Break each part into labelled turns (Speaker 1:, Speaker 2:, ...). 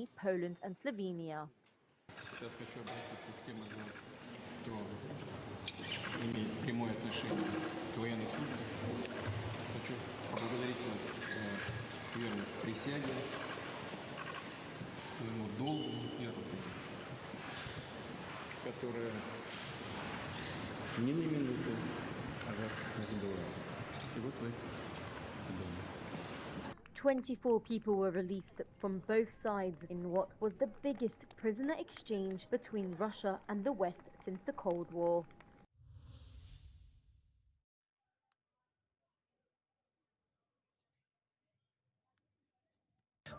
Speaker 1: Germany, Poland and Slovenia.
Speaker 2: Сейчас хочу обратиться к тем из вас, кто имеет прямое отношение к военной службе. Хочу поблагодарить вас за верность присяге, своему долгу и работе, которая ни на минуту о вас не забывала. И вот вы дома.
Speaker 1: 24 people were released from both sides in what was the biggest prisoner exchange between Russia and the West since the Cold War.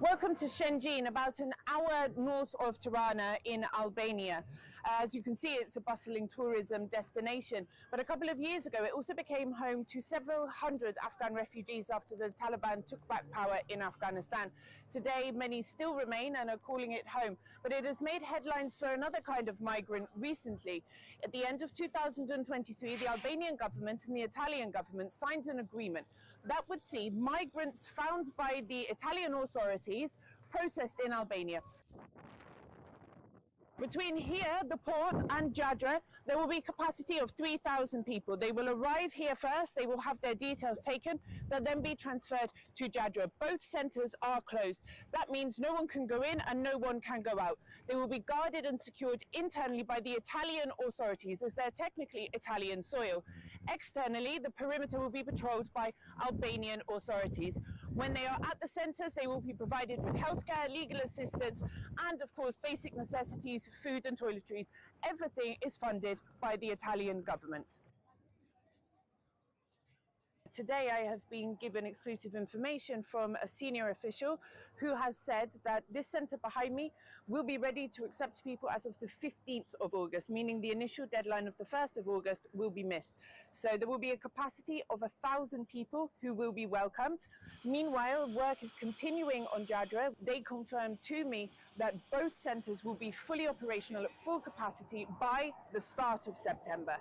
Speaker 3: Welcome to Shenzhen, about an hour north of Tirana in Albania. As you can see, it's a bustling tourism destination. But a couple of years ago, it also became home to several hundred Afghan refugees after the Taliban took back power in Afghanistan. Today, many still remain and are calling it home. But it has made headlines for another kind of migrant recently. At the end of 2023, the Albanian government and the Italian government signed an agreement that would see migrants found by the Italian authorities processed in Albania. Between here, the port, and Jadra, there will be capacity of 3,000 people. They will arrive here first, they will have their details taken, they'll then be transferred to Jadra. Both centres are closed. That means no one can go in and no one can go out. They will be guarded and secured internally by the Italian authorities, as they're technically Italian soil. Externally, the perimeter will be patrolled by Albanian authorities. When they are at the centres, they will be provided with healthcare, legal assistance, and of course basic necessities, food and toiletries. Everything is funded by the Italian government. Today I have been given exclusive information from a senior official who has said that this centre behind me will be ready to accept people as of the 15th of August, meaning the initial deadline of the 1st of August will be missed. So there will be a capacity of 1,000 people who will be welcomed. Meanwhile, work is continuing on Jadra. They confirmed to me that both centres will be fully operational at full capacity by the start of September.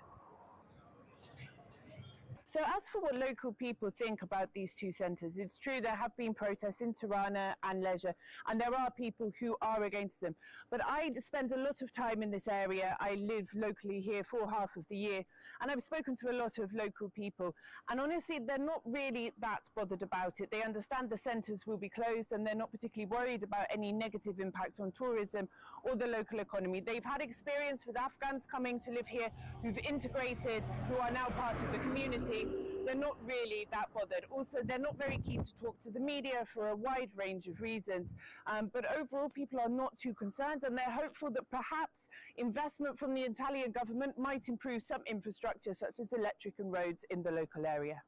Speaker 3: So as for what local people think about these two centres, it's true there have been protests in Tirana and Leisure, and there are people who are against them. But I spend a lot of time in this area. I live locally here for half of the year, and I've spoken to a lot of local people. And honestly, they're not really that bothered about it. They understand the centres will be closed, and they're not particularly worried about any negative impact on tourism or the local economy. They've had experience with Afghans coming to live here who've integrated, who are now part of the community. They're not really that bothered. Also, they're not very keen to talk to the media for a wide range of reasons. But overall, people are not too concerned, and they're hopeful that perhaps investment from the Italian government might improve some infrastructure, such as electric and roads in the local area.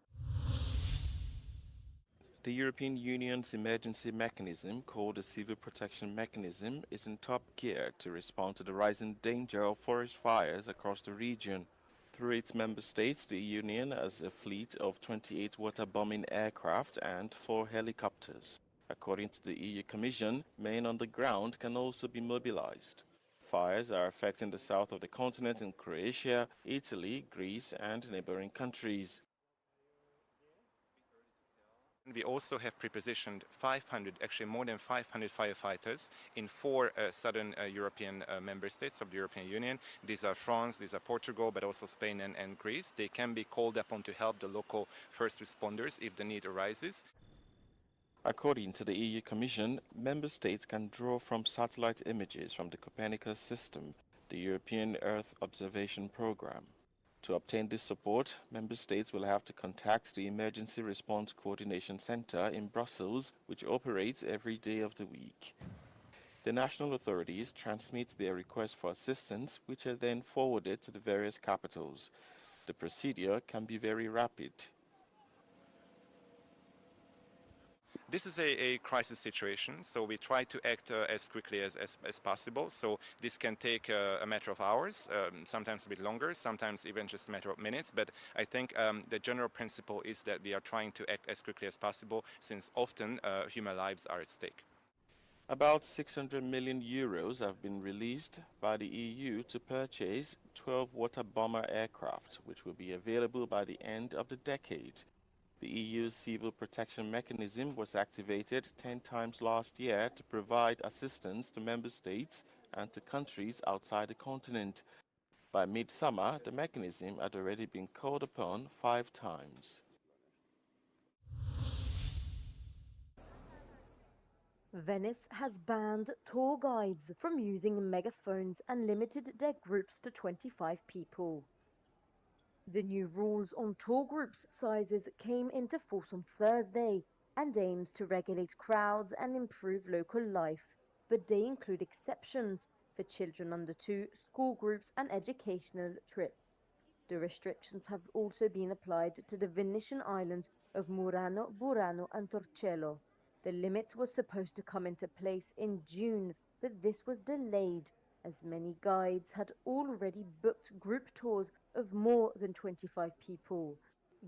Speaker 4: The European Union's emergency mechanism, called the Civil Protection Mechanism, is in top gear to respond to the rising danger of forest fires across the region. Through its member states, the Union has a fleet of 28 water-bombing aircraft and 4 helicopters. According to the EU Commission, men on the ground can also be mobilized. Fires are affecting the south of the continent in Croatia, Italy, Greece, and neighboring countries.
Speaker 5: We also have prepositioned 500, actually more than 500 firefighters in 4 southern European member states of the European Union. These are France, these are Portugal, but also Spain and Greece. They can be called upon to help the local first responders if the need arises.
Speaker 4: According to the EU Commission, member states can draw from satellite images from the Copernicus system, the European Earth Observation Program. To obtain this support, member states will have to contact the Emergency Response Coordination Center in Brussels, which operates every day of the week. The national authorities transmit their requests for assistance, which are then forwarded to the various capitals. The procedure can be very rapid.
Speaker 5: This is a crisis situation, so we try to act as quickly as possible. So this can take a matter of hours, sometimes a bit longer, sometimes even just a matter of minutes. But I think the general principle is that we are trying to act as quickly as possible, since often human lives are at stake.
Speaker 4: About 600 million euros have been released by the EU to purchase 12 water bomber aircraft, which will be available by the end of the decade. The EU Civil Protection Mechanism was activated 10 times last year to provide assistance to member states and to countries outside the continent. By midsummer, the mechanism had already been called upon 5 times.
Speaker 1: Venice has banned tour guides from using megaphones and limited their groups to 25 people. The new rules on tour groups sizes came into force on Thursday and aims to regulate crowds and improve local life, but they include exceptions for children under 2, school groups and educational trips. The restrictions have also been applied to the Venetian islands of Murano, Burano and Torcello. The limit was supposed to come into place in June, but this was delayed as many guides had already booked group tours of more than 25 people.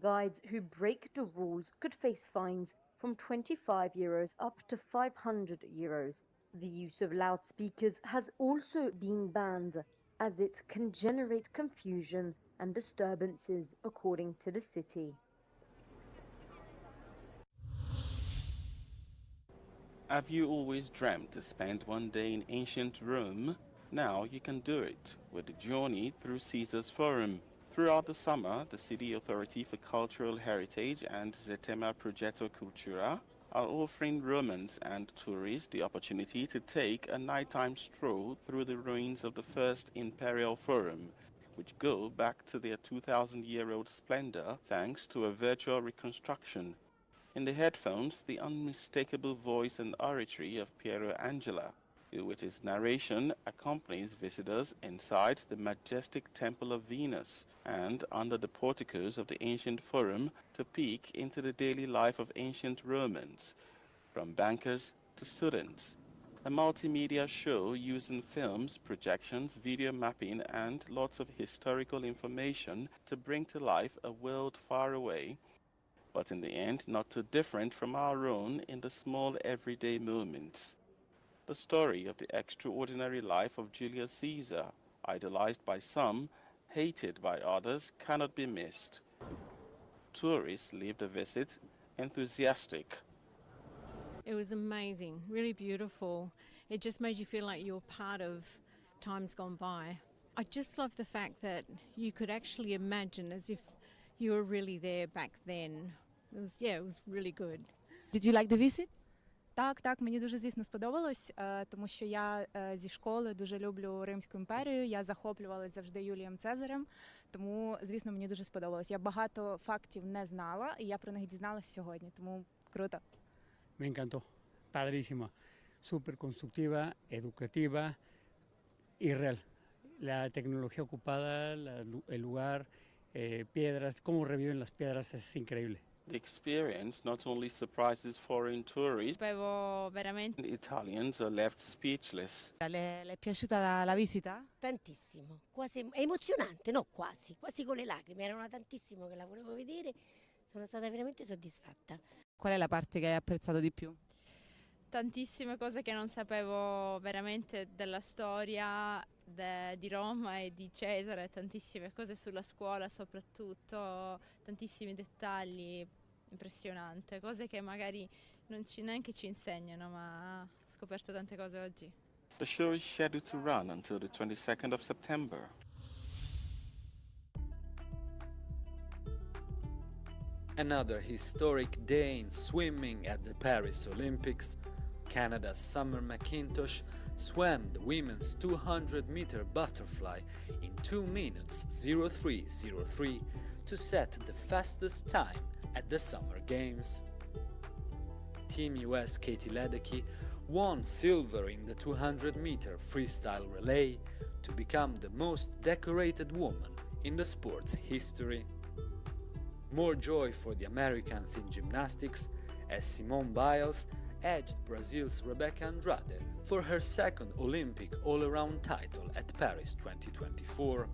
Speaker 1: Guides who break the rules could face fines from €25 up to €500. The use of loudspeakers has also been banned, as it can generate confusion and disturbances, according to the city.
Speaker 4: Have you always dreamt to spend one day in ancient Rome? Now you can do it with the journey through Caesar's Forum. Throughout the summer, the City Authority for Cultural Heritage and Zetema Progetto Cultura are offering Romans and tourists the opportunity to take a nighttime stroll through the ruins of the first imperial forum, which go back to their 2,000-year-old splendor thanks to a virtual reconstruction. In the headphones, the unmistakable voice and oratory of Piero Angela, who with his narration accompanies visitors inside the majestic Temple of Venus and under the porticos of the ancient Forum to peek into the daily life of ancient Romans, from bankers to students. A multimedia show using films, projections, video mapping, and lots of historical information to bring to life a world far away, but in the end not too different from our own in the small everyday moments. The story of the extraordinary life of Julius Caesar, idolized by some, hated by others, cannot be missed. Tourists leave the visit enthusiastic.
Speaker 6: It was amazing, really beautiful. It just made you feel like you're part of times gone by. I just love the fact that you could actually imagine as if you were really there back then. It was really good.
Speaker 7: Did you like the visit? Так, мені дуже, звісно, сподобалось, тому що я зі школи дуже люблю Римську імперію, я захоплювалася завжди Юлієм Цезарем, тому, звісно, мені дуже сподобалось. Я багато фактів не знала, і я про них дізналась сьогодні, тому круто.
Speaker 8: Me encantó, padrísima, súper constructiva, educativa y real. La tecnología ocupada, el lugar, piedras, cómo reviven las piedras es increíble.
Speaker 4: The experience not only surprises foreign tourists,
Speaker 9: Sapevo veramente.
Speaker 4: Italians are left speechless.
Speaker 7: Le è piaciuta la visita?
Speaker 10: Tantissimo, quasi è emozionante, no quasi con le lacrime, erano tantissimo che la volevo vedere, sono stata veramente soddisfatta.
Speaker 7: Qual è la parte che hai apprezzato di più?
Speaker 9: Tantissime cose che non sapevo veramente della storia di Roma e di Cesare, tantissime cose sulla scuola soprattutto, tantissimi dettagli, impressionante, cose che magari neanche ci insegnano, ma ho scoperto tante cose oggi.
Speaker 4: The show is scheduled to run until the 22nd of September.
Speaker 11: Another historic day in swimming at the Paris Olympics. Canada's Summer McIntosh swam the women's 200-meter butterfly in 2 minutes 03:03 to set the fastest time at the Summer Games. Team US Katie Ledecky won silver in the 200-meter freestyle relay to become the most decorated woman in the sport's history. More joy for the Americans in gymnastics as Simone Biles edged Brazil's Rebecca Andrade for her second Olympic all-around title at Paris 2024.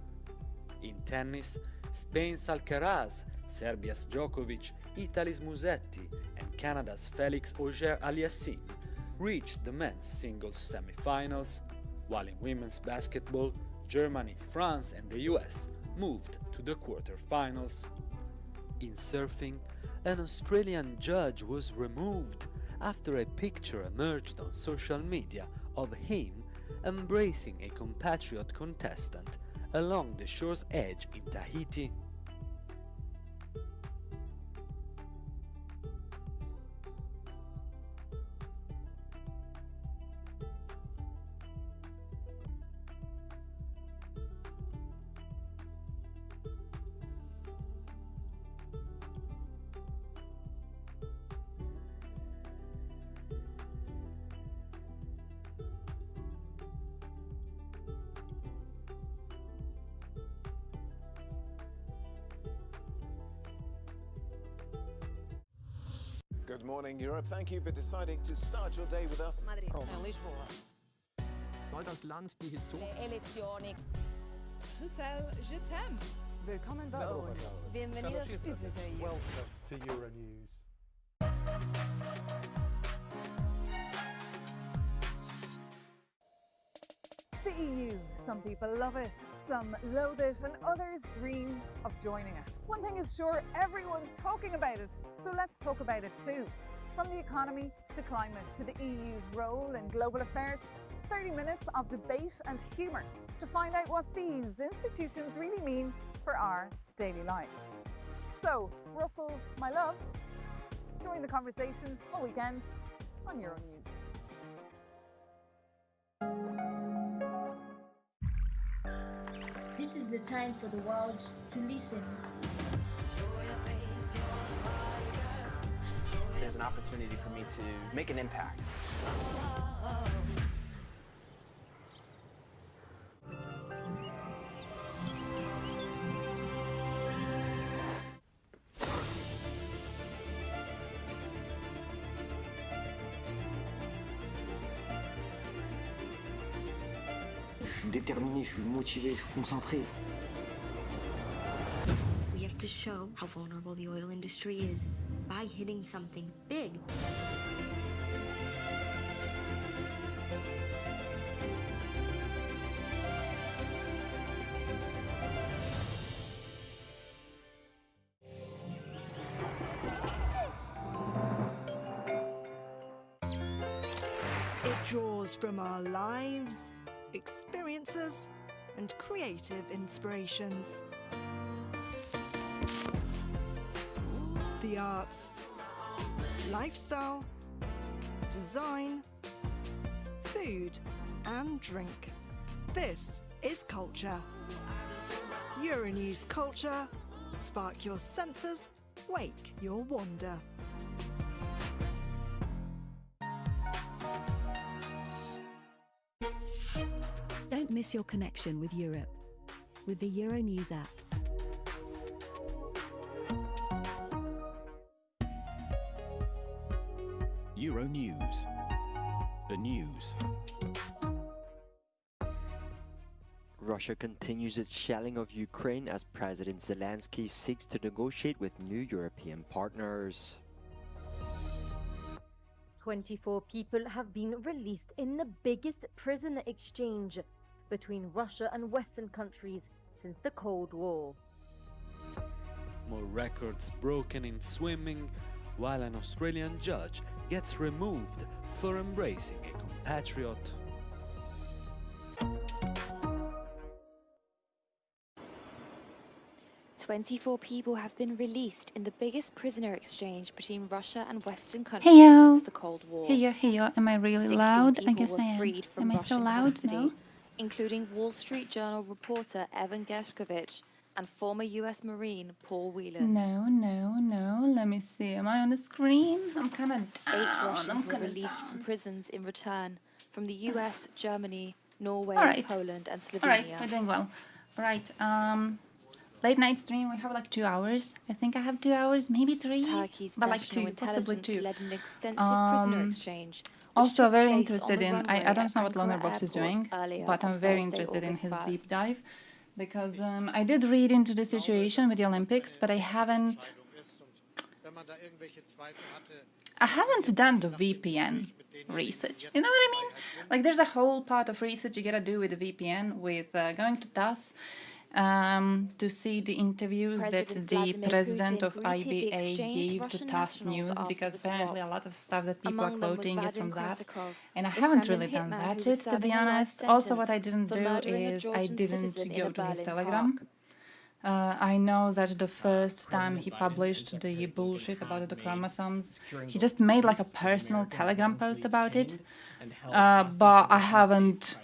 Speaker 11: In tennis, Spain's Alcaraz, Serbia's Djokovic, Italy's Musetti and Canada's Felix Auger-Aliassime reached the men's singles semi-finals, while in women's basketball, Germany, France and the US moved to the quarter-finals. In surfing, an Australian judge was removed after a picture emerged on social media of him embracing a compatriot contestant along the shore's edge in Tahiti.
Speaker 12: Good morning, Europe. Thank you for deciding to start your day with us.
Speaker 13: Madrid.
Speaker 12: Lisboa.
Speaker 13: Soll das Land die Historie?
Speaker 14: Elezioni.
Speaker 15: Bruxelles, je t'aime.
Speaker 16: Willkommen bei ONU.
Speaker 15: Bienvenidos.
Speaker 16: Welcome to Euronews.
Speaker 17: The EU. Some people love it, some loathe it, and others dream of joining it. One thing is sure, everyone's talking about it, so let's talk about it too. From the economy to climate to the EU's role in global affairs, 30 minutes of debate and humour to find out what these institutions really mean for our daily lives. So, Russell, my love, join the conversation all weekend on Euronews.
Speaker 18: This is the time for the world to listen.
Speaker 19: There's an opportunity for me to make an impact.
Speaker 20: Je suis déterminé, je suis motivé, je suis concentré.
Speaker 21: We have to show how vulnerable the oil industry is by hitting something big.
Speaker 22: It draws from our lives, experiences, and creative inspirations. The arts, lifestyle, design, food, and drink. This is culture. Euronews Culture. Spark your senses, wake your wonder.
Speaker 23: Don't miss your connection with Europe with the Euronews app.
Speaker 24: Euronews. The news.
Speaker 25: Russia continues its shelling of Ukraine as President Zelensky seeks to negotiate with new European partners.
Speaker 1: 24 people have been released in the biggest prisoner exchange between Russia and Western countries since the Cold War.
Speaker 11: More records broken in swimming, while an Australian judge gets removed for embracing a compatriot.
Speaker 26: "24 people have been released in the biggest prisoner exchange between Russia and Western countries
Speaker 27: Heyo.
Speaker 26: since the Cold War.
Speaker 27: Heyo. Am I really
Speaker 26: 16
Speaker 27: loud? I
Speaker 26: people
Speaker 27: guess
Speaker 26: were
Speaker 27: I am.
Speaker 26: freed from
Speaker 27: Am I still
Speaker 26: Russian
Speaker 27: loud?
Speaker 26: custody,
Speaker 27: No?
Speaker 26: including Wall Street Journal reporter Evan Gershkovich and former U.S. Marine Paul Whelan.
Speaker 27: No. Let me see. Am I on the screen? I'm kind of down.
Speaker 26: 8 Russians
Speaker 27: I'm
Speaker 26: were
Speaker 27: kinda
Speaker 26: released
Speaker 27: down.
Speaker 26: from prisons in return from the U.S., Germany, Norway,
Speaker 27: All right.
Speaker 26: Poland, and
Speaker 27: All right,
Speaker 26: Slovenia.
Speaker 27: we're doing well. All right. Late night stream. We have like 2 hours. I think I have 2 hours, maybe 3,
Speaker 26: Turkey's
Speaker 27: but like
Speaker 26: national
Speaker 27: 2, possibly
Speaker 26: intelligence
Speaker 27: 2.
Speaker 26: led an extensive prisoner exchange. which
Speaker 27: Also,
Speaker 26: took
Speaker 27: very
Speaker 26: place on
Speaker 27: interested
Speaker 26: the
Speaker 27: in.
Speaker 26: runway
Speaker 27: I don't
Speaker 26: at
Speaker 27: know what
Speaker 26: Ankara
Speaker 27: Lonerbox is
Speaker 26: Airport
Speaker 27: doing,
Speaker 26: earlier
Speaker 27: but I'm
Speaker 26: on
Speaker 27: very
Speaker 26: Thursday,
Speaker 27: interested in
Speaker 26: August
Speaker 27: his
Speaker 26: 1st.
Speaker 27: deep dive because I did read into the situation with the Olympics, but I haven't done the VPN research. You know what I mean? Like, there's a whole part of research you gotta do with the VPN, with going to TASS to see the interviews that the president of IBA gave to TASS News, because apparently a lot of stuff that people are quoting is from that. And I haven't really done that yet, to be honest. Also, what I didn't do is I didn't go to his Telegram. I know that the first time he published the bullshit about the chromosomes, he just made like a personal Telegram post about it, but I haven't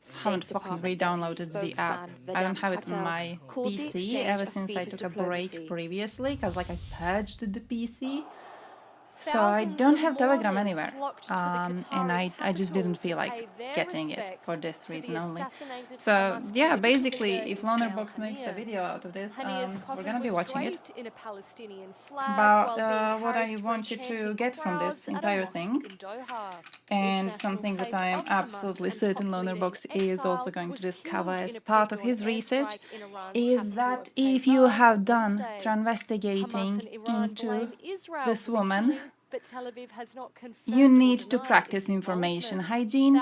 Speaker 27: fucking re-downloaded the app. I don't have it on my PC ever since I took a break previously, because like I purged the PC. So I don't have Telegram anywhere, and I just didn't feel like getting it for this reason only. So yeah, basically, if Lonerbox makes a video out of this, we're gonna be watching it. But what I want you to get from this entire thing, and something that I am absolutely certain Lonerbox is also going to discover as part of his research, is that if you have done investigating into this woman, you need to practice information hygiene.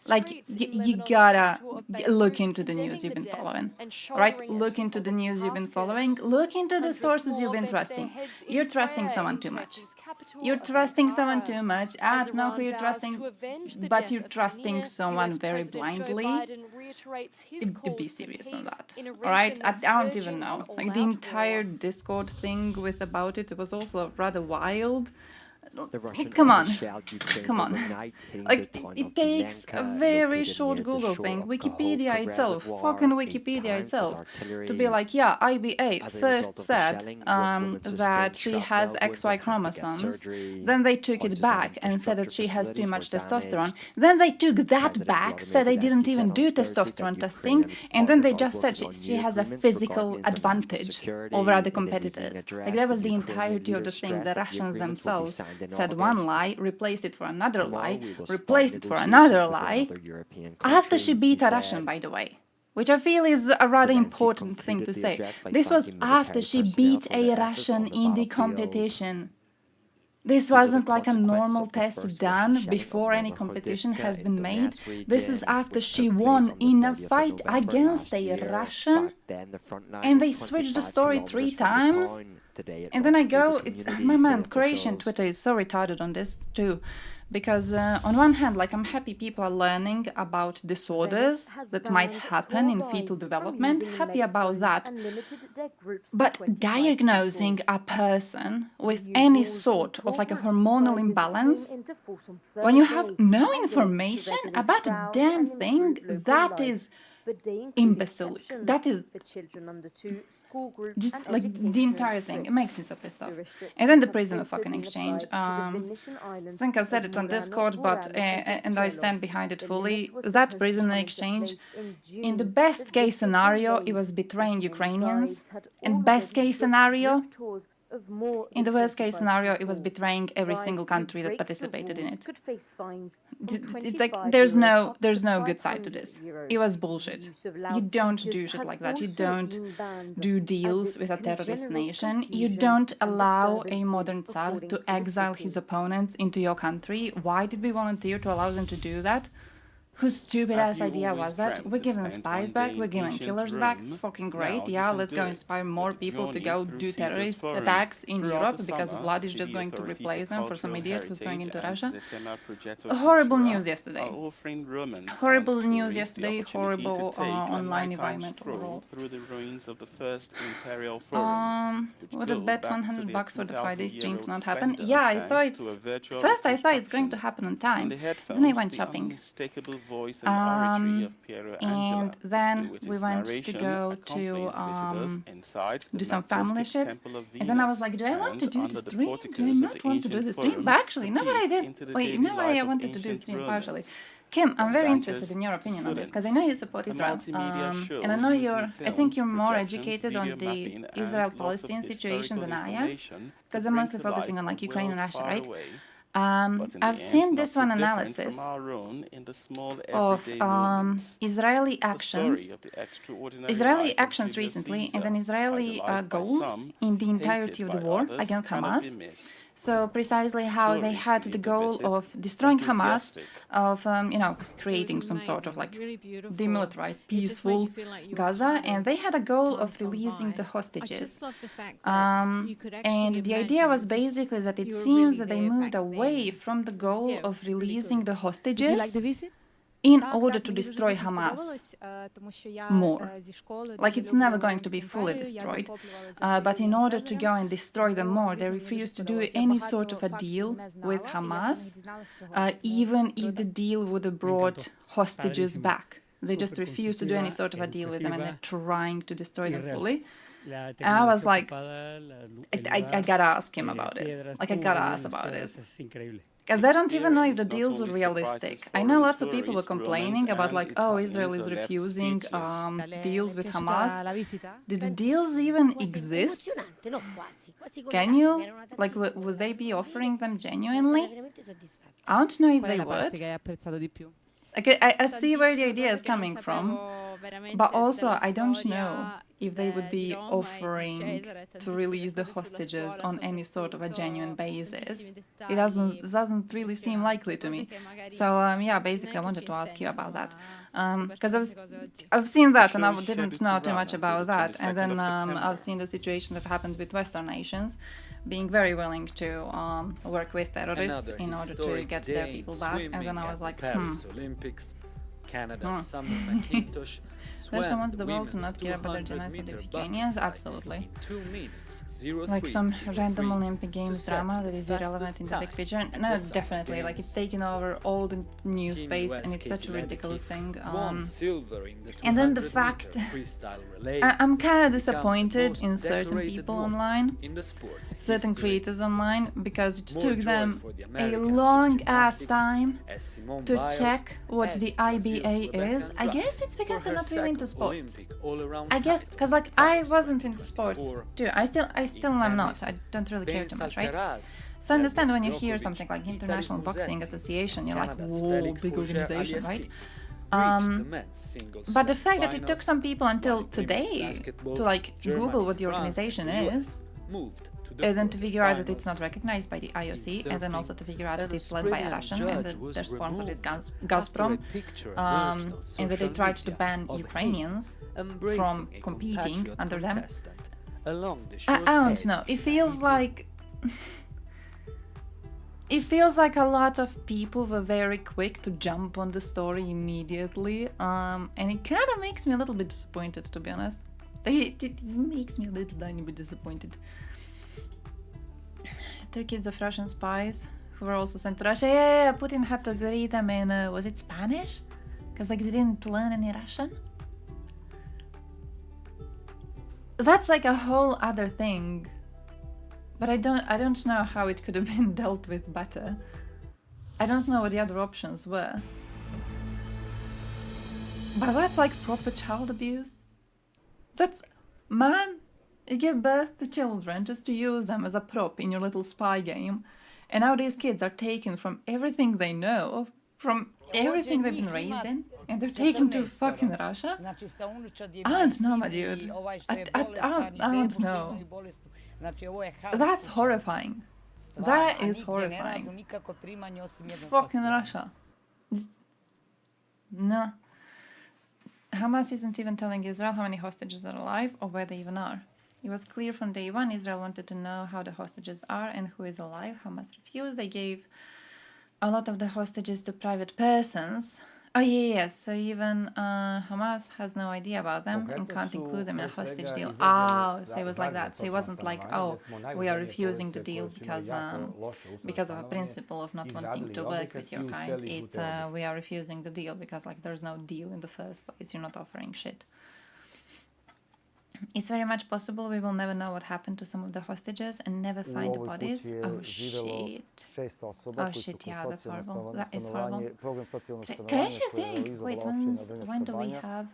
Speaker 27: Like, you gotta look into the news you've been following, right? Look into the news you've been following. Look into the sources you've been trusting. You're trusting someone too much. You're trusting someone too much. I don't know who you're trusting, but you're trusting someone very blindly. Be serious on that, all right? I don't even know. Like, the entire Discord thing with about it was also rather wild. Come on. Like, it takes a very short Google thing, Wikipedia itself, fucking Wikipedia itself, to be like, yeah, IBA first said that she has XY chromosomes, then they took it back and said that she has too much testosterone, then they took that back, said they didn't even do testosterone testing, and then they just said she has a physical advantage over other competitors. Like, that was the entirety of the thing. The Russians themselves said one lie, replaced it for another lie, replaced it for another lie, after she beat a Russian, by the way. Which I feel is a rather important thing to say. This was after she beat a Russian in the competition. This wasn't like a normal test done before any competition has been made. This is after she won in a fight against a Russian, and they switched the story 3 times. And then I go, my man, Croatian Twitter is so retarded on this too. Because on one hand, like, I'm happy people are learning about disorders that might happen in fetal development, happy about that. But diagnosing a person with any sort of like a hormonal imbalance, when you have no information about a damn thing, that is imbecile. That is just like the entire thing. It makes me so pissed off. And then the prisoner fucking exchange. I think I said it on Discord, but and I stand behind it fully. That prisoner exchange, in the best case scenario, it was betraying Ukrainians. In best case scenario, in the worst case scenario, it was betraying every single country that participated in it. It's like there's no good side to this. It was bullshit. You don't do shit like that. You don't do deals with a terrorist nation. You don't allow a modern Tsar to exile his opponents into your country. Why did we volunteer to allow them to do that? Whose stupid ass idea was that? We're giving spies back, we're giving killers back, fucking great, yeah, let's go inspire more people to go do terrorist attacks in Europe, because Vlad is just going to replace them for some idiot who's going into Russia. Horrible news yesterday. Horrible news yesterday, horrible online environmental role. Would a bet $100 for the Friday stream not happen? Yeah, I thought first I thought it's going to happen on time, then I went shopping. And then we went to go to do some family shit, and then I was like, do I want to do the stream? Do I not want to do the stream? But actually, no, what I did. Wait, no, I wanted to do the stream partially. Kim, I'm very interested in your opinion on this, because I know you support Israel, and I know I think you're more educated on the Israel-Palestine situation than I am, because I'm mostly focusing on like Ukraine and Russia, right? I've seen this one analysis of Israeli actions recently, and then Israeli goals in the entirety of the war against Hamas. So precisely how they had the goal of destroying Hamas, of creating some sort of like demilitarized, peaceful Gaza, and they had a goal of releasing the hostages. And the idea was basically that it seems that they moved away from the goal of releasing the hostages in order to destroy Hamas more. Like it's never going to be fully destroyed, but in order to go and destroy them more, they refused to do any sort of a deal with Hamas, even if the deal would have brought hostages back. They just refused to do any sort of a deal with them, and they're trying to destroy them fully. And I was like, I gotta ask him about this. Like, I gotta ask about this. Because I don't even know if the deals were realistic. I know lots of people were complaining about like, oh, Israel is refusing deals with Hamas. Did the deals even exist? Can you? Like, would they be offering them genuinely? I don't know if they would. Okay, I see where the idea is coming from, but also I don't know if they would be offering to release the hostages on any sort of a genuine basis. It doesn't really seem likely to me. So yeah, basically I wanted to ask you about that, because I've seen that and I didn't know too much about that, and then I've seen the situation that happened with Western nations being very willing to work with terrorists in order to get their people back, and then I was like,
Speaker 11: Olympics, Canada's Summer Macintosh,
Speaker 27: Russia wants the world to not care about their genocide of Ukrainians? Absolutely. Like some random Olympic Games drama that is irrelevant in the big picture? No, definitely. Like it's taken over all the news space and it's such a ridiculous thing. And then the fact, I'm kind of disappointed in certain people online, certain creators online, because it took them a long ass time to check what the IBA is. I guess it's because they're not really into sports. I guess because like I wasn't into sports too. I still am not. I don't really care too much, right? So I understand when you hear something like International Boxing Association, you're like, whoa, big organization, right? But the fact that it took some people until today to like Google what the organization is, and then to figure out that it's not recognized by the IOC, and then also to figure out that it's led by a Russian and that their sponsor is Gazprom, and that they tried to ban Ukrainians from competing under them. I don't know. It feels like a lot of people were very quick to jump on the story immediately, and it kind of makes me a little bit disappointed, to be honest. It makes me a little tiny bit disappointed. 2 kids of Russian spies who were also sent to Russia. Yeah, Putin had to grade them in, was it Spanish? Because like they didn't learn any Russian. That's like a whole other thing. But I don't know how it could have been dealt with better. I don't know what the other options were. But that's like proper child abuse. That's, man, you give birth to children just to use them as a prop in your little spy game. And now these kids are taken from everything they know, from everything they've been raised in, and they're taken to fucking Russia? I don't know, my dude. I don't know. That's horrifying. That is horrifying. Fucking Russia. No. Hamas isn't even telling Israel how many hostages are alive or where they even are. It was clear from day one Israel wanted to know how the hostages are and who is alive. Hamas refused. They gave a lot of the hostages to private persons. Oh yeah. So even Hamas has no idea about them and can't include them in a hostage deal. Oh, so it was like that. So it wasn't like, oh, we are refusing the deal because of a principle of not wanting to work with your kind. It's we are refusing the deal because like there's no deal in the first place. You're not offering shit. It's very much possible we will never know what happened to some of the hostages and never find the bodies. Oh shit. Oh shit, yeah, that's horrible. That is horrible. Croatia's doing. Wait, when do we have?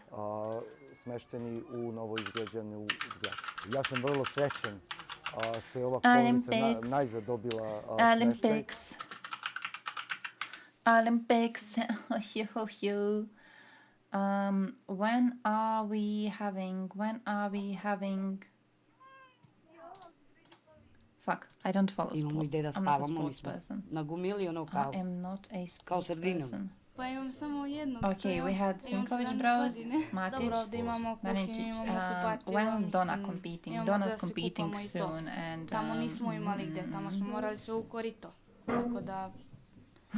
Speaker 2: Smešteni u novoizgrađenu zgradu. Ja sam vrlo srećan što je ova porodica najzad dobila smeštaj.
Speaker 27: Olympics. When are we having Fuck, I don't follow
Speaker 3: Imamo
Speaker 27: sports.
Speaker 3: i gde da
Speaker 27: I'm not a
Speaker 3: spavamo, mi
Speaker 27: sports
Speaker 3: smo
Speaker 27: person.
Speaker 3: na gomili ono
Speaker 27: I
Speaker 3: kao,
Speaker 27: am not a
Speaker 3: kao
Speaker 27: sports
Speaker 3: sredinom.
Speaker 27: person.
Speaker 15: Pa imam samo jednog.
Speaker 27: Okay, we had Sinkovic Bros, Matic,
Speaker 15: Dobro, ovdje imamo kuhinju,
Speaker 27: Maničić.
Speaker 15: imamo kupatilo,
Speaker 27: When's Donna
Speaker 15: mislim,
Speaker 27: competing?
Speaker 15: imamo
Speaker 27: Donna's
Speaker 15: da se
Speaker 27: competing
Speaker 15: kupamo i to.
Speaker 27: soon, and
Speaker 15: Tamo nismo imali gde, tamo smo morali sve u korito. Tako da,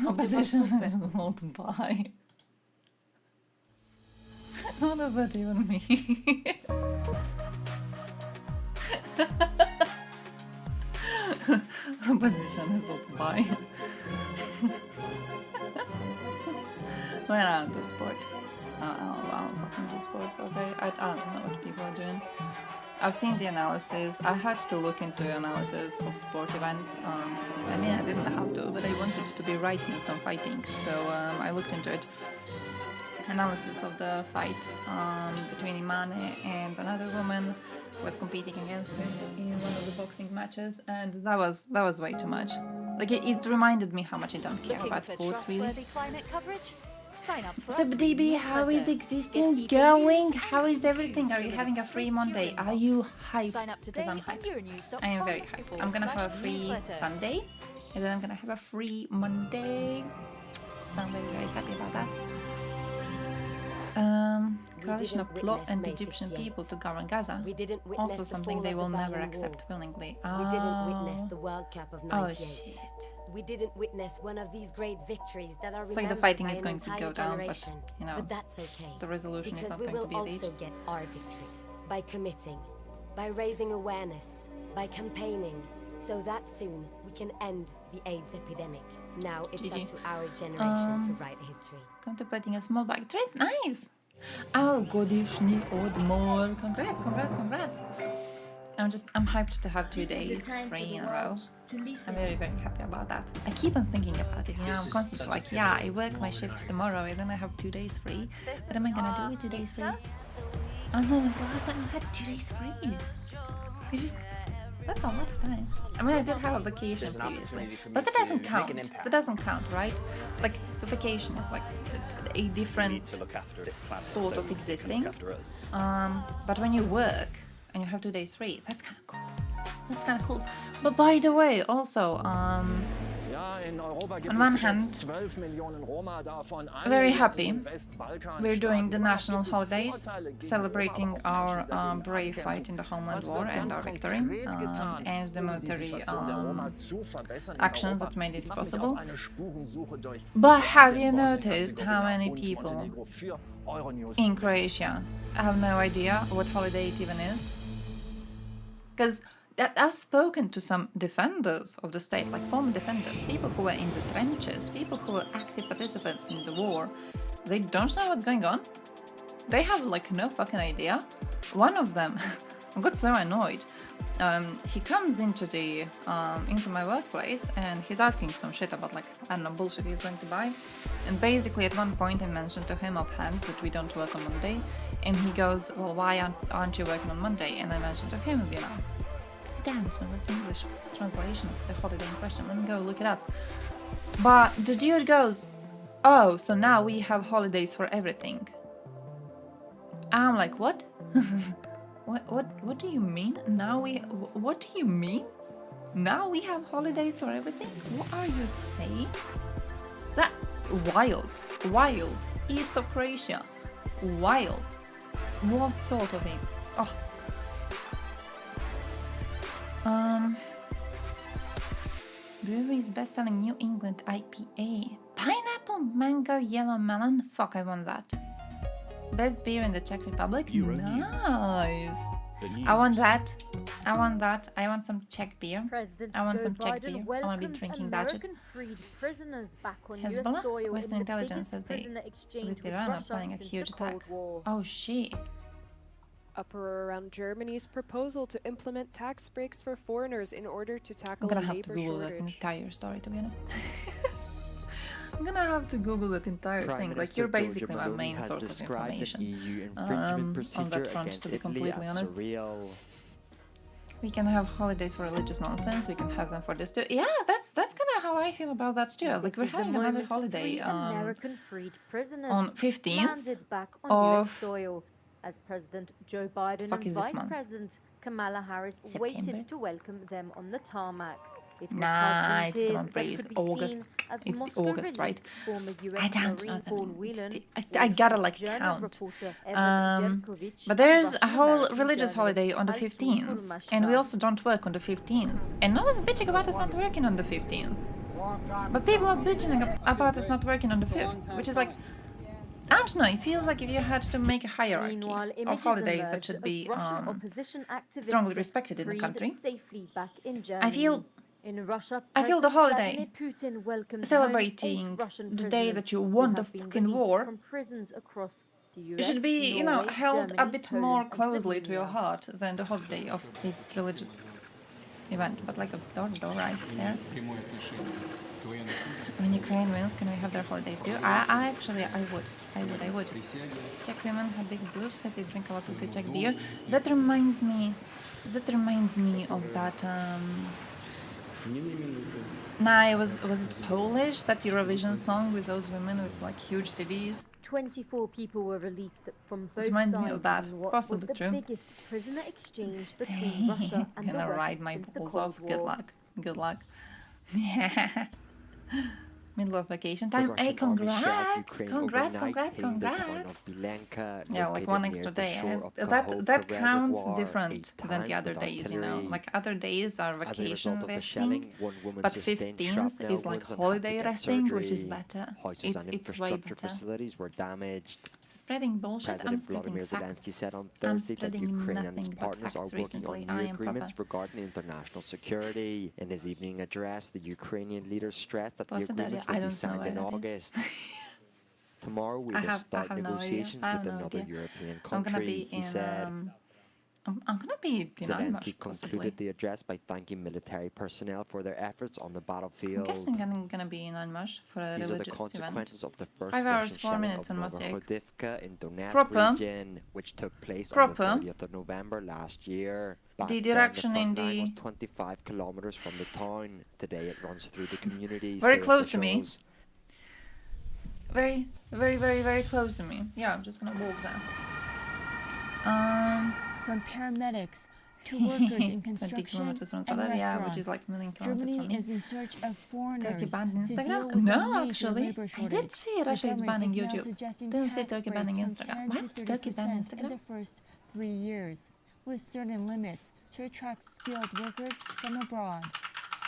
Speaker 15: ovdje baš
Speaker 27: opposition
Speaker 15: super.
Speaker 27: won't buy. What does that even mean? Opposition is not buy. When I don't do sport. I don't fucking do sports, okay? I don't know what people are doing. I've seen the analysis. I had to look into the analysis of sport events. I mean, I didn't have to, but I wanted to be right in some fighting, so I looked into it. Analysis of the fight between Imane and another woman who was competing against her in one of the boxing matches, and that was way too much. Like it reminded me how much I don't care about sports really.
Speaker 5: Climate coverage? Sign up for
Speaker 27: So DB, how is existence going? How is everything? Are you having a free Monday? Are you hyped?
Speaker 5: Sign up today
Speaker 27: I'm
Speaker 5: at
Speaker 27: hyped.
Speaker 5: Euronews.com.
Speaker 27: I am very hyped. I'm gonna have a free Sunday, and then I'm gonna have a free Monday. So I'm very happy about that. Coalition of plot and Egyptian people to govern Gaza. Also something they will never accept willingly.
Speaker 6: We didn't witness the World Cup of '98.
Speaker 27: Oh shit.
Speaker 6: We didn't witness one of these great victories that are
Speaker 27: It's like
Speaker 6: remembered
Speaker 27: the fighting
Speaker 6: by
Speaker 27: is
Speaker 6: an
Speaker 27: going to
Speaker 6: entire
Speaker 27: go down, but
Speaker 6: generation.
Speaker 27: you know,
Speaker 6: But that's okay.
Speaker 27: the resolution is
Speaker 6: because
Speaker 27: not
Speaker 6: we
Speaker 27: going to
Speaker 6: will
Speaker 27: be
Speaker 6: also
Speaker 27: reached.
Speaker 6: get our victory by committing, by raising awareness, by campaigning, so that soon we can end the AIDS epidemic. Now it's
Speaker 27: GG.
Speaker 6: up to our generation to write history.
Speaker 27: Contemplating a small bike trip. Nice. Oh, godishny odmor. Congrats, congrats, congrats. I'm hyped to have 2 days free in a row. I'm very, very happy about that. I keep on thinking about it, you know, I'm constantly like, yeah, I work my shift tomorrow and then I have 2 days free. What am I gonna do with 2 days free? I don't know, when's the last time I had 2 days free? That's a lot of time. I mean, I did have a vacation previously, but that doesn't count. That doesn't count, right? Like, the vacation is like a different sort of existing. But when you work and you have 2 days free, that's kind of cool. That's kind of cool. But by the way, also, on one hand, very happy. We're doing the national holidays, celebrating our brave fight in the homeland war and our victory, and the military actions that made it possible. But have you noticed how many people in Croatia have no idea what holiday it even is? Because I've spoken to some defenders of the state, like former defenders, people who were in the trenches, people who were active participants in the war. They don't know what's going on. They have like no fucking idea. One of them got so annoyed. He comes into my workplace and he's asking some shit about like, I don't know, bullshit he's going to buy. And basically at one point I mentioned to him offhand that we don't work on Monday. And he goes, well, why aren't you working on Monday? And I mentioned to him, you know, damn, it's the English translation of the holiday in question. Let me go look it up. But the dude goes, oh, so now we have holidays for everything. I'm like, what? What do you mean? What do you mean? Now we have holidays for everything? What are you saying? That's wild. Wild. East of Croatia. Wild. What sort of thing? Oh. Brewery's best-selling New England IPA. Pineapple, mango, yellow melon. Fuck, I want that. Best beer in the Czech Republic. Nice. I want that. I want that. I want some Czech beer. I want some Czech beer. I want to be drinking that shit. Hezbollah, Western intelligence says they, with Iran, are planning a huge attack. Oh shit.
Speaker 7: Uproar around Germany's proposal to implement tax breaks for foreigners in order to tackle
Speaker 27: I'm
Speaker 7: a
Speaker 27: gonna have to
Speaker 7: labor
Speaker 27: Google
Speaker 7: shortage.
Speaker 27: that entire story, to be honest. I'm gonna have to Google that entire
Speaker 25: Prime
Speaker 27: thing.
Speaker 25: Minister
Speaker 27: Like, you're
Speaker 25: Giorgia
Speaker 27: basically my
Speaker 25: Meloni
Speaker 27: main
Speaker 25: has
Speaker 27: source of
Speaker 25: described
Speaker 27: information.
Speaker 25: an EU infringement
Speaker 27: on
Speaker 25: procedure
Speaker 27: that front,
Speaker 25: against
Speaker 27: to be
Speaker 25: Italy
Speaker 27: completely
Speaker 25: as
Speaker 27: honest.
Speaker 25: surreal.
Speaker 27: We can have holidays for religious nonsense. We can have them for this too. Yeah, that's kind of how I feel about that too. Like, we're having another holiday
Speaker 1: American freed prisoners
Speaker 27: on 15th
Speaker 1: landed back on
Speaker 27: of
Speaker 1: US soil. as President Joe Biden
Speaker 27: fuck
Speaker 1: and
Speaker 27: is this
Speaker 1: Vice
Speaker 27: month?
Speaker 1: President Kamala Harris
Speaker 27: September?
Speaker 1: waited to welcome them on the tarmac. It was
Speaker 27: Nah,
Speaker 1: hugs and
Speaker 27: it's the
Speaker 1: tears
Speaker 27: month
Speaker 1: that
Speaker 27: breeze.
Speaker 1: could be
Speaker 27: August.
Speaker 1: seen as
Speaker 27: It's the
Speaker 1: Moscow
Speaker 27: August, right?
Speaker 1: released former U.S.
Speaker 27: I don't
Speaker 1: Marine
Speaker 27: know.
Speaker 1: Paul Whelan,
Speaker 27: I gotta
Speaker 1: Wall
Speaker 27: like
Speaker 1: Street Journal
Speaker 27: count.
Speaker 1: reporter Evan Gershkovich,
Speaker 27: But
Speaker 1: and
Speaker 27: there's a whole
Speaker 1: Russian-American
Speaker 27: religious
Speaker 1: journalist
Speaker 27: holiday on the
Speaker 1: Alsun
Speaker 27: 15th, and we
Speaker 1: Kurmashka.
Speaker 27: also don't work on the 15th. And no one's bitching about us not working on the 15th. But people are bitching about us not working on the 5th, which is like, I don't know, it feels like if you had to make a hierarchy
Speaker 1: Meanwhile,
Speaker 27: of
Speaker 1: images
Speaker 27: holidays that
Speaker 1: emerged
Speaker 27: should
Speaker 1: of
Speaker 27: be
Speaker 1: Russian opposition activists
Speaker 27: strongly respected in the
Speaker 1: freed
Speaker 27: country.
Speaker 1: safely back in
Speaker 27: I
Speaker 1: Germany.
Speaker 27: feel
Speaker 1: In Russia,
Speaker 27: the
Speaker 1: President
Speaker 27: holiday
Speaker 1: Vladimir Putin welcomed
Speaker 27: celebrating
Speaker 1: home 8 Russian
Speaker 27: the day
Speaker 1: prisoners
Speaker 27: that you
Speaker 1: who
Speaker 27: won the
Speaker 1: have been
Speaker 27: fucking
Speaker 1: released
Speaker 27: war.
Speaker 1: from prisons across the
Speaker 27: It
Speaker 1: US,
Speaker 27: should be, you know,
Speaker 1: Norway,
Speaker 27: held a
Speaker 1: Germany,
Speaker 27: bit
Speaker 1: Poland,
Speaker 27: more
Speaker 1: and
Speaker 27: closely to your
Speaker 1: Slovenia.
Speaker 27: heart than the holiday of a religious event. But like a door right there. When Ukraine wins, can we have their holidays too? I actually, I would. Czech women have big boobs because they drink a lot of good Czech beer. That reminds me of that, nah, it was Polish, that Eurovision song with those women with like huge titties.
Speaker 1: 24 people were released from both
Speaker 27: Reminds
Speaker 1: sides
Speaker 27: me of that.
Speaker 1: in what
Speaker 27: Possibly
Speaker 1: was the
Speaker 27: true.
Speaker 1: biggest prisoner exchange between Russia and the
Speaker 27: Gonna
Speaker 1: West
Speaker 27: ride my
Speaker 1: since the
Speaker 27: balls
Speaker 1: Cold
Speaker 27: off.
Speaker 1: War.
Speaker 27: Good luck. Good luck. Middle of vacation time. Hey, congrats! Congrats! Yeah, like one extra day. That counts different than the other days, you know. Like other days are vacation resting, but 15th is like holiday resting, which is better. It's way better.
Speaker 25: Facilities were damaged.
Speaker 27: Spreading bullshit.
Speaker 25: President
Speaker 27: I'm spreading
Speaker 25: Vladimir
Speaker 27: facts.
Speaker 25: Zelensky said on
Speaker 27: I'm
Speaker 25: Thursday that
Speaker 27: spreading
Speaker 25: Ukraine and its
Speaker 27: nothing but
Speaker 25: partners are
Speaker 27: facts
Speaker 25: working on
Speaker 27: recently.
Speaker 25: new
Speaker 27: I am
Speaker 25: agreements
Speaker 27: proper.
Speaker 25: regarding international security. In his evening address, the Ukrainian leader stressed that the
Speaker 27: What's that?
Speaker 25: agreements
Speaker 27: I
Speaker 25: will be
Speaker 27: don't know
Speaker 25: signed
Speaker 27: where
Speaker 25: in
Speaker 27: that is.
Speaker 25: August. Tomorrow we
Speaker 27: I
Speaker 25: will
Speaker 27: have
Speaker 25: start
Speaker 27: no idea.
Speaker 25: negotiations
Speaker 27: I have
Speaker 25: with
Speaker 27: no
Speaker 25: another
Speaker 27: idea.
Speaker 25: European
Speaker 27: I'm gonna
Speaker 25: country,
Speaker 27: be
Speaker 25: he
Speaker 27: in.
Speaker 25: said.
Speaker 27: I'm gonna be in
Speaker 25: Zelensky
Speaker 27: Anmarsh, possibly.
Speaker 25: concluded the address by thanking military personnel for their efforts on the
Speaker 27: I'm
Speaker 25: battlefield.
Speaker 27: guessing I'm gonna be in Anmarsh for a
Speaker 25: These are the
Speaker 27: religious
Speaker 25: consequences
Speaker 27: event.
Speaker 25: of the first
Speaker 27: 5 hours,
Speaker 25: Russian
Speaker 27: 4
Speaker 25: shelling
Speaker 27: minutes
Speaker 25: of
Speaker 27: on Mosaic.
Speaker 25: Novohodivka in Donetsk
Speaker 27: Proper.
Speaker 25: region, which took place on
Speaker 27: Proper.
Speaker 25: the 30th of November last year. Back
Speaker 27: The
Speaker 25: then,
Speaker 27: direction
Speaker 25: the
Speaker 27: in
Speaker 25: front line
Speaker 27: the-
Speaker 25: was 25 kilometers from the town. Today it runs through the community.
Speaker 27: Very
Speaker 25: say
Speaker 27: close to me.
Speaker 25: officials.
Speaker 27: Very, very, very, very close to me. Yeah, I'm just gonna walk there.
Speaker 3: From paramedics to workers in
Speaker 27: 20
Speaker 3: construction
Speaker 27: kilometers from
Speaker 3: and
Speaker 27: Salaria,
Speaker 3: restaurants,
Speaker 27: which is like a million kilometers
Speaker 3: Germany
Speaker 27: from me.
Speaker 3: is in search of
Speaker 27: Turkey
Speaker 3: foreigners
Speaker 27: banned
Speaker 3: to deal
Speaker 27: Instagram?
Speaker 3: with
Speaker 27: No,
Speaker 3: a major
Speaker 27: actually.
Speaker 3: labor
Speaker 27: I
Speaker 3: shortage.
Speaker 27: did see
Speaker 3: The
Speaker 27: Russia is
Speaker 3: government
Speaker 27: banning
Speaker 3: is now
Speaker 27: YouTube.
Speaker 3: suggesting
Speaker 27: Didn't see
Speaker 3: tax
Speaker 27: Turkey
Speaker 3: breaks
Speaker 27: banning
Speaker 3: from
Speaker 27: Instagram.
Speaker 3: 10
Speaker 27: Why
Speaker 3: to
Speaker 27: is Turkey banning
Speaker 3: 30% in
Speaker 27: Instagram?
Speaker 3: the first 3 years, with certain limits to attract skilled workers from abroad.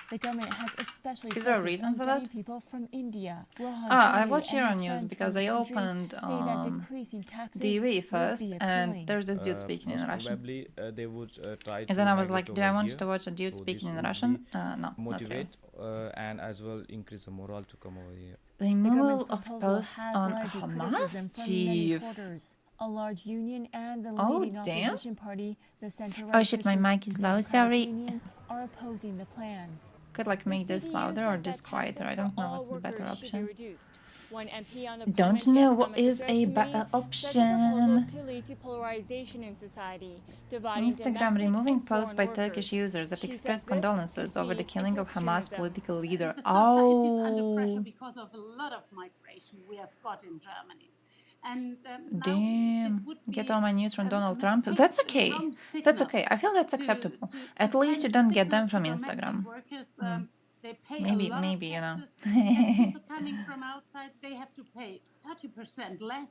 Speaker 3: The government has especially
Speaker 27: Is there a
Speaker 3: focused
Speaker 27: reason
Speaker 3: on
Speaker 27: for
Speaker 3: getting
Speaker 27: that?
Speaker 3: people from India. Rohan
Speaker 27: I
Speaker 3: Shiri
Speaker 27: watch
Speaker 3: and
Speaker 27: Euro
Speaker 3: his
Speaker 27: News
Speaker 3: friends
Speaker 27: because
Speaker 3: from
Speaker 27: I
Speaker 3: the country
Speaker 27: opened
Speaker 3: say that decreasing taxes
Speaker 27: DV
Speaker 3: would
Speaker 27: first,
Speaker 3: be
Speaker 27: and
Speaker 3: appealing.
Speaker 27: there's this dude speaking in
Speaker 4: Most
Speaker 27: Russian.
Speaker 4: probably they would try
Speaker 27: And
Speaker 4: to
Speaker 27: then I was
Speaker 4: migrate
Speaker 27: like, do I
Speaker 4: over
Speaker 27: want
Speaker 4: here.
Speaker 27: to watch a dude
Speaker 4: So
Speaker 27: speaking
Speaker 4: this
Speaker 27: in
Speaker 4: would
Speaker 27: Russian?
Speaker 4: be
Speaker 27: No, not really.
Speaker 4: motivate and as well increase the morale to come over here.
Speaker 27: The
Speaker 3: The government's
Speaker 27: removal of
Speaker 3: proposal
Speaker 27: posts
Speaker 3: has
Speaker 27: on
Speaker 3: led to criticism
Speaker 27: Hamas
Speaker 3: from many
Speaker 27: chief.
Speaker 3: quarters. A large union and the
Speaker 27: Oh,
Speaker 3: leading
Speaker 27: damn.
Speaker 3: opposition party, the center-right
Speaker 27: Oh shit, my mic is low, sorry.
Speaker 3: Union, are opposing the plans.
Speaker 27: Could like make this louder or this quieter. I don't know what's the better option.
Speaker 8: One MP on the
Speaker 27: Don't know what is a better option.
Speaker 8: could lead to polarization in society, dividing
Speaker 27: Instagram
Speaker 8: domestic
Speaker 27: removing
Speaker 8: and
Speaker 27: posts by
Speaker 8: foreign
Speaker 27: Turkish
Speaker 8: workers.
Speaker 27: users that
Speaker 8: She
Speaker 27: express
Speaker 8: says this
Speaker 27: condolences
Speaker 8: could
Speaker 27: over the
Speaker 8: feed
Speaker 27: killing
Speaker 8: into
Speaker 27: of Hamas
Speaker 8: extremism.
Speaker 27: political leader.
Speaker 9: The society is under
Speaker 27: Oh,
Speaker 9: pressure because of a lot of migration we have got in Germany. And
Speaker 27: damn. Get all my news from Donald Trump. That's okay. That's okay. I feel that's acceptable. At least you don't get them from Instagram.
Speaker 9: They pay
Speaker 27: Maybe,
Speaker 9: a lot
Speaker 27: maybe,
Speaker 9: of
Speaker 27: you know.
Speaker 9: taxes, and people coming from outside, they have to pay 30% less.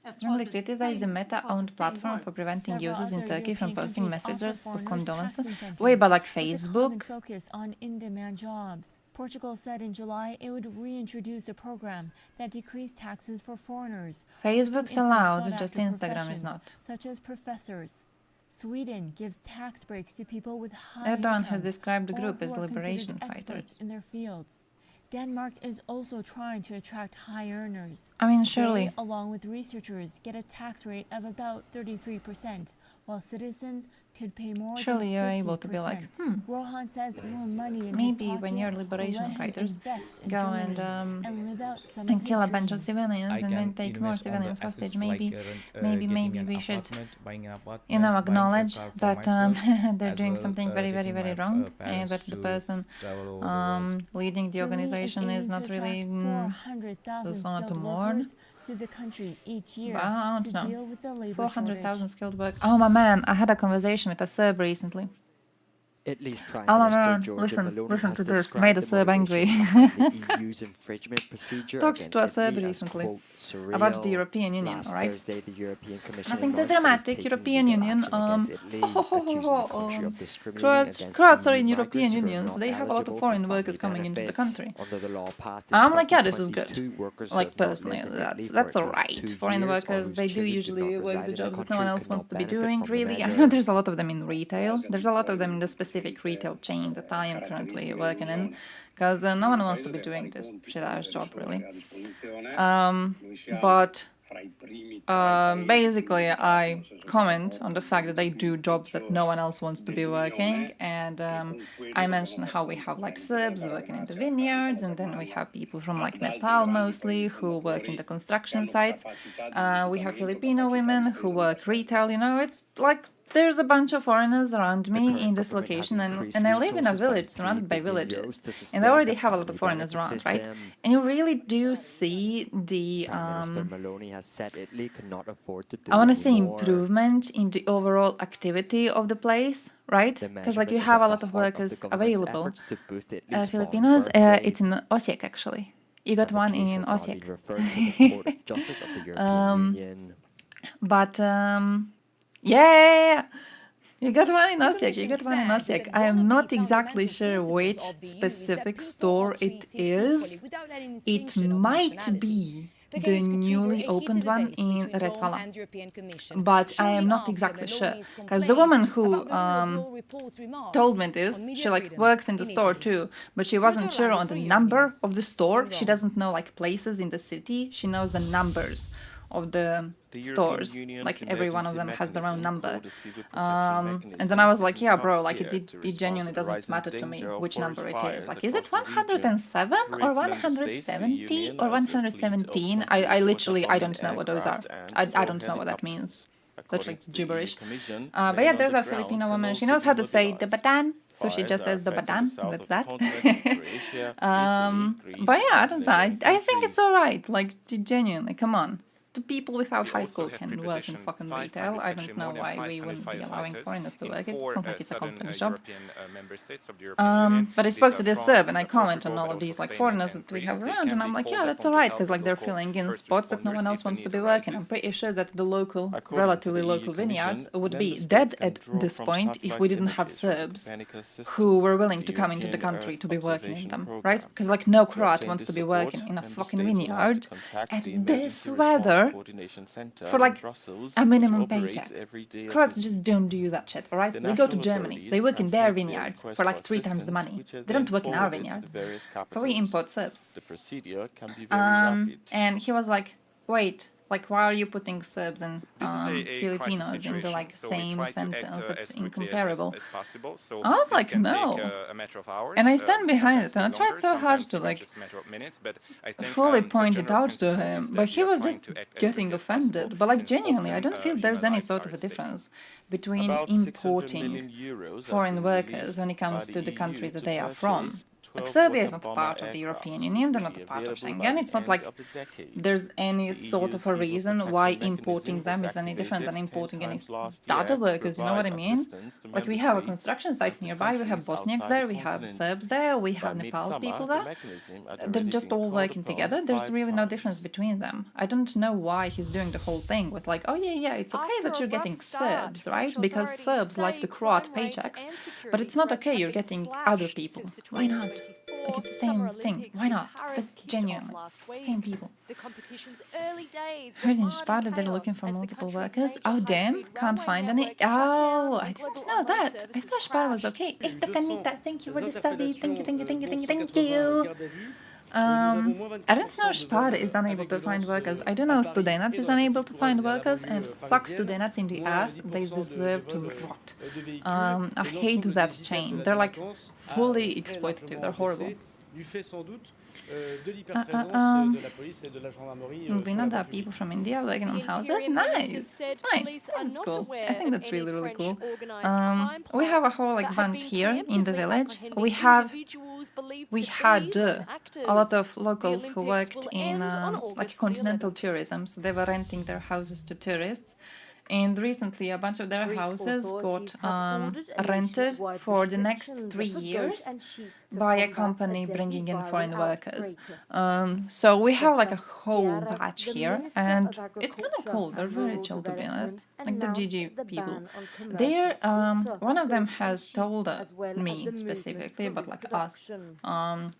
Speaker 9: As
Speaker 27: Strongly
Speaker 9: for the
Speaker 27: criticize the
Speaker 9: same-
Speaker 27: Meta-owned
Speaker 9: for the
Speaker 27: platform
Speaker 9: same
Speaker 27: for
Speaker 9: work.
Speaker 27: preventing
Speaker 3: Several
Speaker 27: users in
Speaker 3: other
Speaker 27: Turkey from
Speaker 3: European
Speaker 27: posting
Speaker 3: countries offer
Speaker 27: messages of
Speaker 3: foreigners
Speaker 27: condolences.
Speaker 3: tax incentives
Speaker 27: Wait, but like
Speaker 3: with a common
Speaker 27: Facebook?
Speaker 3: focus on in-demand jobs. Portugal said in July it would reintroduce a program that decreased taxes for foreigners.
Speaker 27: Facebook's
Speaker 3: working in some
Speaker 27: allowed,
Speaker 3: sought-after
Speaker 27: just Instagram is
Speaker 3: professions,
Speaker 27: not.
Speaker 3: Such as professors. Sweden gives tax breaks to people with high
Speaker 27: Erdogan has
Speaker 3: incomes
Speaker 27: described the
Speaker 3: or
Speaker 27: group
Speaker 3: who
Speaker 27: as
Speaker 3: are considered
Speaker 27: liberation
Speaker 3: experts
Speaker 27: fighters.
Speaker 3: in their fields. Denmark is also trying to attract high earners.
Speaker 27: I mean, surely.
Speaker 3: They, along with researchers, get a tax rate of about 33%, while citizens could pay more
Speaker 27: Surely
Speaker 3: than
Speaker 27: you're
Speaker 3: 50%.
Speaker 27: able to be like,
Speaker 3: Rohan says more money in
Speaker 27: maybe
Speaker 3: his
Speaker 27: when
Speaker 3: pocket
Speaker 27: your
Speaker 3: will
Speaker 27: liberation
Speaker 3: let him
Speaker 27: fighters
Speaker 3: invest in
Speaker 27: go
Speaker 3: Germany and live out some
Speaker 27: and
Speaker 3: of
Speaker 27: kill
Speaker 3: his
Speaker 27: a bunch of
Speaker 3: dreams.
Speaker 27: civilians
Speaker 4: I
Speaker 27: and then
Speaker 4: can
Speaker 27: take more
Speaker 4: invest on the
Speaker 27: civilians hostage.
Speaker 4: assets like
Speaker 27: Maybe
Speaker 4: getting an
Speaker 27: we should,
Speaker 4: apartment, buying an apartment,
Speaker 27: you know,
Speaker 4: buying a
Speaker 27: acknowledge
Speaker 4: car for
Speaker 27: that
Speaker 4: myself,
Speaker 27: they're
Speaker 4: as
Speaker 27: doing
Speaker 4: well,
Speaker 27: something very, very,
Speaker 4: taking
Speaker 27: very
Speaker 4: my
Speaker 27: wrong, and
Speaker 4: parents
Speaker 27: that the
Speaker 4: to
Speaker 27: person
Speaker 4: travel over the world.
Speaker 27: leading the
Speaker 3: Germany is
Speaker 27: organization
Speaker 3: aiming
Speaker 27: is
Speaker 3: to
Speaker 27: not really
Speaker 3: attract 400,000
Speaker 27: someone to
Speaker 3: skilled
Speaker 27: mourn.
Speaker 3: workers to the country each year
Speaker 27: But I
Speaker 3: to
Speaker 27: don't know.
Speaker 3: deal with the labor
Speaker 27: 400,000
Speaker 3: shortage.
Speaker 27: skilled work. Oh my man, I had a conversation with a Serb recently.
Speaker 25: Italy's Prime
Speaker 27: Oh my
Speaker 25: Minister
Speaker 27: man,
Speaker 25: Giorgia Meloni
Speaker 27: listen
Speaker 25: has
Speaker 27: to this.
Speaker 25: described
Speaker 27: Made a
Speaker 25: the
Speaker 27: Serb angry.
Speaker 25: motivation behind the EU's infringement procedure
Speaker 27: Talked
Speaker 25: against
Speaker 27: to a Serb
Speaker 25: Italy as,
Speaker 27: recently
Speaker 25: quote, surreal.
Speaker 27: about the European Union,
Speaker 25: Last
Speaker 27: alright?
Speaker 25: Thursday, the European Commission
Speaker 27: Nothing too
Speaker 25: announced it is
Speaker 27: dramatic.
Speaker 25: taking
Speaker 27: European
Speaker 25: legal
Speaker 27: Union.
Speaker 25: action against Italy, accusing the country of discriminating against
Speaker 27: Croats are
Speaker 25: EU
Speaker 27: in European
Speaker 25: migrants who are
Speaker 27: Union, so
Speaker 25: not
Speaker 27: they have a lot of
Speaker 25: eligible
Speaker 27: foreign
Speaker 25: for
Speaker 27: workers
Speaker 25: family
Speaker 27: coming into the
Speaker 25: benefits.
Speaker 27: country.
Speaker 25: Under the law passed in
Speaker 27: I'm like, yeah, this is good.
Speaker 25: 2022, workers who
Speaker 27: Like
Speaker 25: have not
Speaker 27: personally,
Speaker 25: lived in Italy
Speaker 27: that's
Speaker 25: for at least
Speaker 27: alright.
Speaker 25: 2
Speaker 27: Foreign
Speaker 25: years or
Speaker 27: workers,
Speaker 25: whose
Speaker 27: they do
Speaker 25: children
Speaker 27: usually
Speaker 25: not
Speaker 27: work
Speaker 25: reside
Speaker 27: the
Speaker 25: in
Speaker 27: jobs that no
Speaker 25: country
Speaker 27: one else
Speaker 25: cannot
Speaker 27: wants to be
Speaker 25: benefit
Speaker 27: doing.
Speaker 25: from the
Speaker 27: Really, I
Speaker 25: measure.
Speaker 27: know there's a lot of them in retail. There's a lot of them in the specific retail chain that I am currently working in, because no one wants to be doing this shit-ass job, really. But basically, I comment on the fact that they do jobs that no one else wants to be working, and I mention how we have like Serbs working in the vineyards, and then we have people from like Nepal mostly who work in the construction sites. We have Filipino women who work retail, you know, it's like there's a bunch of foreigners around me in this location, and I live in a village surrounded by villages, and they already have a lot of foreigners around, right? And you really do see the
Speaker 25: Meloni has said Italy cannot afford to do
Speaker 27: I want to say
Speaker 25: anymore.
Speaker 27: improvement in the overall activity of the place, right? Because like you have a lot of workers available. Filipinos, it's in Osijek actually. You got one in Osijek. But yeah, you got one in Osijek. You got one in Osijek. I am not exactly sure which specific store it is. It might be the newly opened one in Redvala, but I am not exactly sure, because the woman who told me this, she like works in the store too, but she wasn't sure on the number of the store. She doesn't know like places in the city. She knows the numbers of the stores, like every one of them has their own number, and then I was like, yeah bro, like it genuinely doesn't matter to me which number it is, like is it 107 or 170 or 117? I literally I don't know what those are. I don't know what that means. That's like gibberish. But yeah, there's a Filipino woman, she knows how to say the batan, so she just says the batan, that's that. But yeah, I don't know, I think it's alright, like genuinely, come on. The people without high school can work in fucking retail. I don't know why we wouldn't be allowing foreigners to work it. It's not like it's a complex job. But I spoke to this Serb and I comment on all of these like foreigners that we have around, and I'm like, yeah, that's alright, because like they're filling in spots that no one else wants to be working. I'm pretty sure that the local, relatively local vineyards would be dead at this point if we didn't have Serbs who were willing to come into the country to be working in them, right? Because like no Croat wants to be working in a fucking vineyard at this weather for like a minimum paycheck. Croats just don't do that shit, alright? They go to Germany, they work in their vineyards for like 3 times the money. They don't work in our vineyards. So we import Serbs. And he was like, wait, like why are you putting Serbs and Filipinos in the like same sentence? It's incomparable. I was like, no. And I stand behind it, and I tried so hard to like fully point it out to him, but he was just getting offended. But like genuinely, I don't feel there's any sort of a difference between importing foreign workers when it comes to the country that they are from. Like Serbia is not a part of the European Union, they're not a part of Schengen. It's not like there's any sort of a reason why importing them is any different than importing any other workers, you know what I mean? Like we have a construction site nearby, we have Bosniaks there, we have Serbs there, we have Nepal people there. They're just all working together, there's really no difference between them. I don't know why he's doing the whole thing with like, oh yeah, it's okay that you're getting Serbs, right? Because Serbs like the Croat paychecks, but it's not okay you're getting other people. Why not? Like it's the same thing. Why not? That's genuinely same people. Heard in Sparta they're looking for multiple workers. Oh damn, can't find any. Oh, I didn't know that. I thought Sparta was okay. Thank you for the subby. Thank you. I don't know Spar is unable to find workers. I do know Studenac is unable to find workers, and fuck Studenac in the ass, they deserve to rot. I hate that chain. They're like fully exploitative, they're horrible. Lina, there are people from India working on houses. Nice, nice. That's cool. I think that's really, really cool. We have a whole like bunch here in the village. We had a lot of locals who worked in like continental tourism, so they were renting their houses to tourists. And recently, a bunch of their houses got rented for the next 3 years by a company bringing in foreign workers. So we have like a whole batch here, and it's kind of cool. They're very chill, to be honest. Like the GG people. They're one of them has told me specifically, but like us,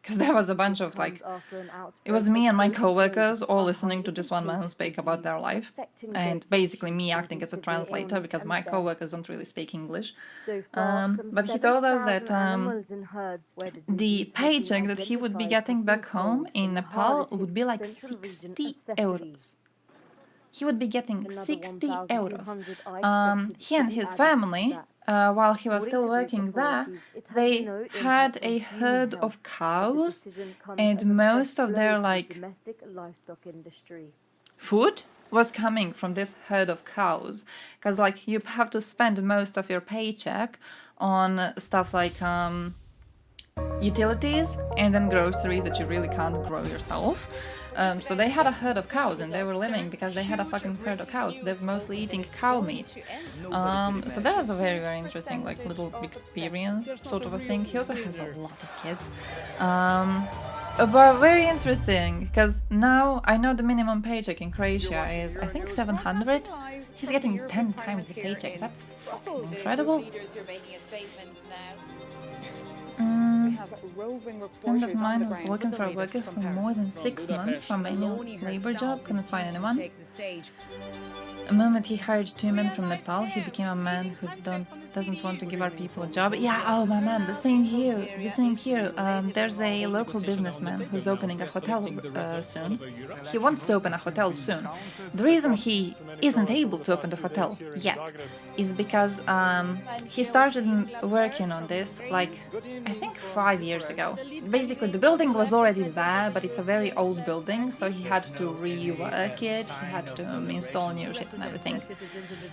Speaker 27: because there was a bunch of like, it was me and my coworkers all listening to this one man speak about their life, and basically me acting as a translator because my coworkers don't really speak English. But he told us that the paycheck that he would be getting back home in Nepal would be like 60 euros. He would be getting 60 euros. He and his family, while he was still working there, they had a herd of cows, and most of their like food was coming from this herd of cows, because like you have to spend most of your paycheck on stuff like utilities and then groceries that you really can't grow yourself. So they had a herd of cows and they were living because they had a fucking herd of cows. They're mostly eating cow meat. So that was a very, very interesting like little experience sort of a thing. He also has a lot of kids. But very interesting, because now I know the minimum paycheck in Croatia is, I think, 700. He's getting 10 times the paycheck. That's fucking incredible. A friend of mine was looking for a worker for more than 6 months for a manual labor job, couldn't find anyone. The moment he hired 2 men from Nepal, he became a man who doesn't want to give our people a job. Yeah, oh my man, the same here, the same here. There's a local businessman who's opening a hotel soon. He wants to open a hotel soon. The reason he isn't able to open the hotel yet is because he started working on this like, I think 5 years ago. Basically, the building was already there, but it's a very old building, so he had to rework it, he had to install new shit and everything.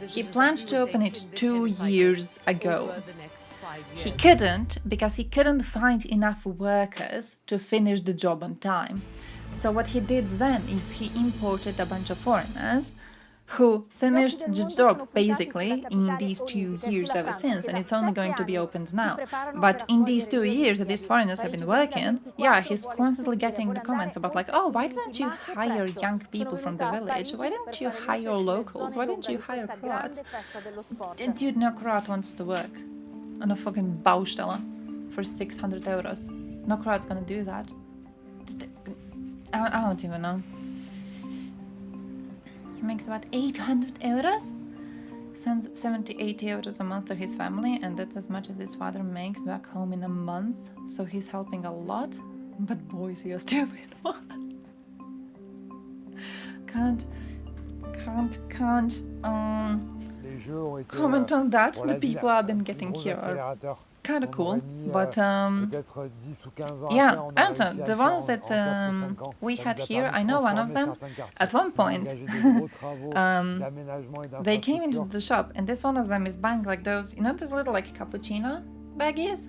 Speaker 27: He planned to open it 2 years ago. He couldn't, because he couldn't find enough workers to finish the job on time. So what he did then is he imported a bunch of foreigners who finished the job basically in these 2 years ever since, and it's only going to be opened now. But in these 2 years that these foreigners have been working, yeah, he's constantly getting the comments about like, oh, why didn't you hire young people from the village? Why didn't you hire locals? Why didn't you hire Croats? Dude, no Croat wants to work on a fucking baustelle for 600 euros. No Croat's gonna do that. I don't even know. He makes about 800 euros, sends 70-80 euros a month to his family, and that's as much as his father makes back home in a month, so he's helping a lot, but boy is he a stupid one. Can't comment on that. The people I've been getting here are kind of cool, but yeah, I don't know, the ones that we had here, I know one of them, at one point, they came into the shop, and this one of them is buying like those, you know, those little like cappuccino baggies?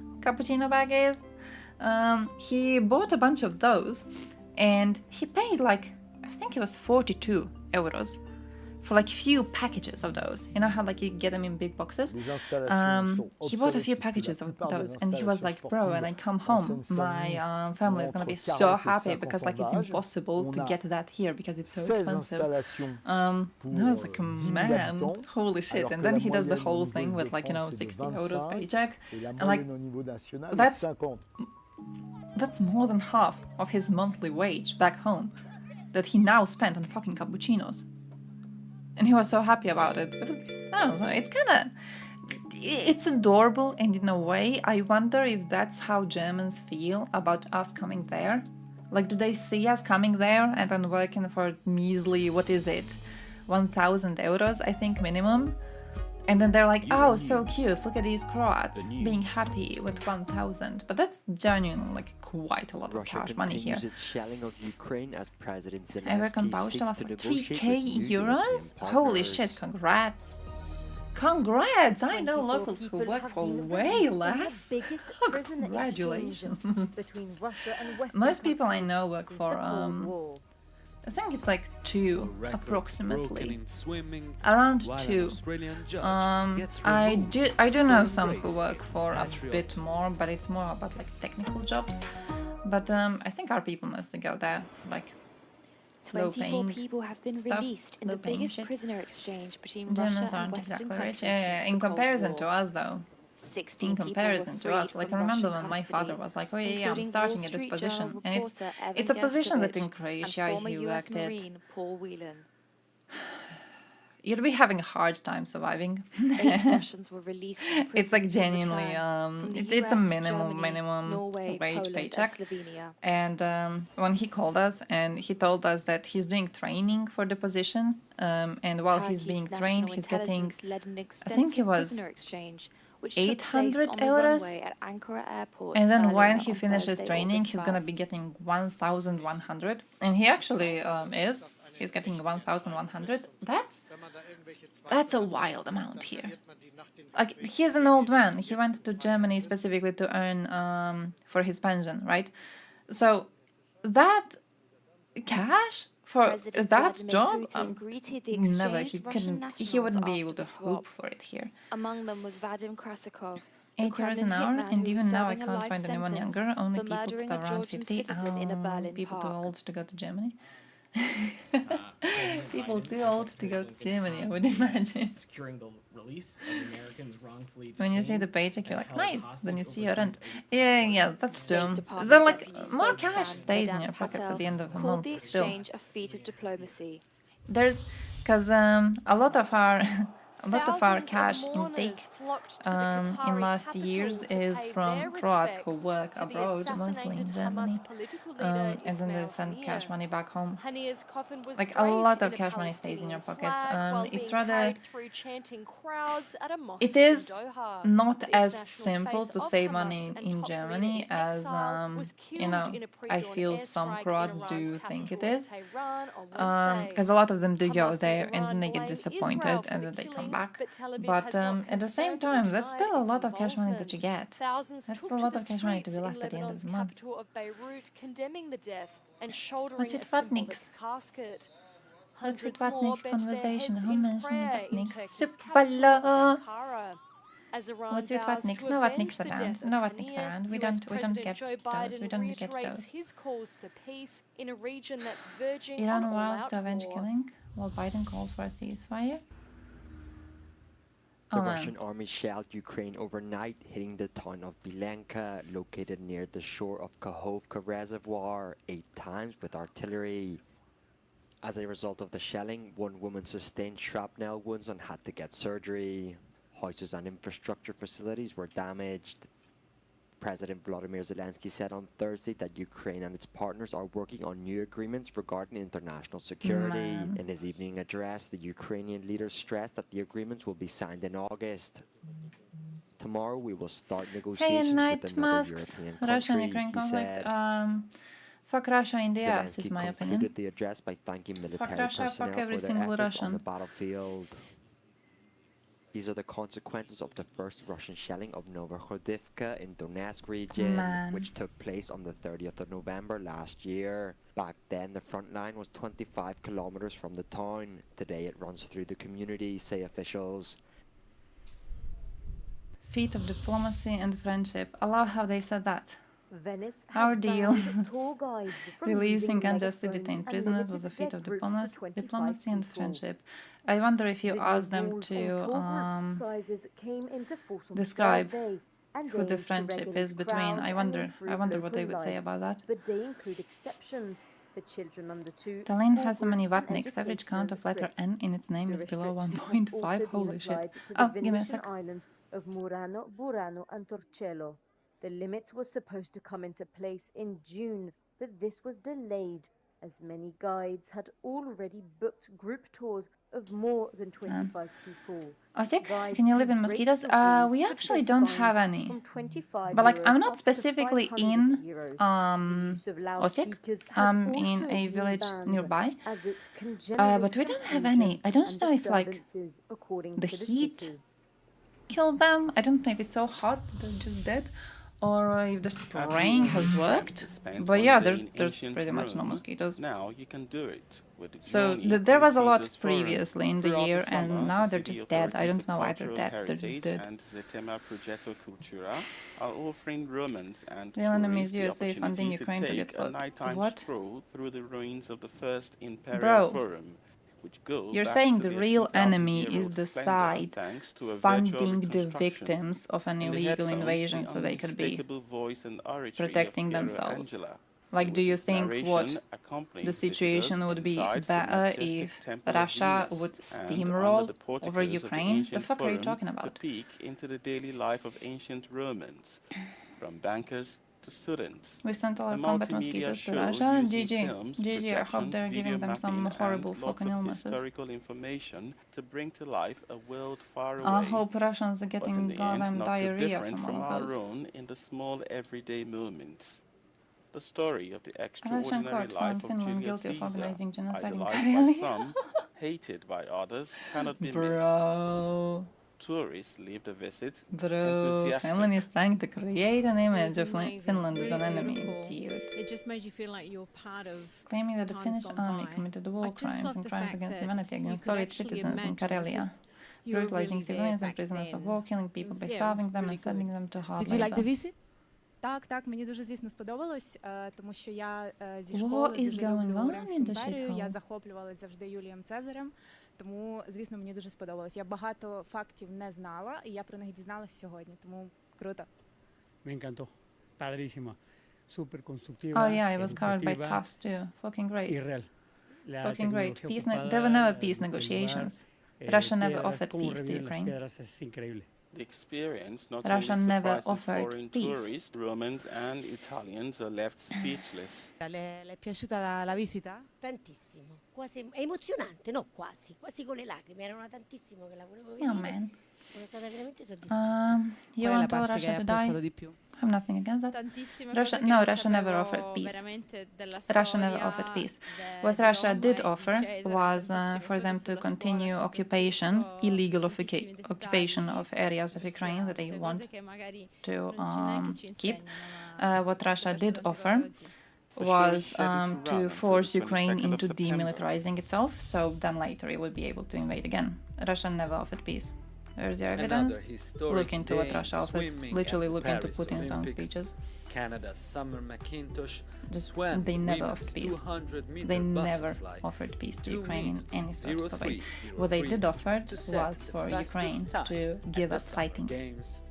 Speaker 27: He bought a bunch of those, and he paid like, I think it was 42 euros. For like few packages of those, you know how like you get them in big boxes. He bought a few packages of those, and he was like, "Bro, when I come home, my family is gonna be so happy because like it's impossible to get that here because it's so expensive." I was like, "Man, holy shit!" And then he does the whole thing with like 60 euros paycheck, and like that's more than half of his monthly wage back home that he now spent on fucking cappuccinos. And he was so happy about it. I don't know, it's adorable, and in a way, I wonder if that's how Germans feel about us coming there. Like, do they see us coming there and then working for measly, what is it, 1,000 euros, I think, minimum? And then they're like, oh, so cute, look at these Croats being happy with 1,000. But that's genuinely like quite a lot of cash money here.
Speaker 25: Its shelling of Ukraine as President
Speaker 27: I reckon
Speaker 25: Zelensky seeks to negotiate
Speaker 27: 3k euros? Holy shit, congrats. Congrats! I know locals who work for way less. Congratulations. Most people I know work for, I think it's like 2, approximately. Around 2. I do know some who work for a bit more, but it's more about like technical jobs. But I think our people mostly go there for like
Speaker 26: 24 people have been released in the biggest prisoner exchange between Russia and Western countries since
Speaker 27: in
Speaker 26: the Cold
Speaker 27: comparison
Speaker 26: War.
Speaker 27: to us, though.
Speaker 26: 16
Speaker 27: In
Speaker 26: people were
Speaker 27: comparison to us,
Speaker 26: freed
Speaker 27: like I
Speaker 26: from
Speaker 27: remember
Speaker 26: Russian
Speaker 27: when my
Speaker 26: custody,
Speaker 27: father was like, "Oh yeah, I'm
Speaker 26: including
Speaker 27: starting
Speaker 26: Wall
Speaker 27: at this
Speaker 26: Street
Speaker 27: position,"
Speaker 26: Journal
Speaker 27: and
Speaker 26: reporter Evan
Speaker 27: it's a position that in
Speaker 26: Gershkovich
Speaker 27: Croatia
Speaker 26: and former
Speaker 27: he
Speaker 26: US
Speaker 27: worked at.
Speaker 26: Marine Paul Whelan.
Speaker 27: You'd be having a hard time surviving.
Speaker 26: 8 Russians were released from prison.
Speaker 27: It's like
Speaker 26: in
Speaker 27: genuinely,
Speaker 26: return from the
Speaker 27: it's a
Speaker 26: US,
Speaker 27: minimum
Speaker 26: Germany, Norway,
Speaker 27: wage
Speaker 26: Poland,
Speaker 27: paycheck.
Speaker 26: and Slovenia.
Speaker 27: And when he called us and he told us that he's doing training for the position, and while he's being trained, he's getting, I think it was
Speaker 26: prisoner exchange, which
Speaker 27: 800
Speaker 26: took place on
Speaker 27: euros.
Speaker 26: the runway at Ankara Airport.
Speaker 27: And then when
Speaker 26: Valera
Speaker 27: he
Speaker 26: on
Speaker 27: finishes
Speaker 26: Thursday,
Speaker 27: training,
Speaker 26: August
Speaker 27: he's gonna
Speaker 26: 1st.
Speaker 27: be getting 1,100, and he actually is. He's getting 1,100. That's a wild amount here. Like, he's an old man. He went to Germany specifically to earn for his pension, right? So that cash for
Speaker 26: President
Speaker 27: that
Speaker 26: Vladimir
Speaker 27: job,
Speaker 26: Putin greeted the
Speaker 27: never.
Speaker 26: exchanged
Speaker 27: He
Speaker 26: Russian
Speaker 27: couldn't. He
Speaker 26: nationals
Speaker 27: wouldn't be
Speaker 26: after
Speaker 27: able to
Speaker 26: the swap.
Speaker 27: hope for it here.
Speaker 26: Among them was Vadim Krasikov,
Speaker 27: 8 euros
Speaker 26: Kremlin
Speaker 27: an hour,
Speaker 26: hitman
Speaker 27: and
Speaker 26: who
Speaker 27: even
Speaker 26: was
Speaker 27: now I
Speaker 26: serving a
Speaker 27: can't
Speaker 26: life
Speaker 27: find anyone
Speaker 26: sentence
Speaker 27: younger. Only
Speaker 26: for
Speaker 27: people
Speaker 26: murdering a
Speaker 27: around
Speaker 26: Georgian
Speaker 27: 50.
Speaker 26: citizen in a Berlin
Speaker 27: People too
Speaker 26: park.
Speaker 27: old to go to Germany. People too old to go to Germany, I would imagine.
Speaker 10: Securing the release of Americans wrongfully
Speaker 27: When you see the
Speaker 10: detained
Speaker 27: paycheck, you're like,
Speaker 10: and held
Speaker 27: nice.
Speaker 10: hostage
Speaker 27: Then you see your
Speaker 10: overseas
Speaker 27: rent. Yeah, that's true.
Speaker 26: Department
Speaker 27: They're like,
Speaker 26: Deputy
Speaker 27: more
Speaker 26: spokesman
Speaker 27: cash stays in
Speaker 26: Vedant
Speaker 27: your pockets
Speaker 26: Patel
Speaker 27: at the end of the
Speaker 26: called
Speaker 27: month.
Speaker 26: the
Speaker 27: Still,
Speaker 26: exchange a feat of diplomacy.
Speaker 27: there's, because a lot of our cash intake in last years is from Croats who work abroad, mostly in Germany, and then they send cash money back home. Like, a lot of cash money stays in your pockets. It's rather, it is not as simple to save money in Germany as you know, I feel some Croats do think it is, because a lot of them do go there and then they get disappointed and then they come back. But at the same time, that's still a lot of cash money that you get. That's a lot of cash money to be left at the end of the month. What's with Vatniks? What's with Vatnik conversation? Who mentioned Vatniks? Supvala! What's with Vatniks? No Vatniks around. No Vatniks around. We don't get those. We don't get those. Iran vows to avenge killing while Biden calls for a ceasefire.
Speaker 25: The Russian army shelled Ukraine overnight, hitting the town of Bilenka, located near the shore of Kakhovka Reservoir, 8 times with artillery. As a result of the shelling, one woman sustained shrapnel wounds and had to get surgery. Houses and infrastructure facilities were damaged. President Volodymyr Zelensky said on Thursday that Ukraine and its partners are working on new agreements regarding international security. In his evening address, the Ukrainian leader stressed that the agreements will be signed in August. Tomorrow we will start negotiations with another European country, he said.
Speaker 27: Fuck Russia in the ass, is
Speaker 25: Zelensky
Speaker 27: my opinion.
Speaker 25: concluded the address by thanking military
Speaker 27: Russia,
Speaker 25: personnel
Speaker 27: fuck every
Speaker 25: for their
Speaker 27: single
Speaker 25: efforts
Speaker 27: Russian.
Speaker 25: on the battlefield. These are the consequences of the first Russian shelling of Novokhodivka in Donetsk region, which took place on the 30th of November last year. Back then, the front line was 25 kilometers from the town. Today, it runs through the community, say officials.
Speaker 27: Feat of diplomacy and friendship. I love how they said that.
Speaker 1: Venice
Speaker 27: Our deal.
Speaker 1: Tour guides from
Speaker 27: Releasing unjustly detained prisoners was a feat of diplomacy and friendship. I wonder if you ask them to describe who the friendship is between. I wonder what they would say about that.
Speaker 1: But they include exceptions for children under 2.
Speaker 27: Tallinn has so many Vatniks. Average count of letter N in its name is below 1.5. Holy shit. Oh, give me a sec.
Speaker 1: Islands of Murano, Burano, and Torcello. The limits were supposed to come into place in June, but this was delayed as many guides had already booked group tours of more than 25 people.
Speaker 27: Osik,
Speaker 1: Guides
Speaker 27: can you live
Speaker 1: could
Speaker 27: in
Speaker 1: break
Speaker 27: mosquitoes?
Speaker 1: the rules
Speaker 27: We
Speaker 1: but
Speaker 27: actually
Speaker 1: face
Speaker 27: don't
Speaker 1: fines
Speaker 27: have any.
Speaker 1: from 25
Speaker 27: But like, I'm
Speaker 1: euros
Speaker 27: not
Speaker 1: up to
Speaker 27: specifically
Speaker 1: 500
Speaker 27: in
Speaker 1: euros.
Speaker 27: um
Speaker 1: The use of
Speaker 27: Osik.
Speaker 1: loudspeakers has
Speaker 27: I'm in
Speaker 1: also
Speaker 27: a
Speaker 1: been
Speaker 27: village
Speaker 1: banned,
Speaker 27: nearby.
Speaker 1: as it can generate
Speaker 27: But we don't have
Speaker 1: confusion
Speaker 27: any. I don't
Speaker 1: and
Speaker 27: know if like
Speaker 1: disturbances, according
Speaker 27: the
Speaker 1: to the
Speaker 27: heat
Speaker 1: city.
Speaker 27: killed them. I don't know if it's so hot they're just dead, or if the spraying has worked. But yeah, there's pretty much no mosquitoes.
Speaker 12: Now you can do it. With
Speaker 27: So there was a lot previously in the year, and now they're just dead. I don't know why they're dead. They're just dead.
Speaker 12: And the tema Progetto Cultura are offering Romans and
Speaker 27: Real enemies
Speaker 12: tourists the
Speaker 27: USA funding
Speaker 12: opportunity to
Speaker 27: Ukraine to
Speaker 12: take
Speaker 27: get
Speaker 12: a nighttime
Speaker 27: what?
Speaker 12: stroll through the ruins of the first Imperial
Speaker 27: Bro,
Speaker 12: Forum, which go
Speaker 27: you're
Speaker 12: back
Speaker 27: saying
Speaker 12: to
Speaker 27: the
Speaker 12: their
Speaker 27: real
Speaker 12: 2000
Speaker 27: enemy
Speaker 12: year
Speaker 27: is
Speaker 12: old
Speaker 27: the
Speaker 12: splendor,
Speaker 27: side
Speaker 12: thanks to a virtual
Speaker 27: funding the
Speaker 12: reconstruction.
Speaker 27: victims of an
Speaker 12: In the
Speaker 27: illegal
Speaker 12: headphones,
Speaker 27: invasion
Speaker 12: the
Speaker 27: so they could be
Speaker 12: unmistakable voice and oratory
Speaker 27: protecting
Speaker 12: of Piero
Speaker 27: themselves.
Speaker 12: Angela,
Speaker 27: Like, do you
Speaker 12: which
Speaker 27: think
Speaker 12: narration
Speaker 27: what
Speaker 12: accompanies
Speaker 27: the situation
Speaker 12: visitors
Speaker 27: would be
Speaker 12: inside the
Speaker 27: better
Speaker 12: majestic
Speaker 27: if
Speaker 12: Temple of
Speaker 27: Russia
Speaker 12: Venus
Speaker 27: would
Speaker 12: and under
Speaker 27: steamroll
Speaker 12: the
Speaker 27: over
Speaker 12: porticos of the
Speaker 27: Ukraine? The
Speaker 12: ancient
Speaker 27: fuck are you
Speaker 12: Forum
Speaker 27: talking
Speaker 12: to
Speaker 27: about?
Speaker 12: peek into the daily life of ancient Romans, from bankers to students.
Speaker 27: We sent all
Speaker 12: A
Speaker 27: our combat
Speaker 12: multimedia
Speaker 27: mosquitoes to
Speaker 12: show
Speaker 27: Russia.
Speaker 12: using
Speaker 27: GG.
Speaker 12: films,
Speaker 27: GG. I hope
Speaker 12: projections,
Speaker 27: they're
Speaker 12: video
Speaker 27: giving them some
Speaker 12: mapping,
Speaker 27: horrible
Speaker 12: and lots
Speaker 27: fucking
Speaker 12: of
Speaker 27: illnesses.
Speaker 12: historical information to bring to life a world far away.
Speaker 27: I hope Russians are
Speaker 12: but in
Speaker 27: getting
Speaker 12: the end,
Speaker 27: goddamn
Speaker 12: not too
Speaker 27: diarrhea
Speaker 12: different
Speaker 27: from
Speaker 12: from
Speaker 27: all
Speaker 12: our
Speaker 27: of those.
Speaker 12: own in the small everyday moments. The story of the
Speaker 27: Russian
Speaker 12: extraordinary
Speaker 27: court found
Speaker 12: life of
Speaker 27: Finland
Speaker 12: Julius
Speaker 27: guilty of
Speaker 12: Caesar,
Speaker 27: organizing genocide in
Speaker 12: idolized by
Speaker 27: Karelia.
Speaker 12: some, hated by others, cannot be
Speaker 27: Bro.
Speaker 12: missed. Tourists leave the visit
Speaker 27: Bro,
Speaker 12: enthusiastic.
Speaker 27: Finland is trying to create an image of
Speaker 13: amazing,
Speaker 27: Finland as an
Speaker 13: really
Speaker 27: enemy.
Speaker 13: beautiful.
Speaker 27: Dude.
Speaker 13: It just made you feel like you're part of
Speaker 27: Claiming that the
Speaker 13: times
Speaker 27: Finnish
Speaker 13: gone
Speaker 27: army
Speaker 13: by.
Speaker 27: committed
Speaker 13: I
Speaker 27: war
Speaker 13: just
Speaker 27: crimes
Speaker 13: love
Speaker 27: and
Speaker 13: the
Speaker 27: crimes
Speaker 13: fact
Speaker 27: against
Speaker 13: that
Speaker 27: humanity
Speaker 13: you
Speaker 27: against
Speaker 13: could
Speaker 27: Soviet
Speaker 13: actually
Speaker 27: citizens in
Speaker 13: imagine as
Speaker 27: Karelia,
Speaker 13: if you were
Speaker 27: brutalizing
Speaker 13: really there
Speaker 27: civilians and
Speaker 13: back
Speaker 27: prisoners of
Speaker 13: then.
Speaker 27: war, killing people
Speaker 13: It was-
Speaker 27: by
Speaker 13: yeah, it
Speaker 27: starving
Speaker 13: was
Speaker 27: them
Speaker 13: really
Speaker 27: and sending them to hard
Speaker 13: Did you like the
Speaker 27: labor.
Speaker 13: visit?
Speaker 15: Так, мені дуже, звісно, сподобалось, тому що я зі
Speaker 27: What
Speaker 15: школи
Speaker 27: is
Speaker 15: дуже
Speaker 27: going
Speaker 15: люблю
Speaker 27: on
Speaker 15: Римську
Speaker 27: in the
Speaker 15: імперію, я
Speaker 27: shithole?
Speaker 15: захоплювалася завжди Юлієм Цезарем, тому, звісно, мені дуже сподобалось. Я багато фактів не знала, і я про них дізналась сьогодні, тому круто.
Speaker 14: Me encantó. Padrísima. Súper constructiva.
Speaker 27: Oh yeah, it was covered by
Speaker 14: educativa
Speaker 27: puffs too. Fucking great.
Speaker 14: y real. La
Speaker 27: Fucking great.
Speaker 14: tecnología
Speaker 27: Peace
Speaker 14: ocupada,
Speaker 27: there were never peace
Speaker 14: el lugar,
Speaker 27: negotiations. Russia never
Speaker 14: piedras,
Speaker 27: offered
Speaker 14: cómo
Speaker 27: peace to
Speaker 14: reviven las
Speaker 27: Ukraine.
Speaker 14: piedras es increíble.
Speaker 12: The experience not
Speaker 27: Russia
Speaker 12: only
Speaker 27: never
Speaker 12: surprises
Speaker 27: offered
Speaker 12: foreign
Speaker 27: peace.
Speaker 12: tourists, Romans and Italians are left speechless.
Speaker 15: Le è piaciuta la visita?
Speaker 16: Tantissimo, quasi è emozionante, no quasi con le lacrime, erano tantissimo che la volevo
Speaker 27: Yeah,
Speaker 16: vedere.
Speaker 27: man.
Speaker 16: Sono stata veramente soddisfatta.
Speaker 27: You
Speaker 15: Qual è la
Speaker 27: want all
Speaker 15: parte che
Speaker 27: Russia
Speaker 15: hai
Speaker 27: to
Speaker 15: apprezzato
Speaker 27: die?
Speaker 15: di più?
Speaker 27: I have nothing against that.
Speaker 17: Tantissime
Speaker 27: Russia,
Speaker 17: cose che
Speaker 27: no,
Speaker 17: non
Speaker 27: Russia never
Speaker 17: sapevo
Speaker 27: offered peace.
Speaker 17: veramente della
Speaker 27: Russia never
Speaker 17: storia
Speaker 27: offered peace. What
Speaker 17: di
Speaker 27: Russia
Speaker 17: Roma
Speaker 27: did
Speaker 17: e
Speaker 27: offer
Speaker 17: di Cesare,
Speaker 27: was
Speaker 17: tantissime
Speaker 27: for
Speaker 17: cose
Speaker 27: them to
Speaker 17: sulla
Speaker 27: continue
Speaker 17: scuola,
Speaker 27: occupation, illegal
Speaker 17: tantissimi
Speaker 27: occupation
Speaker 17: dettagli
Speaker 27: of areas of Ukraine that they
Speaker 17: certe
Speaker 27: want
Speaker 17: cose che magari
Speaker 27: to
Speaker 17: non ci neanche ci
Speaker 27: keep.
Speaker 17: insegnano, ma
Speaker 27: What Russia did offer
Speaker 12: The show
Speaker 27: was
Speaker 12: is scheduled to run
Speaker 27: to
Speaker 12: until
Speaker 27: force
Speaker 12: the
Speaker 27: Ukraine
Speaker 12: 22nd of
Speaker 27: into
Speaker 12: September.
Speaker 27: demilitarizing itself, so then later it would be able to invade again. Russia never offered peace. There's the evidence.
Speaker 11: Another historic
Speaker 27: Look into what
Speaker 11: day
Speaker 27: Russia offered.
Speaker 11: swimming
Speaker 27: Literally
Speaker 11: at the
Speaker 27: look into
Speaker 11: Paris
Speaker 27: Putin's own
Speaker 11: Olympics.
Speaker 27: speeches.
Speaker 11: Canada's Summer McIntosh
Speaker 27: Just,
Speaker 11: swam
Speaker 27: they never
Speaker 11: women's
Speaker 27: offered peace.
Speaker 11: 200-meter
Speaker 27: They never
Speaker 11: butterfly.
Speaker 27: offered peace to
Speaker 11: 2
Speaker 27: Ukraine in
Speaker 11: minutes,
Speaker 27: any sort of way.
Speaker 11: 03:03
Speaker 27: What they did offer
Speaker 11: to set
Speaker 27: was
Speaker 11: the
Speaker 27: for
Speaker 11: fastest
Speaker 27: Ukraine
Speaker 11: time
Speaker 27: to
Speaker 11: at
Speaker 27: give
Speaker 11: the
Speaker 27: up
Speaker 11: Summer
Speaker 27: fighting.
Speaker 11: Games.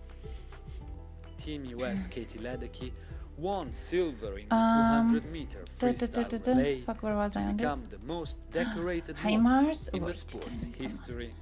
Speaker 11: Team US Katie Ledecky won silver in the 200-meter freestyle relay
Speaker 27: Fuck, where was
Speaker 11: to
Speaker 27: I on this?
Speaker 11: become the most decorated
Speaker 27: HIMARS?
Speaker 11: woman in the
Speaker 27: Wait,
Speaker 11: sport's history.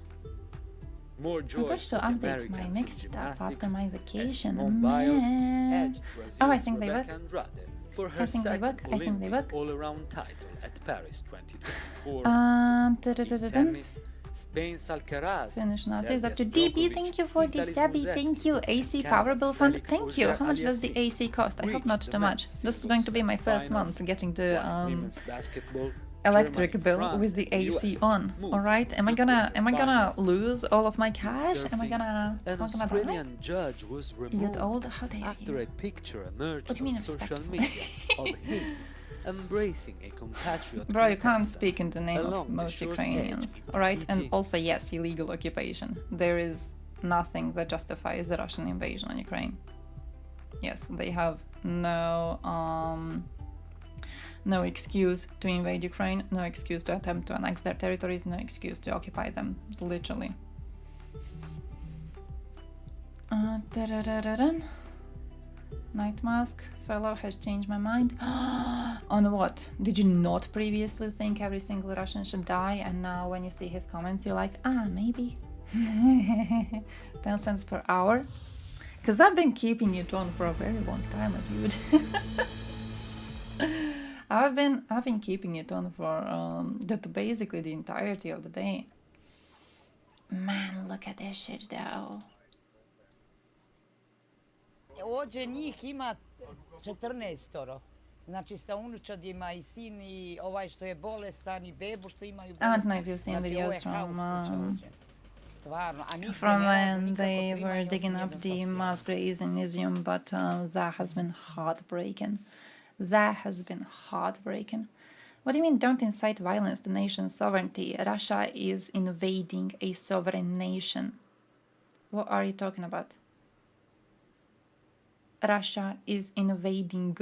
Speaker 11: More
Speaker 27: I'm
Speaker 11: joy
Speaker 27: supposed
Speaker 11: for
Speaker 27: to
Speaker 11: the
Speaker 27: update my
Speaker 11: Americans in
Speaker 27: next stuff after
Speaker 11: gymnastics
Speaker 27: my
Speaker 11: as
Speaker 27: vacation.
Speaker 11: Simone Biles
Speaker 27: Man.
Speaker 11: edged Brazil's
Speaker 27: Oh, I think they
Speaker 11: Rebecca
Speaker 27: work.
Speaker 11: Andrade for
Speaker 27: I
Speaker 11: her
Speaker 27: think they
Speaker 11: second
Speaker 27: work. I think they
Speaker 11: Olympic
Speaker 27: work.
Speaker 11: all-around title at Paris 2024. In
Speaker 27: Da-da-da-da-da.
Speaker 11: tennis, Spain's Alcaraz,
Speaker 27: Finish Nazis up to
Speaker 11: Serbia's
Speaker 27: DB.
Speaker 11: Djokovic,
Speaker 27: Thank you for the
Speaker 11: Italy's
Speaker 27: Sabby.
Speaker 11: Musetti,
Speaker 27: Thank you. AC
Speaker 11: Canada's
Speaker 27: Powerball Fund.
Speaker 11: Felix
Speaker 27: Thank you. How much does the
Speaker 11: Auger-Aliassime
Speaker 27: AC cost? I hope
Speaker 11: reached
Speaker 27: not
Speaker 11: the
Speaker 27: too much.
Speaker 11: men's
Speaker 27: This is going to be my first
Speaker 11: semi-finals,
Speaker 27: month getting the
Speaker 11: while women's basketball,
Speaker 27: electric
Speaker 11: Germany,
Speaker 27: bill
Speaker 11: France,
Speaker 27: with the
Speaker 11: and
Speaker 27: AC
Speaker 11: US
Speaker 27: on.
Speaker 11: moved
Speaker 27: All right. Am I
Speaker 11: to
Speaker 27: gonna
Speaker 11: quarterfinals.
Speaker 27: lose all of my cash? Am I
Speaker 11: Surfing,
Speaker 27: gonna
Speaker 11: an
Speaker 27: die?
Speaker 11: Australian judge was
Speaker 27: You
Speaker 11: removed
Speaker 27: get old? How dare
Speaker 11: after
Speaker 27: you?
Speaker 11: a picture emerged
Speaker 27: What do you
Speaker 11: on
Speaker 27: mean
Speaker 11: social
Speaker 27: respectful?
Speaker 11: media of him embracing a compatriot
Speaker 27: Bro, you can't
Speaker 11: contestant
Speaker 27: speak in the name of
Speaker 11: along the
Speaker 27: most
Speaker 11: show's
Speaker 27: Ukrainians.
Speaker 11: edge,
Speaker 27: Alright, and
Speaker 11: eating
Speaker 27: also, yes, illegal occupation. There is nothing that justifies the Russian invasion on Ukraine. Yes, they have no excuse to invade Ukraine, no excuse to attempt to annex their territories, no excuse to occupy them, literally. Da-da-da-da-dun. Night Mask fellow has changed my mind. On what? Did you not previously think every single Russian should die, and now when you see his comments you're like, maybe. 10 cents per hour? Because I've been keeping it on for a very long time, dude. I've been keeping it on for basically the entirety of the day. Man, look at this shit though.
Speaker 18: Ovdje njih ima 14. Znači sa unučadima i sin i ovaj što je bolesan i bebu što imaju
Speaker 27: I don't
Speaker 18: bolest.
Speaker 27: know if you've seen videos
Speaker 18: from
Speaker 27: when they were digging up the mass graves in Izium, but that has been heartbreaking. That has been heartbreaking. What do you mean, don't incite violence to nation's sovereignty? Russia is invading a sovereign nation. What are you talking about? Russia is invading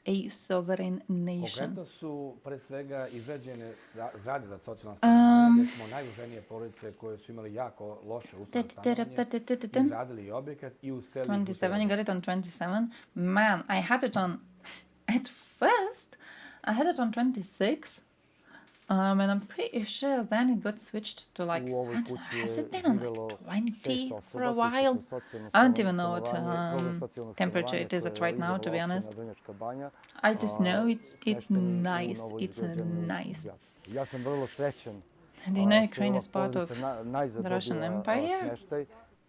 Speaker 27: a sovereign nation.
Speaker 19: Konkretno su pre svega izrađene zgrade za socijalno stanovanje, gdje smo najuženije porodice koje su imali jako loše uslove stanovanja izradili i objekat i uselili.
Speaker 27: 27, you got it on 27? Man, I had it on... At first, I had it on 26. And I'm pretty sure then it got switched to like, has it been on like 20 for a while? I don't even know what temperature it is at right now, to be honest. I just know it's nice. It's nice. Do you know Ukraine is part of the Russian Empire?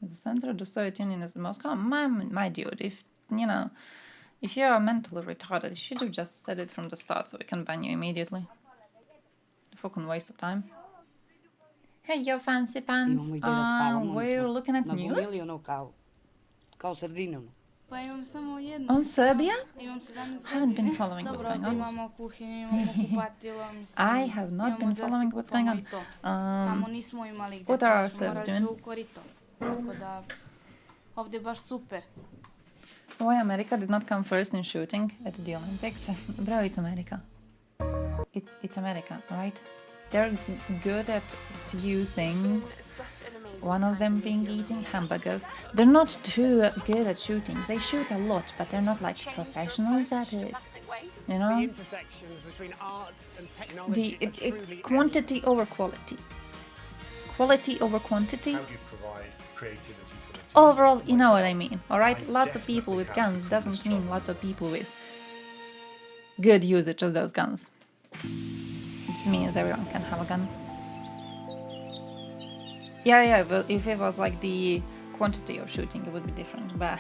Speaker 27: The center of the Soviet Union is Moscow. My dude, if you're mentally retarded, you should have just said it from the start so we can ban you immediately. Fucking waste of time. Hey, yo, fancy pants. We're looking at news. On Serbia? I haven't been following what's going on. I have not been following what's going on. What are our Serbs doing? Why America did not come first in shooting at the Olympics? Bro, it's America. It's America, right? They're good at few things. One of them being eating hamburgers. They're not too good at shooting. They shoot a lot, but they're not like professionals at it. You know? Quantity over quality. Quality over quantity.
Speaker 20: How do you provide creativity for the team?
Speaker 27: Overall, you know what I mean, alright? Lots of people with guns doesn't mean lots of people with good usage of those guns. It just means everyone can have a gun. Yeah, but if it was like the quantity of shooting, it would be different. But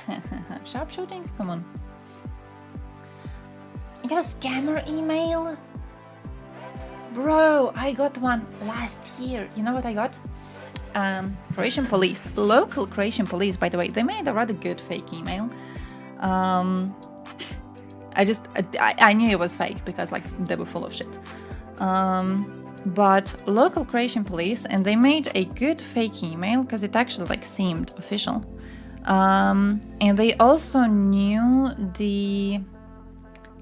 Speaker 27: sharp shooting? Come on. You got a scammer email? Bro, I got one last year. You know what I got? Croatian police. Local Croatian police, by the way. They made a rather good fake email. I knew it was fake because like they were full of shit. But local Croatian police, and they made a good fake email because it actually like seemed official. And they also knew the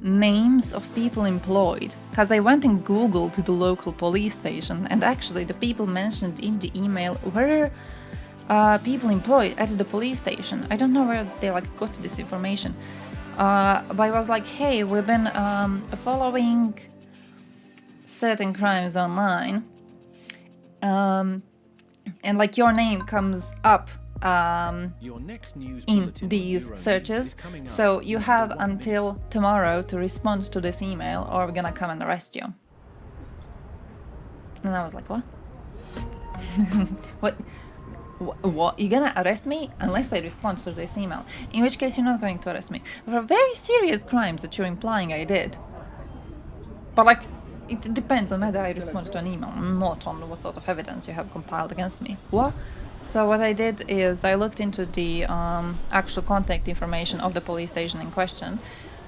Speaker 27: names of people employed, because I went and googled the local police station, and actually the people mentioned in the email were people employed at the police station. I don't know where they like got this information, but I was like, hey, we've been following certain crimes online, and like your name comes up in these searches, so you have until tomorrow to respond to this email or we're gonna come and arrest you. And I was like, what? What? You're gonna arrest me unless I respond to this email, in which case you're not going to arrest me for very serious crimes that you're implying I did. But like, it depends on whether I respond to an email, not on what sort of evidence you have compiled against me. What? So what I did is I looked into the actual contact information of the police station in question,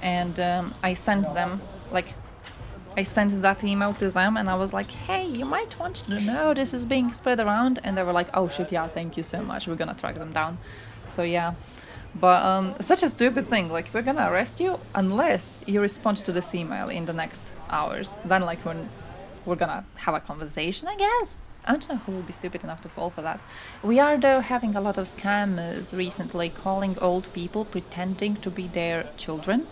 Speaker 27: and I sent them, like, I sent that email to them, and I was like, hey, you might want to know this is being spread around, and they were like, oh shit, yeah, thank you so much, we're gonna track them down. So yeah, but such a stupid thing, like, we're gonna arrest you unless you respond to this email in the next hours. Then like we're gonna have a conversation, I guess. I don't know who will be stupid enough to fall for that. We are though having a lot of scammers recently calling old people pretending to be their children.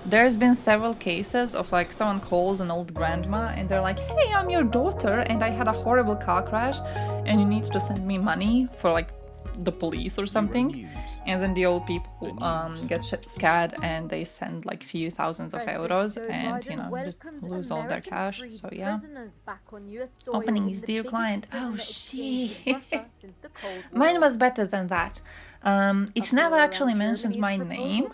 Speaker 27: There's been several cases of like someone calls an old grandma and they're like, hey, I'm your daughter and I had a horrible car crash and you need to send me money for like the police or something, and then the old people get scared and they send like few thousands of euros and just lose all their cash. So yeah, opening is dear client. Oh shit. Mine was better than that. It never actually mentioned my name,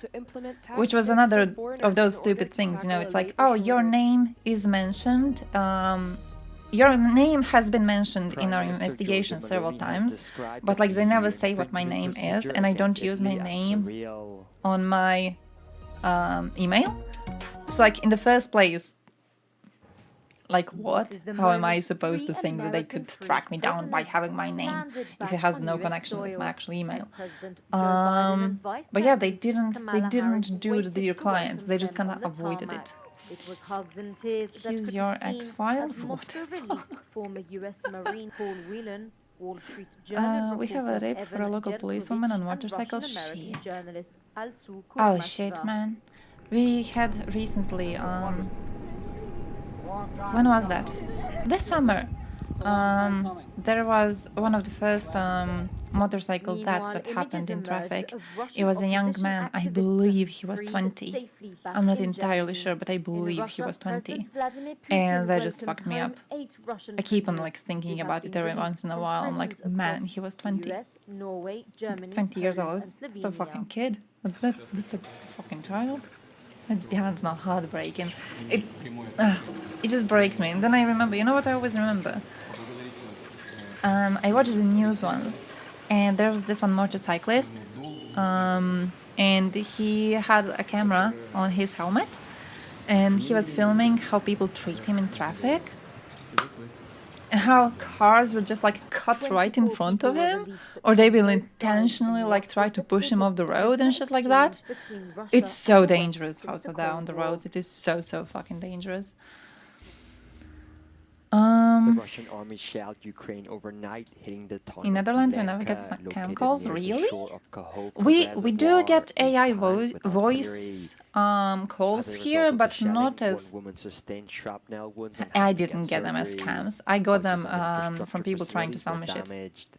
Speaker 27: which was another of those stupid things, it's like, oh, your name is mentioned, your name has been mentioned in our investigation several times, but like they never say what my name is, and I don't use my name on my email. So like in the first place, like what? How am I supposed to think that they could track me down by having my name if it has no connection with my actual email? But yeah, they didn't do the dear client. They just kind of avoided it.
Speaker 1: It was hugs and tears that
Speaker 27: Here's
Speaker 1: could
Speaker 27: your
Speaker 1: be seen
Speaker 27: ex-file?
Speaker 1: as Moscow released former US Marine Paul Whelan. Wall Street
Speaker 27: We
Speaker 1: Journal
Speaker 27: have a
Speaker 1: reporter
Speaker 27: rape for a
Speaker 1: Evan
Speaker 27: local policewoman on motorcycle.
Speaker 1: Russian-American
Speaker 27: Shit.
Speaker 1: journalist Alsu
Speaker 27: Oh
Speaker 1: Kurmasheva.
Speaker 27: shit, man. We had recently, when was that? This summer. There was one of the first motorcycle deaths that happened in traffic. It was a young man. I believe he was 20. I'm not entirely sure, but I believe he was 20. And that just fucked me up. I keep on like thinking about it every once in a while. I'm like, man, he was 20. 20 years old. That's a fucking kid. That's a fucking child. Yeah, it's not heartbreaking. It just breaks me. And then I remember, you know what I always remember? I watched the news once, and there was this one motorcyclist, and he had a camera on his helmet, and he was filming how people treat him in traffic, and how cars would just like cut right in front of him, or they will intentionally like try to push him off the road and shit like that. It's so dangerous out there on the roads. It is so fucking dangerous.
Speaker 25: The Russian army shelled Ukraine overnight, hitting the town
Speaker 27: In
Speaker 25: of
Speaker 27: Netherlands, we never get
Speaker 25: Bilenka,
Speaker 27: cam
Speaker 25: located
Speaker 27: calls.
Speaker 25: near the
Speaker 27: Really?
Speaker 25: shore of Cahove
Speaker 27: We do
Speaker 25: Reservoir,
Speaker 27: get AI
Speaker 25: eight times with
Speaker 27: voice
Speaker 25: artillery.
Speaker 27: calls
Speaker 25: As a
Speaker 27: here,
Speaker 25: result of
Speaker 27: but
Speaker 25: the shelling,
Speaker 27: not as.
Speaker 25: one woman sustained shrapnel wounds and
Speaker 27: I
Speaker 25: had to get
Speaker 27: didn't get them as
Speaker 25: surgery.
Speaker 27: scams. I got them
Speaker 25: Houses and
Speaker 27: from
Speaker 25: infrastructure
Speaker 27: people trying to sell
Speaker 25: facilities
Speaker 27: me
Speaker 25: were
Speaker 27: shit.
Speaker 25: damaged.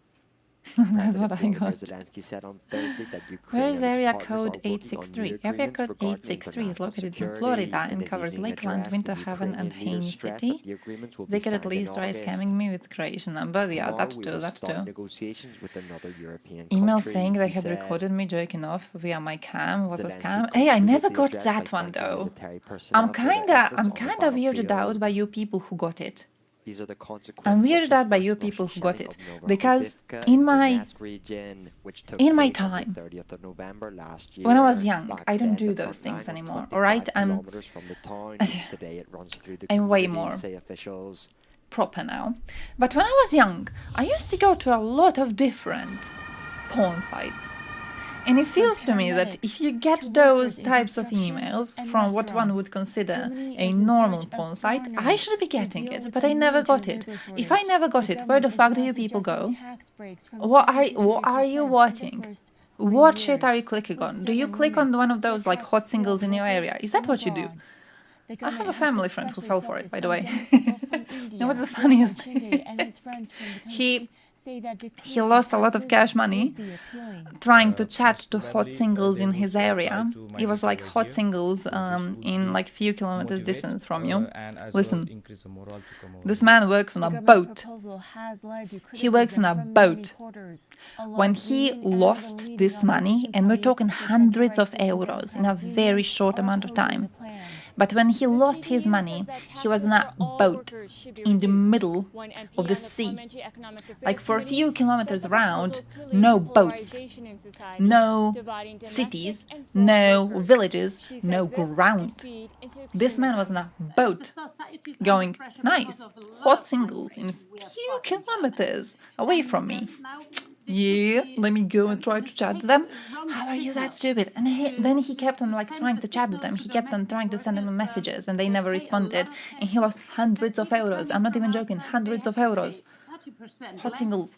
Speaker 27: That's what I
Speaker 25: President
Speaker 27: got.
Speaker 25: Volodymyr Zelensky said on Thursday that Ukraine
Speaker 27: Where is
Speaker 25: and its
Speaker 27: area
Speaker 25: partners
Speaker 27: code
Speaker 25: are working on new
Speaker 27: 863? Area
Speaker 25: agreements
Speaker 27: code
Speaker 25: regarding
Speaker 27: 863 is
Speaker 25: international
Speaker 27: located in
Speaker 25: security.
Speaker 27: Florida
Speaker 25: In
Speaker 27: and
Speaker 25: his
Speaker 27: covers
Speaker 25: evening
Speaker 27: Lakeland,
Speaker 25: address,
Speaker 27: Winter
Speaker 25: the
Speaker 27: Haven, and
Speaker 25: Ukrainian leaders
Speaker 27: Haines
Speaker 25: stressed
Speaker 27: City.
Speaker 25: that the agreements will
Speaker 27: They
Speaker 25: be
Speaker 27: could at
Speaker 25: signed in
Speaker 27: least try
Speaker 25: August.
Speaker 27: scamming me with Croatian number. Yeah,
Speaker 25: Tomorrow
Speaker 27: that
Speaker 25: we
Speaker 27: too,
Speaker 25: will
Speaker 27: that
Speaker 25: start
Speaker 27: too.
Speaker 25: negotiations with another European
Speaker 27: Email
Speaker 25: country,
Speaker 27: saying they
Speaker 25: he
Speaker 27: had
Speaker 25: said.
Speaker 27: recorded me jerking off via my cam was a
Speaker 25: Zelensky
Speaker 27: scam. Hey, I
Speaker 25: concluded
Speaker 27: never
Speaker 25: the
Speaker 27: got
Speaker 25: address
Speaker 27: that
Speaker 25: by
Speaker 27: one
Speaker 25: thanking
Speaker 27: though.
Speaker 25: military personnel for their efforts
Speaker 27: I'm
Speaker 25: on the
Speaker 27: kinda weirded out
Speaker 25: battlefield.
Speaker 27: by you people who got it.
Speaker 25: These are the
Speaker 27: I'm
Speaker 25: consequences
Speaker 27: weirded
Speaker 25: of the
Speaker 27: out by
Speaker 25: first
Speaker 27: you
Speaker 25: Russian
Speaker 27: people who got
Speaker 25: shelling
Speaker 27: it
Speaker 25: of
Speaker 27: because
Speaker 25: Novorodivka
Speaker 27: in
Speaker 25: in
Speaker 27: my
Speaker 25: Donetsk region, which took
Speaker 27: in my
Speaker 25: place on
Speaker 27: time,
Speaker 25: the 30th of November last year.
Speaker 27: when I was young,
Speaker 25: Back
Speaker 27: I don't
Speaker 25: then,
Speaker 27: do
Speaker 25: the
Speaker 27: those
Speaker 25: front
Speaker 27: things
Speaker 25: line was
Speaker 27: anymore.
Speaker 25: 25
Speaker 27: All right,
Speaker 25: kilometers from the town. Today it runs through the
Speaker 27: I'm way
Speaker 25: community,
Speaker 27: more
Speaker 25: say officials.
Speaker 27: proper now. But when I was young, I used to go to a lot of different porn sites. And it feels to me that if you get those types of emails from what one would consider a normal porn site, I should be getting it, but I never got it. If I never got it, where the fuck do you people go? What are you watching? What shit are you clicking on? Do you click on one of those like hot singles in your area? Is that what you do? I have a family friend who fell for it, by the way. You know what's the funniest thing? He lost a lot of cash money trying to chat to hot singles in his area. It was like hot singles in like few kilometers distance from you. Listen, this man works on a boat. He works on a boat. When he lost this money, and we're talking hundreds of euros in a very short amount of time, but when he lost his money, he was on a boat in the middle of the sea. Like for a few kilometers around, no boats, no cities, no villages, no ground. This man was on a boat going, nice, hot singles in a few kilometers away from me. Yeah, let me go and try to chat to them. How are you that stupid? And then he kept on like trying to chat to them. He kept on trying to send them messages and they never responded. And he lost hundreds of euros. I'm not even joking, hundreds of euros. Hot singles.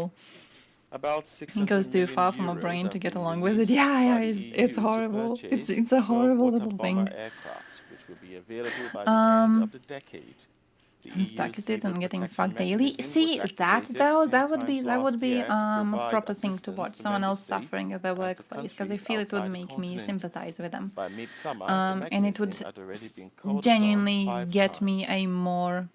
Speaker 27: horrible.
Speaker 12: About
Speaker 27: It goes too far for my brain to get along with it. Yeah, it's horrible. It's a horrible little thing.
Speaker 12: Aircraft, which will be available by the end of the decade.
Speaker 27: I'm stuck at it and getting fucked daily. See that though, that would be a proper thing to watch. Someone else suffering at their workplace, because I feel it would make me sympathize with them, and it would genuinely get me a more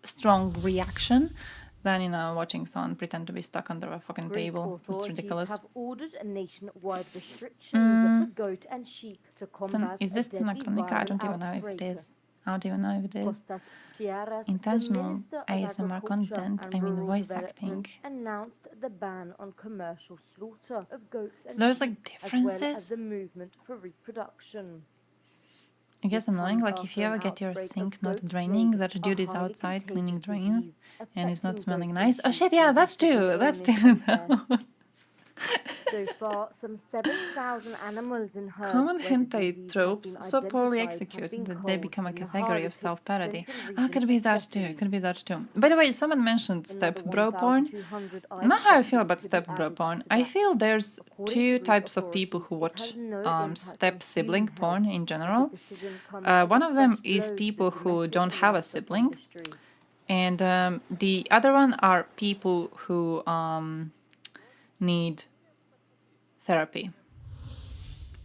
Speaker 27: strong reaction than, you know, watching someone pretend to be stuck under a fucking
Speaker 1: Greek
Speaker 27: table. It's
Speaker 1: authorities
Speaker 27: ridiculous.
Speaker 1: have ordered a nationwide restrictions for goat and sheep to combat
Speaker 27: Is
Speaker 1: a
Speaker 27: this
Speaker 1: deadly
Speaker 27: Tanakronic? I
Speaker 1: viral
Speaker 27: don't even know if
Speaker 1: outbreak.
Speaker 27: it is. I don't even know if it is.
Speaker 1: Kostas Tsiaras, the
Speaker 27: Intentional
Speaker 1: Minister of
Speaker 27: ASMR
Speaker 1: Agriculture
Speaker 27: content,
Speaker 1: and
Speaker 27: I mean
Speaker 1: Rural
Speaker 27: voice
Speaker 1: Development,
Speaker 27: acting.
Speaker 1: announced the ban on commercial slaughter of goats and
Speaker 27: So there's
Speaker 1: sheep,
Speaker 27: like
Speaker 1: as well as
Speaker 27: differences?
Speaker 1: the movement for reproduction.
Speaker 27: I guess
Speaker 1: This
Speaker 27: annoying,
Speaker 1: comes
Speaker 27: like if
Speaker 1: after
Speaker 27: you
Speaker 1: an
Speaker 27: ever get your
Speaker 1: outbreak
Speaker 27: sink
Speaker 1: of
Speaker 27: not
Speaker 1: goat
Speaker 27: draining,
Speaker 1: plague,
Speaker 27: that
Speaker 1: a
Speaker 27: dude is
Speaker 1: highly
Speaker 27: outside cleaning
Speaker 1: contagious
Speaker 27: drains
Speaker 1: disease
Speaker 27: and it's not
Speaker 1: affecting
Speaker 27: smelling
Speaker 1: goats and
Speaker 27: nice. Oh
Speaker 1: sheep
Speaker 27: shit, yeah,
Speaker 1: causing
Speaker 27: that's
Speaker 1: severe
Speaker 27: true. That's
Speaker 1: illness
Speaker 27: true
Speaker 1: and death.
Speaker 27: though.
Speaker 1: So far, some 7,000 animals in herds
Speaker 27: Common
Speaker 1: where the
Speaker 27: hentai
Speaker 1: disease has
Speaker 27: tropes
Speaker 1: been
Speaker 27: so poorly
Speaker 1: identified have
Speaker 27: executed
Speaker 1: been
Speaker 27: that they
Speaker 1: culled
Speaker 27: become a
Speaker 1: in the
Speaker 27: category of
Speaker 1: hardest hit
Speaker 27: self-parody.
Speaker 1: central
Speaker 27: Oh,
Speaker 1: region
Speaker 27: could
Speaker 1: of
Speaker 27: be that too.
Speaker 1: Thessaly.
Speaker 27: Could be that too. By the way, someone mentioned
Speaker 1: Another
Speaker 27: step bro porn.
Speaker 1: 1,200
Speaker 27: You know how I feel
Speaker 1: eyespots
Speaker 27: about
Speaker 1: could
Speaker 27: step
Speaker 1: be
Speaker 27: bro
Speaker 1: added
Speaker 27: porn?
Speaker 1: to
Speaker 27: I
Speaker 1: that.
Speaker 27: feel there's
Speaker 1: According to
Speaker 27: two
Speaker 1: Greek
Speaker 27: types of people
Speaker 1: authorities,
Speaker 27: who
Speaker 1: it
Speaker 27: watch
Speaker 1: has no impact
Speaker 27: step
Speaker 1: on
Speaker 27: sibling
Speaker 1: human
Speaker 27: porn
Speaker 1: health,
Speaker 27: in
Speaker 1: but
Speaker 27: general.
Speaker 1: the decision comes as
Speaker 27: One
Speaker 1: a
Speaker 27: of them
Speaker 1: fresh
Speaker 27: is
Speaker 1: blow to
Speaker 27: people
Speaker 1: the
Speaker 27: who
Speaker 1: domestic
Speaker 27: don't have a
Speaker 1: livestock
Speaker 27: sibling,
Speaker 1: industry.
Speaker 27: and the other one are people who need therapy.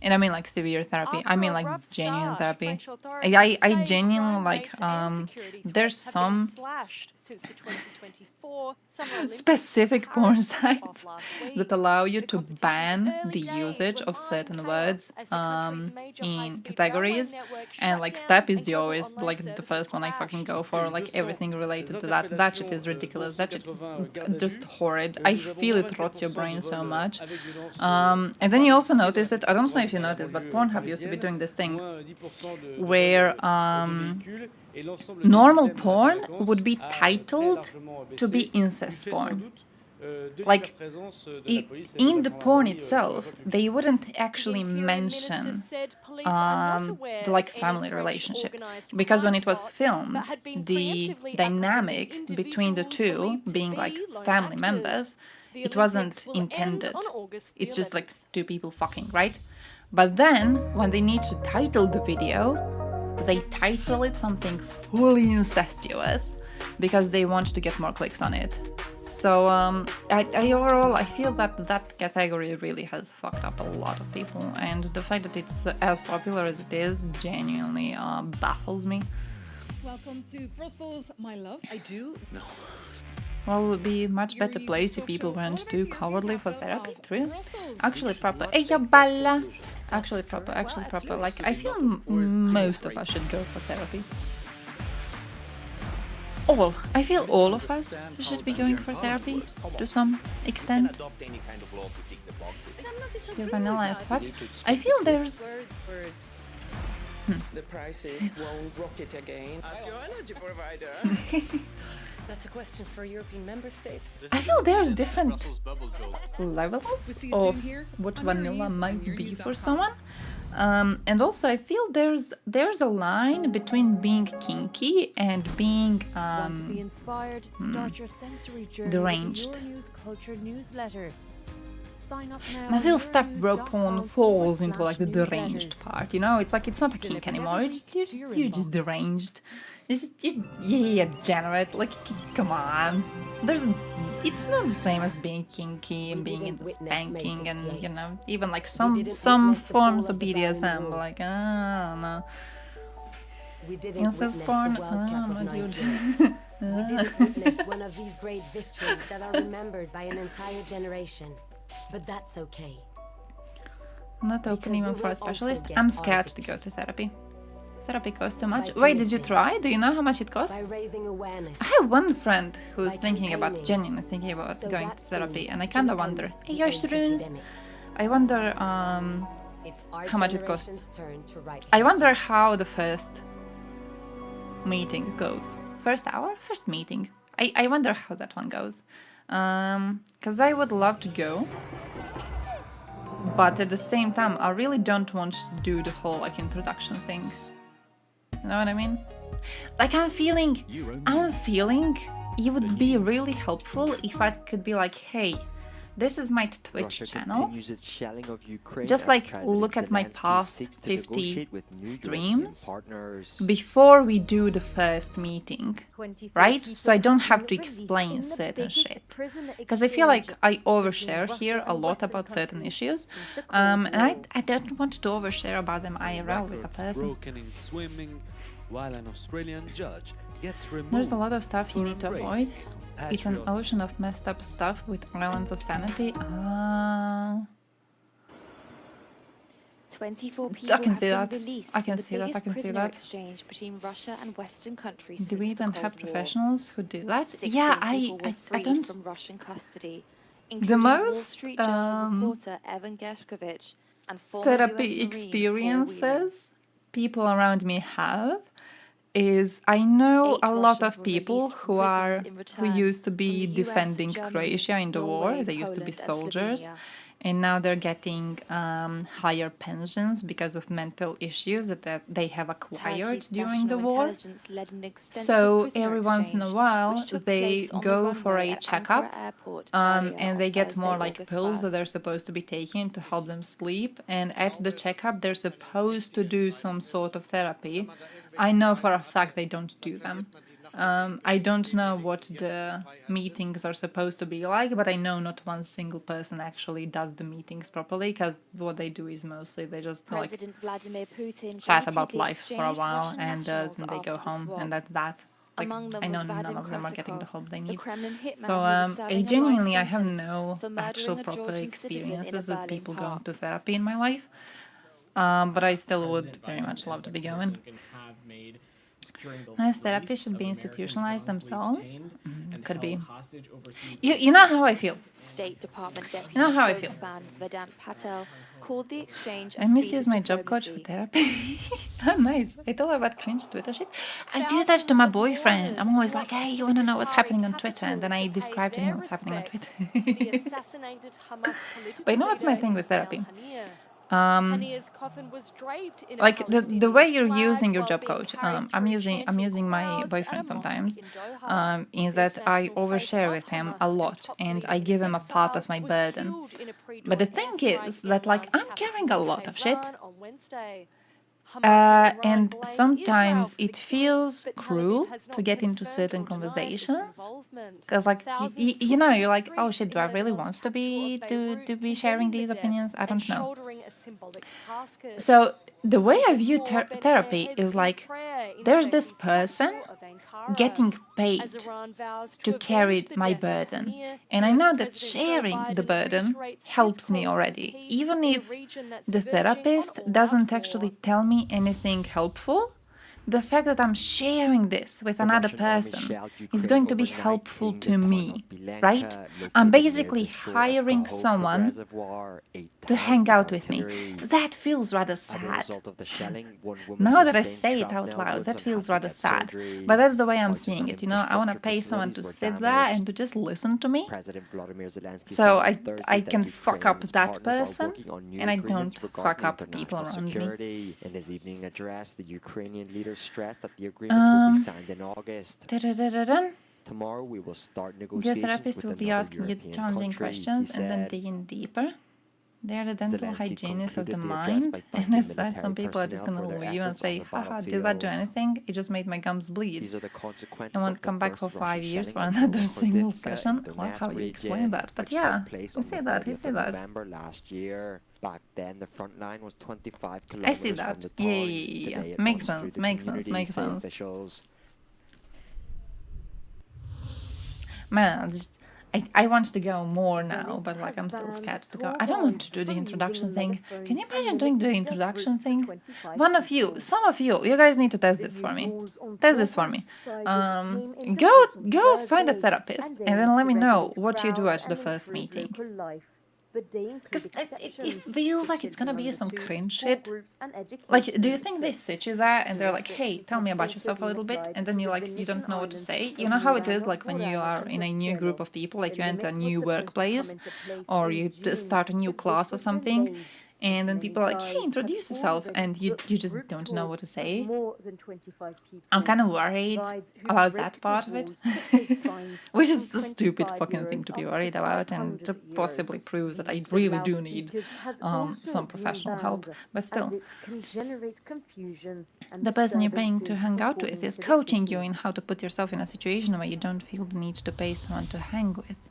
Speaker 27: And I mean like severe therapy. I mean like genuine therapy. I genuinely like there's some specific porn sites that allow you to ban the usage of certain words in categories, and like step is the always like the first one I fucking go for, like everything related to that. That shit is ridiculous. That shit is just horrid. I feel it rots your brain so much. And then you also notice it, I don't know if you noticed, but Pornhub used to be doing this thing where normal porn would be titled to be incest porn. Like, in the porn itself, they wouldn't actually mention the like family relationship, because when it was filmed, the dynamic between the two being like family members, it wasn't intended. It's just like two people fucking, right? But then, when they need to title the video, they title it something fully incestuous because they want to get more clicks on it. So I overall, I feel that that category really has fucked up a lot of people, and the fact that it's as popular as it is genuinely baffles me.
Speaker 6: Welcome to Brussels, my love. I do.
Speaker 5: No.
Speaker 27: Well, it would be a much better place if people weren't too cowardly for therapy. True. Actually proper. Hey, ya balla! Actually proper. Like, I feel most of us should go for therapy. I feel all of us should be going for therapy to some extent. You're vanilla as fuck. I feel there's...
Speaker 7: The prices won't rocket again. Ask your energy provider.
Speaker 8: That's a question for European member states.
Speaker 27: I feel there's different levels of what vanilla might be for someone. And also I feel there's a line between being kinky and being
Speaker 1: Want to be inspired? Start your sensory journey
Speaker 27: deranged.
Speaker 1: with the Euronews Culture newsletter. Sign up now.
Speaker 27: I feel step bro porn falls into like the deranged part, you know? It's like it's not a kink anymore. You're just deranged. It's just yeah, degenerate. Like, come on. It's not the same as being kinky and being into spanking and, you know, even like some forms of BDSM, like, I don't know.
Speaker 16: We didn't
Speaker 27: incest
Speaker 16: witness
Speaker 27: porn,
Speaker 16: the World Cup of
Speaker 27: my dude.
Speaker 16: 98. We didn't witness one of these great victories that are remembered by an entire generation. But that's okay.
Speaker 27: I'm not open even for a specialist. I'm scared to go to therapy. Therapy costs too much.
Speaker 16: By
Speaker 27: Wait, did you
Speaker 16: committing.
Speaker 27: try? Do you know how much it costs?
Speaker 16: By raising awareness.
Speaker 27: I have one friend who's
Speaker 16: campaigning.
Speaker 27: genuinely thinking about
Speaker 16: So
Speaker 27: going to
Speaker 16: that
Speaker 27: therapy,
Speaker 16: soon
Speaker 27: and I
Speaker 16: can
Speaker 27: kinda
Speaker 16: end
Speaker 27: wonder. Hey,
Speaker 16: the AIDS
Speaker 27: runes.
Speaker 16: epidemic.
Speaker 27: I wonder
Speaker 16: It's our
Speaker 27: how much it
Speaker 16: generation's
Speaker 27: costs.
Speaker 16: turn to write
Speaker 27: I wonder how the first meeting goes. First hour? First meeting. I wonder how that one goes. Because I would love to go. But at the same time, I really don't want to do the whole like introduction thing. You know what I mean? Like I'm feeling it would be really helpful if I could be like, hey, this is my Twitch channel. Just like look at my past 50 streams before we do the first meeting, right? So I don't have to explain certain shit. Because I feel like I overshare here a lot about certain issues, and I don't want to overshare about them IRL with a person.
Speaker 11: Broken in swimming, while an Australian judge gets removed.
Speaker 27: There's a lot of stuff you
Speaker 11: for
Speaker 27: need to
Speaker 11: embracing
Speaker 27: avoid. It's an
Speaker 11: patriotism.
Speaker 27: ocean of messed up stuff with islands of sanity. Ah.
Speaker 10: 24
Speaker 27: I
Speaker 10: people
Speaker 27: can
Speaker 10: have
Speaker 27: see
Speaker 10: been
Speaker 27: that.
Speaker 10: released
Speaker 27: I can
Speaker 10: from the
Speaker 27: see that. I
Speaker 10: biggest
Speaker 27: can see
Speaker 10: prisoner
Speaker 27: that.
Speaker 10: exchange between Russia and Western countries
Speaker 27: Do we
Speaker 10: since the
Speaker 27: even
Speaker 10: Cold
Speaker 27: have
Speaker 10: War.
Speaker 27: professionals who do that?
Speaker 10: 16
Speaker 27: Yeah,
Speaker 10: people were
Speaker 27: I
Speaker 10: freed
Speaker 27: don't.
Speaker 10: from Russian custody,
Speaker 27: The
Speaker 10: including Wall
Speaker 27: most
Speaker 10: Street Journal reporter Evan Gershkovich and former US
Speaker 27: therapy
Speaker 10: Marine Paul Whelan.
Speaker 27: experiences people around me have is I know
Speaker 10: 8
Speaker 27: a lot
Speaker 10: Russians
Speaker 27: of
Speaker 10: were
Speaker 27: people
Speaker 10: released from
Speaker 27: who
Speaker 10: prisons in
Speaker 27: who
Speaker 10: return
Speaker 27: used to
Speaker 10: from
Speaker 27: be
Speaker 10: the US,
Speaker 27: defending
Speaker 10: Germany,
Speaker 27: Croatia in the war.
Speaker 10: Norway,
Speaker 27: They used to be
Speaker 10: Poland, and
Speaker 27: soldiers,
Speaker 10: Slovenia.
Speaker 27: and now they're getting higher pensions because of mental issues that they have acquired
Speaker 10: Turkey's
Speaker 27: during the
Speaker 10: national
Speaker 27: war.
Speaker 10: intelligence led an extensive
Speaker 27: So
Speaker 10: prisoner
Speaker 27: every once in a
Speaker 10: exchange,
Speaker 27: while
Speaker 10: which took
Speaker 27: they
Speaker 10: place on the
Speaker 27: go for
Speaker 10: runway
Speaker 27: a
Speaker 10: at
Speaker 27: checkup,
Speaker 10: Ankara Airport earlier
Speaker 27: and
Speaker 10: on
Speaker 27: they get more
Speaker 10: Thursday,
Speaker 27: like
Speaker 10: August
Speaker 27: pills that
Speaker 10: 1st.
Speaker 27: they're supposed to be taking to help them sleep. And at the checkup, they're supposed to do some sort of therapy. I know for a fact they don't do them. I don't know what the meetings are supposed to be like, but I know not one single person actually does the meetings properly, because what they do is mostly they just like
Speaker 10: President Vladimir Putin
Speaker 27: chat
Speaker 10: greeted
Speaker 27: about
Speaker 10: the
Speaker 27: life for a
Speaker 10: exchanged
Speaker 27: while
Speaker 10: Russian
Speaker 27: and
Speaker 10: nationals
Speaker 27: they go
Speaker 10: after the
Speaker 27: home,
Speaker 10: swap.
Speaker 27: and that's that. Like,
Speaker 10: Among them
Speaker 27: I know
Speaker 10: was
Speaker 27: none
Speaker 10: Vadim
Speaker 27: of them are getting the
Speaker 10: Krasikov,
Speaker 27: help they
Speaker 10: the
Speaker 27: need.
Speaker 10: Kremlin hitman
Speaker 27: So
Speaker 10: who was
Speaker 27: I
Speaker 10: serving a life
Speaker 27: genuinely I have
Speaker 10: sentence
Speaker 27: no
Speaker 10: for murdering
Speaker 27: actual
Speaker 10: a
Speaker 27: proper
Speaker 10: Georgian citizen in a
Speaker 27: experiences with
Speaker 10: Berlin
Speaker 27: people going
Speaker 10: park.
Speaker 27: to therapy in my life. But I still would very much love to be going. Nice therapy should be institutionalized themselves. Could be. You know how I feel.
Speaker 10: State Department Deputy
Speaker 27: You know how I feel.
Speaker 10: spokesman Vedant Patel called the exchange a
Speaker 27: I
Speaker 10: feat
Speaker 27: misuse
Speaker 10: of
Speaker 27: my job coach for
Speaker 10: diplomacy.
Speaker 27: therapy. Oh, nice. I tell her about cringe Twitter shit. I do that to my boyfriend. I'm always like, hey, you want to know what's happening on Twitter? And then I describe to him what's happening on Twitter. But you know what's my thing with therapy? Like the way you're using your job coach, I'm using my boyfriend sometimes, in that I overshare with him a lot and I give him a part of my burden. But the thing is that like I'm carrying a lot of shit. And sometimes it feels cruel to get into certain conversations, because like you know, you're like, oh shit, do I really want to be sharing these opinions? I don't know. So the way I view therapy is like there's this person getting paid to carry my burden, and I know that sharing the burden helps me already, even if the therapist doesn't actually tell me anything helpful. The fact that I'm sharing this with another person is going to be helpful to me, right? I'm basically hiring someone to hang out with me. That feels rather sad. Now that I say it out loud, that feels rather sad. But that's the way I'm seeing it, you know? I want to pay someone to sit there and to just listen to me. So I can fuck up that person, and I don't fuck up people around me.
Speaker 25: In his evening address, the Ukrainian leader stressed that the agreement will be signed in August. Tomorrow we will start
Speaker 27: The
Speaker 25: negotiations
Speaker 27: therapist
Speaker 25: with
Speaker 27: will be
Speaker 25: another
Speaker 27: asking you
Speaker 25: European
Speaker 27: challenging
Speaker 25: country,
Speaker 27: questions
Speaker 25: he
Speaker 27: and then
Speaker 25: said.
Speaker 27: digging deeper. They are the dental
Speaker 25: Zelensky
Speaker 27: hygienists of the
Speaker 25: concluded the address
Speaker 27: mind,
Speaker 25: by
Speaker 27: and
Speaker 25: thanking
Speaker 27: as such,
Speaker 25: military
Speaker 27: some people are just
Speaker 25: personnel
Speaker 27: gonna
Speaker 25: for their
Speaker 27: leave and
Speaker 25: efforts
Speaker 27: say,
Speaker 25: on the
Speaker 27: haha, did that do
Speaker 25: battlefield.
Speaker 27: anything? It just made my gums bleed.
Speaker 25: These are the consequences
Speaker 27: I
Speaker 25: of
Speaker 27: won't
Speaker 25: the
Speaker 27: come back for
Speaker 25: first
Speaker 27: 5
Speaker 25: Russian
Speaker 27: years for
Speaker 25: shelling
Speaker 27: another
Speaker 25: of
Speaker 27: single
Speaker 25: Hordyivka
Speaker 27: session.
Speaker 25: in
Speaker 27: Or how
Speaker 25: Donetsk
Speaker 27: you explain
Speaker 25: region,
Speaker 27: that? But
Speaker 25: which
Speaker 27: yeah,
Speaker 25: took place
Speaker 27: I
Speaker 25: on
Speaker 27: see
Speaker 25: the
Speaker 27: that, I
Speaker 25: 30th
Speaker 27: see
Speaker 25: of
Speaker 27: that.
Speaker 25: November last year. Back then, the front line was 25
Speaker 27: I see
Speaker 25: kilometers
Speaker 27: that.
Speaker 25: from the
Speaker 27: Yeah,
Speaker 25: town.
Speaker 27: yeah, yeah.
Speaker 25: Today it
Speaker 27: Makes
Speaker 25: runs
Speaker 27: sense,
Speaker 25: through the
Speaker 27: makes sense,
Speaker 25: community,
Speaker 27: makes
Speaker 25: say
Speaker 27: sense.
Speaker 25: officials.
Speaker 27: Man, I want to go more now, but like I'm still scared to go. I don't want to do the introduction thing. Can you imagine doing the introduction thing? Some of you guys need to test this for me. Test this for me. Go find a therapist and then let me know what you do at the first meeting. Because it feels like it's gonna be some cringe shit. Like, do you think they sit you there and they're like, hey, tell me about yourself a little bit, and then you don't know what to say? You know how it is like when you are in a new group of people, like you enter a new workplace or you start a new class or something, and then people are like, hey, introduce yourself, and you just don't know what to say. I'm kind of worried about that part of it, which is the stupid fucking thing to be worried about, and to possibly proves that I really do need some professional help. But still, the person you're paying to hang out with is coaching you in how to put yourself in a situation where you don't feel the need to pay someone to hang with.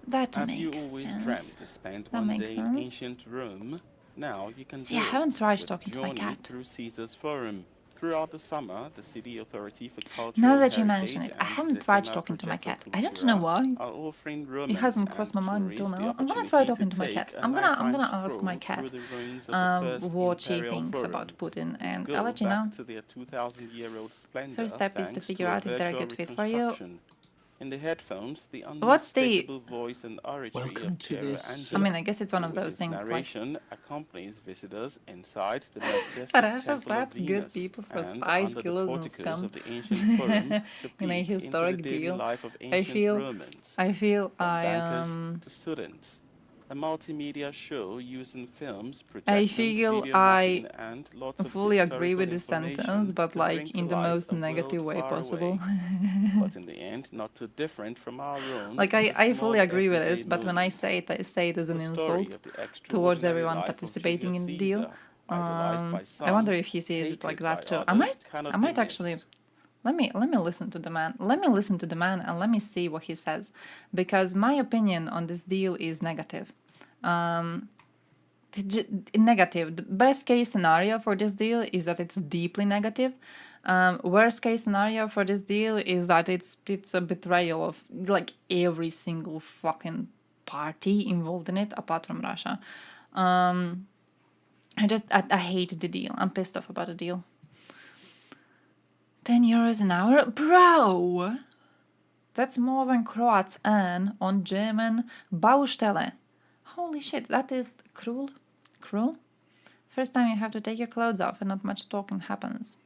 Speaker 27: That
Speaker 12: Have
Speaker 27: makes
Speaker 12: you always
Speaker 27: sense.
Speaker 12: dreamt to spend
Speaker 27: That
Speaker 12: one
Speaker 27: makes
Speaker 12: day in
Speaker 27: sense.
Speaker 12: ancient Rome? Now you can
Speaker 27: See,
Speaker 12: do
Speaker 27: I haven't
Speaker 12: it
Speaker 27: tried
Speaker 12: with a
Speaker 27: talking to my
Speaker 12: journey
Speaker 27: cat.
Speaker 12: through Caesar's Forum. Throughout the summer, the City Authority for
Speaker 27: Now
Speaker 12: Cultural
Speaker 27: that you mention
Speaker 12: Heritage
Speaker 27: it, I
Speaker 12: and
Speaker 27: haven't tried
Speaker 12: Zetema
Speaker 27: talking to my
Speaker 12: Progetto
Speaker 27: cat. I don't know
Speaker 12: Cultura
Speaker 27: why.
Speaker 12: are offering
Speaker 27: It
Speaker 12: Romans
Speaker 27: hasn't
Speaker 12: and
Speaker 27: crossed my mind until
Speaker 12: tourists the
Speaker 27: now. I'm gonna try
Speaker 12: opportunity
Speaker 27: talking
Speaker 12: to
Speaker 27: to my
Speaker 12: take
Speaker 27: cat.
Speaker 12: a
Speaker 27: I'm
Speaker 12: nighttime
Speaker 27: gonna ask my
Speaker 12: stroll
Speaker 27: cat
Speaker 12: through the ruins of the first
Speaker 27: what she
Speaker 12: Imperial
Speaker 27: thinks
Speaker 12: Forum,
Speaker 27: about Putin,
Speaker 12: which
Speaker 27: and
Speaker 12: go
Speaker 27: I'll let you know.
Speaker 12: back to their 2,000-year-old splendor
Speaker 27: First step is to
Speaker 12: thanks
Speaker 27: figure
Speaker 12: to a
Speaker 27: out if they're a
Speaker 12: virtual
Speaker 27: good fit for you.
Speaker 12: reconstruction. In the headphones, the
Speaker 27: What's the?
Speaker 12: unmistakable voice and oratory
Speaker 7: Welcome
Speaker 12: of
Speaker 7: to
Speaker 12: Piero
Speaker 7: this.
Speaker 27: I
Speaker 12: Angelo,
Speaker 27: mean, I guess it's one of
Speaker 12: with
Speaker 27: those
Speaker 12: its
Speaker 27: things like
Speaker 12: narration accompanies visitors inside the majestic
Speaker 27: Russia
Speaker 12: Temple of
Speaker 27: slaps good
Speaker 12: Venus
Speaker 27: people for
Speaker 12: and
Speaker 27: spies,
Speaker 12: under the
Speaker 27: killers, and
Speaker 12: porticos
Speaker 27: scum
Speaker 12: of the ancient Forum to
Speaker 27: in a
Speaker 12: peek into the
Speaker 27: historic
Speaker 12: daily
Speaker 27: deal.
Speaker 12: life of
Speaker 27: I
Speaker 12: ancient
Speaker 27: feel,
Speaker 12: Romans,
Speaker 27: I feel,
Speaker 12: from bankers to students. A multimedia show using films,
Speaker 27: I
Speaker 12: projections,
Speaker 27: feel
Speaker 12: video
Speaker 27: I
Speaker 12: mapping, and lots of
Speaker 27: fully agree
Speaker 12: historical
Speaker 27: with this sentence,
Speaker 12: information
Speaker 27: but
Speaker 12: to
Speaker 27: like
Speaker 12: bring to
Speaker 27: in the
Speaker 12: life
Speaker 27: most
Speaker 12: a world
Speaker 27: negative way
Speaker 12: far
Speaker 27: possible.
Speaker 12: away, but in the end not too different from our own
Speaker 27: Like
Speaker 12: in the
Speaker 27: I fully
Speaker 12: small
Speaker 27: agree with
Speaker 12: everyday
Speaker 27: this, but when I
Speaker 12: moments.
Speaker 27: say it as an
Speaker 12: The story
Speaker 27: insult
Speaker 12: of the
Speaker 27: towards
Speaker 12: extraordinary
Speaker 27: everyone
Speaker 12: life of
Speaker 27: participating
Speaker 12: Julius
Speaker 27: in the deal.
Speaker 12: Caesar, idolized by
Speaker 27: I wonder
Speaker 12: some,
Speaker 27: if he sees it like
Speaker 12: hated by
Speaker 27: that too.
Speaker 12: others,
Speaker 27: I
Speaker 12: cannot be
Speaker 27: might actually
Speaker 12: missed.
Speaker 27: let me listen to the man. Let me listen to the man and let me see what he says, because my opinion on this deal is negative. Negative. The best case scenario for this deal is that it's deeply negative. Worst case scenario for this deal is that it's a betrayal of like every single fucking party involved in it apart from Russia. I hate the deal. I'm pissed off about the deal. 10 euros an hour? Bro! That's more than Croats earn on German Baustelle. Holy shit, that is cruel. Cruel? First time you have to take your clothes off and not much talking happens.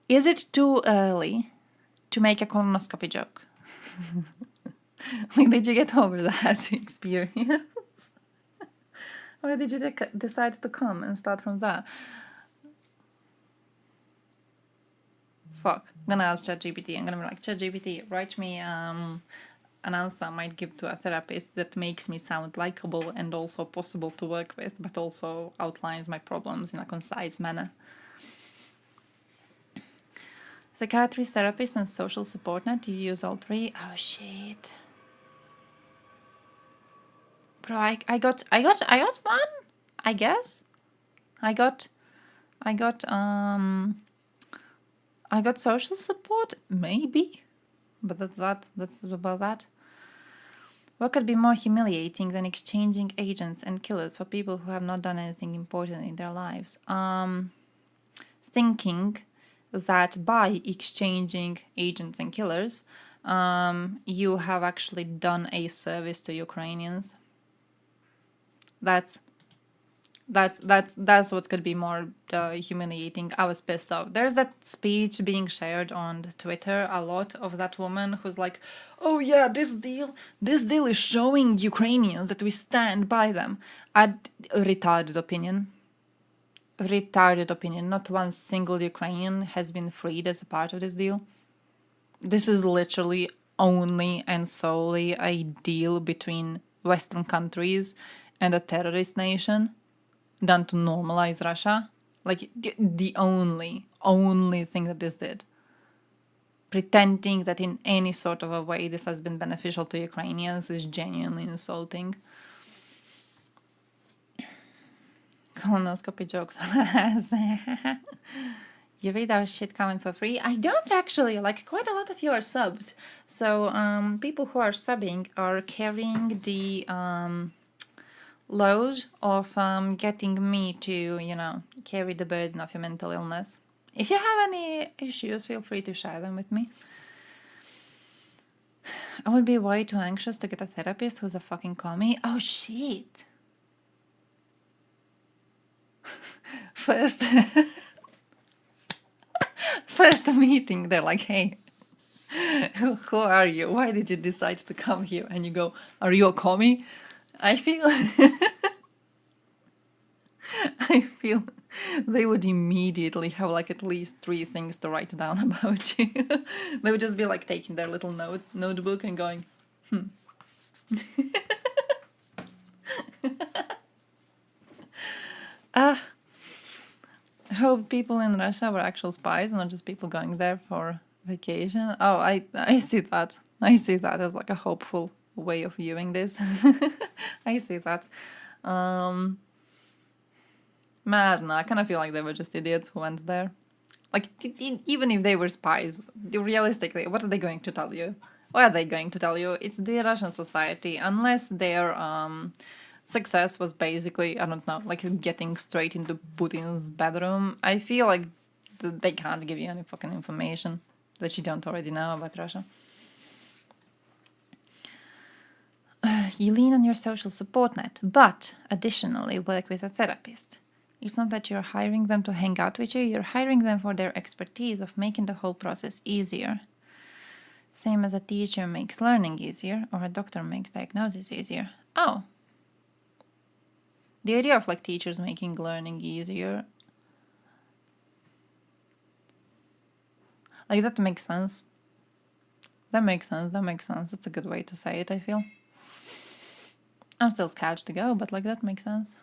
Speaker 27: Is it too early to make a colonoscopy joke? Like, did you get over that experience? Or did you decide to come and start from that? Fuck. I'm gonna ask ChatGPT. I'm gonna be like, ChatGPT, write me an answer I might give to a therapist that makes me sound likable and also possible to work with, but also outlines my problems in a concise manner. Psychiatrist, therapist, and social support net. Do you use all three? Oh shit. Bro, I got one, I guess. I got social support, maybe. But that's about that. What could be more humiliating than exchanging agents and killers for people who have not done anything important in their lives? Thinking that by exchanging agents and killers, you have actually done a service to Ukrainians. That's what could be more humiliating. I was pissed off. There's that speech being shared on Twitter a lot of that woman who's like, "Oh yeah, this deal is showing Ukrainians that we stand by them." Retarded opinion. Not one single Ukrainian has been freed as a part of this deal. This is literally only and solely a deal between Western countries and a terrorist nation done to normalize Russia. Like, the only thing that this did. Pretending that in any sort of a way this has been beneficial to Ukrainians is genuinely insulting. Colonoscopy jokes. You read our shit comments for free? I don't actually. Like, quite a lot of you are subbed. So, people who are subbing are carrying the load of getting me to, carry the burden of your mental illness. If you have any issues, feel free to share them with me. I would be way too anxious to get a therapist who's a fucking commie. Oh shit. First meeting, they're like, "Hey, who are you? Why did you decide to come here?" And you go, "Are you a commie?" I feel they would immediately have like at least 3 things to write down about you. They would just be like taking their little notebook and going, I hope people in Russia were actual spies, not just people going there for vacation. Oh, I see that. I see that as like a hopeful way of viewing this. I see that. Man, I don't know, I kind of feel like they were just idiots who went there. Like, even if they were spies, realistically, what are they going to tell you? What are they going to tell you? It's the Russian society. Unless their success was basically, I don't know, like getting straight into Putin's bedroom, I feel like they can't give you any fucking information that you don't already know about Russia. You lean on your social support net, but additionally work with a therapist. It's not that you're hiring them to hang out with you, you're hiring them for their expertise of making the whole process easier. Same as a teacher makes learning easier, or a doctor makes diagnosis easier. Oh. The idea of like teachers making learning easier, like that makes sense. That makes sense. That's a good way to say it, I feel. I'm still scared to go, but like that makes sense.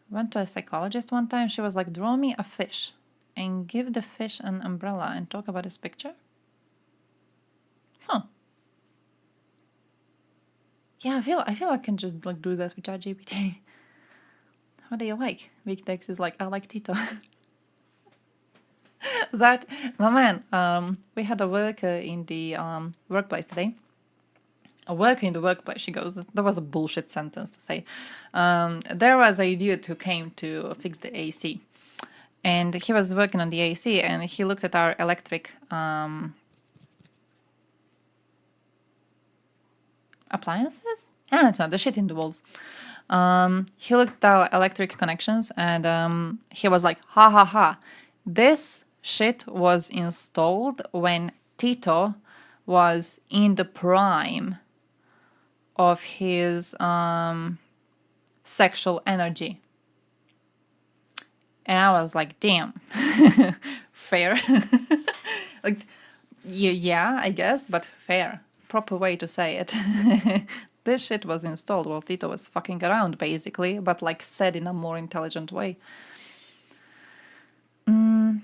Speaker 27: Went to a psychologist one time. She was like, draw me a fish and give the fish an umbrella and talk about his picture. Huh. Yeah, I feel I can just like do that with ChatGPT. What do you like? Big Tex is like, I like Tito. That, my man, we had a worker in the workplace today. A worker in the workplace, she goes, that was a bullshit sentence to say. There was a dude who came to fix the AC. And he was working on the AC and he looked at our electric appliances? Ah, it's not the shit in the walls. He looked at our electric connections and he was like, ha ha ha. This shit was installed when Tito was in the prime of his sexual energy. And I was like, damn. Fair. Like, yeah, I guess, but fair. Proper way to say it. This shit was installed while Tito was fucking around, basically, but like said in a more intelligent way. I'm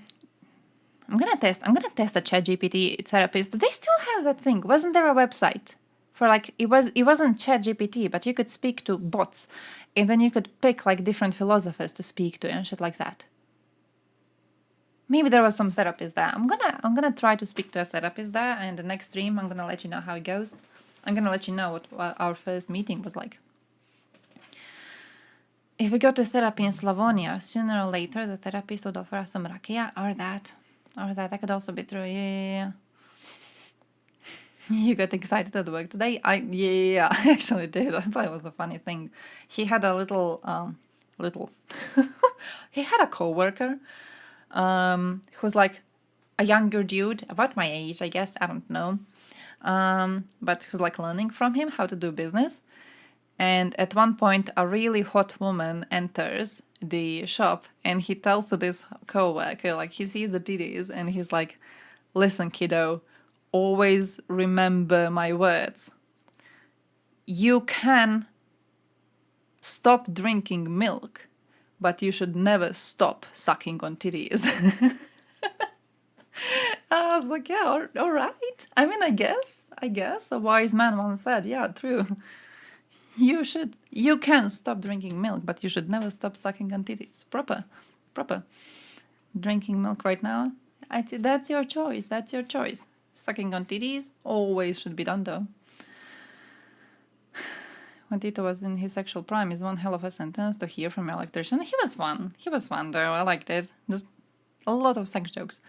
Speaker 27: gonna test a ChatGPT therapist. Do they still have that thing? Wasn't there a website for like it wasn't ChatGPT, but you could speak to bots, and then you could pick like different philosophers to speak to and shit like that. Maybe there was some therapist there. I'm gonna try to speak to a therapist there, and the next stream I'm gonna let you know how it goes. I'm gonna let you know what our first meeting was like. If we go to therapy in Slavonia, sooner or later the therapist would offer us some rakia or that. That could also be true. Yeah. You got excited at work today? I actually did. I thought it was a funny thing. He had a little he had a coworker who's like a younger dude, about my age, I guess, I don't know. But who's like learning from him how to do business. And at one point, a really hot woman enters the shop and he tells to this coworker, like he sees the titties and he's like, listen, kiddo, always remember my words. You can stop drinking milk, but you should never stop sucking on titties. I was like, yeah, all right. I mean, I guess a wise man once said, yeah, true. You can stop drinking milk, but you should never stop sucking on titties. Proper. Drinking milk right now, that's your choice. Sucking on titties always should be done, though. When Tito was in his sexual prime is one hell of a sentence to hear from an electrician. He was fun, though. I liked it. Just a lot of sex jokes.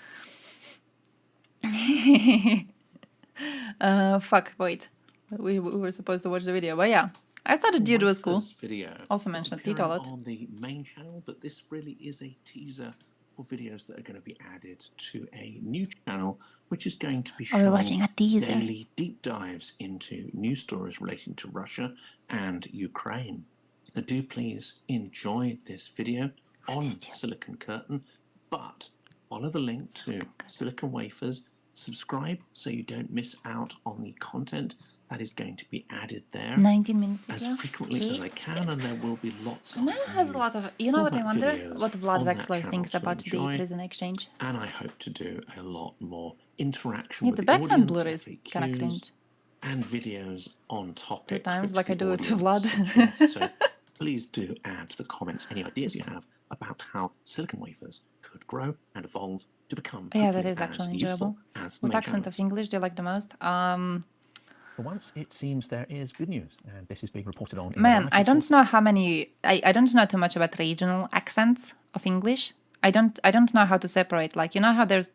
Speaker 27: Wait. We were supposed to watch the video, but yeah. I thought the dude was cool. Also mentioned Tito a lot.
Speaker 20: On the main channel, but this really is a teaser for videos that are going to be added to a new channel, which is going to be showing daily deep dives into news stories relating to Russia and Ukraine. So do please enjoy this video on Silicon Curtain, but follow the link to Silicon Wafers, subscribe so you don't miss out on the content that is going to be added there
Speaker 27: 19 minutes
Speaker 20: as frequently as I can, and there will be lots of
Speaker 27: has a lot of, you know what I wonder? What Vlad Wexler thinks about the prison exchange.
Speaker 20: And I hope to do a lot more interaction with
Speaker 27: the
Speaker 20: the
Speaker 27: backhand blur
Speaker 20: audience,
Speaker 27: is kind of cringe.
Speaker 20: and videos on topics.
Speaker 27: Times like I do it to
Speaker 20: audience
Speaker 27: Vlad.
Speaker 20: suggests. So please do add to the comments any ideas you have about how silicon wafers could grow and evolve to become
Speaker 27: Yeah, that
Speaker 20: hopefully
Speaker 27: is
Speaker 20: as
Speaker 27: actually
Speaker 20: useful
Speaker 27: enjoyable.
Speaker 20: as the
Speaker 27: What
Speaker 20: main
Speaker 27: accent
Speaker 20: channels.
Speaker 27: of English do you like the most?
Speaker 20: For once, it seems there is good news, and this is being reported on in a
Speaker 27: Man,
Speaker 20: variety
Speaker 27: I
Speaker 20: of
Speaker 27: don't
Speaker 20: sources.
Speaker 27: know how many. I don't know too much about regional accents of English. I don't know how to separate. Like, you know how there's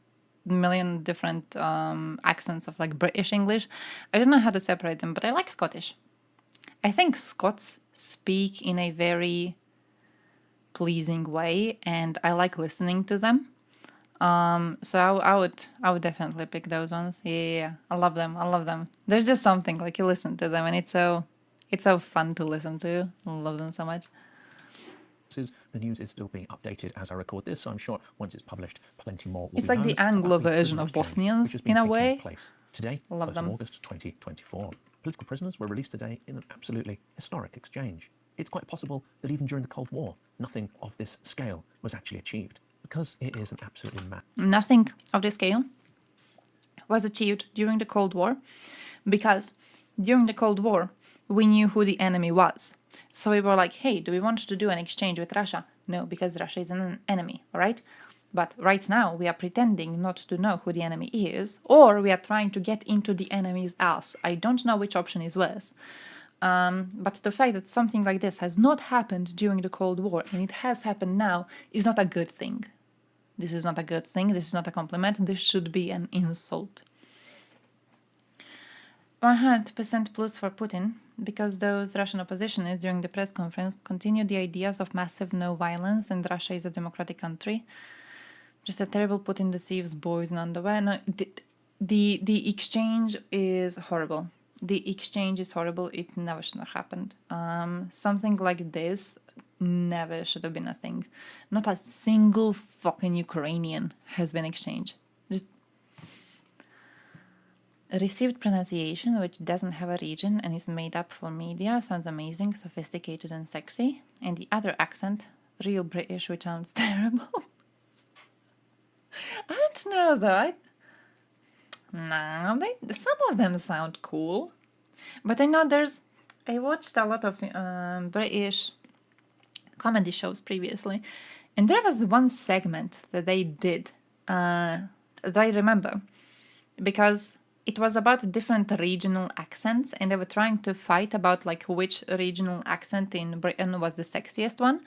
Speaker 27: a million different accents of like British English. I don't know how to separate them, but I like Scottish. I think Scots speak in a very pleasing way, and I like listening to them. So I would definitely pick those ones. Yeah. I love them. I love them. There's just something like you listen to them and it's so fun to listen to. I love them so much.
Speaker 20: The news is still being updated as I record this, so I'm sure once it's published, plenty more will
Speaker 27: It's
Speaker 20: be
Speaker 27: like
Speaker 20: known.
Speaker 27: the Anglo
Speaker 20: about the
Speaker 27: version
Speaker 20: prisoner
Speaker 27: of
Speaker 20: exchange,
Speaker 27: Bosnians
Speaker 20: which has been
Speaker 27: in a
Speaker 20: taking
Speaker 27: way.
Speaker 20: place today,
Speaker 27: Love
Speaker 20: 1st
Speaker 27: them.
Speaker 20: of August 2024. Political prisoners were released today in an absolutely historic exchange. It's quite possible that even during the Cold War, nothing of this scale was actually achieved, because it is an absolutely
Speaker 27: Nothing of this scale was achieved during the Cold War because during the Cold War we knew who the enemy was. So we were like, hey, do we want to do an exchange with Russia? No, because Russia is an enemy, all right? But right now we are pretending not to know who the enemy is, or we are trying to get into the enemy's ass. I don't know which option is worse. But the fact that something like this has not happened during the Cold War and it has happened now is not a good thing. This is not a good thing. This is not a compliment. This should be an insult. 100% plus for Putin, because those Russian oppositionists during the press conference continued the ideas of massive no violence and Russia is a democratic country. Just a terrible Putin deceives boys in underwear. No, the exchange is horrible. The exchange is horrible. It never should have happened. Something like this never should have been a thing. Not a single fucking Ukrainian has been exchanged. Just a received pronunciation which doesn't have a region and is made up for media sounds amazing, sophisticated and sexy. And the other accent, real British, which sounds terrible. I don't know though. Some of them sound cool. But I know I watched a lot of British comedy shows previously, and there was one segment that they did that I remember because it was about different regional accents, and they were trying to fight about like which regional accent in Britain was the sexiest one,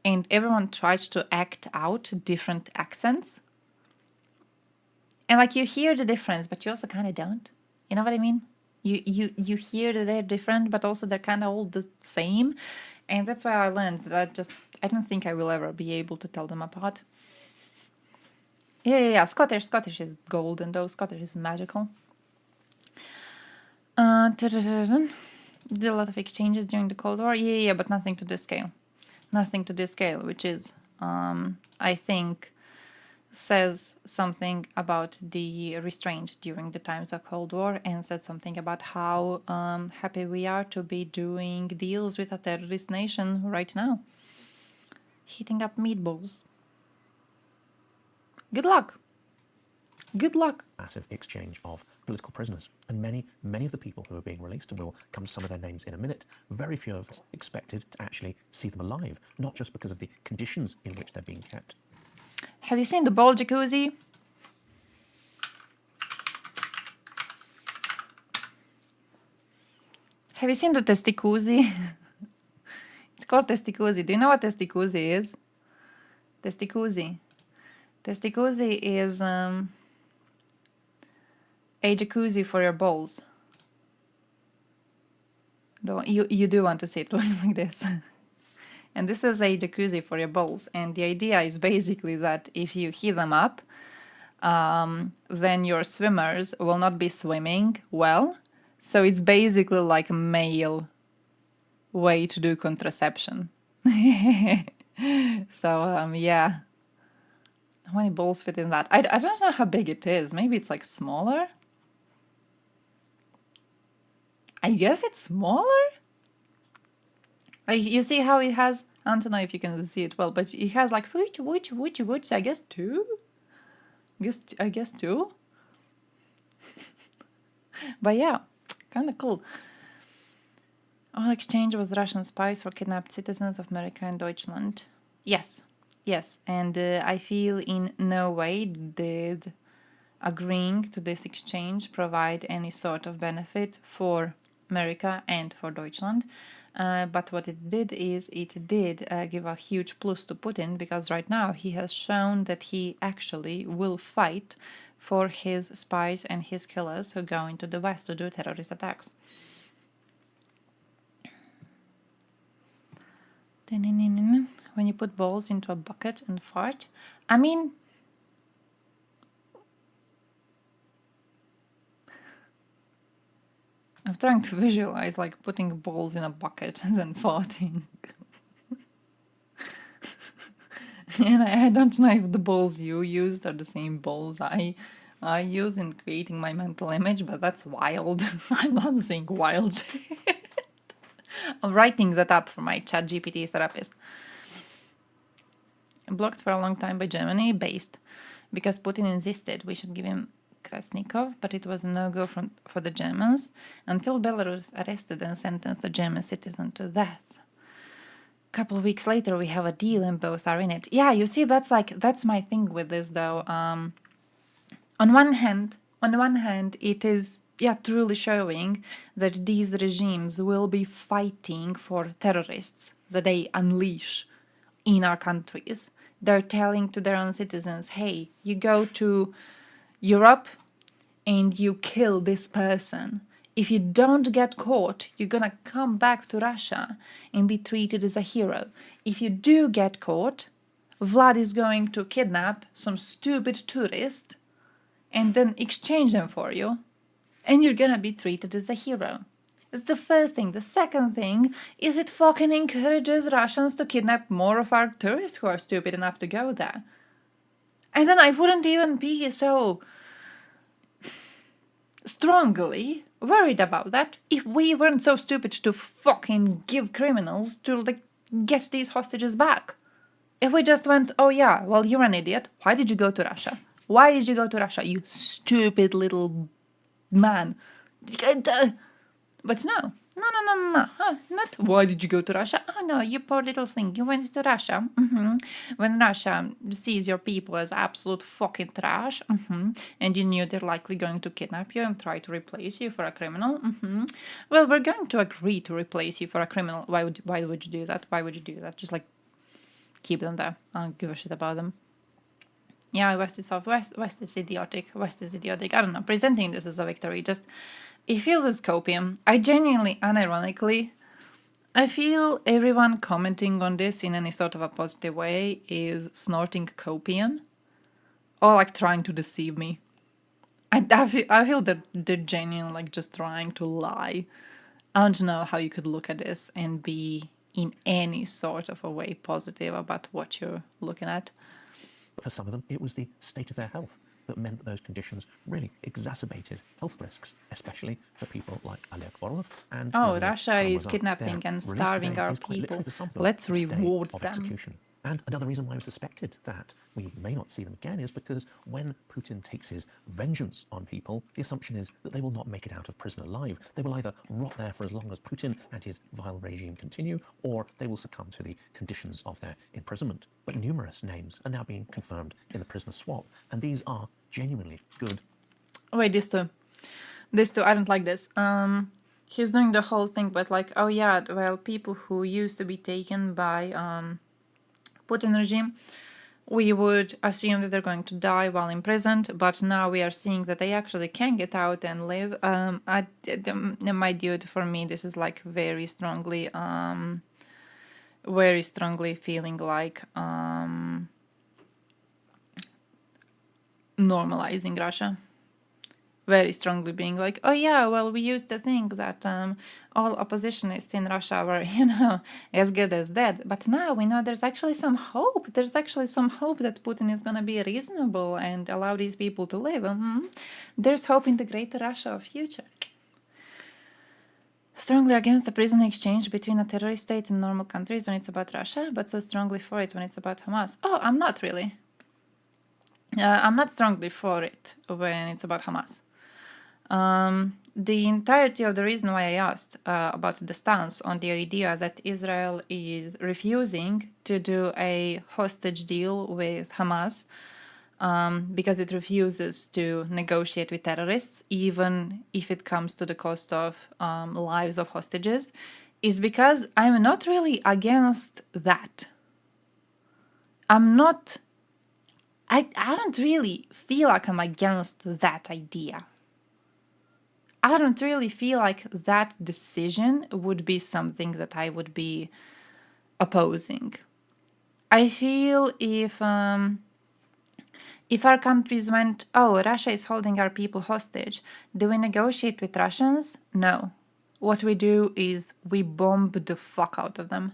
Speaker 27: and everyone tried to act out different accents. And like you hear the difference, but you also kind of don't. You know what I mean? You hear that they're different, but also they're kind of all the same. And that's why I learned that I don't think I will ever be able to tell them apart. Yeah. Scottish is golden though. Scottish is magical. Did a lot of exchanges during the Cold War. Yeah, but nothing to this scale. Nothing to this scale, which is, I think, says something about the restraint during the times of Cold War and says something about how happy we are to be doing deals with a terrorist nation right now. Heating up meatballs. Good luck. Good luck.
Speaker 20: Massive exchange of political prisoners. And many of the people who are being released, and we'll come to some of their names in a minute, very few of us expected to actually see them alive, not just because of the conditions in which they're being kept.
Speaker 27: Have you seen the ball jacuzzi? Have you seen the testicuzzi? It's called testicuzzi. Do you know what testicuzzi is? Testicuzzi. Testicuzzi is a jacuzzi for your balls. You do want to see it. It looks like this. And this is a jacuzzi for your balls. And the idea is basically that if you heat them up, then your swimmers will not be swimming well. So it's basically like a male way to do contraception. So, yeah. How many balls fit in that? I don't know how big it is. Maybe it's like smaller? I guess it's smaller? You see how it has, I don't know if you can see it well, but it has like which, I guess two? I guess two? But yeah, kind of cool. All exchange was Russian spies for kidnapped citizens of America and Deutschland. Yes, yes, and I feel in no way did agreeing to this exchange provide any sort of benefit for America and for Deutschland. But what it did is it did give a huge plus to Putin, because right now he has shown that he actually will fight for his spies and his killers who go into the West to do terrorist attacks. When you put balls into a bucket and fart, I mean, I'm trying to visualize like putting balls in a bucket and then farting. And I don't know if the balls you used are the same balls I use in creating my mental image, but that's wild. I'm saying wild shit. I'm writing that up for my ChatGPT therapist. Blocked for a long time by Germany, based because Putin insisted we should give him Krasnikov, but it was a no-go for the Germans until Belarus arrested and sentenced a German citizen to death. A couple of weeks later, we have a deal and both are in it. Yeah, you see, that's my thing with this, though. On one hand, it is truly showing that these regimes will be fighting for terrorists that they unleash in our countries. They're telling to their own citizens, hey, you go to Europe and you kill this person. If you don't get caught, you're gonna come back to Russia and be treated as a hero. If you do get caught, Vlad is going to kidnap some stupid tourist and then exchange them for you, and you're gonna be treated as a hero. That's the first thing. The second thing is it fucking encourages Russians to kidnap more of our tourists who are stupid enough to go there. And then I wouldn't even be so strongly worried about that if we weren't so stupid to fucking give criminals to get these hostages back. If we just went, oh yeah, well, you're an idiot. Why did you go to Russia? Why did you go to Russia, you stupid little man? But no. Not why did you go to Russia? Oh no, you poor little thing. You went to Russia. When Russia sees your people as absolute fucking trash, and you knew they're likely going to kidnap you and try to replace you for a criminal. Well, we're going to agree to replace you for a criminal. Why would you do that? Why would you do that? Just keep them there. I don't give a shit about them. Yeah, West is soft. West is idiotic. West is idiotic. I don't know. Presenting this as a victory it feels as copium. I genuinely, unironically, I feel everyone commenting on this in any sort of a positive way is snorting copium or trying to deceive me. I feel that they're genuinely just trying to lie. I don't know how you could look at this and be in any sort of a way positive about what you're looking at.
Speaker 20: For some of them, it was the state of their health that meant that those conditions really exacerbated health risks, especially for people like Oleg Orlov and
Speaker 27: Russia is kidnapping and starving our people. Let's reward them.
Speaker 20: Execution. And another reason why I suspected that we may not see them again is because when Putin takes his vengeance on people, the assumption is that they will not make it out of prison alive. They will either rot there for as long as Putin and his vile regime continue, or they will succumb to the conditions of their imprisonment. But numerous names are now being confirmed in the prisoner swap, and these are genuinely good.
Speaker 27: Wait, this too, I don't like this. He's doing the whole thing, but oh yeah, well, people who used to be taken by Putin regime, we would assume that they're going to die while imprisoned, but now we are seeing that they actually can get out and live. My dude, for me, this is very strongly feeling like normalizing Russia. Very strongly being oh yeah, well, we used to think that all oppositionists in Russia were, as good as dead. But now we know there's actually some hope. There's actually some hope that Putin is going to be reasonable and allow these people to live. There's hope in the greater Russia of future. Strongly against the prison exchange between a terrorist state and normal countries when it's about Russia, but so strongly for it when it's about Hamas. Oh, I'm not really. I'm not strongly for it when it's about Hamas. the entirety of the reason why I asked about the stance on the idea that Israel is refusing to do a hostage deal with Hamas because it refuses to negotiate with terrorists, even if it comes to the cost of lives of hostages, is because I'm not really against that. I'm not... I don't really feel like I'm against that idea. I don't really feel like that decision would be something that I would be opposing. I feel if our countries went, oh, Russia is holding our people hostage, do we negotiate with Russians? No. What we do is we bomb the fuck out of them.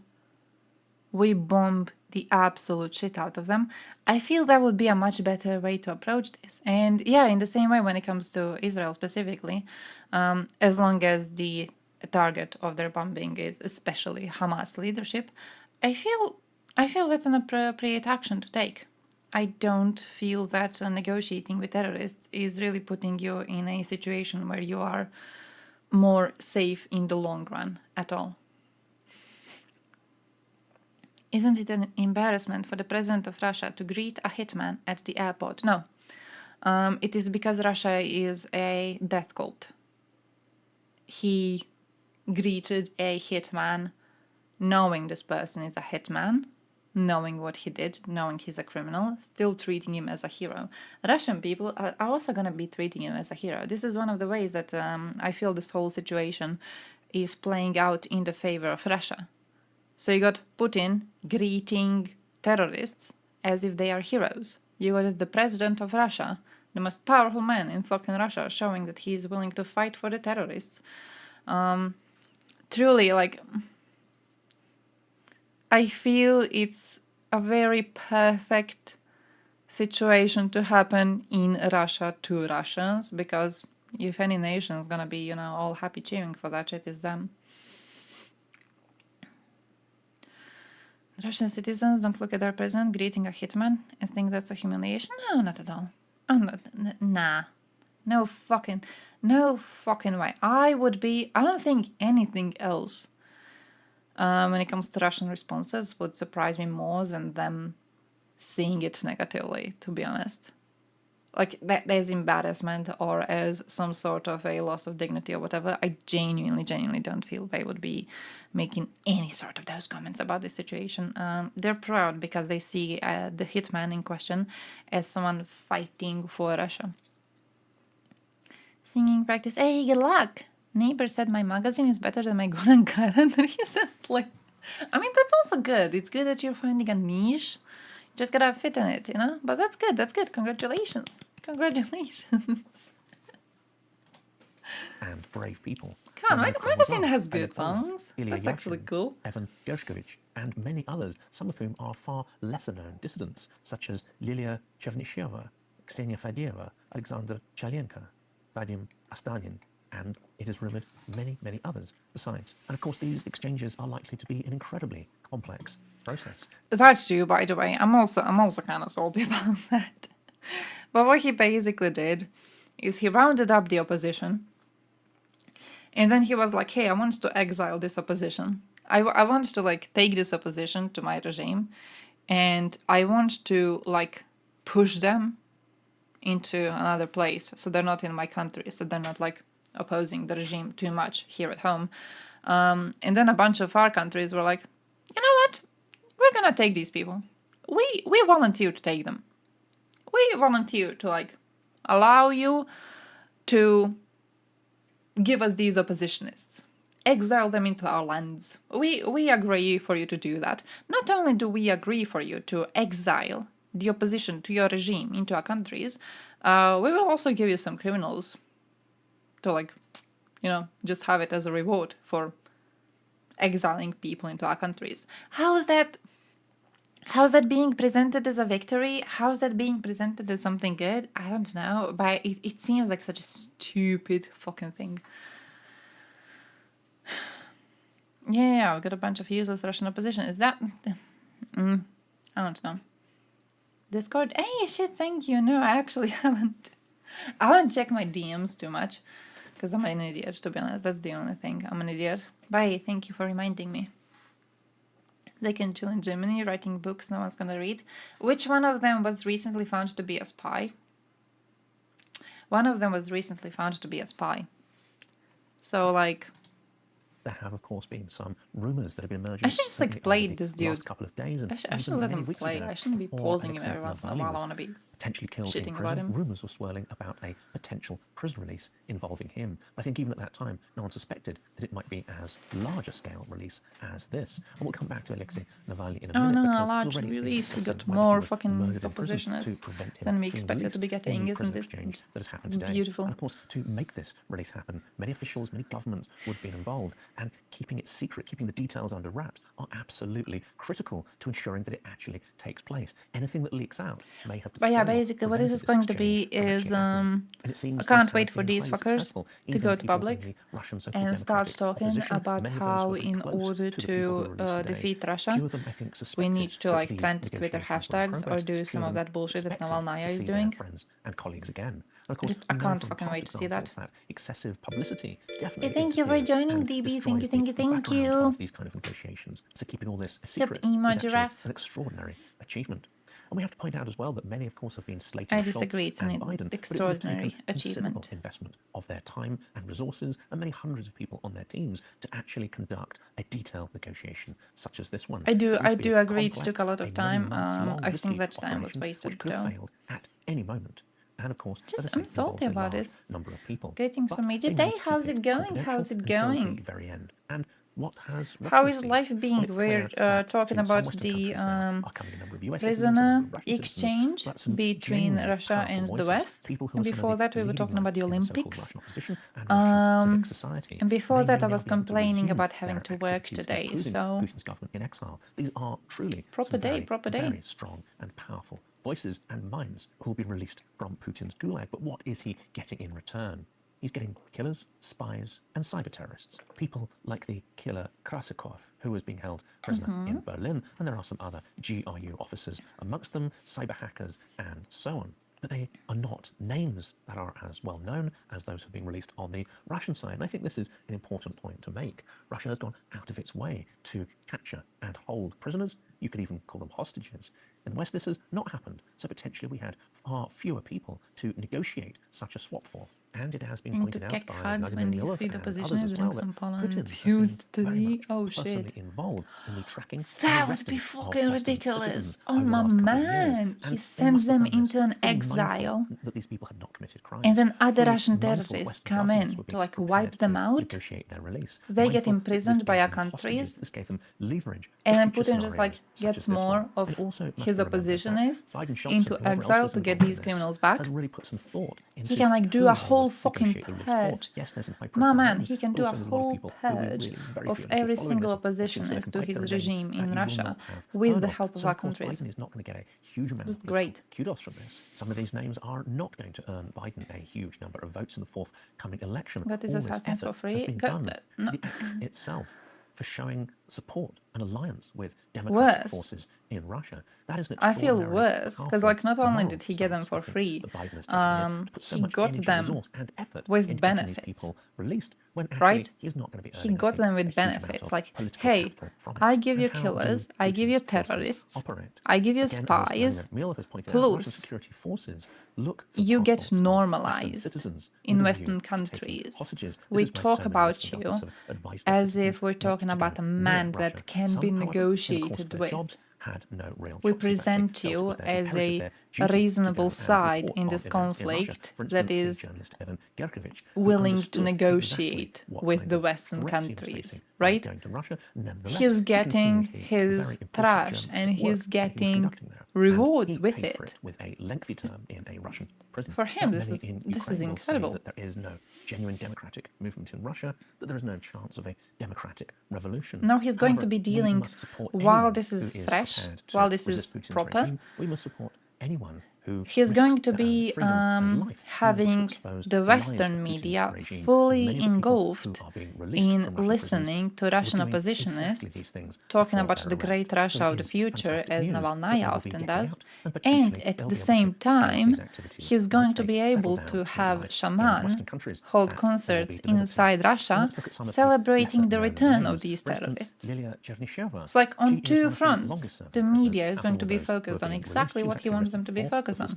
Speaker 27: We bomb the absolute shit out of them. I feel that would be a much better way to approach this. And yeah, in the same way when it comes to Israel specifically, as long as the target of their bombing is especially Hamas leadership, I feel that's an appropriate action to take. I don't feel that negotiating with terrorists is really putting you in a situation where you are more safe in the long run at all. Isn't it an embarrassment for the president of Russia to greet a hitman at the airport? No. It is because Russia is a death cult. He greeted a hitman knowing this person is a hitman, knowing what he did, knowing he's a criminal, still treating him as a hero. Russian people are also going to be treating him as a hero. This is one of the ways that I feel this whole situation is playing out in the favor of Russia. So you got Putin greeting terrorists as if they are heroes. You got the president of Russia, the most powerful man in fucking Russia, showing that he is willing to fight for the terrorists. Truly, like, I feel it's a very perfect situation to happen in Russia to Russians, because if any nation is gonna be, all happy cheering for that shit, is them. Russian citizens don't look at their president greeting a hitman and think that's a humiliation? No, not at all. Nah. No fucking way. I don't think anything else when it comes to Russian responses would surprise me more than them seeing it negatively, to be honest. Like, that there's embarrassment or as some sort of a loss of dignity or whatever, I genuinely don't feel they would be making any sort of those comments about this situation. They're proud because they see the hitman in question as someone fighting for Russia. Singing practice. Hey, good luck! Neighbor said my magazine is better than my Goran Karan recently. I mean, that's also good. It's good that you're finding a niche. Just gotta fit in it, But that's good. Congratulations.
Speaker 20: And brave people.
Speaker 27: Come on, my magazine has good songs. That's actually cool.
Speaker 20: Evan Gershkovich, and many others, some of whom are far lesser known dissidents, such as Lilia Chevnysheva, Ksenia Fadiyeva, Alexander Chalenka, Vadim Astanin, and it is rumoured many others besides. And of course, these exchanges are likely to be an incredibly complex process.
Speaker 27: That's true, by the way. I'm also kind of salty about that. But what he basically did is he rounded up the opposition, and then he was like, hey, I want to exile this opposition. I want to, take this opposition to my regime, and I want to, push them into another place, so they're not in my country, so they're not, opposing the regime too much here at home. And then a bunch of our countries were like, you know what? We're gonna take these people. We volunteer to take them. We volunteer to, allow you to give us these oppositionists. Exile them into our lands. We agree for you to do that. Not only do we agree for you to exile the opposition to your regime into our countries, we will also give you some criminals to, just have it as a reward for exiling people into our countries. How's that being presented as a victory? How's that being presented as something good? I don't know, but it seems like such a stupid fucking thing. Yeah, we've got a bunch of useless Russian opposition. Is that... I don't know. Discord? Hey, shit, thank you. No, I actually haven't. I haven't checked my DMs too much. Because I'm an idiot, to be honest. That's the only thing. I'm an idiot. Bye, thank you for reminding me. They can chill in Germany, writing books no one's gonna read. Which one of them was recently found to be a spy? One of them was recently found to be a spy. So, like...
Speaker 20: There have, of course, been some rumours that have been emerging.
Speaker 27: I should just, like, play this dude.
Speaker 20: Last couple of days and
Speaker 27: I should let him play. I shouldn't be pausing him every once in a while. I want to be
Speaker 20: potentially killed in
Speaker 27: shitting about
Speaker 20: prison.
Speaker 27: him.
Speaker 20: Rumours were swirling about a potential prison release involving him. I think even at that time, no one suspected that it might be as large a scale release as this. And we'll come back to Alexei Navalny in a minute.
Speaker 27: Oh no, a
Speaker 20: because
Speaker 27: large
Speaker 20: already
Speaker 27: release. We got
Speaker 20: whether he
Speaker 27: more
Speaker 20: was
Speaker 27: fucking
Speaker 20: murdered in prison
Speaker 27: oppositionists
Speaker 20: to prevent him
Speaker 27: than we
Speaker 20: being
Speaker 27: expected to
Speaker 20: released
Speaker 27: be getting.
Speaker 20: in the
Speaker 27: Isn't
Speaker 20: prison
Speaker 27: this
Speaker 20: exchange that has happened today?
Speaker 27: beautiful?
Speaker 20: And of course, to make this release happen, many officials, many governments would have been involved, and keeping it secret, keeping the details under wraps, are absolutely critical to ensuring that it actually takes place. Anything that leaks out may have to.
Speaker 27: But yeah, basically, what this is going to be is I can't wait for these fuckers to go to public and start talking about how, in order to defeat Russia, we need to like trend Twitter hashtags or do some of that bullshit that Navalnaya is doing.
Speaker 20: And colleagues again. Of course,
Speaker 27: I can't fucking wait to see that.
Speaker 20: Excessive publicity definitely.
Speaker 27: Thank you for joining, DB. Thank you.
Speaker 20: These kind of negotiations. So keeping all this a
Speaker 27: Sup,
Speaker 20: secret
Speaker 27: emo
Speaker 20: is actually
Speaker 27: giraffe.
Speaker 20: an extraordinary achievement. And we have to point out as well that many, of course, have been slated.
Speaker 27: I disagree. It's an
Speaker 20: Biden, but it would take
Speaker 27: extraordinary
Speaker 20: a
Speaker 27: achievement.
Speaker 20: considerable investment of their time and resources, and many hundreds of people on their teams to actually conduct a detailed negotiation such as this one.
Speaker 27: I do
Speaker 20: It would be
Speaker 27: agree. It
Speaker 20: complex,
Speaker 27: took a lot of
Speaker 20: many
Speaker 27: time.
Speaker 20: months-long,
Speaker 27: I think
Speaker 20: risky
Speaker 27: that time was
Speaker 20: operation
Speaker 27: wasted.
Speaker 20: which could have failed at any moment. And of course, as I
Speaker 27: Just
Speaker 20: say,
Speaker 27: I'm salty
Speaker 20: involves a
Speaker 27: about
Speaker 20: large
Speaker 27: it.
Speaker 20: number of people.
Speaker 27: Greetings
Speaker 20: But
Speaker 27: from me
Speaker 20: they
Speaker 27: today.
Speaker 20: managed to
Speaker 27: How's
Speaker 20: keep
Speaker 27: it going?
Speaker 20: confidential
Speaker 27: How's it
Speaker 20: until
Speaker 27: going?
Speaker 20: the very end. And what has
Speaker 27: How
Speaker 20: Russia
Speaker 27: is
Speaker 20: received?
Speaker 27: life being?
Speaker 20: Well, it's
Speaker 27: We're
Speaker 20: clear that
Speaker 27: talking
Speaker 20: to some
Speaker 27: about
Speaker 20: Western
Speaker 27: the
Speaker 20: countries now are coming a number of US citizens, a
Speaker 27: prisoner
Speaker 20: number of Russian citizens,
Speaker 27: exchange
Speaker 20: but some
Speaker 27: between
Speaker 20: genuinely
Speaker 27: Russia
Speaker 20: powerful
Speaker 27: and the
Speaker 20: voices,
Speaker 27: West.
Speaker 20: people who
Speaker 27: And
Speaker 20: are some of
Speaker 27: before
Speaker 20: the
Speaker 27: that, we were
Speaker 20: leading
Speaker 27: talking about the
Speaker 20: lights in the so-called
Speaker 27: Olympics.
Speaker 20: Russian opposition and Russian civic society.
Speaker 27: And before
Speaker 20: They
Speaker 27: that,
Speaker 20: may
Speaker 27: I
Speaker 20: now
Speaker 27: was
Speaker 20: be able to
Speaker 27: complaining
Speaker 20: resume
Speaker 27: about having
Speaker 20: their
Speaker 27: to work
Speaker 20: activities,
Speaker 27: today.
Speaker 20: including
Speaker 27: So
Speaker 20: Putin's government in exile. These are truly
Speaker 27: proper
Speaker 20: some
Speaker 27: day,
Speaker 20: very, very strong and powerful voices and minds who will be released from Putin's gulag. But what is he getting in return? He's getting killers, spies, and cyber terrorists. People like the killer Krasikov, who is being held prisoner in Berlin, and there are some other GRU officers amongst them, cyber hackers, and so on. But they are not names that are as well known as those who have been released on the Russian side. And I think this is an important point to make. Russia has gone out of its way to capture and hold prisoners. You could even call them hostages. In the West, this has not happened. So potentially we had far fewer people to negotiate such a swap for. And it has been pointed out by Vladimir Milov and others as well that Putin has been very much personally involved in the tracking
Speaker 27: that would be fucking ridiculous. Oh my man, he sends them into an exile,
Speaker 20: that these people had not committed crimes.
Speaker 27: and then other
Speaker 20: Fully
Speaker 27: Russian
Speaker 20: mindful
Speaker 27: terrorists
Speaker 20: Western
Speaker 27: come
Speaker 20: governments
Speaker 27: in
Speaker 20: would be
Speaker 27: to like
Speaker 20: prepared
Speaker 27: wipe them
Speaker 20: to
Speaker 27: out.
Speaker 20: negotiate their release.
Speaker 27: They get
Speaker 20: Mindful that
Speaker 27: imprisoned
Speaker 20: this
Speaker 27: by our
Speaker 20: gave them hostages,
Speaker 27: countries,
Speaker 20: this gave them leverage
Speaker 27: and
Speaker 20: for
Speaker 27: then
Speaker 20: future
Speaker 27: Putin just like
Speaker 20: scenarios such
Speaker 27: gets
Speaker 20: as this
Speaker 27: more
Speaker 20: one.
Speaker 27: of
Speaker 20: And also, it must
Speaker 27: his
Speaker 20: be remembered that
Speaker 27: oppositionists
Speaker 20: Biden Schultz
Speaker 27: into
Speaker 20: and whoever else
Speaker 27: exile
Speaker 20: was
Speaker 27: to get
Speaker 20: involved in
Speaker 27: these
Speaker 20: this
Speaker 27: criminals back.
Speaker 20: has really put some thought into
Speaker 27: He can like do
Speaker 20: who
Speaker 27: a
Speaker 20: they
Speaker 27: whole
Speaker 20: would
Speaker 27: fucking
Speaker 20: negotiate the release for.
Speaker 27: purge.
Speaker 20: Yes, there's some
Speaker 27: My
Speaker 20: high-profile
Speaker 27: man,
Speaker 20: names,
Speaker 27: he can
Speaker 20: but
Speaker 27: do a
Speaker 20: also there's lot of
Speaker 27: whole
Speaker 20: people who we
Speaker 27: purge
Speaker 20: really very
Speaker 27: of
Speaker 20: few, and if you're
Speaker 27: every
Speaker 20: following
Speaker 27: single
Speaker 20: this,
Speaker 27: oppositionist
Speaker 20: circumcised
Speaker 27: to his
Speaker 20: their names
Speaker 27: regime
Speaker 20: that
Speaker 27: in
Speaker 20: you will
Speaker 27: Russia
Speaker 20: not have
Speaker 27: with
Speaker 20: heard
Speaker 27: the
Speaker 20: of.
Speaker 27: help of
Speaker 20: So,
Speaker 27: our
Speaker 20: of course,
Speaker 27: countries.
Speaker 20: Biden is not going to get a huge amount
Speaker 27: Just
Speaker 20: of
Speaker 27: great.
Speaker 20: kudos from this. Some of these names are not going to earn Biden a huge number of votes in the forthcoming election.
Speaker 27: Got these
Speaker 20: All this
Speaker 27: assassins for
Speaker 20: effort
Speaker 27: free.
Speaker 20: has been
Speaker 27: Got
Speaker 20: done
Speaker 27: that.
Speaker 20: for
Speaker 27: No.
Speaker 20: the act itself, for showing support and alliance with democratic
Speaker 27: Worse.
Speaker 20: forces in Russia. That is an
Speaker 27: I feel
Speaker 20: extraordinary,
Speaker 27: worse because
Speaker 20: powerful
Speaker 27: like not only
Speaker 20: moral
Speaker 27: did he get them
Speaker 20: stance,
Speaker 27: for
Speaker 20: I think,
Speaker 27: free,
Speaker 20: that Biden has taken here to put so
Speaker 27: he
Speaker 20: much
Speaker 27: got
Speaker 20: energy,
Speaker 27: them
Speaker 20: resource, and effort
Speaker 27: with
Speaker 20: into getting these
Speaker 27: benefits.
Speaker 20: people released when actually
Speaker 27: Right?
Speaker 20: he's not going to be
Speaker 27: He
Speaker 20: earning, I
Speaker 27: got
Speaker 20: think,
Speaker 27: them
Speaker 20: a
Speaker 27: with
Speaker 20: huge amount
Speaker 27: benefits.
Speaker 20: of
Speaker 27: Like,
Speaker 20: political
Speaker 27: hey,
Speaker 20: capital from it.
Speaker 27: I give
Speaker 20: And
Speaker 27: you
Speaker 20: how
Speaker 27: killers,
Speaker 20: do
Speaker 27: I give you
Speaker 20: Putin's forces
Speaker 27: terrorists,
Speaker 20: operate?
Speaker 27: I give you
Speaker 20: Again, as
Speaker 27: spies,
Speaker 20: Vladimir Milov has pointed out, Russian
Speaker 27: plus
Speaker 20: security forces look for
Speaker 27: you get
Speaker 20: passports of Western
Speaker 27: normalized
Speaker 20: citizens
Speaker 27: in
Speaker 20: with a
Speaker 27: Western
Speaker 20: view to taking
Speaker 27: countries.
Speaker 20: hostages. This
Speaker 27: We
Speaker 20: is why
Speaker 27: talk
Speaker 20: so many
Speaker 27: about
Speaker 20: Western
Speaker 27: you
Speaker 20: governments have advised their
Speaker 27: as
Speaker 20: citizens
Speaker 27: if we're
Speaker 20: not
Speaker 27: talking
Speaker 20: to
Speaker 27: about
Speaker 20: go
Speaker 27: a
Speaker 20: near
Speaker 27: man
Speaker 20: Russia.
Speaker 27: that can
Speaker 20: Some,
Speaker 27: be
Speaker 20: however, in the course of
Speaker 27: negotiated
Speaker 20: their
Speaker 27: with.
Speaker 20: jobs, had no real
Speaker 27: We
Speaker 20: choice. In fact, they
Speaker 27: present
Speaker 20: felt it
Speaker 27: you
Speaker 20: was their
Speaker 27: as
Speaker 20: imperative,
Speaker 27: a
Speaker 20: their duty to
Speaker 27: reasonable
Speaker 20: go and
Speaker 27: side
Speaker 20: report
Speaker 27: in
Speaker 20: on
Speaker 27: this
Speaker 20: events in Russia.
Speaker 27: conflict
Speaker 20: For
Speaker 27: that
Speaker 20: instance,
Speaker 27: is
Speaker 20: the journalist Evan Gershkovich, who
Speaker 27: willing to
Speaker 20: understood
Speaker 27: negotiate
Speaker 20: exactly what
Speaker 27: with
Speaker 20: kind
Speaker 27: the
Speaker 20: of
Speaker 27: Western
Speaker 20: threats he was
Speaker 27: countries,
Speaker 20: facing by
Speaker 27: right?
Speaker 20: going to Russia. Nevertheless,
Speaker 27: He's
Speaker 20: he
Speaker 27: getting
Speaker 20: continued the
Speaker 27: his
Speaker 20: very important
Speaker 27: trash
Speaker 20: journalistic
Speaker 27: and
Speaker 20: work
Speaker 27: he's
Speaker 20: that he was
Speaker 27: getting
Speaker 20: conducting there.
Speaker 27: rewards
Speaker 20: And he
Speaker 27: with
Speaker 20: paid for
Speaker 27: it.
Speaker 20: with a lengthy term in a Russian prison.
Speaker 27: For him,
Speaker 20: Now,
Speaker 27: this
Speaker 20: many
Speaker 27: is-
Speaker 20: in
Speaker 27: this is
Speaker 20: Ukraine will
Speaker 27: incredible.
Speaker 20: say that there is no genuine democratic movement in Russia, that there is no chance of a democratic revolution.
Speaker 27: Now he's going to
Speaker 20: However,
Speaker 27: be
Speaker 20: we
Speaker 27: dealing,
Speaker 20: must support
Speaker 27: while
Speaker 20: anyone
Speaker 27: this is
Speaker 20: who
Speaker 27: fresh,
Speaker 20: prepared to
Speaker 27: while this
Speaker 20: resist
Speaker 27: is
Speaker 20: Putin's
Speaker 27: proper,
Speaker 20: regime. We must support anyone
Speaker 27: he's going to be having the Western media fully engulfed in listening to Russian oppositionists talking about the great Russia of the future, as Navalnaya often does, and at the same time, he's going to be able to have shaman hold concerts inside Russia celebrating the return of these terrorists. It's like on two fronts, the media is going to be focused on exactly what he wants them to be focused on.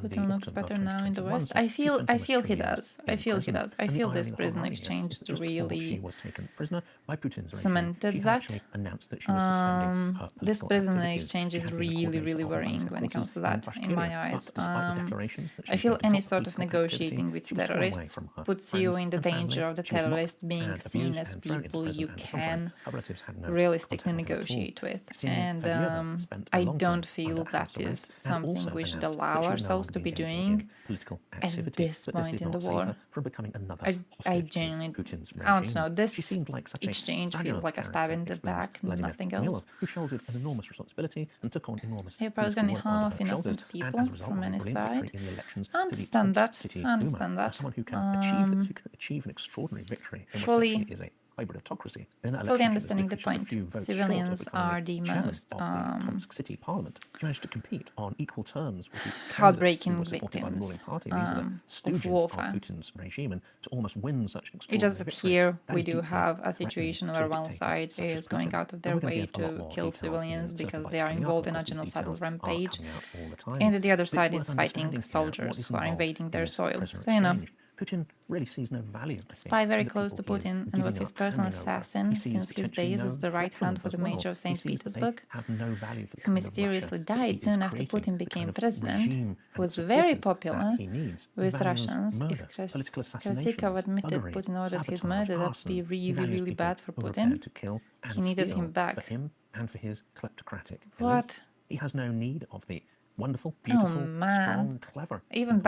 Speaker 27: Putin looks better now in the West. I feel he does. I feel he does. I feel this prison exchange really cemented that. This prison exchange is really worrying when it comes to that, in my eyes. I feel any sort of negotiating with terrorists puts you in the danger of the terrorists being seen as people you can realistically negotiate with. And I don't feel that is something we should allow ourselves to be doing at this point in the war. I genuinely, I don't know, this exchange feels like a stab in the back, nothing else. He opposed only half innocent people from any side. I understand that. Fully understanding the point. Civilians are the most heartbreaking victims of warfare. It's just that here we do have a situation where one side is going out of their way to kill civilians because they are involved in a genocidal rampage, and the other side is fighting soldiers who are invading their soil. So, you know,
Speaker 20: Putin really sees no value.
Speaker 27: Spy very close to Putin and was his personal assassin since his days as the right hand for the mayor of St. Petersburg, who mysteriously died soon after Putin became president, was very popular with Russians. If Krasikov admitted Putin ordered his murder, that would be really bad for Putin. He needed him back.
Speaker 20: And for his kleptocratic
Speaker 27: What?
Speaker 20: He has no need of the wonderful, beautiful, strong, clever.
Speaker 27: Even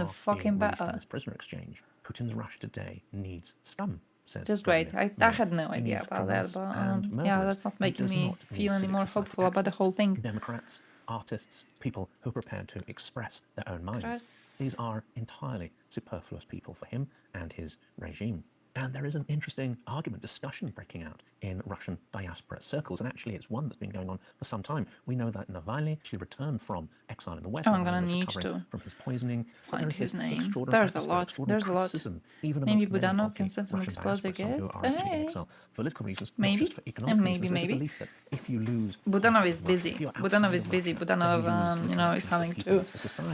Speaker 27: fucking better.
Speaker 20: This prisoner exchange. Putin's Russia today needs scum.
Speaker 27: Just great. I had no idea about that, but yeah, that's not making me feel any more hopeful about the whole thing.
Speaker 20: Democrats, artists, people who are prepared to express their own minds. These are entirely superfluous people for him and his regime. And there is an interesting argument, discussion breaking out in Russian diaspora circles, and actually it's one that's been going on for some time. We know that Navalny actually returned from exile in the West.
Speaker 27: I'm gonna need to
Speaker 20: from his poisoning.
Speaker 27: Find his name. There's a lot. Maybe Budanov can send some explosive gifts. Hey. Maybe. Maybe. Budanov is busy. Budanov, you know, is having to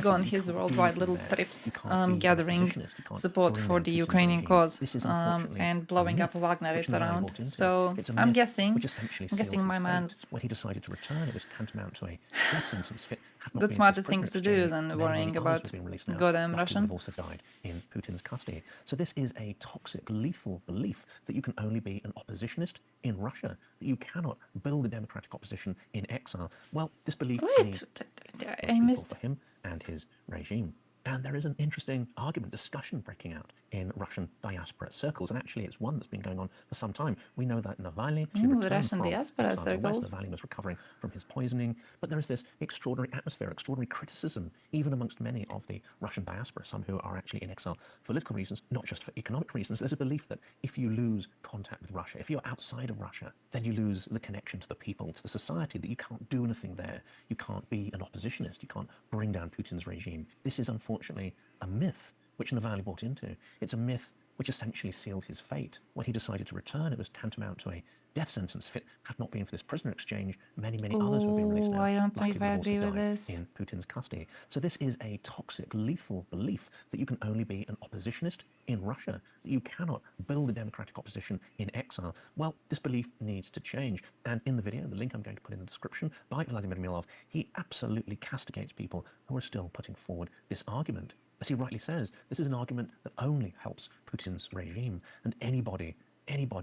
Speaker 27: go on his worldwide little trips, gathering support for the Ukrainian cause. And blowing up Wagnerites around. So I'm guessing my man's
Speaker 20: when he decided to return, it was tantamount to a death sentence.
Speaker 27: Good smarter things to do than worrying about goddamn Russian.
Speaker 20: Have also died in Putin's custody. So this is a toxic, lethal belief that you can only be an oppositionist in Russia, that you cannot build a democratic opposition in exile. Well, this belief
Speaker 27: I missed
Speaker 20: for him and his regime. And there is an interesting argument, discussion breaking out in Russian diaspora circles, and actually it's one that's been going on for some time. We know that Navalny returned from exile in the West. Navalny was recovering from his poisoning, but there is this extraordinary atmosphere, extraordinary criticism, even amongst many of the Russian diaspora, some who are actually in exile for political reasons, not just for economic reasons. There's a belief that if you lose contact with Russia, if you're outside of Russia, then you lose the connection to the people, to the society, that you can't do anything there. You can't be an oppositionist. You can't bring down Putin's regime. This is unfortunately a myth which Navalny bought into. It's a myth which essentially sealed his fate. When he decided to return, it was tantamount to a death sentence. If it had not been for this prisoner exchange, many others would have been released now.
Speaker 27: I don't think I agree with this.
Speaker 20: In Putin's custody. So this is a toxic, lethal belief that you can only be an oppositionist in Russia, that you cannot build a democratic opposition in exile. Well, this belief needs to change. And in the video, the link I'm going to put in the description, by Vladimir Milov, he absolutely castigates people who are still putting forward this argument. As he rightly says, this is an argument that only helps Putin's regime, and anybody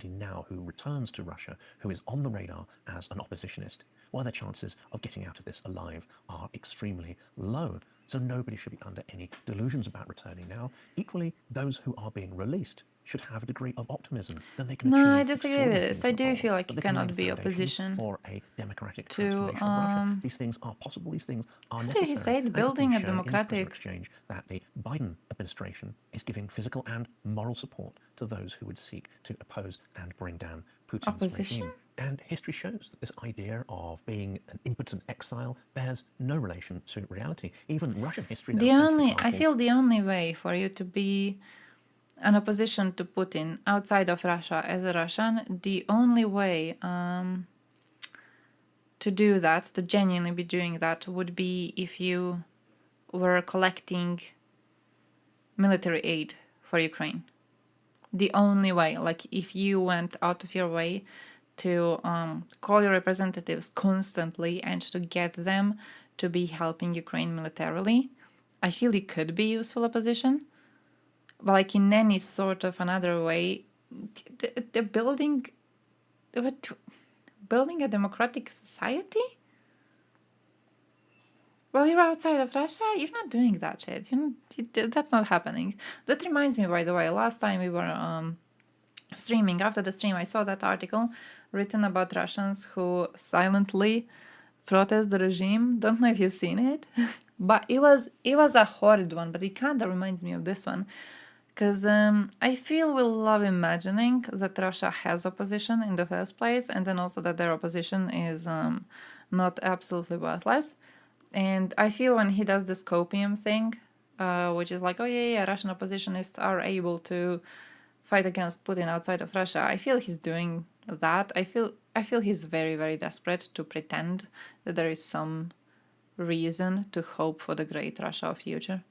Speaker 20: now who returns to Russia, who is on the radar as an oppositionist, well, their chances of getting out of this alive are extremely low. So nobody should be under any delusions about returning now. Equally, those who are being released should have a degree of optimism that they can
Speaker 27: No, I
Speaker 20: achieve
Speaker 27: disagree with
Speaker 20: extraordinary
Speaker 27: this.
Speaker 20: things
Speaker 27: I
Speaker 20: in the
Speaker 27: do
Speaker 20: world,
Speaker 27: feel like
Speaker 20: that
Speaker 27: you
Speaker 20: they can lay
Speaker 27: cannot
Speaker 20: the
Speaker 27: be
Speaker 20: foundation
Speaker 27: opposition
Speaker 20: for a democratic
Speaker 27: to
Speaker 20: transformation of Russia. These things are possible, these things are
Speaker 27: how did he
Speaker 20: necessary.
Speaker 27: say it?
Speaker 20: And it's
Speaker 27: Building
Speaker 20: been
Speaker 27: a
Speaker 20: shown in the pressure
Speaker 27: democratic
Speaker 20: exchange that the Biden administration is giving physical and moral support to those who would seek to oppose and bring down Putin's
Speaker 27: opposition.
Speaker 20: regime. And history shows that this idea of being an impotent exile bears no relation to reality. Even Russian history, though,
Speaker 27: I feel the only way for you to be an opposition to Putin outside of Russia as a Russian, the only way to do that, to genuinely be doing that, would be if you were collecting military aid for Ukraine. The only way, like if you went out of your way to call your representatives constantly and to get them to be helping Ukraine militarily, I feel it could be useful opposition. But like in any sort of another way, the building a democratic society? Well, you're outside of Russia, you're not doing that shit. That's not happening. That reminds me, by the way, last time we were streaming, after the stream, I saw that article written about Russians who silently protest the regime. Don't know if you've seen it, but it was a horrid one. But it kind of reminds me of this one, because I feel we love imagining that Russia has opposition in the first place, and then also that their opposition is not absolutely worthless. And I feel when he does this copium thing, which is like, oh yeah, Russian oppositionists are able to fight against Putin outside of Russia, I feel he's doing that. I feel he's very, very desperate to pretend that there is some reason to hope for the great Russia of future.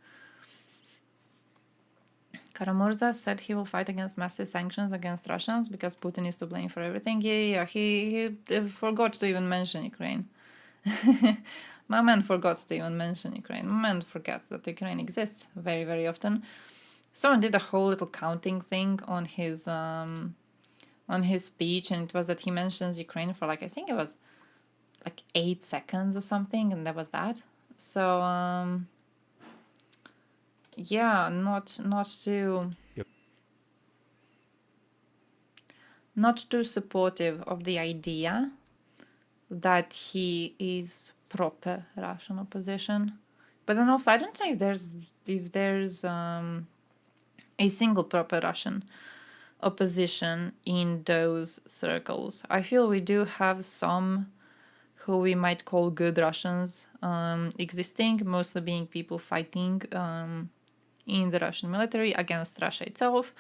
Speaker 27: Karamurza said he will fight against massive sanctions against Russians because Putin is to blame for everything. Yeah, he forgot to even mention Ukraine. My man forgot to even mention Ukraine. My man forgets that Ukraine exists very, very often. Someone did a whole little counting thing on his speech, and it was that he mentions Ukraine for like, I think it was like 8 seconds or something, and that was that. So yeah, not too supportive of the idea that he is proper Russian opposition. But then also, I don't know if there's a single proper Russian opposition in those circles. I feel we do have some who we might call good Russians existing, mostly being people fighting in the Russian military against Russia itself.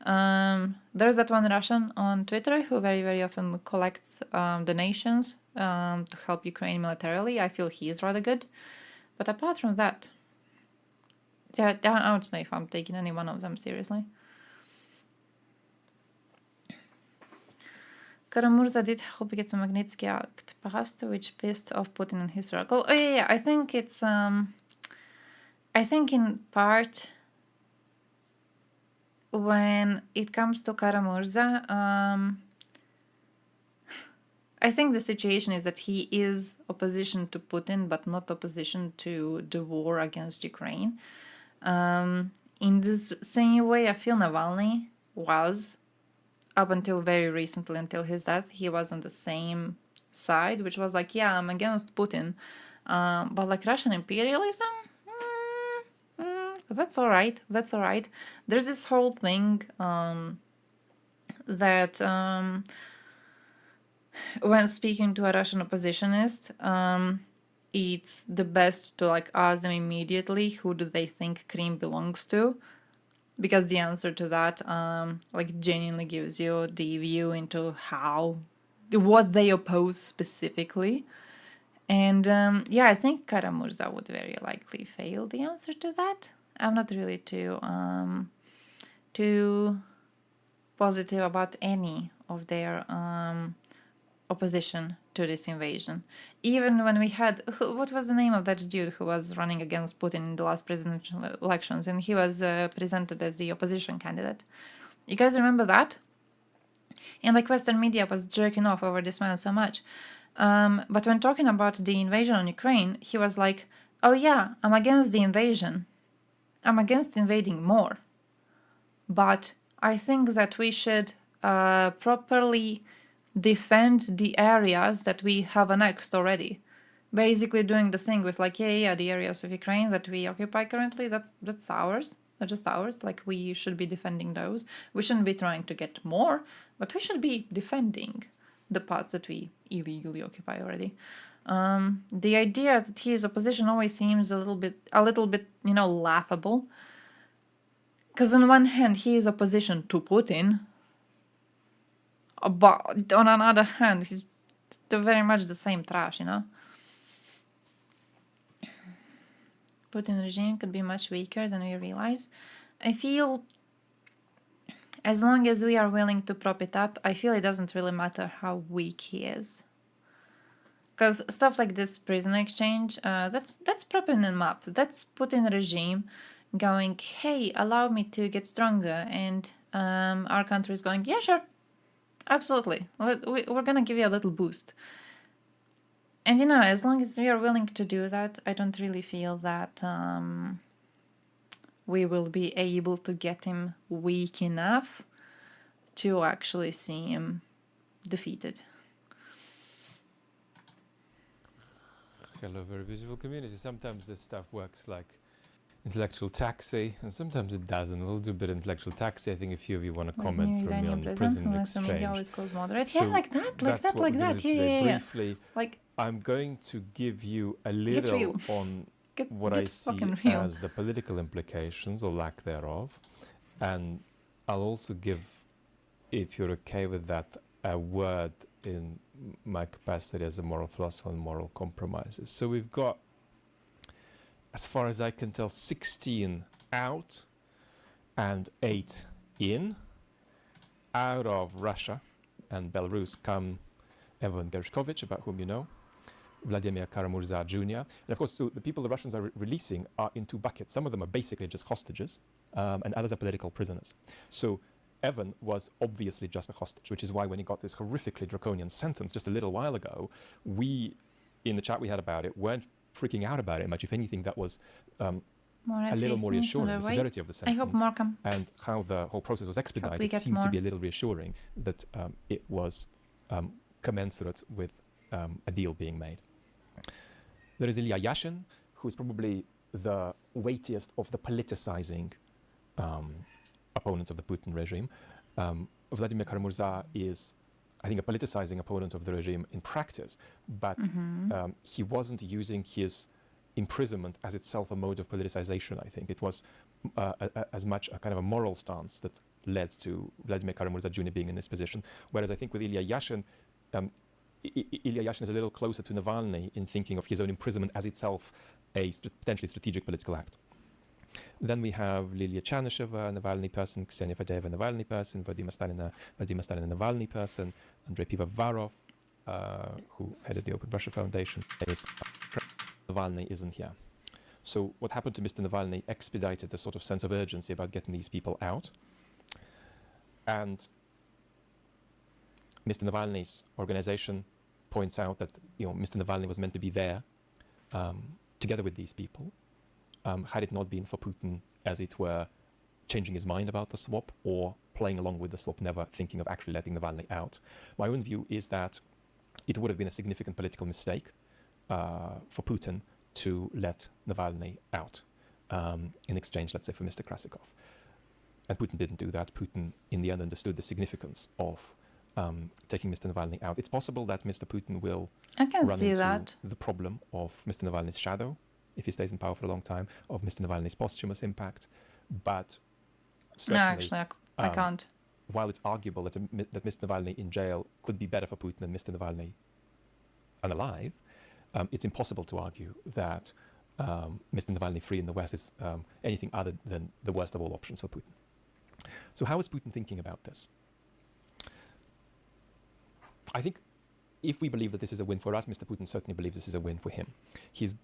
Speaker 27: There's that one Russian on Twitter who very, very often collects donations to help Ukraine militarily. I feel he is rather good. But apart from that, yeah, I don't know if I'm taking any one of them seriously. Karamurza did help get the Magnitsky Act passed, which pissed off Putin and his circle. Oh yeah, I think it's I think in part when it comes to Karamurza, I think the situation is that he is opposition to Putin, but not opposition to the war against Ukraine. In this same way, I feel Navalny was, up until very recently, until his death, he was on the same side, which was like, yeah, I'm against Putin, but like Russian imperialism, that's all right. That's all right. There's this whole thing that when speaking to a Russian oppositionist, it's the best to like ask them immediately who do they think Crimea belongs to, because the answer to that like genuinely gives you the view into what they oppose specifically. And yeah, I think Karamurza would very likely fail the answer to that. I'm not really too positive about any of their opposition to this invasion. Even when we had, what was the name of that dude who was running against Putin in the last presidential elections, and he was presented as the opposition candidate. You guys remember that? And like Western media was jerking off over this man so much. But when talking about the invasion on Ukraine, he was like, oh yeah, I'm against the invasion. I'm against invading more. But I think that we should properly defend the areas that we have annexed already. Basically doing the thing with like, yeah, the areas of Ukraine that we occupy currently, that's ours. They're just ours. Like, we should be defending those. We shouldn't be trying to get more, but we should be defending the parts that we illegally occupy already. The idea that his opposition always seems a little bit, laughable. Because on one hand, he is opposition to Putin, but on another hand, he's very much the same trash, Putin regime could be much weaker than we realize. I feel as long as we are willing to prop it up, I feel it doesn't really matter how weak he is. Because stuff like this prisoner exchange, that's propping him up. That's Putin regime going, hey, allow me to get stronger, and our country is going, yeah, sure, absolutely, we're gonna give you a little boost. And as long as we are willing to do that, I don't really feel that we will be able to get him weak enough to actually see him defeated.
Speaker 13: Hello, very visible community. Sometimes this stuff works like intellectual taxi, and sometimes it doesn't. We'll do a bit of intellectual taxi. I think a few of you want to comment from me on the prisoner exchange.
Speaker 27: Always calls moderate.
Speaker 13: So
Speaker 27: yeah, like that. Yeah.
Speaker 13: Briefly,
Speaker 27: like,
Speaker 13: I'm going to give you a little on what I see as the political implications or lack thereof, and I'll also give, if you're okay with that, a word in my capacity as a moral philosopher on moral compromises. So we've got, as far as I can tell, 16 out and 8 in. Out of Russia and Belarus come Evan Gershkovich, about whom you know, Vladimir Kara-Murza Jr. And of course, so the people the Russians are releasing are in two buckets. Some of them are basically just hostages, and others are political prisoners. So Evan was obviously just a hostage, which is why when he got this horrifically draconian sentence just a little while ago, we, in the chat we had about it, weren't freaking out about it much. If anything, that was a little more reassuring. The severity of the sentence,
Speaker 27: I hope more come.
Speaker 13: And how the whole process was expedited seemed to be a little reassuring that it was commensurate with a deal being made. There is Ilya Yashin, who is probably the weightiest of the politicizing opponents of the Putin regime. Vladimir Kara-Murza is, I think, a politicizing opponent of the regime in practice, but he wasn't using his imprisonment as itself a mode of politicization, I think. It was as much a kind of a moral stance that led to Vladimir Kara-Murza Jr. being in this position, whereas I think with Ilya Yashin, Ilya Yashin is a little closer to Navalny in thinking of his own imprisonment as itself a potentially strategic political act. Then we have Lilia Chanisheva, Navalny person, Ksenia Fadeva, Navalny person, Vladimir Stalin, Navalny person, Andrei Pivovarov, who headed the Open Russia Foundation. Navalny isn't here. So what happened to Mr. Navalny expedited the sort of sense of urgency about getting these people out. And Mr. Navalny's organization points out that Mr. Navalny was meant to be there together with these people. Had it not been for Putin, as it were, changing his mind about the swap or playing along with the swap, never thinking of actually letting Navalny out. My own view is that it would have been a significant political mistake for Putin to let Navalny out in exchange, let's say, for Mr. Krasikov. And Putin didn't do that. Putin, in the end, understood the significance of taking Mr. Navalny out. It's possible that Mr. Putin will run into the problem of Mr. Navalny's shadow, if he stays in power for a long time, of Mr. Navalny's posthumous impact. But certainly,
Speaker 27: no, actually, I can't.
Speaker 13: While it's arguable that Mr. Navalny in jail could be better for Putin than Mr. Navalny unalive, it's impossible to argue that Mr. Navalny free in the West is anything other than the worst of all options for Putin. So how is Putin thinking about this? I think if we believe that this is a win for us, Mr. Putin certainly believes this is a win for him. He's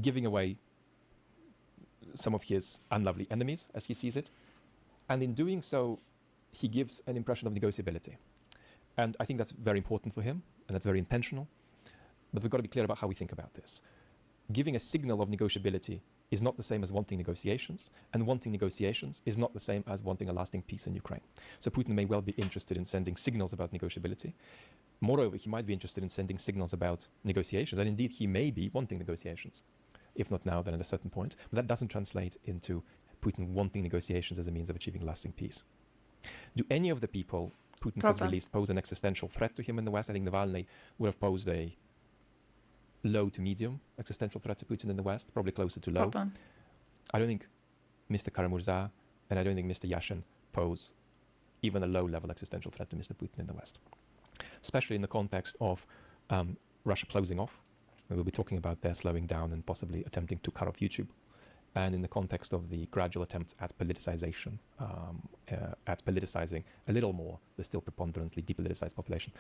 Speaker 13: giving away some of his unlovely enemies, as he sees it. And in doing so, he gives an impression of negotiability. And I think that's very important for him, and that's very intentional. But we've got to be clear about how we think about this. giving a signal of negotiability is not the same as wanting negotiations, and wanting negotiations is not the same as wanting a lasting peace in Ukraine. So Putin may well be interested in sending signals about negotiability. Moreover, he might be interested in sending signals about negotiations, and indeed he may be wanting negotiations. If not now, then at a certain point. But that doesn't translate into Putin wanting negotiations as a means of achieving lasting peace. Do any of the people Putin has released pose an existential threat to him in the West? I think Navalny would have posed a low to medium existential threat to Putin in the West, probably closer to low. I don't think Mr. Karamurza and I don't think Mr. Yashin pose even a low-level existential threat to Mr. Putin in the West, especially in the context of Russia closing off. We'll be talking about their slowing down and possibly attempting to cut off YouTube, and in the context of the gradual attempts at politicization, at politicizing a little more the still preponderantly depoliticized population.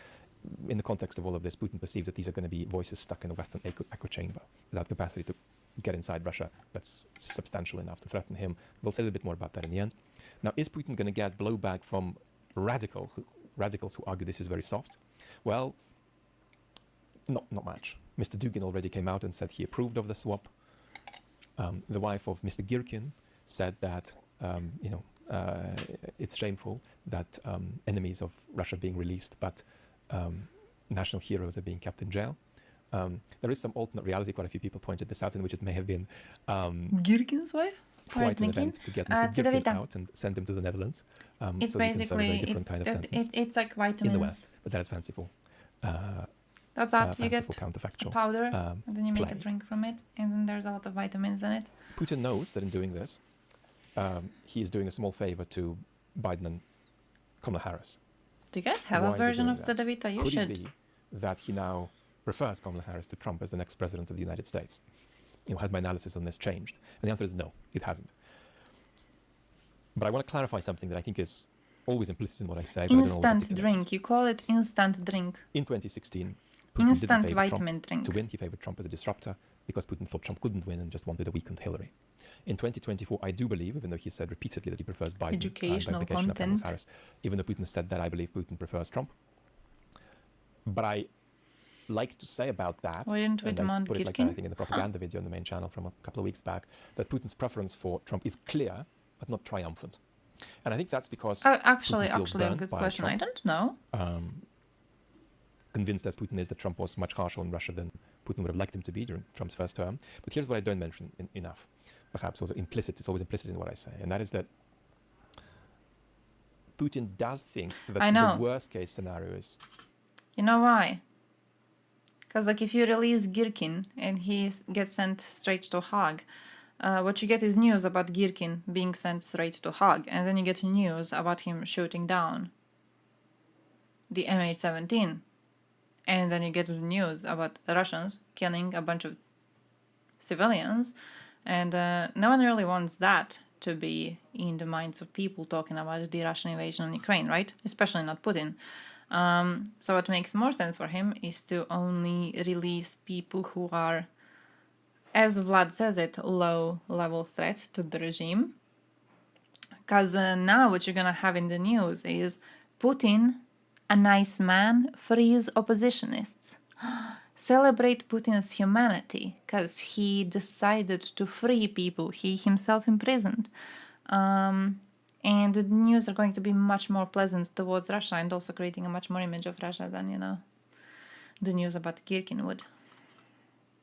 Speaker 13: In the context of all of this, Putin perceives that these are going to be voices stuck in a Western echo chamber without capacity to get inside Russia that's substantial enough to threaten him. We'll say a little bit more about that in the end. Now, is Putin going to get blowback from radicals who argue this is very soft? Well, not much. Mr. Dugin already came out and said he approved of the swap. The wife of Mr. Girkin said that it's shameful that enemies of Russia are being released, but national heroes are being kept in jail. There is some alternate reality. Quite a few people pointed this out, in which it may have been
Speaker 27: Girkin's wife.
Speaker 13: Quite an event to get Mr. Girkin out and send him to the Netherlands.
Speaker 27: It's
Speaker 13: so basically a different kind of sentence
Speaker 27: it's like vitamins
Speaker 13: in the West, but that is fanciful.
Speaker 27: That's up. You get
Speaker 13: counterfactual
Speaker 27: powder, and then you make
Speaker 13: play.
Speaker 27: a drink from it, and then there's a lot of vitamins in it.
Speaker 13: Putin knows that in doing this, he is doing a small favor to Biden and Kamala Harris.
Speaker 27: Do you guys have a version of Cedevita? You should.
Speaker 13: Could it be that he now refers Kamala Harris to Trump as the next president of the United States? Has my analysis on this changed? And the answer is no, it hasn't. But I want to clarify something that I think is always implicit in what I say.
Speaker 27: Instant drink. You call it instant drink.
Speaker 13: In 2016, Putin
Speaker 27: instant
Speaker 13: didn't favor
Speaker 27: vitamin
Speaker 13: Trump
Speaker 27: drink.
Speaker 13: to win. He favored Trump as a disruptor because Putin thought Trump couldn't win and just wanted a weakened Hillary. In 2024, I do believe, even though he said repeatedly that he prefers Biden,
Speaker 27: Educational
Speaker 13: by implication of Kamala
Speaker 27: content.
Speaker 13: Harris, even though Putin said that, I believe Putin prefers Trump. But I like to say about that,
Speaker 27: Why didn't we
Speaker 13: and I
Speaker 27: demand
Speaker 13: put it like
Speaker 27: Girkin?
Speaker 13: that, I think in the propaganda video on the main channel from a couple of weeks back, that Putin's preference for Trump is clear, but not triumphant. And I think that's because
Speaker 27: Actually,
Speaker 13: Putin feels
Speaker 27: a
Speaker 13: burned
Speaker 27: good
Speaker 13: by
Speaker 27: question.
Speaker 13: Trump.
Speaker 27: I don't know.
Speaker 13: Convinced as Putin is that Trump was much harsher on Russia than Putin would have liked him to be during Trump's first term. But here's what I don't mention enough, perhaps also implicit, it's always implicit in what I say, and that is that Putin does think that the worst case scenario is...
Speaker 27: You know why? Because like if you release Girkin and he gets sent straight to Hague, what you get is news about Girkin being sent straight to Hague, and then you get news about him shooting down the MH17, and then you get the news about Russians killing a bunch of civilians, and no one really wants that to be in the minds of people talking about the Russian invasion on Ukraine, right? Especially not Putin. So what makes more sense for him is to only release people who are, as Vlad says it, low-level threat to the regime. Because now what you're going to have in the news is Putin, a nice man, frees oppositionists. Celebrate Putin's humanity, because he decided to free people he himself imprisoned. And the news are going to be much more pleasant towards Russia, and also creating a much more image of Russia than, the news about Girkin would.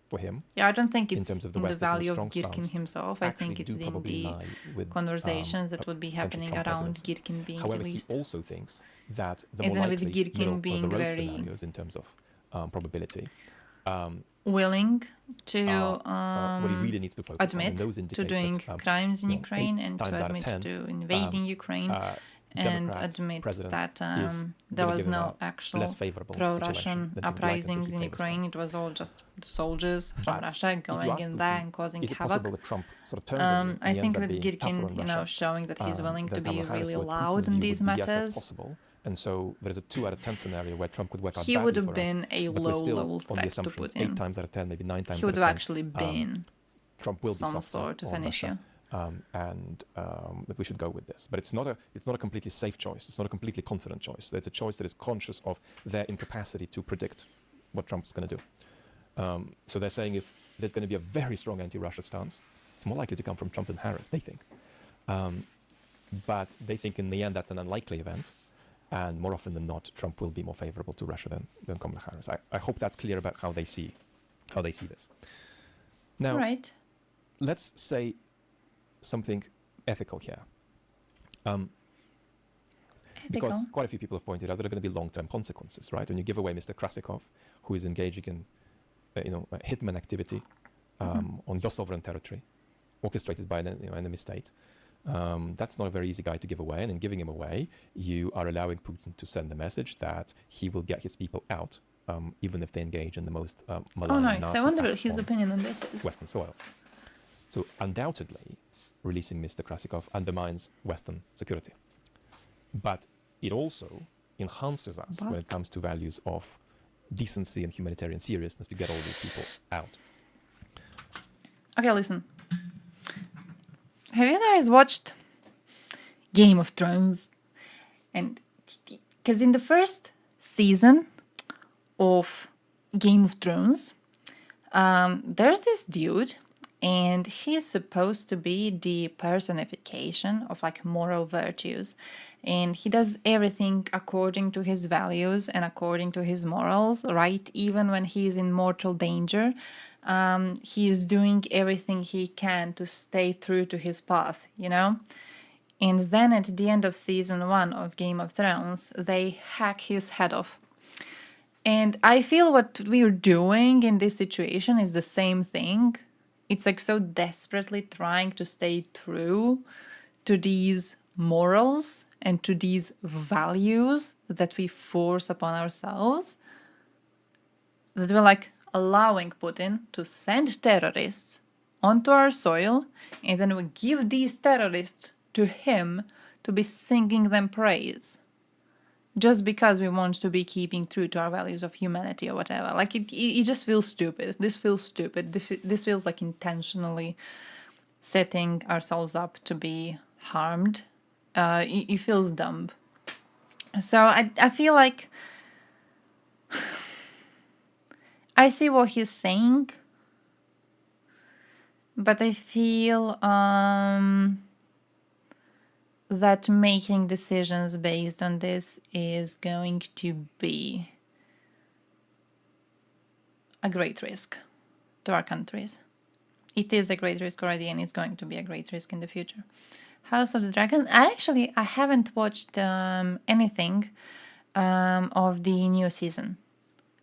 Speaker 13: For him,
Speaker 27: yeah, I don't think it's
Speaker 13: in terms of
Speaker 27: in the
Speaker 13: West,
Speaker 27: value of Girkin himself. I think it's in the
Speaker 13: with,
Speaker 27: conversations that would be happening around Girkin being
Speaker 13: However,
Speaker 27: released.
Speaker 13: he also thinks that the
Speaker 27: And
Speaker 13: more
Speaker 27: then with
Speaker 13: likely
Speaker 27: Girkin
Speaker 13: middle
Speaker 27: being
Speaker 13: of the road
Speaker 27: very
Speaker 13: scenarios in terms of probability,
Speaker 27: willing to
Speaker 13: what he really needs to focus on,
Speaker 27: admit
Speaker 13: those
Speaker 27: to doing crimes in Ukraine and to admit to invading Ukraine and admit that there was no actual pro-Russian uprisings in Ukraine. It was all just soldiers from Russia going in there and causing havoc. I think with Girkin, showing that he's willing to be really loud in these matters,
Speaker 13: and so there is a 2 out of 10 scenario where Trump could work out
Speaker 27: he
Speaker 13: badly
Speaker 27: would have
Speaker 13: for
Speaker 27: been
Speaker 13: us,
Speaker 27: a
Speaker 13: but we're still
Speaker 27: low-level
Speaker 13: on the
Speaker 27: threat to
Speaker 13: assumption
Speaker 27: Putin.
Speaker 13: 8 times out of 10, maybe 9 times
Speaker 27: He would
Speaker 13: out
Speaker 27: have
Speaker 13: of 10,
Speaker 27: actually been
Speaker 13: Trump will be
Speaker 27: some
Speaker 13: softer
Speaker 27: sort of
Speaker 13: on
Speaker 27: an
Speaker 13: Russia,
Speaker 27: issue.
Speaker 13: and that we should go with this. But it's not a completely safe choice. It's not a completely confident choice. It's a choice that is conscious of their incapacity to predict what Trump's going to do. So they're saying if there's going to be a very strong anti-Russia stance. It's more likely to come from Trump and Harris, they think. But they think in the end that's an unlikely event. And more often than not, Trump will be more favorable to Russia than Kamala Harris. I hope that's clear about how they see this. Now,
Speaker 27: right.
Speaker 13: Let's say something ethical here. Because quite a few people have pointed out there are going to be long-term consequences, right? When you give away Mr. Krasikov, who is engaging in, hitman activity on your sovereign territory, orchestrated by an enemy state, that's not a very easy guy to give away. And in giving him away, you are allowing Putin to send a message that he will get his people out, even if they engage in the most malign,
Speaker 27: nice.
Speaker 13: nasty
Speaker 27: I wonder what
Speaker 13: act
Speaker 27: his
Speaker 13: on
Speaker 27: opinion on this is.
Speaker 13: Western soil. So undoubtedly, releasing Mr. Krasikov undermines Western security. But it also enhances us when it comes to values of decency and humanitarian seriousness to get all these people out.
Speaker 27: Okay, listen. Have you guys watched Game of Thrones? And because in the first season of Game of Thrones, there's this dude, and he's supposed to be the personification of like moral virtues. And he does everything according to his values and according to his morals, right? Even when he's in mortal danger, he is doing everything he can to stay true to his path, And then at the end of season 1 of Game of Thrones, they hack his head off. And I feel what we're doing in this situation is the same thing. It's like so desperately trying to stay true to these morals and to these values that we force upon ourselves, that we're like allowing Putin to send terrorists onto our soil, and then we give these terrorists to him to be singing them praise, just because we want to be keeping true to our values of humanity or whatever. Like it just feels stupid. This feels stupid. This feels like intentionally setting ourselves up to be harmed. It feels dumb. So I feel like I see what he's saying, but I feel that making decisions based on this is going to be a great risk to our countries. It is a great risk already, and it's going to be a great risk in the future. House of the Dragon. I haven't watched anything of the new season.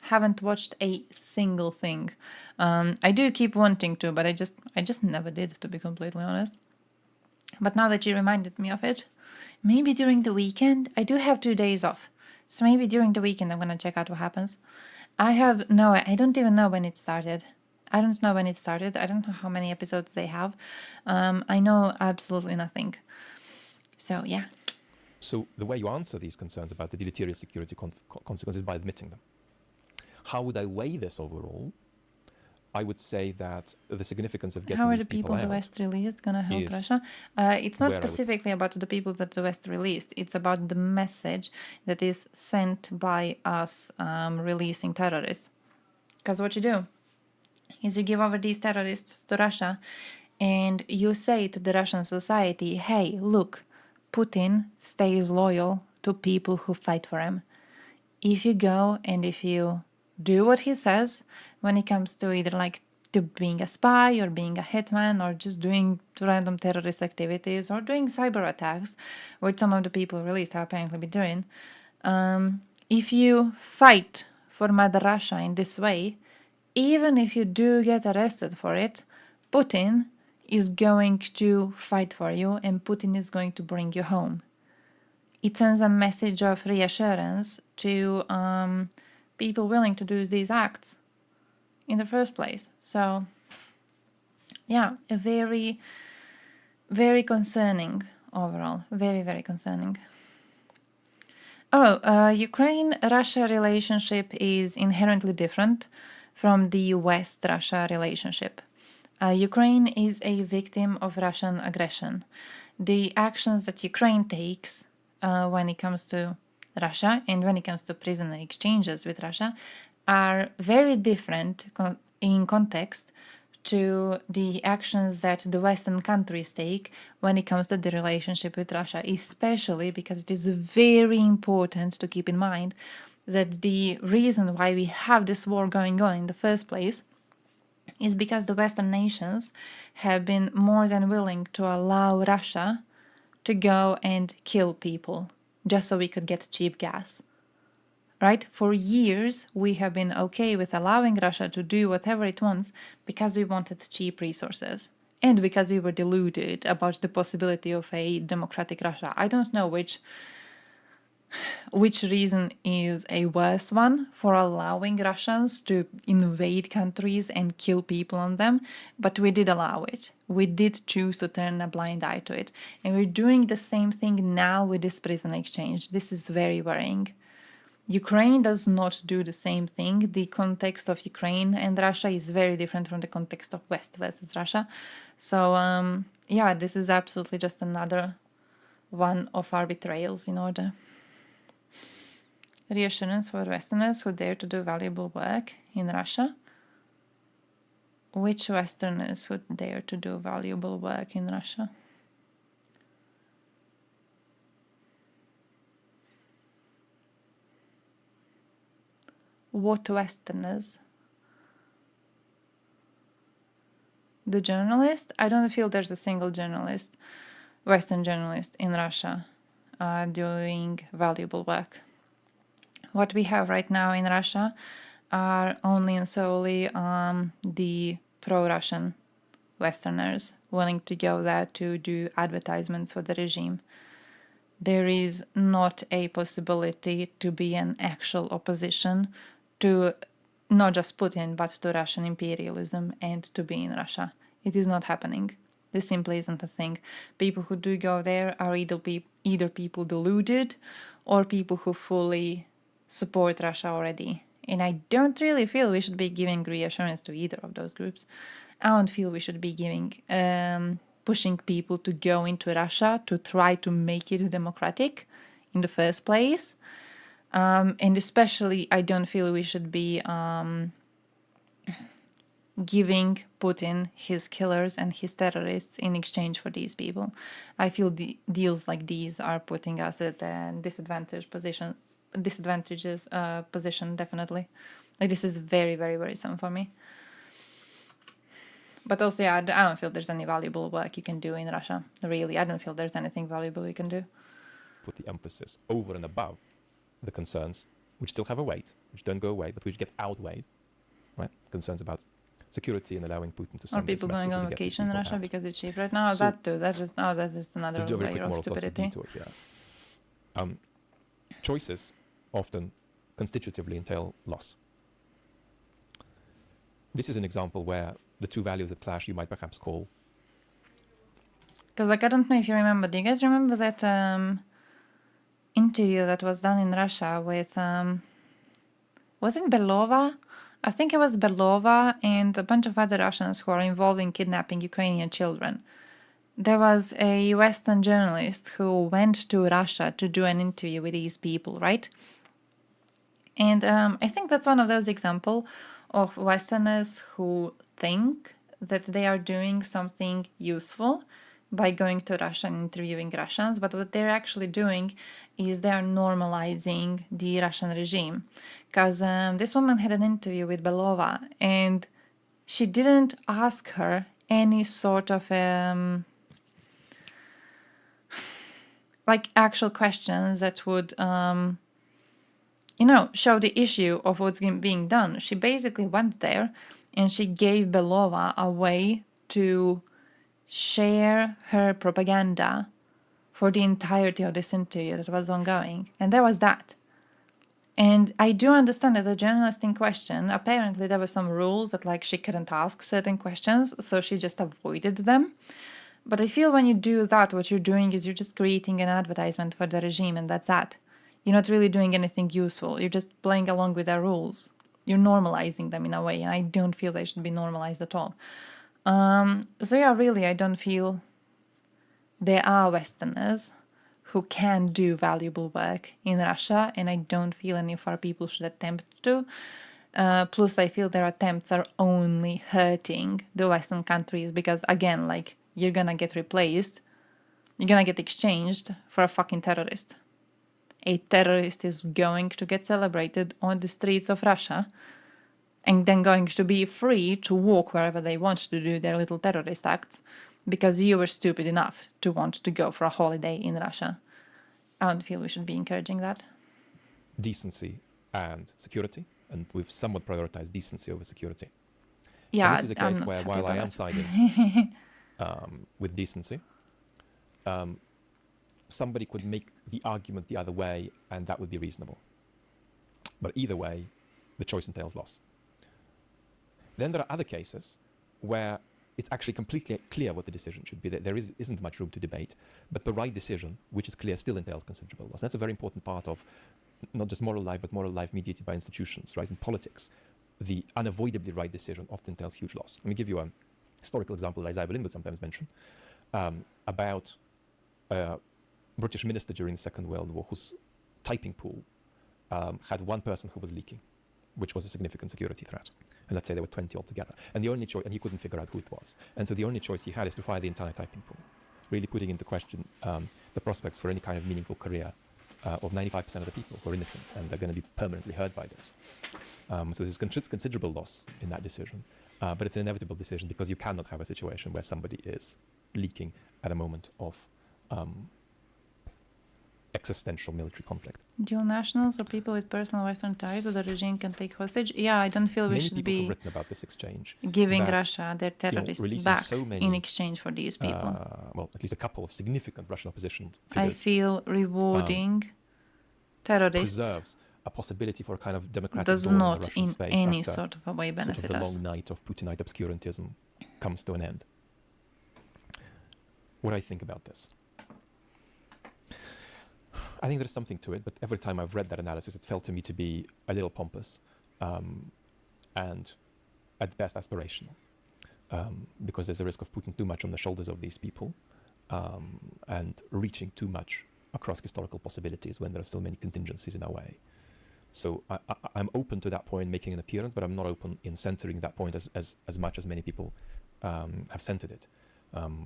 Speaker 27: Haven't watched a single thing. I do keep wanting to, but I just never did, to be completely honest. But now that you reminded me of it, maybe during the weekend, I do have 2 days off. So maybe during the weekend I'm gonna check out what happens. I don't even know when it started. I don't know how many episodes they have. I know absolutely nothing. So, yeah.
Speaker 13: So the way you answer these concerns about the deleterious security consequences is by admitting them. How would I weigh this overall? I would say that the significance of getting these people out...
Speaker 27: How are the people the West released going to help Russia? It's not specifically about the people that the West released. It's about the message that is sent by us releasing terrorists. Because what you do is you give over these terrorists to Russia, and you say to the Russian society, hey, look, Putin stays loyal to people who fight for him. If you go and if you do what he says when it comes to either like to being a spy or being a hitman or just doing random terrorist activities or doing cyber attacks, which some of the people released have apparently been doing, if you fight for Mother Russia in this way, even if you do get arrested for it, Putin is going to fight for you and Putin is going to bring you home. It sends a message of reassurance to people willing to do these acts in the first place. So, yeah, a very, very concerning overall. Very, very concerning. Ukraine-Russia relationship is inherently different from the West-Russia relationship. Ukraine is a victim of Russian aggression. The actions that Ukraine takes when it comes to Russia and when it comes to prisoner exchanges with Russia are very different in context to the actions that the Western countries take when it comes to the relationship with Russia, especially because it is very important to keep in mind that the reason why we have this war going on in the first place is because the Western nations have been more than willing to allow Russia to go and kill people just so we could get cheap gas. Right? For years, we have been okay with allowing Russia to do whatever it wants because we wanted cheap resources and because we were deluded about the possibility of a democratic Russia. I don't know which reason is a worse one for allowing Russians to invade countries and kill people on them, but we did allow it. We did choose to turn a blind eye to it. And we're doing the same thing now with this prison exchange. This is very worrying. Ukraine does not do the same thing. The context of Ukraine and Russia is very different from the context of West versus Russia. So, yeah, this is absolutely just another one of our betrayals in order. Reassurance for Westerners who dare to do valuable work in Russia. Which Westerners would dare to do valuable work in Russia? What Westerners? The journalist? I don't feel there's a single journalist, Western journalist in Russia doing valuable work. What we have right now in Russia are only and solely the pro-Russian Westerners willing to go there to do advertisements for the regime. There is not a possibility to be an actual opposition to not just Putin, but to Russian imperialism and to be in Russia. It is not happening. This simply isn't a thing. People who do go there are either people deluded or people who fully support Russia already. And I don't really feel we should be giving reassurance to either of those groups. I don't feel we should be giving pushing people to go into Russia to try to make it democratic in the first place. And especially, I don't feel we should be giving Putin his killers and his terrorists in exchange for these people. I feel the deals like these are putting us at a disadvantageous position, definitely. Like, this is very, very worrisome for me. But also, yeah, I don't feel there's any valuable work you can do in Russia. Really, I don't feel there's anything valuable you can do.
Speaker 13: Put the emphasis over and above the concerns, which still have a weight, which don't go away, but which get outweighed, right? Concerns about security and allowing Putin to send
Speaker 27: Are people going on vacation in Russia
Speaker 13: out.
Speaker 27: Because it's cheap right now? So, that too. That's just another layer of stupidity.
Speaker 13: Choices often constitutively entail loss. This is an example where the two values that clash you might perhaps call.
Speaker 27: Because, like, I don't know if you remember. Do you guys remember that interview that was done in Russia with, was it Belova? I think it was Belova and a bunch of other Russians who are involved in kidnapping Ukrainian children. There was a Western journalist who went to Russia to do an interview with these people, right? And I think that's one of those examples of Westerners who think that they are doing something useful by going to Russia and interviewing Russians, but what they're actually doing is they're normalizing the Russian regime. Because this woman had an interview with Belova, and she didn't ask her any sort of like actual questions that would show the issue of what's being done. She basically went there and she gave Belova a way to share her propaganda for the entirety of this interview that was ongoing. And that was that. And I do understand that the journalist in question, apparently there were some rules that, like, she couldn't ask certain questions, so she just avoided them. But I feel when you do that, what you're doing is you're just creating an advertisement for the regime, and that's that. You're not really doing anything useful. You're just playing along with their rules. You're normalizing them in a way, and I don't feel they should be normalized at all. So yeah, really, I don't feel there are Westerners who can do valuable work in Russia, and I don't feel any of our people should attempt to. Plus, I feel their attempts are only hurting the Western countries because, again, like, you're gonna get replaced, you're gonna get exchanged for a fucking terrorist. A terrorist is going to get celebrated on the streets of Russia and then going to be free to walk wherever they want to do their little terrorist acts because you were stupid enough to want to go for a holiday in Russia. I don't feel we should be encouraging that.
Speaker 13: Decency and security, and we've somewhat prioritized decency over security.
Speaker 27: Yeah,
Speaker 13: and this is a case where, while I am siding with decency, somebody could make the argument the other way, and that would be reasonable. But either way, the choice entails loss. Then there are other cases where it's actually completely clear what the decision should be. There isn't much room to debate, but the right decision, which is clear, still entails considerable loss. That's a very important part of not just moral life, but moral life mediated by institutions, right? In politics, the unavoidably right decision often entails huge loss. Let me give you a historical example that Isaiah Berlin would sometimes mention about a British minister during the Second World War whose typing pool had one person who was leaking, which was a significant security threat. And let's say there were 20 altogether. And the only choice, and he couldn't figure out who it was. And so the only choice he had is to fire the entire typing pool, really putting into question the prospects for any kind of meaningful career of 95% of the people who are innocent, and they're going to be permanently hurt by this. So there's considerable loss in that decision, but it's an inevitable decision because you cannot have a situation where somebody is leaking at a moment of existential military conflict.
Speaker 27: Dual nationals or people with personal Western ties or the regime can take hostage? Yeah, I don't feel we should be
Speaker 13: have written about this exchange,
Speaker 27: giving Russia their terrorists back in exchange for these people.
Speaker 13: Well, at least a couple of significant Russian opposition
Speaker 27: figures. I feel rewarding terrorists
Speaker 13: preserves a possibility for a kind of democratic
Speaker 27: does
Speaker 13: dawn
Speaker 27: not
Speaker 13: in the Russian
Speaker 27: in
Speaker 13: space
Speaker 27: any
Speaker 13: after
Speaker 27: sort of a way benefit
Speaker 13: sort of the
Speaker 27: us.
Speaker 13: long night of Putinite obscurantism comes to an end. What do I think about this? I think there's something to it, but every time I've read that analysis, it's felt to me to be a little pompous and at best aspirational, because there's a risk of putting too much on the shoulders of these people and reaching too much across historical possibilities when there are still many contingencies in our way. So I'm open to that point making an appearance, but I'm not open in centering that point as much as many people have centered it.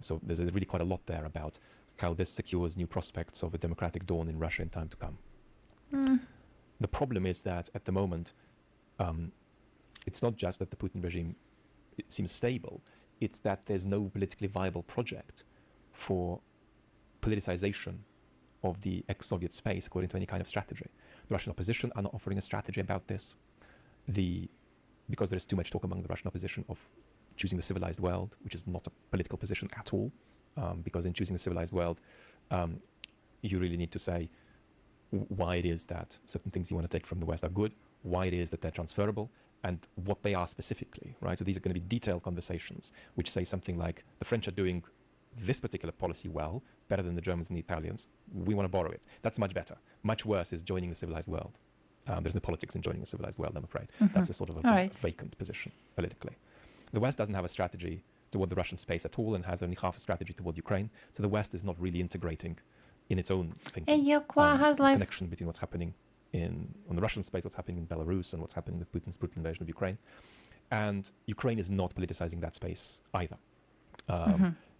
Speaker 13: So there's really quite a lot there about how this secures new prospects of a democratic dawn in Russia in time to come. The problem is that at the moment, it's not just that the Putin regime seems stable, it's that there's no politically viable project for politicization of the ex-Soviet space according to any kind of strategy. The Russian opposition are not offering a strategy about this. Because there is too much talk among the Russian opposition of choosing the civilized world, which is not a political position at all. Because in choosing the civilized world, you really need to say why it is that certain things you want to take from the West are good, why it is that they're transferable, and what they are specifically, right? So these are going to be detailed conversations which say something like, the French are doing this particular policy well, better than the Germans and the Italians. We want to borrow it. That's much better. Much worse is joining the civilized world. There's no politics in joining the civilized world, I'm afraid. That's a sort of a vacant position politically. The West doesn't have a strategy toward the Russian space at all and has only half a strategy toward Ukraine. So the West is not really integrating in its own thinking connection between what's happening on the Russian space, what's happening in Belarus, and what's happening with Putin's brutal invasion of Ukraine. And Ukraine is not politicizing that space either.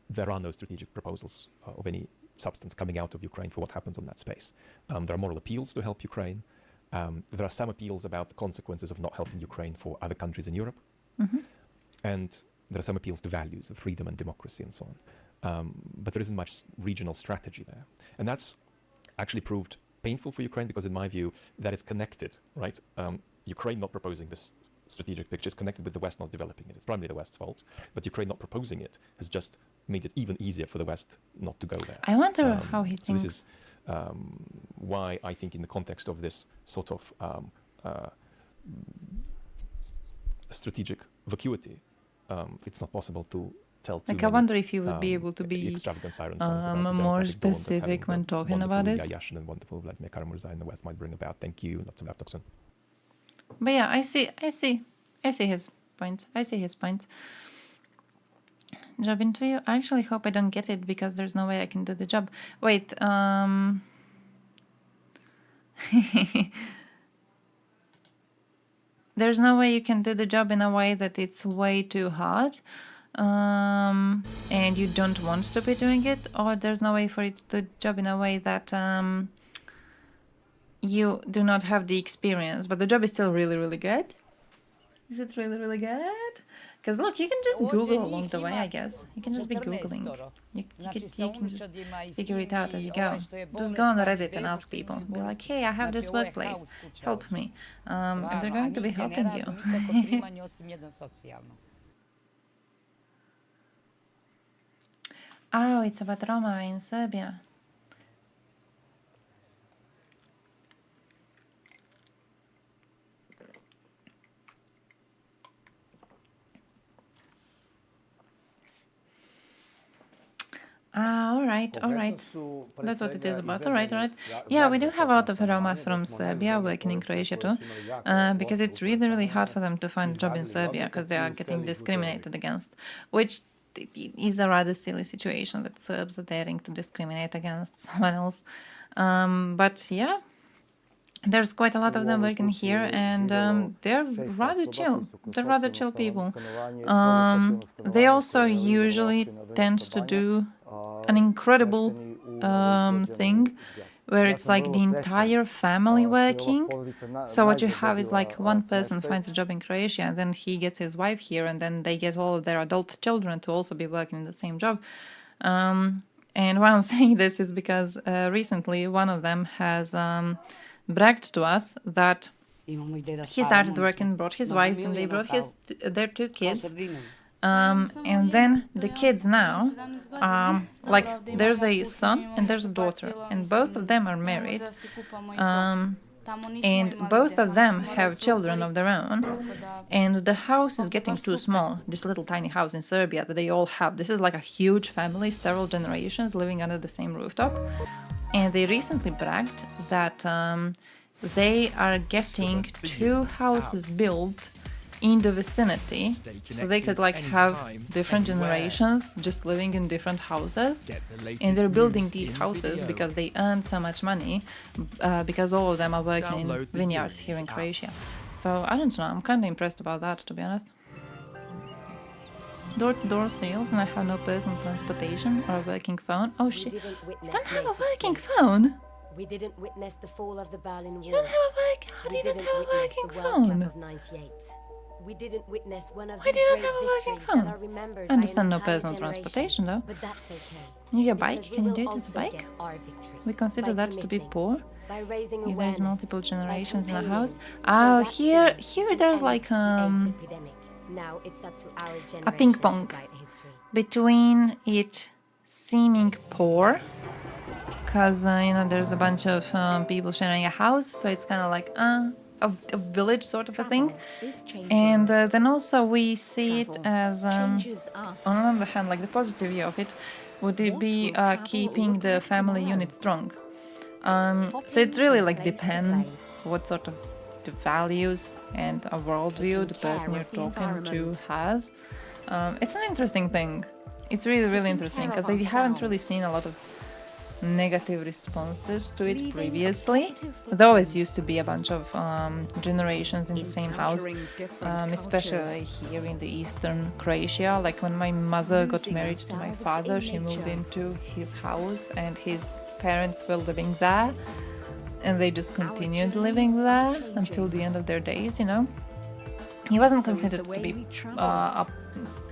Speaker 13: There are no strategic proposals of any substance coming out of Ukraine for what happens on that space. There are moral appeals to help Ukraine. There are some appeals about the consequences of not helping Ukraine for other countries in Europe. And there are some appeals to values of freedom and democracy and so on. But there isn't much regional strategy there. And that's actually proved painful for Ukraine because, in my view, that is connected, right? Ukraine not proposing this strategic picture is connected with the West not developing it. It's primarily the West's fault. But Ukraine not proposing it has just made it even easier for the West not to go there.
Speaker 27: I wonder how he thinks.
Speaker 13: So this is why I think in the context of this sort of strategic vacuity, it's not possible to tell too
Speaker 27: I wonder if you would be able to be
Speaker 13: extravagant siren songs about
Speaker 27: more specific when talking about this.
Speaker 13: Yashin and wonderful Vladimir Karamurza in the West might bring about. Thank you. Lots of laptops soon.
Speaker 27: But yeah, I see his points. Job interview. I actually hope I don't get it because there's no way I can do the job. Wait, there's no way you can do the job in a way that it's way too hard, and you don't want to be doing it, or there's no way for it to do the job in a way that you do not have the experience, but the job is still really, really good. Is it really, really good? Because look, you can just Google along the way, I guess. You can just be Googling. You can just figure it out as you go. Just go on Reddit and ask people. Be like, hey, I have this workplace. Help me. And they're going to be helping you. Oh, it's about Roma in Serbia. All right. That's what it is about. All right. Yeah, we do have a lot of Roma from Serbia working in Croatia too, because it's really, really hard for them to find a job in Serbia because they are getting discriminated against, which is a rather silly situation that Serbs are daring to discriminate against someone else. But yeah, there's quite a lot of them working here, and they're rather chill. They're rather chill people. They also usually tend to do an incredible thing where it's like the entire family working. So what you have is like one person finds a job in Croatia, and then he gets his wife here, and then they get all of their adult children to also be working in the same job. And why I'm saying this is because recently one of them has bragged to us that he started working, brought his wife, and they brought their 2 kids. And then the kids now, like there's a son and there's a daughter, and both of them are married, and both of them have children of their own, and the house is getting too small. This little tiny house in Serbia that they all have. This is like a huge family, several generations living under the same rooftop, and they recently bragged that they are getting 2 houses built in the vicinity, so they could like have different generations just living in different houses, and they're building these houses because they earn so much money, because all of them are working in vineyards here in Croatia. So I don't know, I'm kind of impressed about that, to be honest. Door-to-door sales, and I have no personal transportation or a working phone. Oh shit, I don't have a working phone!
Speaker 16: We didn't witness the fall of the Berlin Wall.
Speaker 27: You don't have a how do you not have a working phone?
Speaker 16: We didn't witness one of
Speaker 27: Why do you not have a working phone? I understand no personal transportation though.
Speaker 16: But that's okay.
Speaker 27: You have a bike? Can you do it with a bike? We consider that to be poor. If there's multiple generations in a house. Oh, here there's like a ping pong between it seeming poor, because you know, there's a bunch of people sharing a house, so it's kind of like a village sort of a thing, and then also we see it as on the other hand, like the positive view of it would be keeping the family unit strong. So it really like depends what sort of the values and a worldview the person you're talking to has. It's an interesting thing. It's really interesting, because I haven't really seen a lot of negative responses to it previously. There always used to be a bunch of generations in the same house, especially here in the eastern Croatia. Like when my mother got married to my father, she moved into his house and his parents were living there, and they just continued living there until the end of their days, you know. He wasn't considered to be a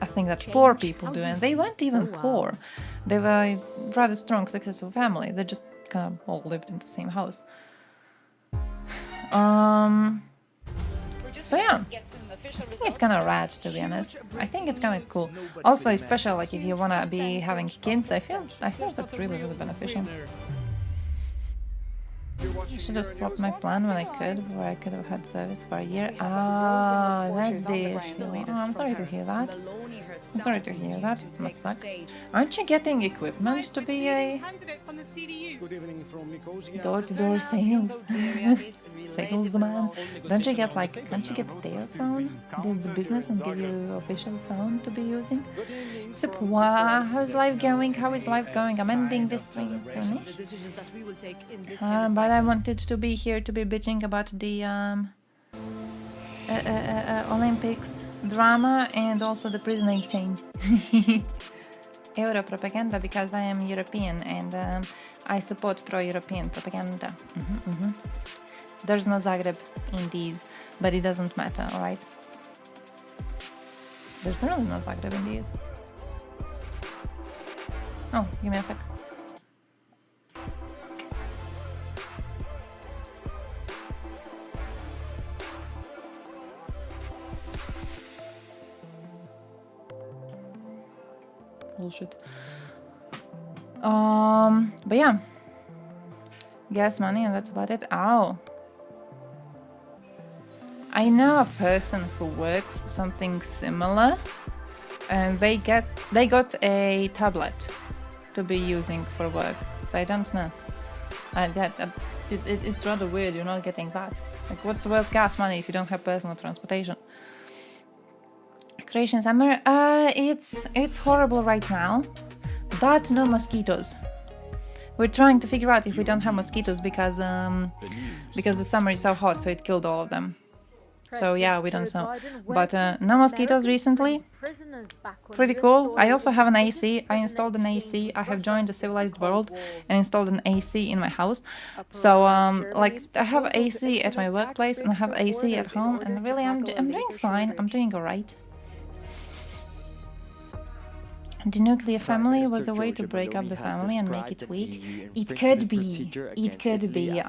Speaker 27: thing that poor people do, and they weren't even poor. They were a rather strong, successful family. They just kind of all lived in the same house. So yeah, I think it's kind of rad, to be honest. I think it's kind of cool. Also, especially like if you wanna be having kids, I feel that's really beneficial. I should have swapped my plan when I could, where I could have had service for a year. Ah, that's the issue. Oh, I'm sorry to hear that. I'm sorry to hear that. Must suck. Aren't you getting equipment to be a door-to-door sales salesman? Don't you get like, can't you get their phone? There's the business and give you official phone to be using. Sup, wow, how's life going? How is life going? I'm ending this stream soon. But I wanted to be here to be bitching about the Olympics drama and also the prison exchange. Euro propaganda, because I am European and I support pro-European propaganda. There's no Zagreb in these, but it doesn't matter, alright? There's really no Zagreb in these. Oh, give me a sec. Bullshit. But yeah, gas money, and that's about it. Ow. I know a person who works something similar, and they got a tablet to be using for work. So I don't know. It's rather weird. You're not getting that. Like, what's worth gas money if you don't have personal transportation? Croatian summer. It's horrible right now, but no mosquitoes. We're trying to figure out if we don't have mosquitoes because the summer is so hot, so it killed all of them. So yeah, we don't know. But no mosquitoes recently. Pretty cool. I also have an AC. I installed an AC. I have joined the civilized world and installed an AC in my house. So like I have AC at my workplace and I have AC at home, and really I'm doing fine. I'm doing alright. The nuclear family was a way to break up the family and make it weak. It could be. It could be.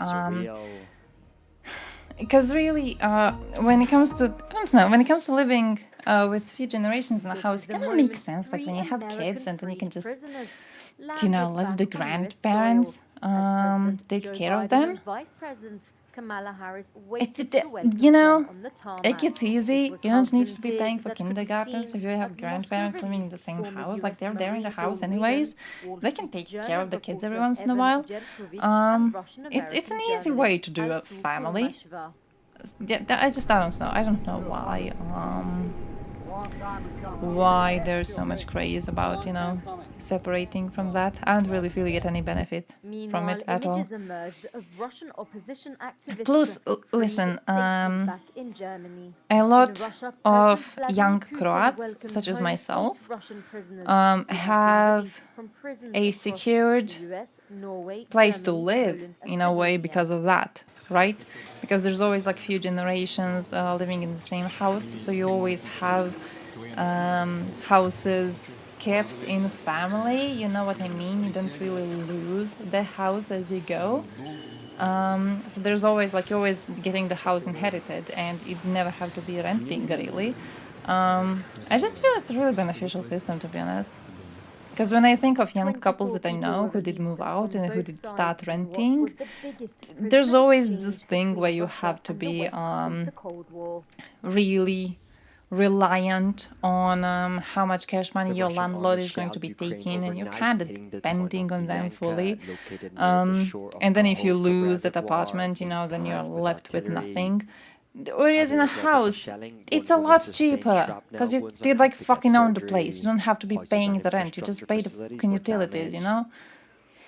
Speaker 27: Because really, when it comes to, I don't know, when it comes to living with few generations in a house, it kind of makes sense. Like when you have kids and then you can just, you know, let the grandparents take care of them. You know, it gets easy. You don't need to be paying for kindergartens if you have grandparents living in the same house. Like they're there in the house anyways. They can take care of the kids every once in a while. It's an easy way to do a family. Yeah, I don't know. I don't know why there's so much craze about, you know, separating from that. I don't really feel you get any benefit from it at all. Plus, listen, a lot of young Croats, such as myself, have a secured place to live in a way because of that, right? Because there's always like few generations living in the same house, so you always have houses kept in family. You know what I mean? You don't really lose the house as you go. So there's always like you're always getting the house inherited, and you never have to be renting really. I just feel it's a really beneficial system, to be honest. Because when I think of young couples that I know who did move out and who did start renting, there's always this thing where you have to be really reliant on how much cash money your landlord is going to be taking, and you're kind of depending on them fully. And then if you lose that apartment, you know, then you're left with nothing. Whereas in a house, it's a lot cheaper because you like fucking own the place. You don't have to be paying the rent. You just pay the fucking utilities, you know?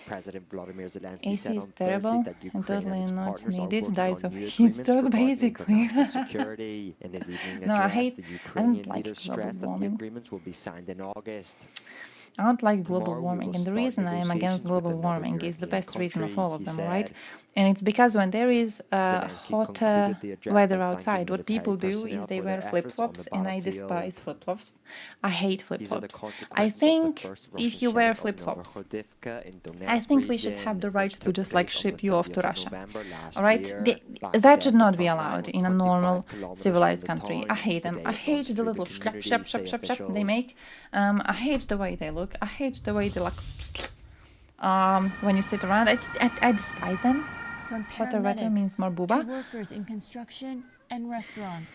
Speaker 25: President Vladimir Zelensky
Speaker 27: AC
Speaker 25: said
Speaker 27: is
Speaker 25: on
Speaker 27: terrible
Speaker 25: Thursday that
Speaker 27: and
Speaker 25: Ukraine
Speaker 27: totally
Speaker 25: and its
Speaker 27: not
Speaker 25: partners are
Speaker 27: needed.
Speaker 25: working
Speaker 27: Dies
Speaker 25: on
Speaker 27: of
Speaker 25: new
Speaker 27: heat
Speaker 25: agreements
Speaker 27: stroke,
Speaker 25: regarding
Speaker 27: basically.
Speaker 25: international security. In his evening
Speaker 27: No, I
Speaker 25: address,
Speaker 27: hate.
Speaker 25: the
Speaker 27: I don't
Speaker 25: Ukrainian
Speaker 27: like
Speaker 25: leader
Speaker 27: global
Speaker 25: stressed that the
Speaker 27: warming.
Speaker 25: agreements will be signed in August.
Speaker 27: I don't like global
Speaker 25: Tomorrow we
Speaker 27: warming,
Speaker 25: will
Speaker 27: and the
Speaker 25: start
Speaker 27: reason I am against
Speaker 25: negotiations with
Speaker 27: global
Speaker 25: another
Speaker 27: warming is the
Speaker 25: European
Speaker 27: best reason of
Speaker 25: country,
Speaker 27: all of
Speaker 25: he
Speaker 27: them,
Speaker 25: said.
Speaker 27: right? And it's because when there is
Speaker 25: Zelensky
Speaker 27: hotter
Speaker 25: concluded the address
Speaker 27: weather
Speaker 25: by
Speaker 27: outside,
Speaker 25: thanking
Speaker 27: what people
Speaker 25: military
Speaker 27: do is
Speaker 25: personnel
Speaker 27: they
Speaker 25: for
Speaker 27: wear
Speaker 25: their efforts on
Speaker 27: flip-flops,
Speaker 25: the
Speaker 27: and I
Speaker 25: battlefield.
Speaker 27: despise flip-flops. I hate
Speaker 25: These are the
Speaker 27: flip-flops.
Speaker 25: consequences
Speaker 27: I
Speaker 25: of the
Speaker 27: think
Speaker 25: first
Speaker 27: if
Speaker 25: Russian
Speaker 27: you wear
Speaker 25: shelling of
Speaker 27: flip-flops,
Speaker 25: Novokhodivka in Donetsk
Speaker 27: I think we should
Speaker 25: region,
Speaker 27: have the right
Speaker 25: which
Speaker 27: to
Speaker 25: took
Speaker 27: just like
Speaker 25: place on
Speaker 27: ship
Speaker 25: the
Speaker 27: you off
Speaker 25: 30th
Speaker 27: to
Speaker 25: of
Speaker 27: Russia.
Speaker 25: November last
Speaker 27: All right,
Speaker 25: year. Back
Speaker 27: that
Speaker 25: then,
Speaker 27: should
Speaker 25: the
Speaker 27: not be
Speaker 25: front line
Speaker 27: allowed
Speaker 25: was
Speaker 27: in a
Speaker 25: 25
Speaker 27: normal
Speaker 25: kilometers
Speaker 27: civilized
Speaker 25: from the
Speaker 27: country. I
Speaker 25: town.
Speaker 27: hate them.
Speaker 25: Today
Speaker 27: I
Speaker 25: it
Speaker 27: hate
Speaker 25: runs
Speaker 27: the
Speaker 25: through
Speaker 27: little
Speaker 25: the
Speaker 27: schlap,
Speaker 25: community,
Speaker 27: schlap,
Speaker 25: say
Speaker 27: schlap, schlap, schlap they
Speaker 25: officials.
Speaker 27: make. I hate the way they look. I hate the way they like. When you sit around, I despise them.
Speaker 3: From
Speaker 27: Hotter weather
Speaker 3: paramedics
Speaker 27: means more
Speaker 3: to
Speaker 27: booba.
Speaker 3: workers in construction and restaurants,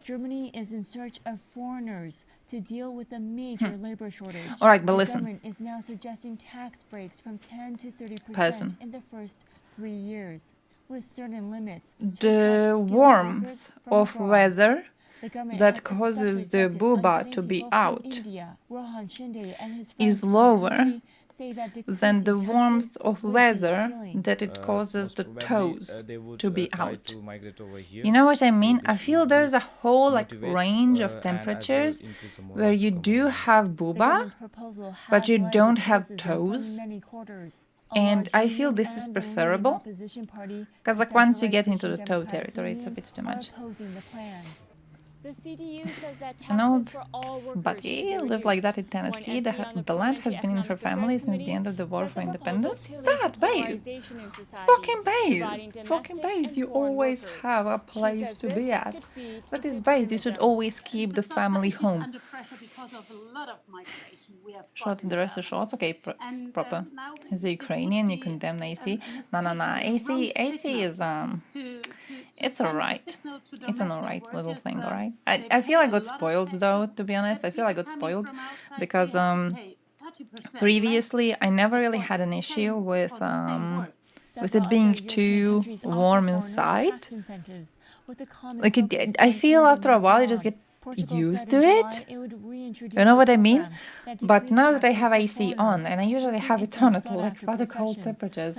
Speaker 3: Germany is in search of foreigners to deal with a major labor shortage.
Speaker 27: All right, but
Speaker 3: the
Speaker 27: listen.
Speaker 3: government is now suggesting tax breaks from 10 to 30%
Speaker 27: Person.
Speaker 3: in the first 3 years, with certain limits. to
Speaker 27: The
Speaker 3: attract skilled
Speaker 27: warmth
Speaker 3: workers from
Speaker 27: of
Speaker 3: abroad.
Speaker 27: weather
Speaker 3: The government
Speaker 27: that
Speaker 3: has
Speaker 27: causes
Speaker 3: especially
Speaker 27: the
Speaker 3: focused on
Speaker 27: booba
Speaker 3: getting
Speaker 27: to be
Speaker 3: people from
Speaker 27: out
Speaker 3: India. Rohan Shinde and his
Speaker 27: is
Speaker 3: friends from the
Speaker 27: lower
Speaker 3: country
Speaker 27: than the warmth of weather that it causes the toes to be out. You know what I mean? I feel there's a whole like range of temperatures where you do have booba, but you don't have toes. And I feel this is preferable because like once you get into the toe territory, it's a bit too much.
Speaker 3: The CDU says that
Speaker 27: An old
Speaker 3: taxes for all workers
Speaker 27: buddy lived like that in Tennessee. The land has been in her family since the end of the war for independence. That base! Fucking base! Fucking base! You always have a place to be at. That is base. You should always keep the family home. Short, the rest are short. Okay, proper. He's a Ukrainian. You condemn AC. No. AC is it's alright. It's an alright little thing, alright. I feel I got spoiled though, to be honest. I feel I got spoiled because previously I never really had an issue with it being too warm inside. Like I feel after a while you just get used to it. You know what I mean? But now that I have AC on, and I usually have it on at like rather cold temperatures,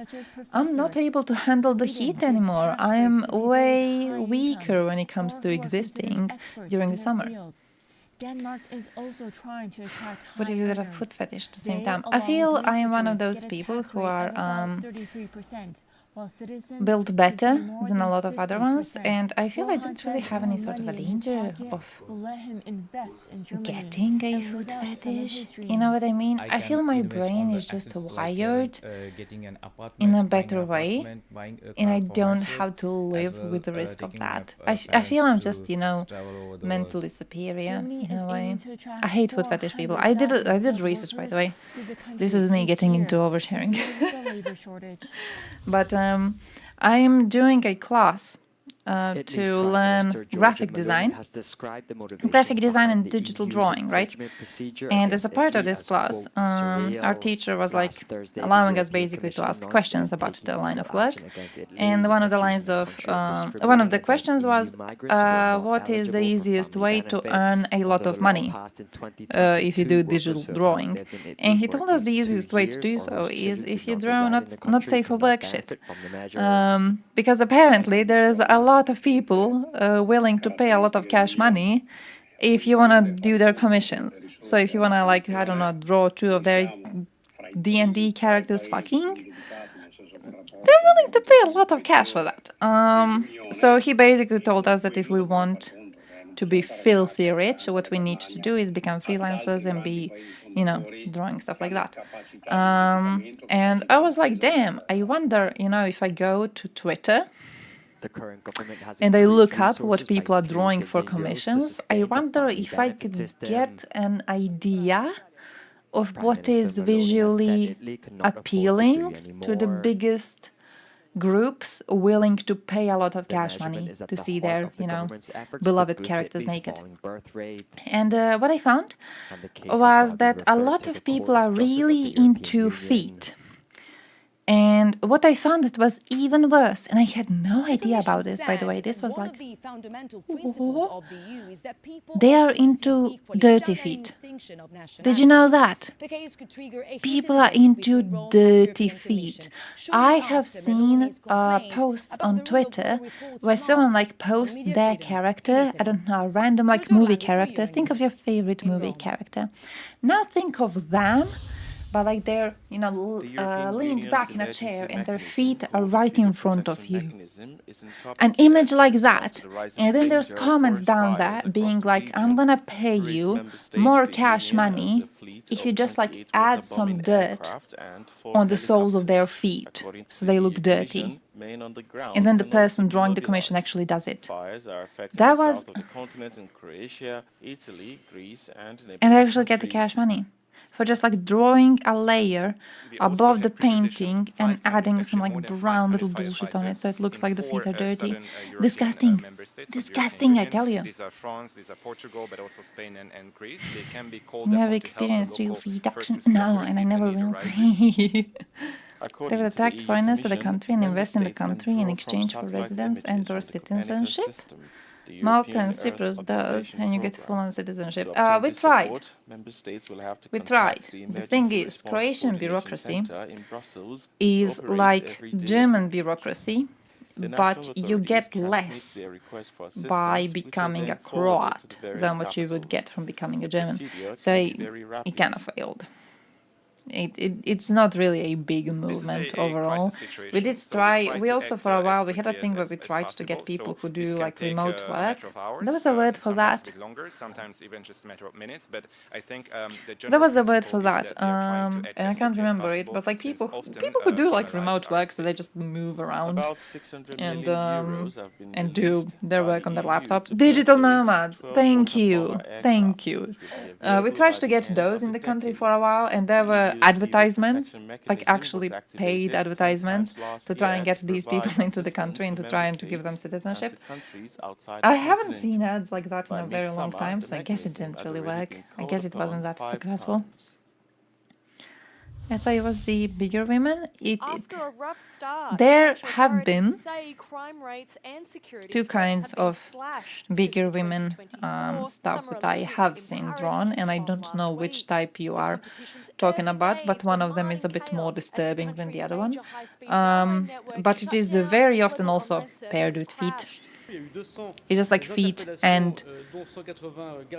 Speaker 27: I'm not able to handle the heat anymore. I am way weaker when it comes to existing during the summer.
Speaker 3: Denmark is also trying to attract
Speaker 27: But if you got a foot fetish at the same time, I feel I am one of those people who are built better than a lot of other ones, and I feel I don't really have any sort of a danger of getting a foot fetish. You know what I mean? I feel my brain is just wired in a better way, and I don't have to live with the risk of that. I feel I'm just, you know, mentally superior in a way. I hate foot fetish people. I did research, by the way. This is me getting into oversharing. But I'm doing a class to learn graphic design and digital drawing, right? And as a part of this class, our teacher was like allowing us basically to ask questions about the line of work. And one of the questions was, what is the easiest way to earn a lot of money if you do digital drawing? And he told us the easiest way to do so is if you draw not safe for work shit. Because apparently there's a lot of people willing to pay a lot of cash money if you want to do their commissions. So if you want to, like, I don't know, draw 2 of their D&D characters fucking, they're willing to pay a lot of cash for that. So he basically told us that if we want to be filthy rich, what we need to do is become freelancers and be, you know, drawing stuff like that. And I was like, damn, I wonder, you know, if I go to Twitter and I look up what people are drawing for commissions, I wonder if I could get an idea of what is visually appealing to the biggest groups willing to pay a lot of cash money to see their, you know, beloved characters naked. And what I found was that a lot of people are really into feet. And what I found, it was even worse, and I had no idea about this, by the way. This was like, they are into dirty feet. Did you know that? People are into dirty feet. I have seen posts on Twitter where someone like posts their character, I don't know, a random like movie character. Think of your favorite movie character. Now think of them, but like they're, you know, leaned back in a chair and their feet are right in front of you. An image like that. And then there's comments down there being like, I'm gonna pay you more cash money if you just like add some dirt on the soles of their feet so they look dirty. And then the person drawing the commission actually does it. That was... And they actually get the cash money for just like drawing a layer above the painting and adding some like brown little bullshit on it so it looks like the feet are dirty. Disgusting. Disgusting, I tell you.
Speaker 5: These are France, these are Portugal, but also Spain and Greece. They can be called
Speaker 27: never experienced real feet action. No, and I never will. They will attract foreigners to the country and invest in the country in exchange for residence and or citizenship.
Speaker 3: Malta and Cyprus does, and you get full-on citizenship. We tried. We tried. The thing is, Croatian bureaucracy is like German bureaucracy, but you get less by becoming a Croat than what you would get from becoming a German. So it kind of failed. It's not really a big movement overall. We did try, we also for a while, we had a thing where we tried to get people who do like remote work. There was a word for that. There was a word for that, and I can't remember it, but like people who do like remote work, so they just move around and do their work on their laptop. Digital nomads, thank you. We tried to get those in the country for a while, and there were advertisements, like actually paid advertisements, to try and get these people into the country and to try and to give them citizenship. I haven't seen ads like that in a very long time, so I guess it didn't really work. I guess it wasn't that successful. I thought it was the bigger women. There have been two kinds of bigger women stuff that I have seen drawn, and I don't know which type you are talking about, but one of them is a bit more disturbing than the other one. But it is very often also paired with feet. It's just like feet and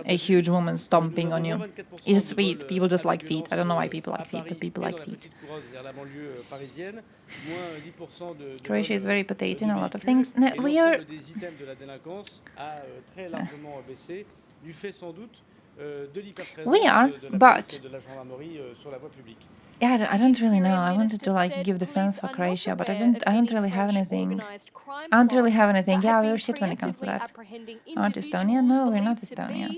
Speaker 3: a huge woman stomping on you. It's feet. People just like feet. I don't know why people like feet, but people like feet. Croatia is very potato in a lot of things. No, we are... We are, but... Yeah, I don't really know. I wanted to like give defense for Croatia, but I don't really have anything. Yeah, we're shit when it comes to that. Aren't Estonia? No, we're not Estonia.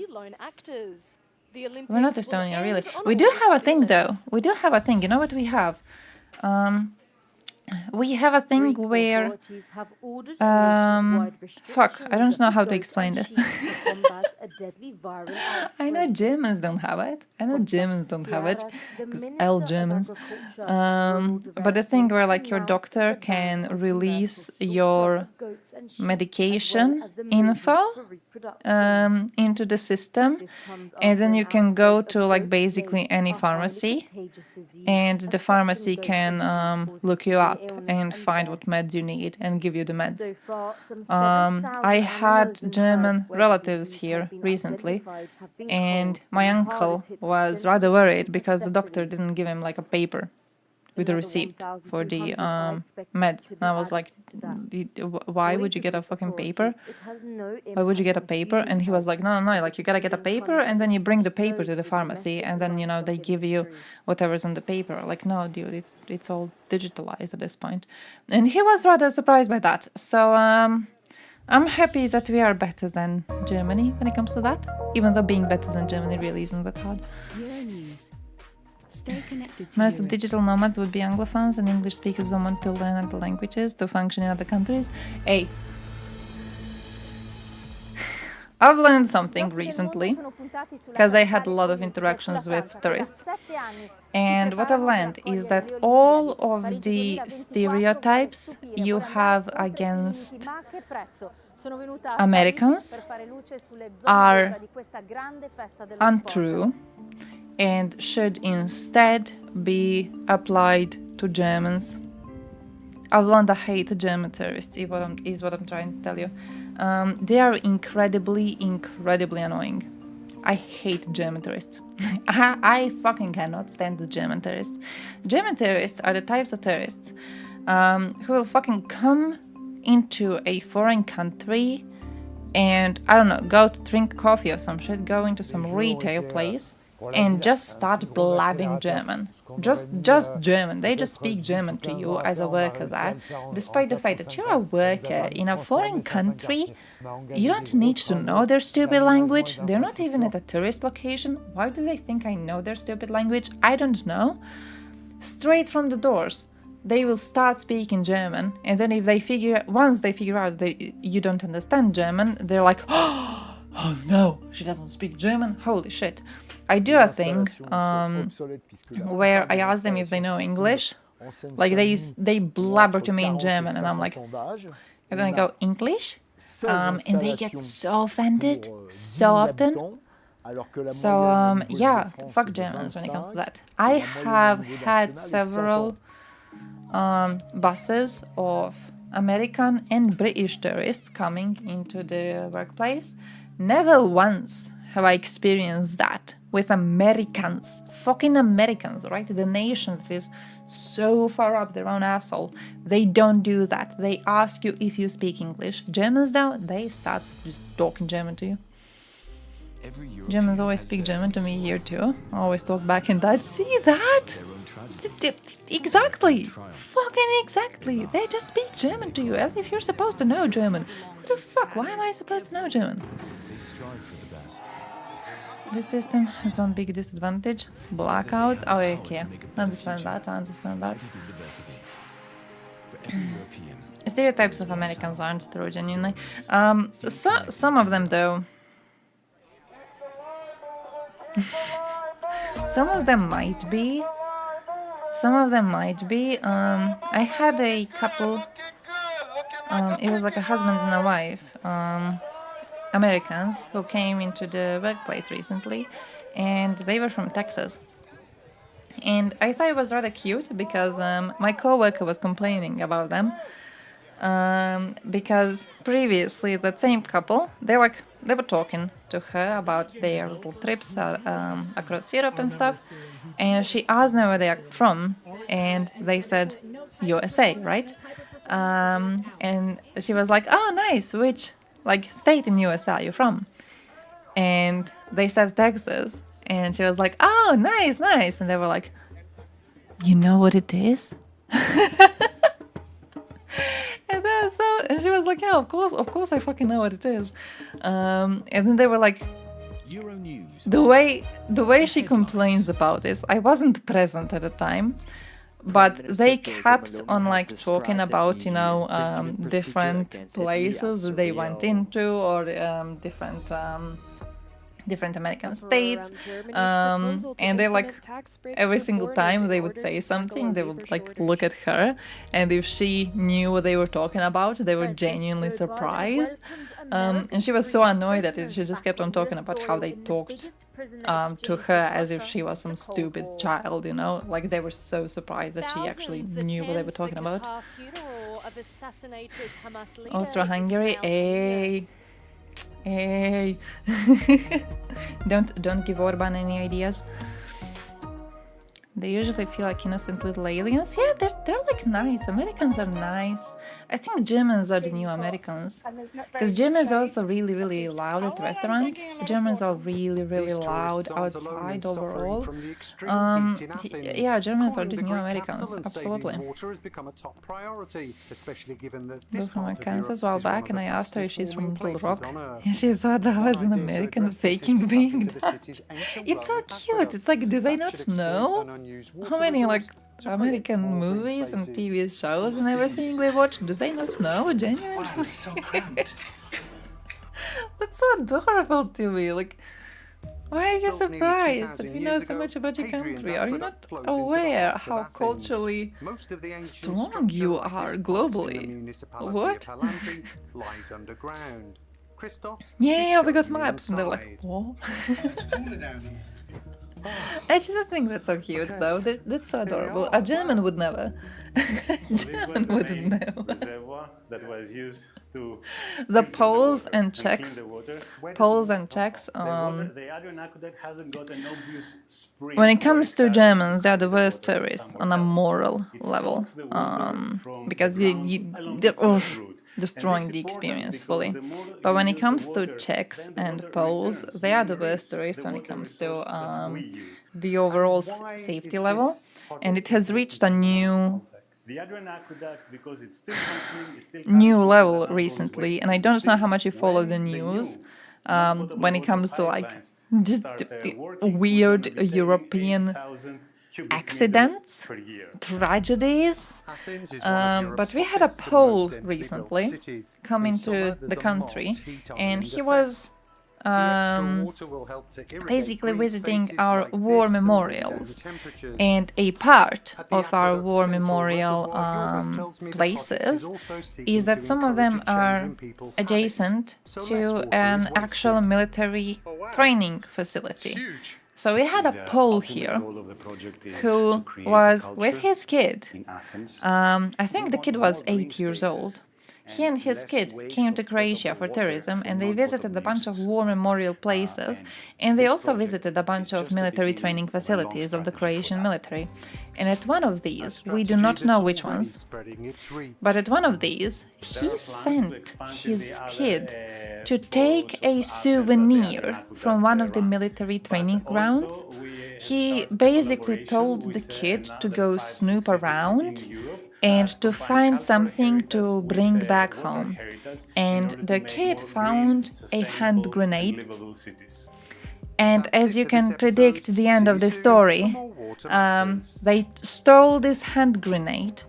Speaker 3: We're not Estonia, really. We do have a thing, though. We do have a thing. You know what we have? We have a thing where... fuck, I don't know how to explain this. I know Germans don't have it. L Germans. But the thing where like your doctor can release your medication info into the system, and then you can go to like basically any pharmacy, and the pharmacy can look you up and find what meds you need and give you the meds. I had German relatives here recently, and my uncle was rather worried because the doctor didn't give him like a paper with a receipt for the meds. And I was like, why would you get a fucking paper? Why would you get a paper? And he was like, no, like you gotta get a paper, and then you bring the paper to the pharmacy, and then, you know, they give you whatever's on the paper. Like, no, dude, it's all digitalized at this point. And he was rather surprised by that. So I'm happy that we are better than Germany when it comes to that, even though being better than Germany really isn't that hard.
Speaker 14: Stay connected to
Speaker 3: Most of digital nomads would be Anglophones, and English speakers don't want to learn other languages to function in other countries. Hey, I've learned something recently, because I had a lot of interactions with tourists. And what I've learned is that all of the stereotypes you have against Americans are untrue and should instead be applied to Germans. I've learned I hate German tourists, is what I'm trying to tell you. They are incredibly annoying. I hate German tourists. I fucking cannot stand the German tourists. German tourists are the types of tourists who will fucking come into a foreign country and, I don't know, go to drink coffee or some shit, go into some retail place and just start blabbing German. Just German. They just speak German to you as a worker there. Despite the fact that you're a worker in a foreign country, you don't need to know their stupid language. They're not even at a tourist location. Why do they think I know their stupid language? I don't know. Straight from the doors, they will start speaking German, and then once they figure out that you don't understand German, they're like, oh no, she doesn't speak German? Holy shit. I do a thing where I ask them if they know English. Like they blabber to me in German, and I'm like, and then I go, English? And they get so offended so often. So yeah, fuck Germans when it comes to that. I have had several buses of American and British tourists coming into the workplace. Never once have I experienced that with Americans, fucking Americans, right? The nation that is so far up their own asshole. They don't do that. They ask you if you speak English. Germans though, they start just talking German to you. Germans always speak German to me here too. I always talk back in Dutch. See that? Exactly. Fucking exactly. They just speak German to you as if you're supposed to know German. What the fuck? Why am I supposed to know German?
Speaker 14: They strive for the best.
Speaker 3: This system has one big disadvantage. Blackouts. Oh, okay. I understand that. Stereotypes of Americans aren't true, genuinely. Some of them, though. Some of them might be. I had a couple. It was like a husband and a wife. Americans who came into the workplace recently, and they were from Texas. And I thought it was rather cute because my coworker was complaining about them because previously that same couple, they were talking to her about their little trips across Europe and stuff, and she asked them where they are from, and they said USA, right? And she was like, "Oh, nice. Which state in USA are you from?" And they said Texas, and she was like, "Oh, nice, nice." And they were like, "You know what it is?" And she was like, "Yeah, of course I fucking know what it is." And then they were like,
Speaker 14: Euronews.
Speaker 3: the way she complains about this, I wasn't present at the time, but they kept on talking about, you know, different places that they went into, or different American states, and they every single time they would say something, they would look at her, and if she knew what they were talking about, they were genuinely surprised. And she was so annoyed at it, she just kept on talking about how they talked to her as if she was some stupid child, you know, they were so surprised that she actually knew what they were talking about. Austro-Hungary, Hey. Don't give Orban any ideas. They usually feel like innocent little aliens. Yeah, they're nice. Americans are nice. I think Germans are the new Americans. Because Germans are also really, really loud at restaurants. Germans are really, really loud outside overall. Yeah, Germans are the new Americans. Absolutely. Moved from Kansas a while back, and I asked her if she's from Little Rock. And she thought I was an American faking being that. It's so cute. It's do they not know how many American movies and TV shows and everything we watch? Do they not know? Genuinely?
Speaker 14: Wow, it's so cramped.
Speaker 3: That's so adorable to me. Why are you surprised that we know so much about your country? Are you not aware how culturally strong you are globally? What? Yeah, we got maps, and they're like, what? I just think that's so cute, though. That's so adorable. A German would never. German wouldn't know. The Poles and Czechs. When it comes to Germans, they are the worst terrorists on a moral level, because they're destroying the experience fully. But when it comes to Czechs and Poles, they are the worst terrorists when it comes to the overall safety level, and it has reached a new level recently. And I don't know how much you follow the news when it comes to just the weird European accidents, tragedies. But we had a Pole recently come into the country, and he was
Speaker 27: basically visiting our war memorials. And a part of our war memorial places is that some of them are adjacent to an actual military training facility. So we had a Pole here who was with his kid. I think the kid was 8 years old. He and his kid came to Croatia for tourism, and they visited a bunch of war memorial places, and they also visited a bunch of military training facilities of the Croatian military. And at one of these, we do not know which ones, but at one of these, he sent his kid to take a souvenir from one of the military training grounds. He basically told the kid to go snoop around and to find something to bring back home. And the kid found a hand grenade. And as you can predict the end of the story, they stole this hand grenade,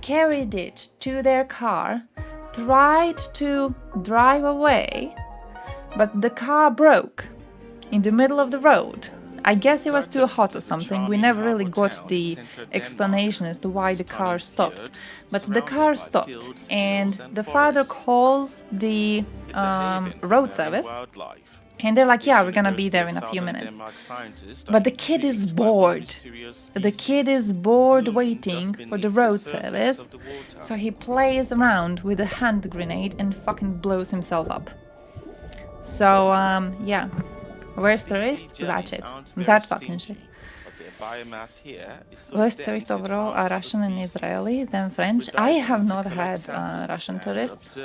Speaker 27: carried it to their car, tried to drive away, but the car broke in the middle of the road. I guess it was too hot or something. We never really got the explanation as to why the car stopped. But the car stopped, and the father calls the road service, and they're like, yeah, we're gonna be there in a few minutes. But the kid is bored. The kid is bored waiting for the road service, so he plays around with a hand grenade and fucking blows himself up. So, yeah. Worst tourist? That shit. That fucking shit. Worst tourist overall are Russian and Israeli, then French. I have not had Russian tourists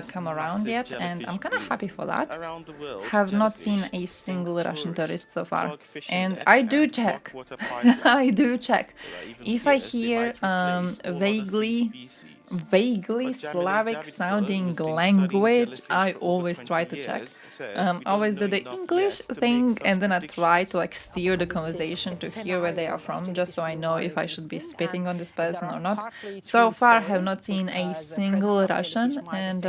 Speaker 27: come around yet, and I'm kind of happy for that. Have not seen a single Russian tourist so far. And I do check. I do check. If I hear vaguely Slavic sounding language, I always try to check. Always do the English thing, and then I try to like steer the conversation to hear where they are from, just so I know if I should be spitting on this person or not. So far, I have not seen a single Russian, and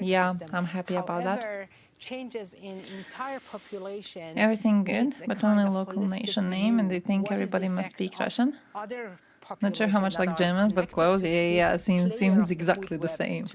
Speaker 27: yeah, I'm happy about that.
Speaker 15: Changes in entire population.
Speaker 27: Everything good, but only local nation name, and they think everybody must speak Russian. Not sure how much like Germans, but close. Yeah, seems exactly the same.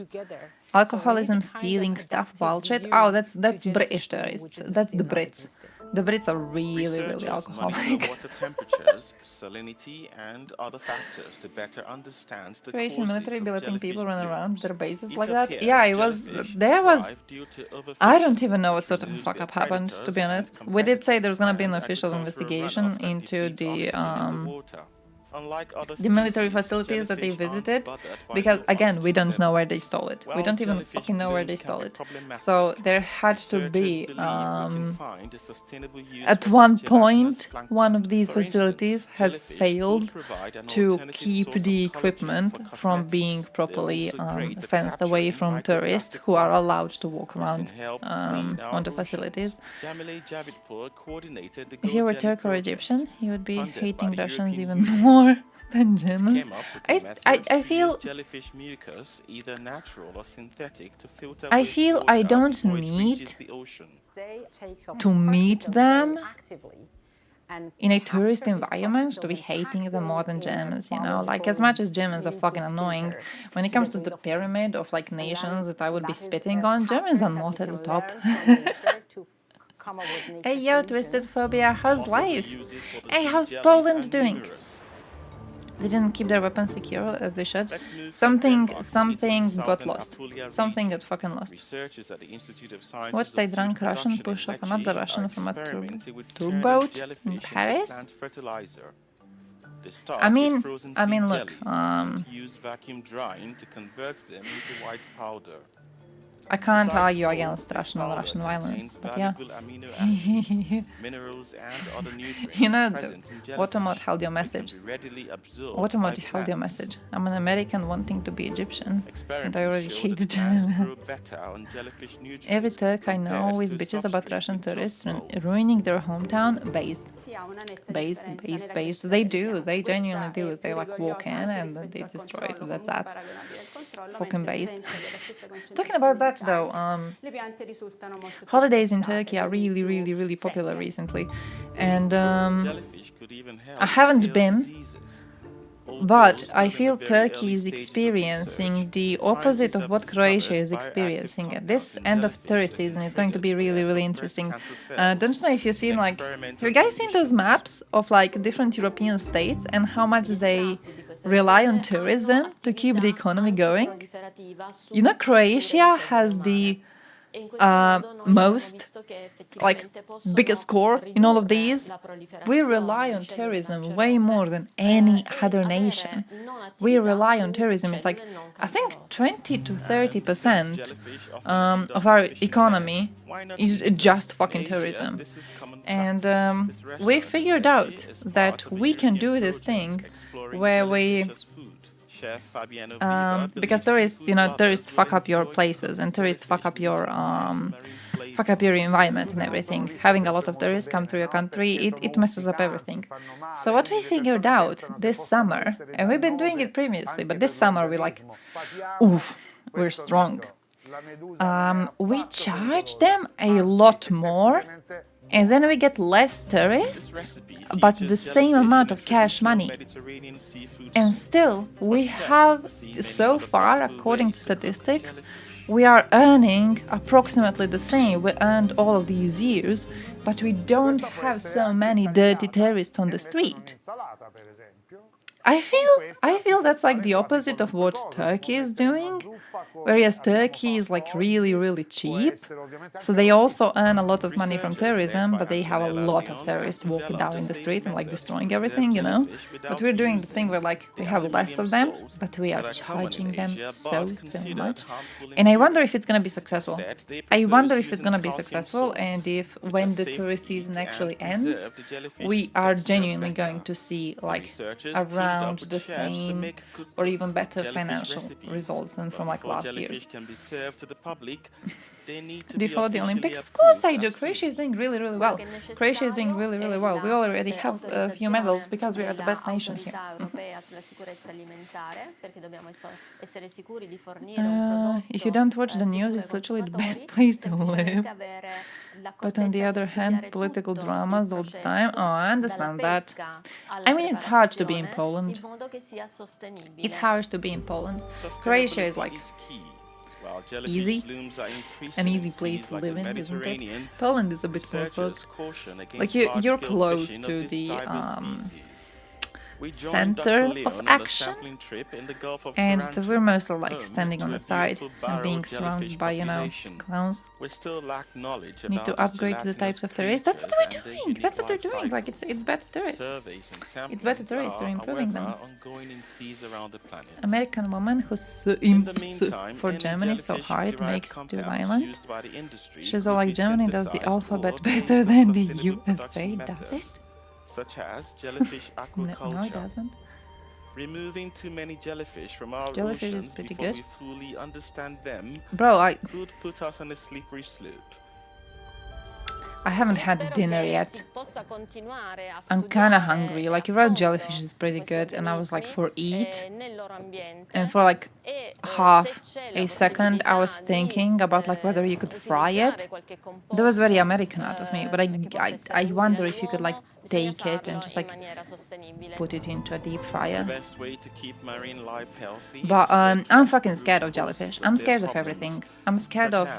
Speaker 27: Alcoholism, stealing stuff, bullshit. Oh, that's British tourists. That's the Brits. The Brits are really alcoholic.
Speaker 12: Water temperatures, salinity, and other factors to better understand the
Speaker 27: Croatian military be letting people run around their bases like that.
Speaker 12: appears
Speaker 27: Yeah, it was. There was.
Speaker 12: due to
Speaker 27: I don't even know what sort of fuck up happened, to be honest. We did say there's gonna be an official investigation into the military facilities that they visited, because again, we don't know where they stole it. We don't even fucking know where they stole it. So there had to be at one point, one of these facilities has failed to keep the equipment from being properly fenced away from tourists who are allowed to walk around on the facilities. If you were Turk or Egyptian, you would be hating Russians even more than Germans. I feel I don't need to meet them in a tourist environment to be hating them more than Germans, you know? Like, as much as Germans are fucking annoying, when it comes to the pyramid of, like, nations that I would be spitting on, Germans are not at the top. Hey, yo, Twisted Phobia, how's life? Hey, how's Poland doing? They didn't keep their weapons secure as they should. Something got lost. Something got fucking lost. Watched a drunk Russian push off another Russian from a tugboat in Paris? I mean, look, I can't argue against Russian violence, but yeah. You know, Automod held your message. Automod held your message. I'm an American wanting to be Egyptian, and I already hate Germans. Every Turk I know is bitches about Russian tourists ruining their hometown. Based. They do. They genuinely do. They like walk in and they destroy it. That's that. Fucking based. Talking about that, fact, though, holidays in Turkey are really, really, really popular recently. And I haven't been, but I feel Turkey is experiencing the opposite of what Croatia is experiencing. At this end of tourist season is going to be really, really interesting. Don't know if you've seen, like, have you guys seen those maps of like different European states and how much they rely on tourism to keep the economy going? You know, Croatia has the most, like, biggest score in all of these. We rely on tourism way more than any other nation. We rely on tourism. It's like, I think 20 to 30% of our economy is just fucking tourism. And we figured out that we can do this thing where we because tourists fuck up your places and tourists fuck up your environment and everything. Having a lot of tourists come through your country, it messes up everything. So what we figured out this summer, and we've been doing it previously, but this summer we're like, oof, we're strong. We charge them a lot more, and then we get less tourists, but the same amount of cash money. And still, we have, so far, according to statistics, we are earning approximately the same we earned all of these years, but we don't have so many dirty tourists on the street. I feel that's like the opposite of what Turkey is doing, whereas Turkey is like really, really cheap. So they also earn a lot of money from tourism, but they have a lot of tourists walking down in the street and like destroying everything, you know? But we're doing the thing where like we have less of them, but we are charging them so much. And I wonder if it's gonna be successful. I wonder if it's gonna be successful, and if when the tourist season actually ends, we are genuinely going to see like around the same or even better financial results than from like last year's. Do you follow the Olympics? Of course I do. Croatia is doing really, really well. Croatia is doing really, really well. We already have a few medals because we are the best nation here. If you don't watch the news, it's literally the best place to live. But on the other hand, political dramas all the time. Oh, I understand that. I mean, it's hard to be in Poland. It's hard to be in Poland. Croatia is like easy, an easy place to live in, isn't it? Poland is a bit more like you're close to the center of action, and we're mostly like standing on the side and being surrounded by, you know, clowns. Need to upgrade to the types of tourists. That's what we're doing. That's what they're doing. Like it's better tourists. It's better tourists. They're improving them. American woman who imps for Germany so hard it makes too violent. She's all like, Germany does the alphabet better than the USA, does it?
Speaker 12: Such as jellyfish aquaculture.
Speaker 27: No, it doesn't.
Speaker 12: Removing too many jellyfish from our
Speaker 27: jellyfish
Speaker 12: oceans
Speaker 27: is pretty
Speaker 12: before
Speaker 27: good.
Speaker 12: we fully understand them could put us on a slippery slope.
Speaker 27: I haven't had dinner yet. I'm kinda hungry. Like, raw jellyfish is pretty good, and I was like, for eat. And for like half a second, I was thinking about like whether you could fry it. That was very American out of me, but I wonder if you could like take it and just like put it into a deep fryer. But I'm fucking scared of jellyfish. I'm scared of everything. I'm scared of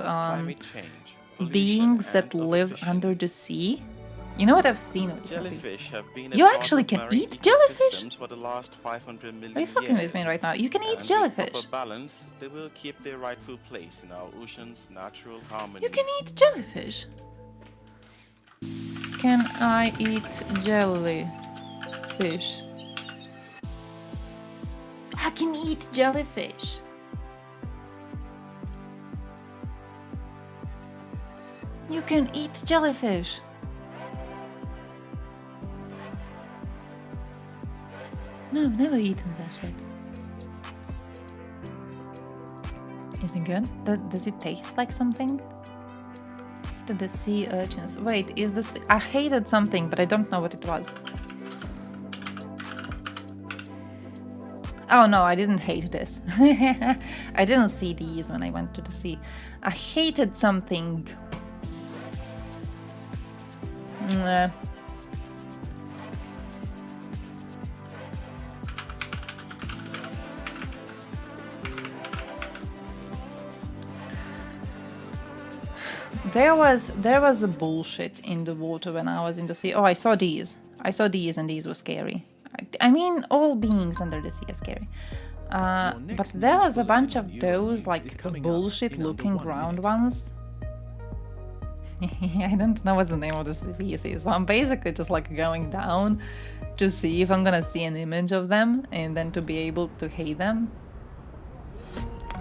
Speaker 27: beings that live under the sea. You know what I've seen recently? You actually can eat jellyfish? Are you fucking with me right now? You can eat jellyfish. You can eat jellyfish. Can I eat jellyfish? I can eat jellyfish. You can eat jellyfish. No, I've never eaten that shit. Is it good? Does it taste like something? To the sea urchins. Wait, is this... I hated something, but I don't know what it was. Oh no, I didn't hate this. I didn't see these when I went to the sea. I hated something. There was a bullshit in the water when I was in the sea. Oh, I saw these. I saw these and these were scary. I mean, all beings under the sea are scary. But there was a bunch of those, like, bullshit-looking round ones. I don't know what the name of the species, so I'm basically just, like, going down to see if I'm gonna see an image of them, and then to be able to hate them.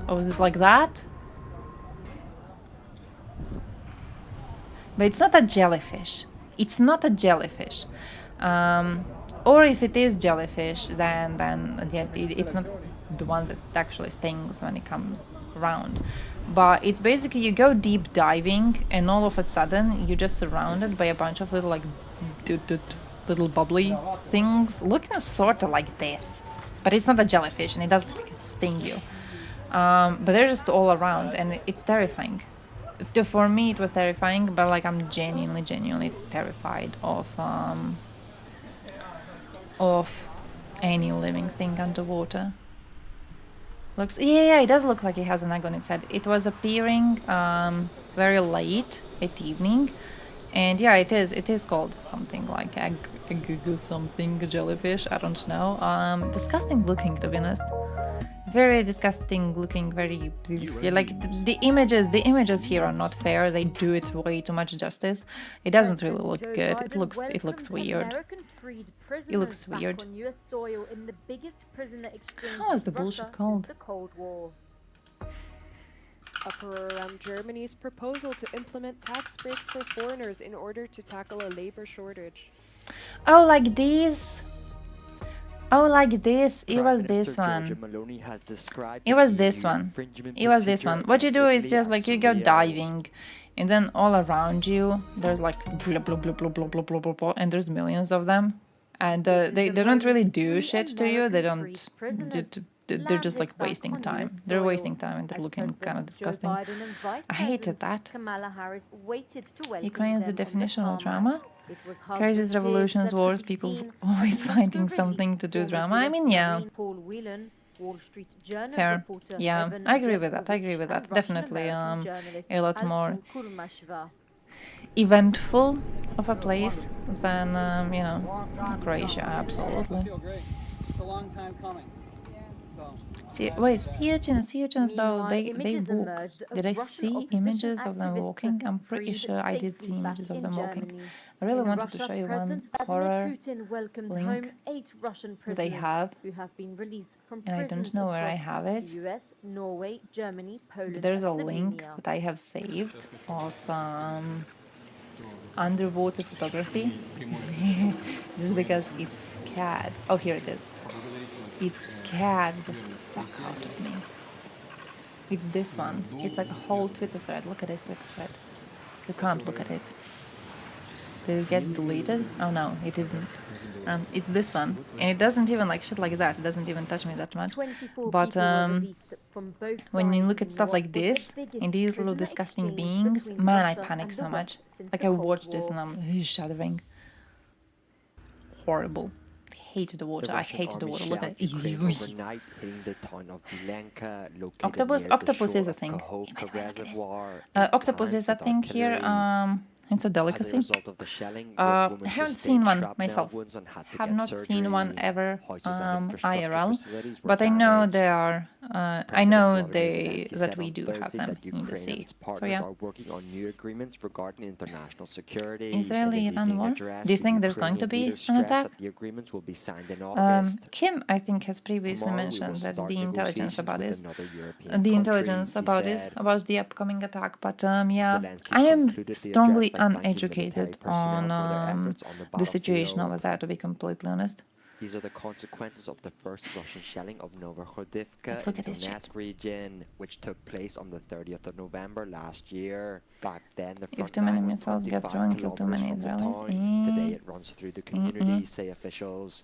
Speaker 27: Oh, is it like that? But it's not a jellyfish. It's not a jellyfish. Or if it is jellyfish, then yeah, it's not the one that actually stings when it comes around. But it's basically you go deep diving and all of a sudden you're just surrounded by a bunch of little like little bubbly things looking sort of like this. But it's not a jellyfish and it doesn't sting you. But they're just all around and it's terrifying. For me it was terrifying, but like I'm genuinely terrified of any living thing underwater. Looks, yeah, it does look like it has an egg on its head. It was appearing very late at evening, and yeah, it is called something like egg something jellyfish. I don't know. Disgusting looking, to be honest. Very disgusting looking. Very like the images here are not fair. They do it way too much justice. It doesn't really look good. It looks weird. It looks weird. How is the bullshit called?
Speaker 17: Uproar around Germany's proposal to implement tax breaks for foreigners in order to tackle a labor shortage.
Speaker 27: Oh, like these. Oh, like this. It was this one. It was this one. It was this one. What you do is just like you go diving, and then all around you there's like blah blah blah blah blah blah blah blah, blah and there's millions of them, and they don't really do shit to you. They don't. They're just like wasting time. They're wasting time and they're looking kind of disgusting. I hated that. Ukraine is the definition of drama. Crises, revolutions, wars, people always finding something to do drama. I mean, yeah. Fair. Yeah, I agree with that. Definitely a lot more eventful of a place than, you know, Croatia, absolutely.
Speaker 18: It's a long time coming.
Speaker 27: Wait, sea urchins though, they walk. Did I see images of them walking? I'm pretty sure I did see images of them walking. I really wanted to show you one horror link they have, and I don't know where I have it. But there's a link that I have saved of underwater photography, just because it's scared. Oh, here it is. It scared the fuck out of me. It's this one. It's like a whole Twitter thread. Look at this Twitter thread. You can't look at it. Did it get deleted? Oh no, it didn't. It's this one. And it doesn't even like shit like that. It doesn't even touch me that much. But when you look at stuff like this, and these little disgusting beings, man, I panic so much. Like I watch this and I'm shuddering. Horrible. Hated the water. I hated the water. Look at it. Octopus is a thing. Octopus is a thing here. It's a delicacy. Haven't seen one myself. Have not seen one ever IRL, but I know they are. I know that we do have them in the sea. So yeah. Israeli-Iran war. Do you think there's going to be an attack? Kim, I think, has previously mentioned that the intelligence about this, about the upcoming attack. But yeah, I am strongly uneducated on the situation over there, to be completely honest.
Speaker 25: These are the consequences of the first Russian shelling of Novokhodivka in the Donetsk region, which took place on the 30th of November last year. Back then, the front line was 25 kilometers from the town. Today, it runs through the community, say officials.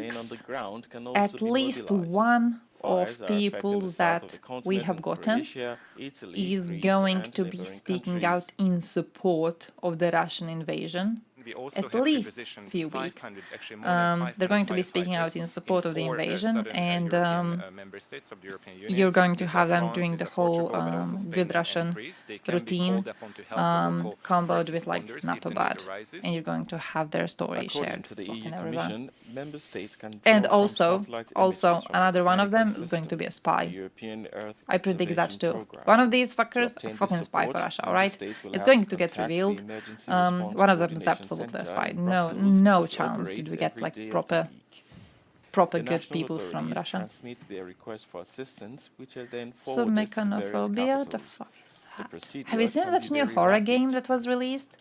Speaker 12: campaign on the ground can also
Speaker 3: at
Speaker 12: be
Speaker 3: least
Speaker 12: mobilized.
Speaker 3: one
Speaker 12: Fires
Speaker 3: of
Speaker 12: are
Speaker 3: people
Speaker 12: affecting the south of
Speaker 3: that
Speaker 12: the continent,
Speaker 3: we have
Speaker 12: in
Speaker 3: gotten
Speaker 12: Croatia, Italy,
Speaker 3: is
Speaker 12: Greece,
Speaker 3: going
Speaker 12: and
Speaker 3: to be
Speaker 12: neighboring
Speaker 3: speaking
Speaker 12: countries.
Speaker 3: out in support of the Russian invasion.
Speaker 5: We also
Speaker 3: at
Speaker 5: have
Speaker 3: least
Speaker 5: prepositioned
Speaker 3: few weeks.
Speaker 5: 500, actually more than
Speaker 3: They're
Speaker 5: 500
Speaker 3: going to be speaking out in support of the invasion, and
Speaker 5: member states of the European Union.
Speaker 3: you're going to
Speaker 5: These
Speaker 3: have
Speaker 5: are
Speaker 3: them
Speaker 5: France,
Speaker 3: doing
Speaker 5: these
Speaker 3: the
Speaker 5: are
Speaker 3: whole
Speaker 5: Portugal, but also Spain
Speaker 3: good
Speaker 5: and
Speaker 3: Russian
Speaker 5: Greece. They can be
Speaker 3: routine
Speaker 5: called upon to help the local
Speaker 3: comboed
Speaker 5: first
Speaker 3: with like
Speaker 5: responders
Speaker 3: not
Speaker 5: if
Speaker 3: too
Speaker 5: the need
Speaker 3: bad,
Speaker 5: arises.
Speaker 3: and you're going to have their story
Speaker 12: According
Speaker 3: shared
Speaker 12: to the
Speaker 3: fucking
Speaker 12: EU
Speaker 3: everywhere.
Speaker 12: Commission, member states can draw
Speaker 3: And
Speaker 12: from
Speaker 3: also
Speaker 12: satellite images from
Speaker 3: another one of them
Speaker 12: Copernicus
Speaker 3: is going to be a
Speaker 12: system,
Speaker 3: spy.
Speaker 12: the European Earth
Speaker 3: I predict that
Speaker 12: Observation
Speaker 3: too.
Speaker 12: Program.
Speaker 3: One of these fuckers
Speaker 12: To
Speaker 3: a
Speaker 12: obtain
Speaker 3: fucking
Speaker 12: this
Speaker 3: spy for
Speaker 12: support,
Speaker 3: Russia,
Speaker 12: member
Speaker 3: alright?
Speaker 12: states will
Speaker 3: It's
Speaker 12: have
Speaker 3: going
Speaker 12: to
Speaker 3: to get
Speaker 12: contact the
Speaker 3: revealed.
Speaker 12: Emergency Response
Speaker 3: One of them is
Speaker 12: Coordination
Speaker 3: absolutely a
Speaker 12: Center
Speaker 3: spy.
Speaker 12: in
Speaker 3: No,
Speaker 12: Brussels,
Speaker 3: no
Speaker 12: which
Speaker 3: chance did
Speaker 12: operates
Speaker 3: we get
Speaker 12: every
Speaker 3: like
Speaker 12: day of the
Speaker 3: proper
Speaker 12: week. The
Speaker 3: good
Speaker 12: national
Speaker 3: people from
Speaker 12: authorities
Speaker 3: Russia.
Speaker 12: transmit their requests for assistance, which are then
Speaker 3: So
Speaker 12: forwarded to the various
Speaker 3: mechanophobia, what the
Speaker 12: capitals.
Speaker 3: fuck is
Speaker 12: The
Speaker 3: that?
Speaker 12: procedure
Speaker 3: Have you seen
Speaker 12: can
Speaker 3: that
Speaker 12: be
Speaker 3: new
Speaker 12: very
Speaker 3: horror
Speaker 12: rapid.
Speaker 3: game that was released?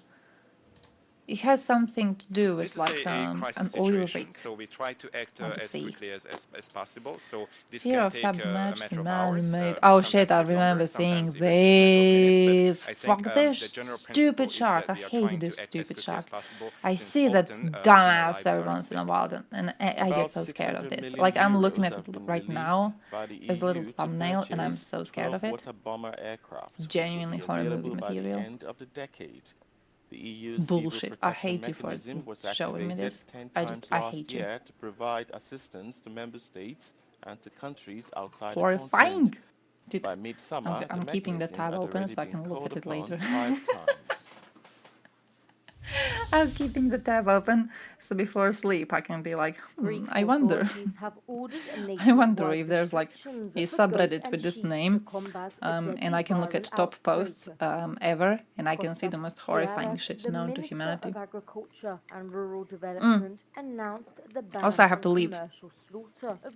Speaker 3: It has something to do with
Speaker 5: This
Speaker 3: like
Speaker 5: is a
Speaker 3: an
Speaker 5: crisis
Speaker 3: oil
Speaker 5: situation,
Speaker 3: rig.
Speaker 5: so we try to act
Speaker 3: on the
Speaker 5: as
Speaker 3: sea.
Speaker 5: quickly as possible. So this
Speaker 3: Fear
Speaker 5: can
Speaker 3: of
Speaker 5: take a
Speaker 3: submerged
Speaker 5: matter of
Speaker 3: man
Speaker 5: hours.
Speaker 3: made. Oh shit!
Speaker 5: Sometimes
Speaker 3: I
Speaker 5: a bit
Speaker 3: remember
Speaker 5: longer,
Speaker 3: seeing
Speaker 5: sometimes even just a matter of minutes.
Speaker 3: this.
Speaker 5: But I think
Speaker 3: Fuck this
Speaker 5: the general
Speaker 3: stupid
Speaker 5: principle is
Speaker 3: shark!
Speaker 5: that
Speaker 3: I
Speaker 5: we are
Speaker 3: hate
Speaker 5: trying
Speaker 3: this
Speaker 5: to act as
Speaker 3: stupid
Speaker 5: quickly as
Speaker 3: shark.
Speaker 5: possible.
Speaker 3: I
Speaker 5: since
Speaker 3: see that
Speaker 5: often, human
Speaker 3: dumbass
Speaker 5: lives
Speaker 3: every
Speaker 5: are at
Speaker 3: once in a
Speaker 5: stake.
Speaker 3: while, and I get
Speaker 12: About
Speaker 3: so scared of
Speaker 12: 600
Speaker 3: this.
Speaker 12: million
Speaker 3: Like I'm looking
Speaker 12: euros
Speaker 3: at
Speaker 12: have
Speaker 3: it
Speaker 12: been
Speaker 3: right
Speaker 12: released
Speaker 3: now
Speaker 12: by the
Speaker 3: as a little
Speaker 12: EU to
Speaker 3: thumbnail, and I'm
Speaker 12: purchase
Speaker 3: so scared
Speaker 12: 12
Speaker 3: of it.
Speaker 12: water bomber aircraft, which will
Speaker 3: Genuinely
Speaker 12: be
Speaker 3: horror movie
Speaker 12: available by the
Speaker 3: material.
Speaker 12: end of the decade. The EU's
Speaker 3: Bullshit.
Speaker 12: zero
Speaker 3: I
Speaker 12: protection
Speaker 3: hate you for
Speaker 12: mechanism was
Speaker 3: showing me
Speaker 12: activated
Speaker 3: this.
Speaker 12: 10
Speaker 3: I
Speaker 12: times
Speaker 3: hate
Speaker 12: last
Speaker 3: you.
Speaker 12: year to provide assistance to member states and to countries outside the
Speaker 3: Horrifying.
Speaker 12: continent.
Speaker 3: Dude,
Speaker 12: By midsummer,
Speaker 3: I'm
Speaker 12: the
Speaker 3: keeping the
Speaker 12: mechanism
Speaker 3: tab
Speaker 12: had
Speaker 3: open
Speaker 12: already
Speaker 3: so I
Speaker 12: been
Speaker 3: can look
Speaker 12: called
Speaker 3: at it
Speaker 12: upon
Speaker 3: later.
Speaker 12: 5 times.
Speaker 3: I'm keeping the tab open so before sleep I can be like, I wonder. I wonder if there's like a subreddit with this name, and I can look at top posts ever, and I can see the most horrifying shit known to humanity. Also, I have to leave.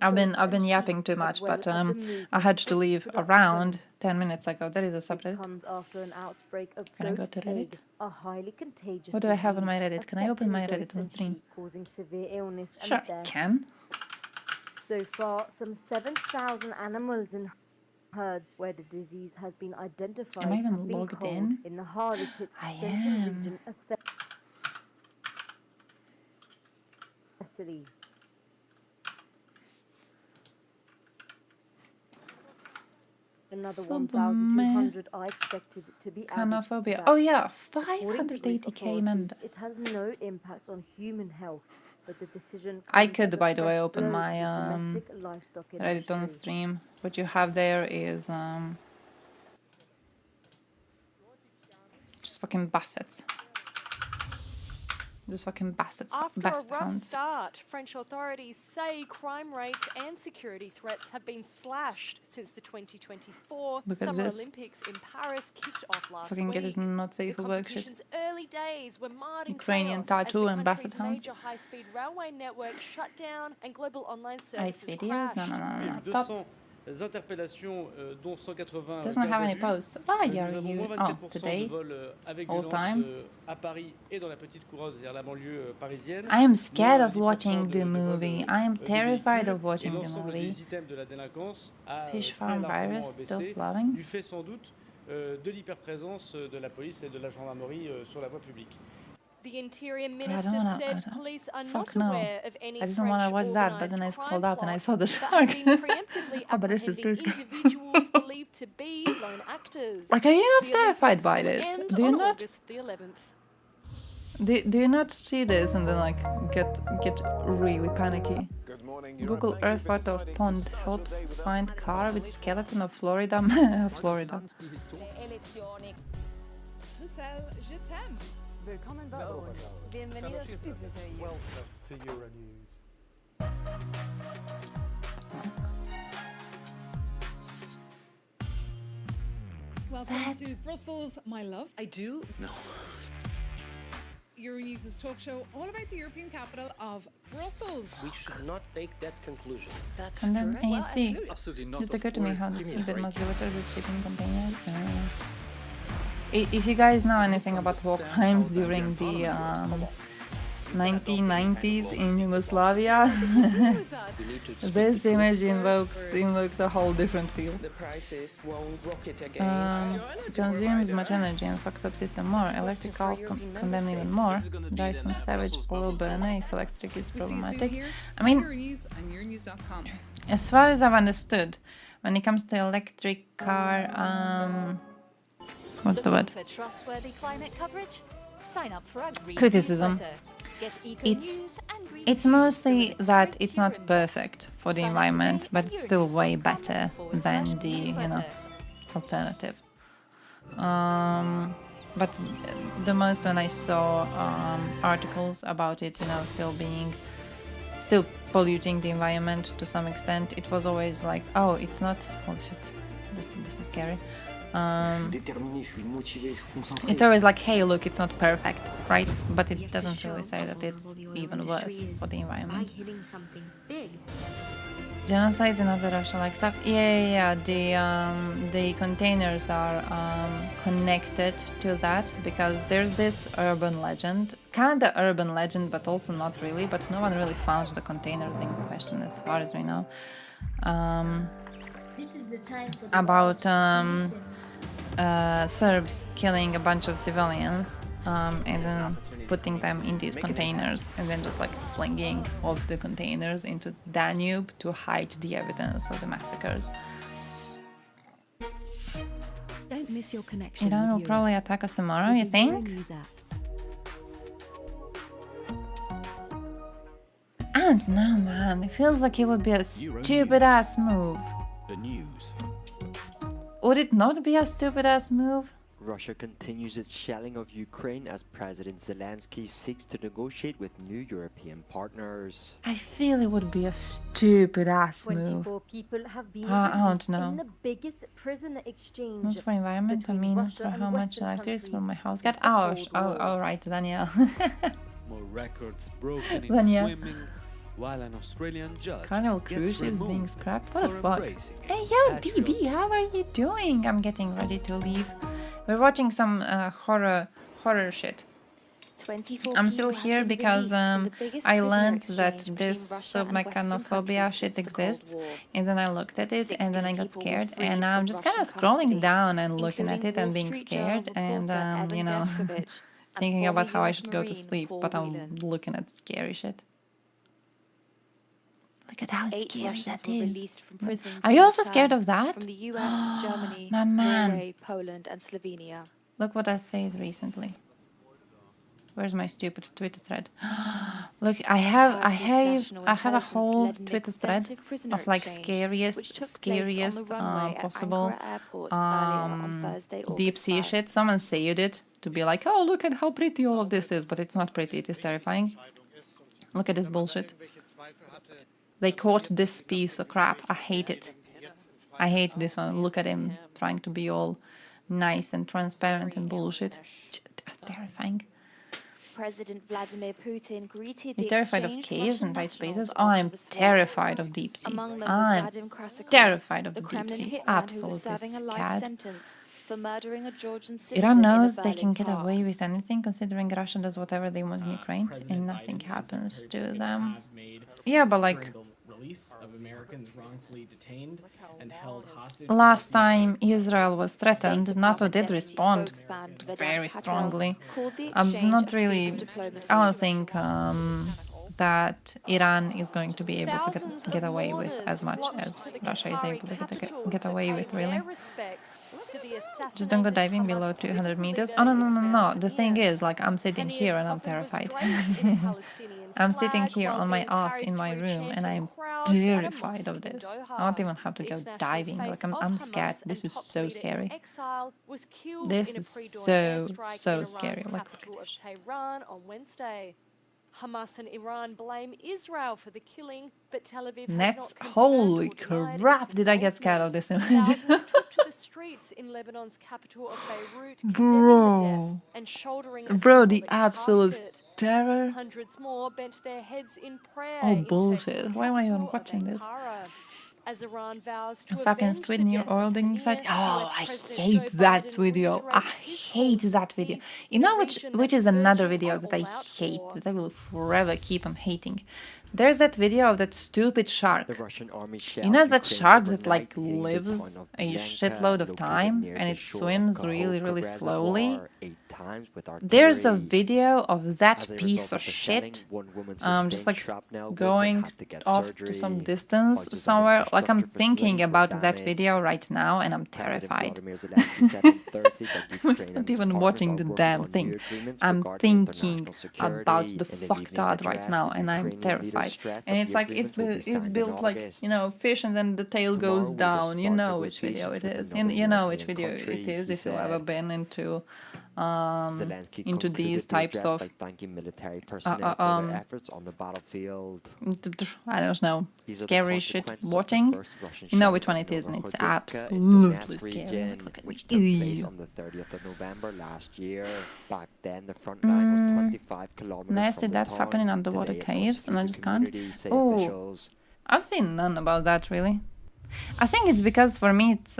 Speaker 3: I've been yapping too much, but I had to leave around 10 minutes ago. There is a subreddit. Can I go to Reddit? What do I have on my Reddit? Can I open my Reddit on stream? Sure, I can.
Speaker 1: So far, some 7,000 animals in herds where the disease has been identified
Speaker 3: Am I even
Speaker 1: have been
Speaker 3: logged
Speaker 1: culled in the hardest hit central region of Thessaly. Another 1,200 are expected to be added to that.
Speaker 3: Oh yeah,
Speaker 1: According to Greek
Speaker 3: 580k members.
Speaker 1: It has no impact on human health, but the decision
Speaker 3: I
Speaker 1: comes
Speaker 3: could,
Speaker 1: as a
Speaker 3: by the way,
Speaker 1: fresh
Speaker 3: open
Speaker 1: blow
Speaker 3: my
Speaker 1: to the domestic livestock
Speaker 3: Reddit on
Speaker 1: industry.
Speaker 3: stream. What you have there is just fucking bassets. Just fucking bassets.
Speaker 17: After a rough start, French authorities say crime rates and security threats have been slashed since the 2024
Speaker 3: Look at
Speaker 17: Summer
Speaker 3: this.
Speaker 17: Olympics in Paris kicked off last
Speaker 3: Fucking get
Speaker 17: week.
Speaker 3: it, not safe
Speaker 17: The
Speaker 3: for work shit.
Speaker 17: competition's early days were marred in
Speaker 3: Ukrainian
Speaker 17: chaos
Speaker 3: tattoo
Speaker 17: as
Speaker 3: and
Speaker 17: the
Speaker 3: basset
Speaker 17: country's
Speaker 3: hounds.
Speaker 17: major high-speed railway network shut down and global online
Speaker 3: Ice
Speaker 17: services
Speaker 3: videos? No,
Speaker 17: crashed.
Speaker 3: no, no, no. Top.
Speaker 18: interpellations, dont 180
Speaker 3: Doesn't have any posts. Why
Speaker 18: Nous
Speaker 3: are
Speaker 18: avons
Speaker 3: you?
Speaker 18: moins
Speaker 3: Oh,
Speaker 18: 24%
Speaker 3: today?
Speaker 18: de vols avec
Speaker 3: All
Speaker 18: violence
Speaker 3: time?
Speaker 18: à Paris et dans la petite couronne, c'est-à-dire la banlieue parisienne.
Speaker 3: I am scared
Speaker 18: Moins
Speaker 3: of
Speaker 18: 10%
Speaker 3: watching
Speaker 18: de
Speaker 3: the movie. I am
Speaker 18: de
Speaker 3: terrified
Speaker 18: véhicules,
Speaker 3: of watching
Speaker 18: et
Speaker 3: the
Speaker 18: l'ensemble
Speaker 3: movie.
Speaker 18: des items de la délinquance a
Speaker 3: Fish
Speaker 18: très
Speaker 3: farm
Speaker 18: largement
Speaker 3: virus still
Speaker 18: baissé,
Speaker 3: flowing.
Speaker 18: du fait sans doute de l'hyperprésence de la police et de la gendarmerie sur la voie publique.
Speaker 17: The Interior
Speaker 3: I
Speaker 17: Minister
Speaker 3: don't
Speaker 17: said
Speaker 3: wanna,
Speaker 17: police are
Speaker 3: fuck
Speaker 17: not
Speaker 3: no.
Speaker 17: aware of any
Speaker 3: I didn't
Speaker 17: French
Speaker 3: want to watch that, but
Speaker 17: organised
Speaker 3: then I
Speaker 17: crime
Speaker 3: scrolled up and I saw the
Speaker 17: plots that
Speaker 3: shark.
Speaker 17: have been preemptively
Speaker 3: Oh, but this is
Speaker 17: apprehending
Speaker 3: good.
Speaker 17: individuals believed to be lone actors.
Speaker 3: Like, are you not
Speaker 17: The
Speaker 3: terrified
Speaker 17: Olympics
Speaker 3: by
Speaker 17: will
Speaker 3: this?
Speaker 17: end
Speaker 3: Do you
Speaker 17: on
Speaker 3: not?
Speaker 17: August the 11th.
Speaker 3: Do you not see this and then like get really panicky? Google Earth photo of pond helps find car with skeleton of Florida. Florida.
Speaker 6: Willkommen bei ONU. Bienvenidos
Speaker 8: Welcome to Euronews.
Speaker 6: Welcome to Brussels, my love.
Speaker 7: I do?
Speaker 6: No. Euronews' talk show all about the European capital of Brussels.
Speaker 7: We should not take that conclusion. That's
Speaker 3: And then
Speaker 7: correct.
Speaker 3: AC.
Speaker 11: Absolutely not.
Speaker 3: Just
Speaker 11: Of
Speaker 3: occurred to me
Speaker 11: course.
Speaker 3: how
Speaker 11: Give
Speaker 3: this
Speaker 11: me a
Speaker 3: bit
Speaker 11: break.
Speaker 3: must be with the shipping container. If you guys know anything about war crimes during the 1990s in Yugoslavia, this image invokes a whole different feel.
Speaker 7: The prices won't rocket again.
Speaker 3: Consumes much energy and fucks up system more. Electric cars condemn even more. Drive some savage oil burner if electric is problematic. I mean, as far as I've understood, when it comes to electric car, what's the word?
Speaker 10: For trustworthy climate coverage?
Speaker 13: Sign up for our green
Speaker 3: criticism.
Speaker 13: newsletter. Get eco
Speaker 3: It's
Speaker 13: news and green
Speaker 3: it's
Speaker 13: news
Speaker 3: mostly
Speaker 13: delivered
Speaker 3: that
Speaker 13: straight
Speaker 3: it's
Speaker 13: to your
Speaker 3: not
Speaker 13: inbox.
Speaker 3: perfect for the
Speaker 13: Sign up
Speaker 3: environment,
Speaker 13: today
Speaker 3: but
Speaker 13: at
Speaker 3: it's still way
Speaker 13: euronews.com
Speaker 3: better than the
Speaker 13: /newsletters.
Speaker 3: alternative. But the most when I saw articles about it, still polluting the environment to some extent, it was always like, oh, it's not. Holy shit, this is scary. It's always like, hey, look, it's not perfect, right? But it doesn't really say that it's even worse for the environment.
Speaker 16: Hitting something big.
Speaker 3: Genocides and other Russia-like stuff. Yeah. The containers are connected to that because there's this urban legend, kinda urban legend, but also not really. But no one really found the containers in question, as far as we know.
Speaker 16: This is the time for the
Speaker 3: About
Speaker 16: world to
Speaker 3: Serbs killing a bunch of civilians and then putting them in these containers and then just like flinging all the containers into Danube to hide the evidence of the massacres.
Speaker 13: Don't miss your connection.
Speaker 3: Iran will probably attack us tomorrow, you think? And no, man, it feels like it would be a stupid ass move.
Speaker 14: The news.
Speaker 3: Would it not be a stupid ass move?
Speaker 25: Russia continues its shelling of Ukraine as President Zelensky seeks to negotiate with new European partners.
Speaker 3: I feel it would be a stupid ass move.
Speaker 1: 24 people have been
Speaker 3: I don't
Speaker 1: released
Speaker 3: know.
Speaker 1: in the biggest prisoner exchange.
Speaker 3: Not for environment, I
Speaker 1: between
Speaker 3: mean
Speaker 1: Russia
Speaker 3: for
Speaker 1: and
Speaker 3: how much
Speaker 1: Western
Speaker 3: electricity will
Speaker 1: countries
Speaker 3: my house
Speaker 1: since
Speaker 3: get?
Speaker 1: the
Speaker 3: Oh,
Speaker 1: Cold War.
Speaker 3: oh, right, Danielle.
Speaker 11: More records broken in
Speaker 3: Danielle.
Speaker 11: swimming, while an Australian judge
Speaker 3: Carnival
Speaker 11: gets
Speaker 3: cruise ships being
Speaker 11: removed
Speaker 3: scrapped? What the
Speaker 11: for
Speaker 3: fuck?
Speaker 11: embracing
Speaker 3: Hey, yo,
Speaker 11: natural
Speaker 3: DB, how are you doing? I'm getting ready to leave. We're watching some horror shit.
Speaker 10: 24
Speaker 3: I'm still
Speaker 10: people have
Speaker 3: here
Speaker 10: been
Speaker 3: because
Speaker 10: released in the biggest
Speaker 3: I
Speaker 10: prisoner
Speaker 3: learned
Speaker 10: exchange
Speaker 3: that
Speaker 10: between
Speaker 3: this
Speaker 10: Russia and Western
Speaker 3: submechanophobia
Speaker 10: countries
Speaker 3: shit
Speaker 10: since the Cold
Speaker 3: exists,
Speaker 10: War.
Speaker 3: and then I looked at it, and then I
Speaker 10: 16
Speaker 3: got
Speaker 10: people were
Speaker 3: scared,
Speaker 10: freed
Speaker 3: and now I'm
Speaker 10: from
Speaker 3: just kind of
Speaker 10: Russian
Speaker 3: scrolling
Speaker 10: custody,
Speaker 3: down and looking at
Speaker 10: including
Speaker 3: it and
Speaker 10: Wall
Speaker 3: being
Speaker 10: Street Journal
Speaker 3: scared, and
Speaker 10: reporter Evan Gershkovich and
Speaker 3: thinking about
Speaker 10: former
Speaker 3: how I
Speaker 10: US
Speaker 3: should go to
Speaker 10: Marine
Speaker 3: sleep,
Speaker 10: Paul
Speaker 3: but I'm
Speaker 10: Whelan.
Speaker 3: looking at scary shit. Look at how
Speaker 10: 8
Speaker 3: scary
Speaker 10: Russians
Speaker 3: that
Speaker 10: were
Speaker 3: is.
Speaker 10: released from prisons
Speaker 3: Are
Speaker 10: in
Speaker 3: you also
Speaker 10: return
Speaker 3: scared of that?
Speaker 10: From the US, Germany,
Speaker 3: My man.
Speaker 10: Norway, Poland, and Slovenia.
Speaker 3: Look what I said recently. Where's my stupid Twitter thread? Look, I have a whole Twitter thread of like scariest possible deep sea shit. Someone saved it to be like, oh, look at how pretty all of this is, but it's not pretty. It is terrifying. Look at this bullshit. They caught this piece of crap. I hate it. I hate this one. Look at him trying to be all nice and transparent and bullshit. Terrifying.
Speaker 10: President Vladimir Putin greeted
Speaker 3: You're
Speaker 10: the
Speaker 3: terrified of
Speaker 10: exchanged
Speaker 3: caves
Speaker 10: Russian
Speaker 3: and tight spaces?
Speaker 10: nationals
Speaker 3: Oh, I'm
Speaker 10: after the swap.
Speaker 3: terrified of deep sea.
Speaker 10: Among them was
Speaker 3: I'm
Speaker 10: Vadim Krasikov,
Speaker 3: terrified of
Speaker 10: the
Speaker 3: the deep
Speaker 10: Kremlin
Speaker 3: sea.
Speaker 10: hitman who
Speaker 3: Absolutely
Speaker 10: was serving a life
Speaker 3: scared.
Speaker 10: sentence for murdering a Georgian citizen
Speaker 3: Iran knows
Speaker 10: in a
Speaker 3: they
Speaker 10: Berlin
Speaker 3: can get
Speaker 10: park.
Speaker 3: away with anything, considering Russia does whatever they want in Ukraine, and nothing happens to them. Yeah, but like
Speaker 18: release of Americans wrongfully detained and held hostage.
Speaker 3: last time Israel was threatened, NATO did respond very strongly. I'm not really. I don't think that Iran is going to be able to get away with as much as Russia is able to get away with, really. Just don't go diving below 200 meters. Oh, no. The thing is, like, I'm sitting here and I'm terrified. I'm sitting here on my ass in my room and I'm terrified of this. I don't even have to go diving. Like, I'm scared. This is so scary. This is so scary. Like,
Speaker 17: Hamas and Iran blame Israel for the killing, but Tel Aviv has
Speaker 3: Nets,
Speaker 17: not confirmed
Speaker 3: holy
Speaker 17: or denied
Speaker 3: crap,
Speaker 17: its
Speaker 3: did I get scared of this image?
Speaker 17: Thousands took to the streets in Lebanon's capital of Beirut, condemning the death and shouldering a
Speaker 3: Bro, the
Speaker 17: symbolic
Speaker 3: absolute
Speaker 17: casket.
Speaker 3: terror.
Speaker 17: Hundreds more bent their heads in prayer.
Speaker 3: Oh,
Speaker 17: in
Speaker 3: bullshit.
Speaker 17: Turkey's
Speaker 3: Why am I even
Speaker 17: capital of
Speaker 3: watching this?
Speaker 17: Ankara. As Iran vows to
Speaker 3: Fucking
Speaker 17: avenge
Speaker 3: squid
Speaker 17: the
Speaker 3: near
Speaker 17: death
Speaker 3: oil
Speaker 17: of
Speaker 3: digging
Speaker 17: Haniyeh,
Speaker 3: site. Oh,
Speaker 17: US
Speaker 3: I
Speaker 17: President
Speaker 3: hate
Speaker 17: Joe
Speaker 3: that
Speaker 17: Biden
Speaker 3: video. I
Speaker 17: reiterates his
Speaker 3: hate
Speaker 17: call
Speaker 3: that
Speaker 17: for
Speaker 3: video.
Speaker 17: peace
Speaker 3: You
Speaker 17: in a
Speaker 3: know
Speaker 17: region
Speaker 3: which
Speaker 17: that's
Speaker 3: is another
Speaker 17: verging
Speaker 3: video
Speaker 17: on
Speaker 3: that I
Speaker 17: all-out
Speaker 3: hate,
Speaker 17: war.
Speaker 3: that I will forever keep on hating. There's that video of that stupid shark.
Speaker 25: The Russian army
Speaker 3: You
Speaker 25: shelled
Speaker 3: know that
Speaker 25: Ukraine
Speaker 3: shark that
Speaker 25: overnight,
Speaker 3: like
Speaker 25: hitting the
Speaker 3: lives
Speaker 25: town of
Speaker 3: a
Speaker 25: Belenka,
Speaker 3: shitload of
Speaker 25: located
Speaker 3: time
Speaker 25: near
Speaker 3: and
Speaker 25: the
Speaker 3: it
Speaker 25: shore of
Speaker 3: swims really, really
Speaker 25: Kakhovka
Speaker 3: slowly?
Speaker 25: Reservoir, 8 times with
Speaker 3: There's a
Speaker 25: artillery.
Speaker 3: video of that
Speaker 25: As a
Speaker 3: piece
Speaker 25: result
Speaker 3: of
Speaker 25: of the shelling,
Speaker 3: shit,
Speaker 25: one woman
Speaker 3: just
Speaker 25: sustained
Speaker 3: like
Speaker 25: shrapnel wounds and
Speaker 3: going
Speaker 25: had to get
Speaker 3: off to some
Speaker 25: surgery.
Speaker 3: distance
Speaker 25: Houses and
Speaker 3: somewhere. Like I'm
Speaker 25: infrastructure
Speaker 3: thinking
Speaker 25: facilities were
Speaker 3: about that
Speaker 25: damaged.
Speaker 3: video right now and I'm
Speaker 25: President
Speaker 3: terrified.
Speaker 25: Volodymyr Zelensky said on Thursday that Ukraine
Speaker 3: Not
Speaker 25: and its
Speaker 3: even
Speaker 25: partners
Speaker 3: watching
Speaker 25: are
Speaker 3: the
Speaker 25: working
Speaker 3: damn
Speaker 25: on
Speaker 3: thing.
Speaker 25: new agreements
Speaker 3: I'm
Speaker 25: regarding
Speaker 3: thinking
Speaker 25: international security.
Speaker 3: about the
Speaker 25: In his
Speaker 3: fucktard
Speaker 25: evening
Speaker 3: right
Speaker 25: address,
Speaker 3: now
Speaker 25: the
Speaker 3: and I'm
Speaker 25: Ukrainian leader
Speaker 3: terrified.
Speaker 25: stressed
Speaker 3: And
Speaker 25: that
Speaker 3: it's
Speaker 25: the
Speaker 3: like
Speaker 25: agreements will be
Speaker 3: it's
Speaker 25: signed in
Speaker 3: built like,
Speaker 25: August.
Speaker 3: you know, fish and then the tail
Speaker 25: Tomorrow
Speaker 3: goes
Speaker 25: we will
Speaker 3: down. You
Speaker 25: start
Speaker 3: know which video
Speaker 25: negotiations
Speaker 3: it
Speaker 25: with
Speaker 3: is.
Speaker 25: another
Speaker 3: You know which
Speaker 25: European
Speaker 3: video
Speaker 25: country,
Speaker 3: it is
Speaker 25: he
Speaker 3: if you've ever
Speaker 25: said.
Speaker 3: been into
Speaker 25: Zelensky
Speaker 3: into these
Speaker 25: concluded the
Speaker 3: types
Speaker 25: address
Speaker 3: of
Speaker 25: by thanking military personnel for their efforts on the battlefield.
Speaker 3: I don't know,
Speaker 25: These are the
Speaker 3: scary shit
Speaker 25: consequences of the
Speaker 3: watching.
Speaker 25: first Russian
Speaker 3: You know which
Speaker 25: shelling
Speaker 3: one
Speaker 25: of
Speaker 3: it is, and it's
Speaker 25: Novokhodivka in
Speaker 3: absolutely
Speaker 25: Donetsk
Speaker 3: scary.
Speaker 25: region,
Speaker 3: Look at
Speaker 25: which
Speaker 3: me.
Speaker 25: took place on the 30th of November last year. Back then, the front line was 25 kilometers
Speaker 3: Nasty,
Speaker 25: from the
Speaker 3: that's
Speaker 25: town.
Speaker 3: happening underwater
Speaker 25: Today, it
Speaker 3: caves, and I
Speaker 25: the
Speaker 3: just can't.
Speaker 25: community, say
Speaker 3: Oh,
Speaker 25: officials.
Speaker 3: I've seen none about that really. I think it's because for me it's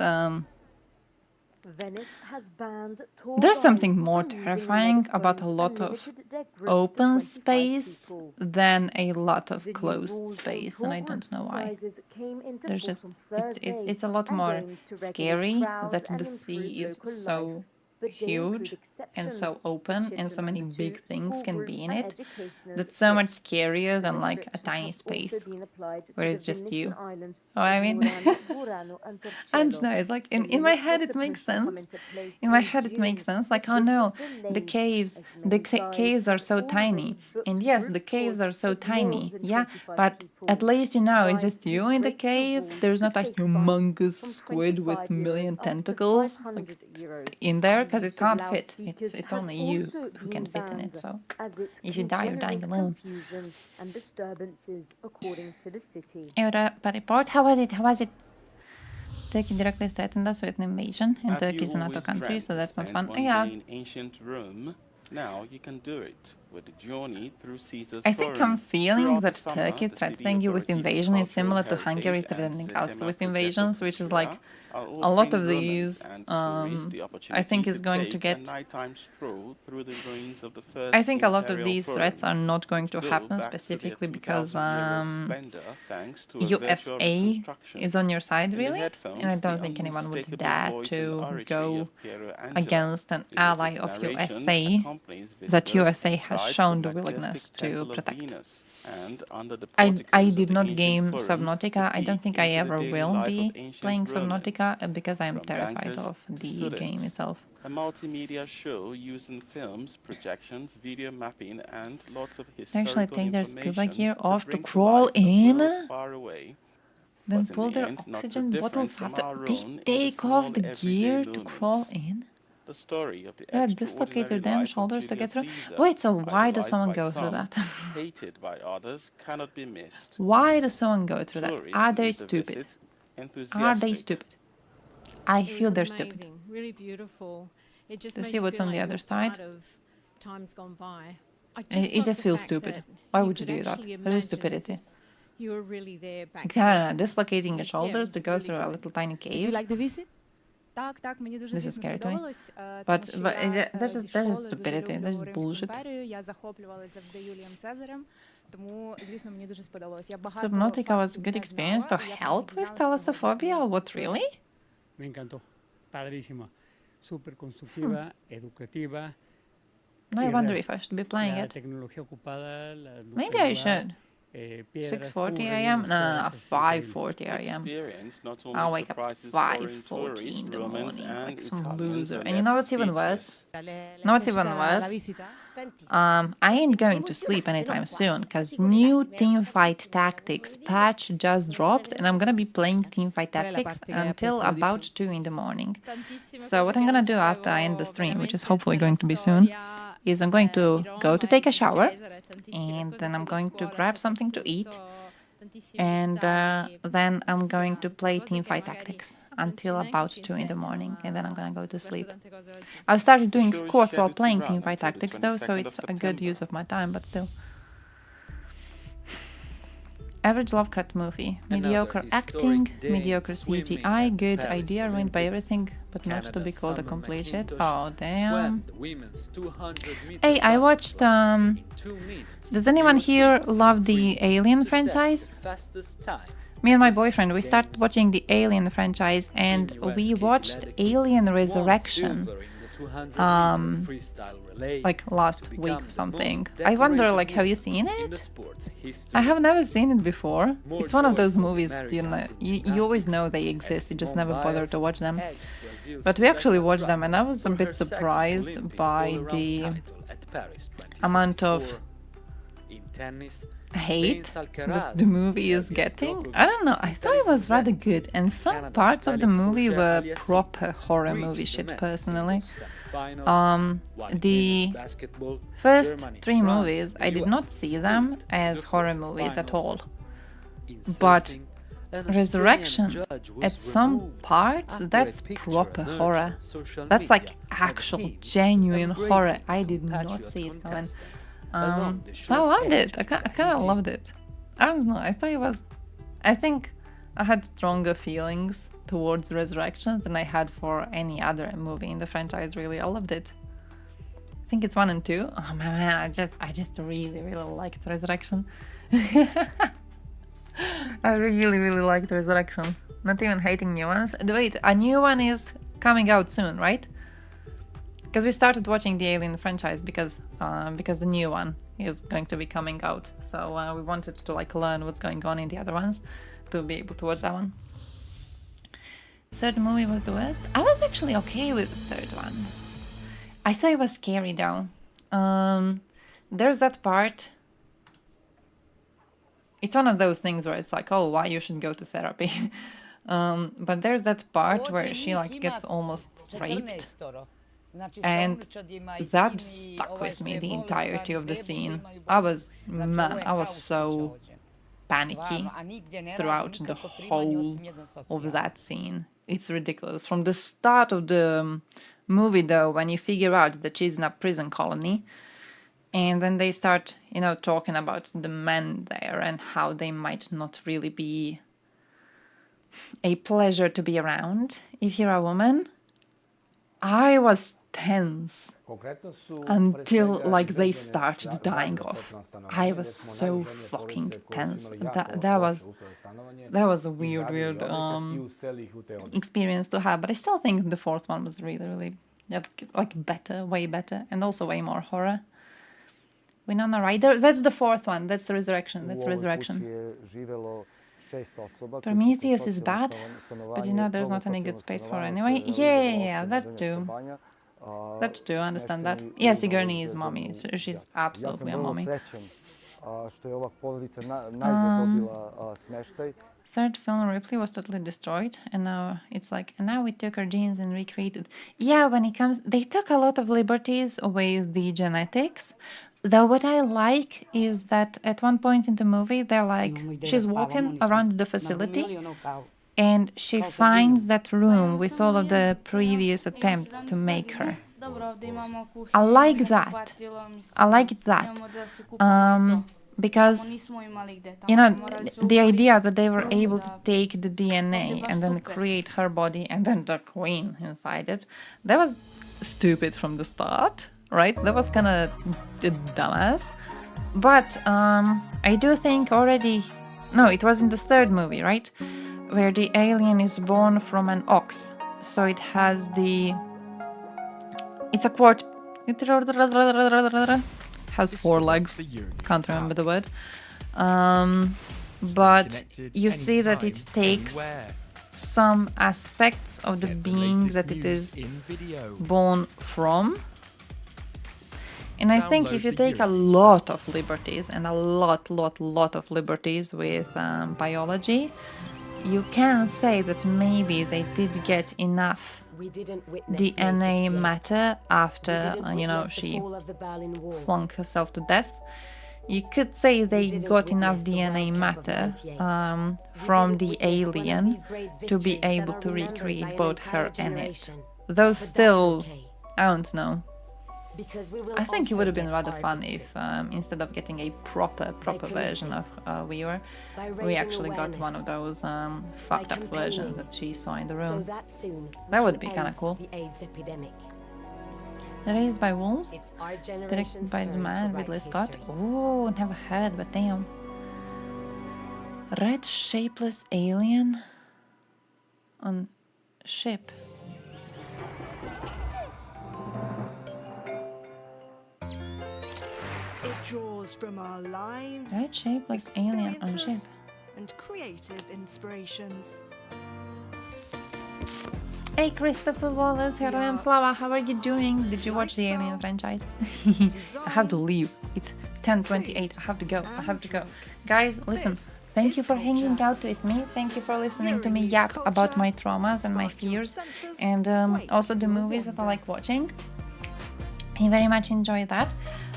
Speaker 1: Venice has banned tour
Speaker 3: there's something
Speaker 1: guides
Speaker 3: more
Speaker 1: from using
Speaker 3: terrifying about a
Speaker 1: megaphones
Speaker 3: lot
Speaker 1: and
Speaker 3: of
Speaker 1: limited their groups to
Speaker 3: open
Speaker 1: 25
Speaker 3: space
Speaker 1: people.
Speaker 3: than a lot of
Speaker 1: The new
Speaker 3: closed
Speaker 1: rules on
Speaker 3: space,
Speaker 1: tour
Speaker 3: and I don't
Speaker 1: groups
Speaker 3: know why.
Speaker 1: sizes came into
Speaker 3: There's
Speaker 1: force
Speaker 3: just
Speaker 1: on
Speaker 3: it's
Speaker 1: Thursday
Speaker 3: it's a lot
Speaker 1: and
Speaker 3: more
Speaker 1: aims to regulate
Speaker 3: scary
Speaker 1: crowds
Speaker 3: that
Speaker 1: and
Speaker 3: the sea
Speaker 1: improve
Speaker 3: is
Speaker 1: local
Speaker 3: so
Speaker 1: life. But they include
Speaker 3: huge and
Speaker 1: exceptions.
Speaker 3: so open and so
Speaker 1: Children
Speaker 3: many
Speaker 1: up to
Speaker 3: big things
Speaker 1: school
Speaker 3: can
Speaker 1: groups
Speaker 3: be in
Speaker 1: and
Speaker 3: it.
Speaker 1: educational
Speaker 3: That's so much
Speaker 1: trips.
Speaker 3: scarier
Speaker 1: The
Speaker 3: than like a
Speaker 1: restrictions
Speaker 3: tiny
Speaker 1: have
Speaker 3: space
Speaker 1: also been applied
Speaker 3: where
Speaker 1: to
Speaker 3: it's
Speaker 1: the
Speaker 3: just
Speaker 1: Venetian
Speaker 3: you.
Speaker 1: islands
Speaker 3: Oh, I
Speaker 1: of
Speaker 3: mean,
Speaker 1: Murano, Murano and
Speaker 3: I don't know.
Speaker 1: Torcello.
Speaker 3: It's like
Speaker 1: The
Speaker 3: in my
Speaker 1: limits were
Speaker 3: head it makes
Speaker 1: supposed to come
Speaker 3: sense.
Speaker 1: into place
Speaker 3: In my
Speaker 1: in
Speaker 3: head it makes
Speaker 1: June,
Speaker 3: sense. Like,
Speaker 1: but
Speaker 3: oh
Speaker 1: this
Speaker 3: no,
Speaker 1: was
Speaker 3: the
Speaker 1: delayed
Speaker 3: caves,
Speaker 1: as
Speaker 3: the
Speaker 1: many guides
Speaker 3: caves are
Speaker 1: had
Speaker 3: so
Speaker 1: already
Speaker 3: tiny.
Speaker 1: booked
Speaker 3: And yes, the
Speaker 1: group
Speaker 3: caves
Speaker 1: tours
Speaker 3: are so
Speaker 1: with more
Speaker 3: tiny.
Speaker 1: than
Speaker 3: Yeah,
Speaker 1: 25
Speaker 3: but
Speaker 1: people.
Speaker 3: at least you know it's
Speaker 1: Guides
Speaker 3: just
Speaker 1: who
Speaker 3: you in the
Speaker 1: break the
Speaker 3: cave.
Speaker 1: rules
Speaker 3: There's
Speaker 1: could
Speaker 3: not a
Speaker 1: face fines
Speaker 3: humongous
Speaker 1: from
Speaker 3: squid with
Speaker 1: 25
Speaker 3: million
Speaker 1: euros up to
Speaker 3: tentacles like
Speaker 1: 500 euros.
Speaker 3: in there
Speaker 1: The
Speaker 3: because it
Speaker 1: use of
Speaker 3: can't fit.
Speaker 1: loudspeakers
Speaker 3: It's
Speaker 1: has
Speaker 3: only you
Speaker 1: also
Speaker 3: who
Speaker 1: been
Speaker 3: can fit in it.
Speaker 1: banned,
Speaker 3: So
Speaker 1: as it
Speaker 3: if you
Speaker 1: can
Speaker 3: die, you're dying
Speaker 1: generate
Speaker 3: alone.
Speaker 1: confusion and disturbances, according to the city.
Speaker 3: Europa report. How was it? How was it? Turkey directly threatened us with an invasion, and
Speaker 12: Have
Speaker 3: Turkey
Speaker 12: you
Speaker 3: is a NATO
Speaker 12: always
Speaker 3: country,
Speaker 12: dreamt
Speaker 3: so
Speaker 12: to
Speaker 3: that's not
Speaker 12: spend
Speaker 3: fun.
Speaker 12: one
Speaker 3: Yeah.
Speaker 12: day in ancient Rome? Now you can do it with the journey through Caesar's
Speaker 3: I think
Speaker 12: Forum.
Speaker 3: I'm feeling
Speaker 12: Throughout
Speaker 3: that
Speaker 12: the summer,
Speaker 3: Turkey
Speaker 12: the city
Speaker 3: threatening you with
Speaker 12: authority for
Speaker 3: invasion is
Speaker 12: cultural
Speaker 3: similar to
Speaker 12: heritage
Speaker 3: Hungary
Speaker 12: and
Speaker 3: threatening us
Speaker 12: Sistema
Speaker 3: with
Speaker 12: Progetto
Speaker 3: invasions, which is like
Speaker 12: are
Speaker 3: a lot
Speaker 12: offering
Speaker 3: of
Speaker 12: Romans
Speaker 3: these.
Speaker 12: and tourists the
Speaker 3: I
Speaker 12: opportunity
Speaker 3: think is going to
Speaker 12: take
Speaker 3: get.
Speaker 12: a nighttime stroll through the ruins of the
Speaker 3: I
Speaker 12: first
Speaker 3: think a lot of
Speaker 12: imperial
Speaker 3: these
Speaker 12: forum,
Speaker 3: threats are not going to
Speaker 12: built
Speaker 3: happen
Speaker 12: back to their
Speaker 3: specifically because
Speaker 12: 2000-year-old splendor thanks to a virtual
Speaker 3: USA
Speaker 12: reconstruction.
Speaker 3: is on your side,
Speaker 12: In the
Speaker 3: really,
Speaker 12: headphones,
Speaker 3: and I don't
Speaker 12: the
Speaker 3: think anyone would
Speaker 12: unmistakable
Speaker 3: dare
Speaker 12: voice and
Speaker 3: to
Speaker 12: oratory
Speaker 3: go
Speaker 12: of Piero Angelo.
Speaker 3: against an
Speaker 12: The
Speaker 3: ally
Speaker 12: latest
Speaker 3: of
Speaker 12: narration
Speaker 3: USA
Speaker 12: accompanies
Speaker 3: that
Speaker 12: visitors
Speaker 3: USA has
Speaker 12: inside
Speaker 3: shown
Speaker 12: the
Speaker 3: the willingness
Speaker 12: majestic
Speaker 3: to
Speaker 12: Temple of
Speaker 3: protect.
Speaker 12: Venus and under the
Speaker 3: I
Speaker 12: porticos of
Speaker 3: did
Speaker 12: the
Speaker 3: not
Speaker 12: ancient
Speaker 3: game
Speaker 12: Forum
Speaker 3: Subnautica.
Speaker 12: to
Speaker 3: I don't
Speaker 12: peek
Speaker 3: think I
Speaker 12: into the
Speaker 3: ever
Speaker 12: daily
Speaker 3: will
Speaker 12: life of
Speaker 3: be
Speaker 12: ancient
Speaker 3: playing
Speaker 12: Romans,
Speaker 3: Subnautica because I'm
Speaker 12: from
Speaker 3: terrified
Speaker 12: bankers
Speaker 3: of
Speaker 12: to
Speaker 3: the game
Speaker 12: students.
Speaker 3: itself.
Speaker 12: A multimedia show using films, projections, video mapping, and lots of
Speaker 3: They
Speaker 12: historical
Speaker 3: actually take their scuba
Speaker 12: information
Speaker 3: gear off to
Speaker 12: bring
Speaker 3: crawl
Speaker 12: life a
Speaker 3: in,
Speaker 12: world far away.
Speaker 3: then
Speaker 12: But in
Speaker 3: pull
Speaker 12: the
Speaker 3: their
Speaker 12: end, not too
Speaker 3: oxygen
Speaker 12: different
Speaker 3: bottles
Speaker 12: from
Speaker 3: after.
Speaker 12: our
Speaker 3: They
Speaker 12: own in the
Speaker 3: take
Speaker 12: small
Speaker 3: off the
Speaker 12: everyday
Speaker 3: gear to crawl
Speaker 12: moments.
Speaker 3: in.
Speaker 12: The story of the
Speaker 3: They
Speaker 12: extraordinary
Speaker 3: dislocate their damn
Speaker 12: life of
Speaker 3: shoulders to
Speaker 12: Julius
Speaker 3: get through.
Speaker 12: Caesar,
Speaker 3: Wait, so why does
Speaker 12: idolized
Speaker 3: someone
Speaker 12: by
Speaker 3: go through
Speaker 12: some,
Speaker 3: that?
Speaker 12: hated by others, cannot be missed.
Speaker 3: Why does someone go through that?
Speaker 12: Tourists
Speaker 3: Are they
Speaker 12: leave the
Speaker 3: stupid?
Speaker 12: visit
Speaker 3: Are they
Speaker 12: enthusiastic.
Speaker 3: stupid? I
Speaker 15: It
Speaker 3: feel
Speaker 15: was
Speaker 3: they're stupid.
Speaker 15: amazing, really beautiful. It just
Speaker 3: To
Speaker 15: made
Speaker 3: see
Speaker 15: you
Speaker 3: what's
Speaker 15: feel
Speaker 3: on
Speaker 15: like
Speaker 3: the
Speaker 15: you
Speaker 3: other
Speaker 15: were
Speaker 3: side.
Speaker 15: part of times gone by. I
Speaker 3: It
Speaker 15: love
Speaker 3: just
Speaker 15: the
Speaker 3: feels
Speaker 15: fact
Speaker 3: stupid.
Speaker 15: that
Speaker 3: Why
Speaker 15: you
Speaker 3: would you
Speaker 15: could
Speaker 3: do that?
Speaker 15: actually
Speaker 3: That is
Speaker 15: imagine as
Speaker 3: stupidity.
Speaker 15: if you were really there back
Speaker 3: Yeah,
Speaker 15: then.
Speaker 3: dislocating your
Speaker 15: Just, yeah, it
Speaker 3: shoulders
Speaker 15: was
Speaker 3: to go
Speaker 15: really
Speaker 3: through a
Speaker 15: good.
Speaker 3: little tiny cave.
Speaker 20: Did you like the visit? Так, мені дуже
Speaker 3: This is
Speaker 20: звісно
Speaker 3: scary to me.
Speaker 20: сподобалось,
Speaker 3: But,
Speaker 20: тому що я
Speaker 3: that's
Speaker 20: зі
Speaker 3: just
Speaker 20: школи
Speaker 3: stupidity.
Speaker 20: дуже
Speaker 3: That's
Speaker 20: люблю Римську
Speaker 3: bullshit.
Speaker 20: імперію, я захоплювалася завжди Юлієм Цезарем, тому, звісно, мені дуже сподобалось. Я багато
Speaker 3: Subnautica was a
Speaker 20: фактів
Speaker 3: good
Speaker 20: не
Speaker 3: experience to
Speaker 20: знала, і я про
Speaker 3: help
Speaker 20: них
Speaker 3: with
Speaker 20: дізналася сьогодні.
Speaker 3: thalassophobia? What, really?
Speaker 18: Me encantó. Padrísima. Súper constructiva, educativa.
Speaker 3: No, I wonder if I should be playing
Speaker 18: La
Speaker 3: it.
Speaker 18: tecnología ocupada, la,
Speaker 3: Maybe I should.
Speaker 18: piedras,
Speaker 3: 6:40
Speaker 18: cubos,
Speaker 3: a.m. No,
Speaker 18: todo eso es
Speaker 3: 5:40
Speaker 12: The
Speaker 3: a.m.
Speaker 12: experience not only
Speaker 3: I'll wake up at
Speaker 12: surprises foreign
Speaker 3: 5:40
Speaker 12: tourists,
Speaker 3: in the
Speaker 12: Romans
Speaker 3: morning
Speaker 12: and
Speaker 3: like some
Speaker 12: Italians
Speaker 3: loser.
Speaker 12: are
Speaker 3: And you know
Speaker 12: left
Speaker 3: what's even worse?
Speaker 12: speechless.
Speaker 3: Know what's even worse? I ain't going to sleep anytime soon because new teamfight tactics patch just dropped and I'm gonna be playing teamfight tactics until about 2 in the morning. So what I'm gonna do after I end the stream, which is hopefully going to be soon, is I'm going to go to take a shower and then I'm going to grab something to eat and then I'm going to play teamfight tactics until about 2 in the morning and then I'm gonna go to sleep. I've started doing
Speaker 12: The show is
Speaker 3: squats while
Speaker 12: scheduled to
Speaker 3: playing
Speaker 12: run
Speaker 3: teamfight
Speaker 12: until the
Speaker 3: tactics though, so
Speaker 12: 22nd
Speaker 3: it's
Speaker 12: of
Speaker 3: a good
Speaker 12: September.
Speaker 3: use of my time, but still. Average Lovecraft movie. Mediocre
Speaker 11: Another
Speaker 3: acting,
Speaker 11: historic day
Speaker 3: mediocre
Speaker 11: swimming
Speaker 3: CGI,
Speaker 11: at
Speaker 3: good
Speaker 11: Paris
Speaker 3: idea, ruined by
Speaker 11: Olympics.
Speaker 3: everything, but not to be
Speaker 11: Canada's
Speaker 3: called a
Speaker 11: Summer
Speaker 3: complete shit.
Speaker 11: McIntosh
Speaker 3: Oh, damn.
Speaker 11: swam the women's 200-meter
Speaker 3: Hey, I watched,
Speaker 11: in 2 minutes,
Speaker 3: does anyone
Speaker 11: 03,
Speaker 3: here love the
Speaker 11: 03
Speaker 3: Alien
Speaker 11: to set
Speaker 3: franchise?
Speaker 11: the fastest time.
Speaker 3: Me and my
Speaker 11: This
Speaker 3: boyfriend, we started
Speaker 11: games
Speaker 3: watching the Alien franchise and
Speaker 11: US
Speaker 3: we
Speaker 11: Katie
Speaker 3: watched
Speaker 11: Ledecky
Speaker 3: Alien
Speaker 11: won
Speaker 3: Resurrection
Speaker 11: silver in the 200-meter freestyle relay
Speaker 3: like
Speaker 11: to
Speaker 3: last
Speaker 11: become
Speaker 3: week
Speaker 11: the
Speaker 3: something.
Speaker 11: most
Speaker 3: I wonder,
Speaker 11: decorated
Speaker 3: like, have you
Speaker 11: woman
Speaker 3: seen
Speaker 11: in
Speaker 3: it?
Speaker 11: the sport's history.
Speaker 3: I have never seen it before.
Speaker 11: More
Speaker 3: It's one of
Speaker 11: joy
Speaker 3: those
Speaker 11: for
Speaker 3: movies, you know,
Speaker 11: Americans in
Speaker 3: you always
Speaker 11: gymnastics
Speaker 3: know they
Speaker 11: as
Speaker 3: exist, you just
Speaker 11: Simone
Speaker 3: never bother
Speaker 11: Biles
Speaker 3: to watch them.
Speaker 11: edged Brazil's
Speaker 3: But we actually
Speaker 11: Rebecca
Speaker 3: watched them and I was a
Speaker 11: for
Speaker 3: bit
Speaker 11: her second
Speaker 3: surprised
Speaker 11: Olympic
Speaker 3: by
Speaker 11: all-around
Speaker 3: the
Speaker 11: title at Paris
Speaker 3: amount of
Speaker 11: 2024. In tennis,
Speaker 3: hate
Speaker 11: Spain's
Speaker 3: that
Speaker 11: Alcaraz,
Speaker 3: the movie is
Speaker 11: Serbia's
Speaker 3: getting.
Speaker 11: Djokovic,
Speaker 3: I don't know, I thought it was rather good and some
Speaker 11: Canada's
Speaker 3: parts of the
Speaker 11: Felix
Speaker 3: movie
Speaker 11: Auger
Speaker 3: were
Speaker 11: Aliassime
Speaker 3: proper horror
Speaker 11: reached
Speaker 3: movie
Speaker 11: the
Speaker 3: shit
Speaker 11: men's
Speaker 3: personally.
Speaker 11: singles semifinals, while in
Speaker 3: The
Speaker 11: women's basketball,
Speaker 3: first
Speaker 11: Germany,
Speaker 3: 3
Speaker 11: France,
Speaker 3: movies,
Speaker 11: and
Speaker 3: I
Speaker 11: the
Speaker 3: did not
Speaker 11: US
Speaker 3: see them
Speaker 11: moved to
Speaker 3: as
Speaker 11: the
Speaker 3: horror movies at
Speaker 11: quarterfinals.
Speaker 3: all.
Speaker 11: In
Speaker 3: But
Speaker 11: surfing, an Australian
Speaker 3: Resurrection,
Speaker 11: judge was
Speaker 3: at some
Speaker 11: removed
Speaker 3: parts,
Speaker 11: after a
Speaker 3: that's
Speaker 11: picture
Speaker 3: proper
Speaker 11: emerged
Speaker 3: horror.
Speaker 11: on social
Speaker 3: That's like
Speaker 11: media of
Speaker 3: actual,
Speaker 11: him
Speaker 3: genuine horror.
Speaker 11: embracing
Speaker 3: I did not
Speaker 11: compatriot
Speaker 3: see it coming.
Speaker 11: contestant along the
Speaker 3: So I
Speaker 11: show's
Speaker 3: loved
Speaker 11: edge
Speaker 3: it. I kind of loved it. I don't know. I thought it was. I think I had stronger feelings towards Resurrection than I had for any other movie in the franchise. Really, I loved it. I think it's 1 and 2. Oh man, I just really liked Resurrection. I really liked Resurrection. Not even hating new ones. Wait, a new one is coming out soon, right? Because we started watching the Alien franchise because the new one is going to be coming out. So we wanted to like learn what's going on in the other ones to be able to watch that one. Third movie was the worst. I was actually okay with the third one. I thought it was scary though. There's that part. It's one of those things where it's like, oh, why you should go to therapy. But there's that part where she like gets almost raped. And that stuck with me the entirety of the scene. I was so panicky throughout the whole of that scene. It's ridiculous. From the start of the movie though, when you figure out that she's in a prison colony, and then they start, you know, talking about the men there and how they might not really be a pleasure to be around if you're a woman. I was tense until like they started dying off. I was so fucking tense. That was a weird experience to have. But I still think the fourth one was really like better, way better, and also way more horror. Winona Ryder. That's the fourth one. That's the Resurrection. That's Resurrection. Prometheus is bad, but you know there's not any good space for anyway. Yeah, that too. That too, I understand that. Yeah, Sigourney is mommy. She's absolutely a mommy. Third film, Ripley was totally destroyed, and now it's like, and now we took her genes and recreated. Yeah, when it comes, they took a lot of liberties with the genetics. Though what I like is that at one point in the movie, they're like, she's walking around the facility, and she finds that room with all of the previous attempts to make her. I like that. I like that. Because, you know, the idea that they were able to take the DNA and then create her body and then the queen inside it, that was stupid from the start, right? That was kind of dumbass. But I do think already... No, it was in the third movie, right? Where the alien is born from an ox. So it has the... It's a quart... has 4 legs. Can't remember the word. But you see that it takes some aspects of the being that it is born from. And I think if you take a lot of liberties, and a lot of liberties with biology, you can say that maybe they did get enough DNA matter after, you know, she flung herself to death. You could say they got enough DNA matter from the alien to be able to recreate both her and it. Though still, I don't know. I think it would have been rather fun if instead of getting a proper version of Weaver, we actually got one of those fucked up versions that she saw in the room. That would be kind of cool. Raised by Wolves, directed by the man Ridley Scott. Oh, never heard, but damn. Red shapeless alien on ship.
Speaker 4: It draws from our lives,
Speaker 3: Red shapeless alien on ship.
Speaker 4: and creative inspirations.
Speaker 3: Hey Christopher Wallace, hello, I'm Slava, how are you doing? Did you watch the Alien franchise? I have to leave, it's 10:28, I have to go. Guys, listen, thank you for hanging out with me, thank you for listening to me yap about my traumas and my fears, and also the movies that I like watching. I very much enjoy that.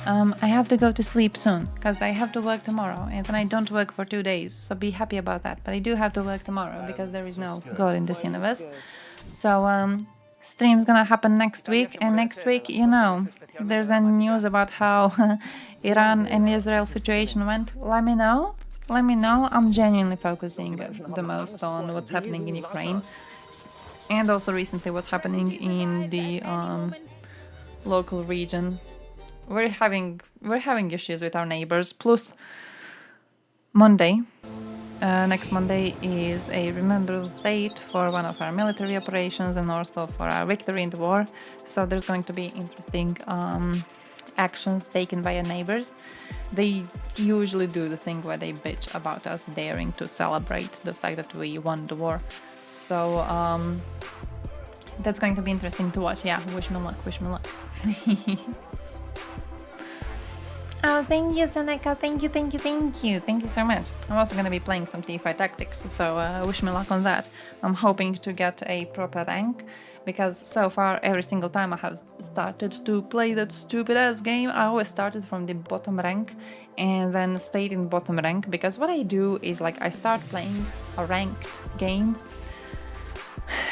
Speaker 3: I have to go to sleep soon, because I have to work tomorrow, and then I don't work for 2 days, so be happy about that. But I do have to work tomorrow, because there is no God in this universe. So, stream's gonna happen next week, and next week, you know, there's any news about how Iran and Israel situation went, let me know. I'm genuinely focusing the most on what's happening in Ukraine, and also recently what's happening in the local region. We're having issues with our neighbors. Plus, Monday, next Monday is a remembrance date for one of our military operations and also for our victory in the war. So there's going to be interesting actions taken by our neighbors. They usually do the thing where they bitch about us daring to celebrate the fact that we won the war. So that's going to be interesting to watch. Yeah, wish me luck, wish me luck. Oh, thank you, Seneca. Thank you. Thank you so much. I'm also going to be playing some Teamfight Tactics, so wish me luck on that. I'm hoping to get a proper rank, because so far, every single time I have started to play that stupid-ass game, I always started from the bottom rank and then stayed in bottom rank, because what I do is, like, I start playing a ranked game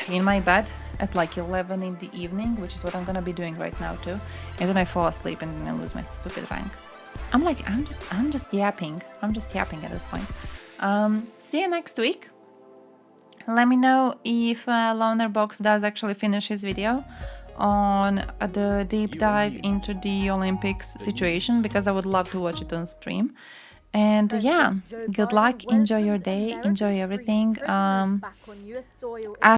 Speaker 3: in my bed at like 11 in the evening, which is what I'm gonna be doing right now too, and then I fall asleep and then I lose my stupid rank. I'm just yapping at this point. See you next week. Let me know if Lonerbox does actually finish his video on the deep dive into the Olympics situation, because I would love to watch it on stream. And yeah, good luck, enjoy your day, enjoy everything.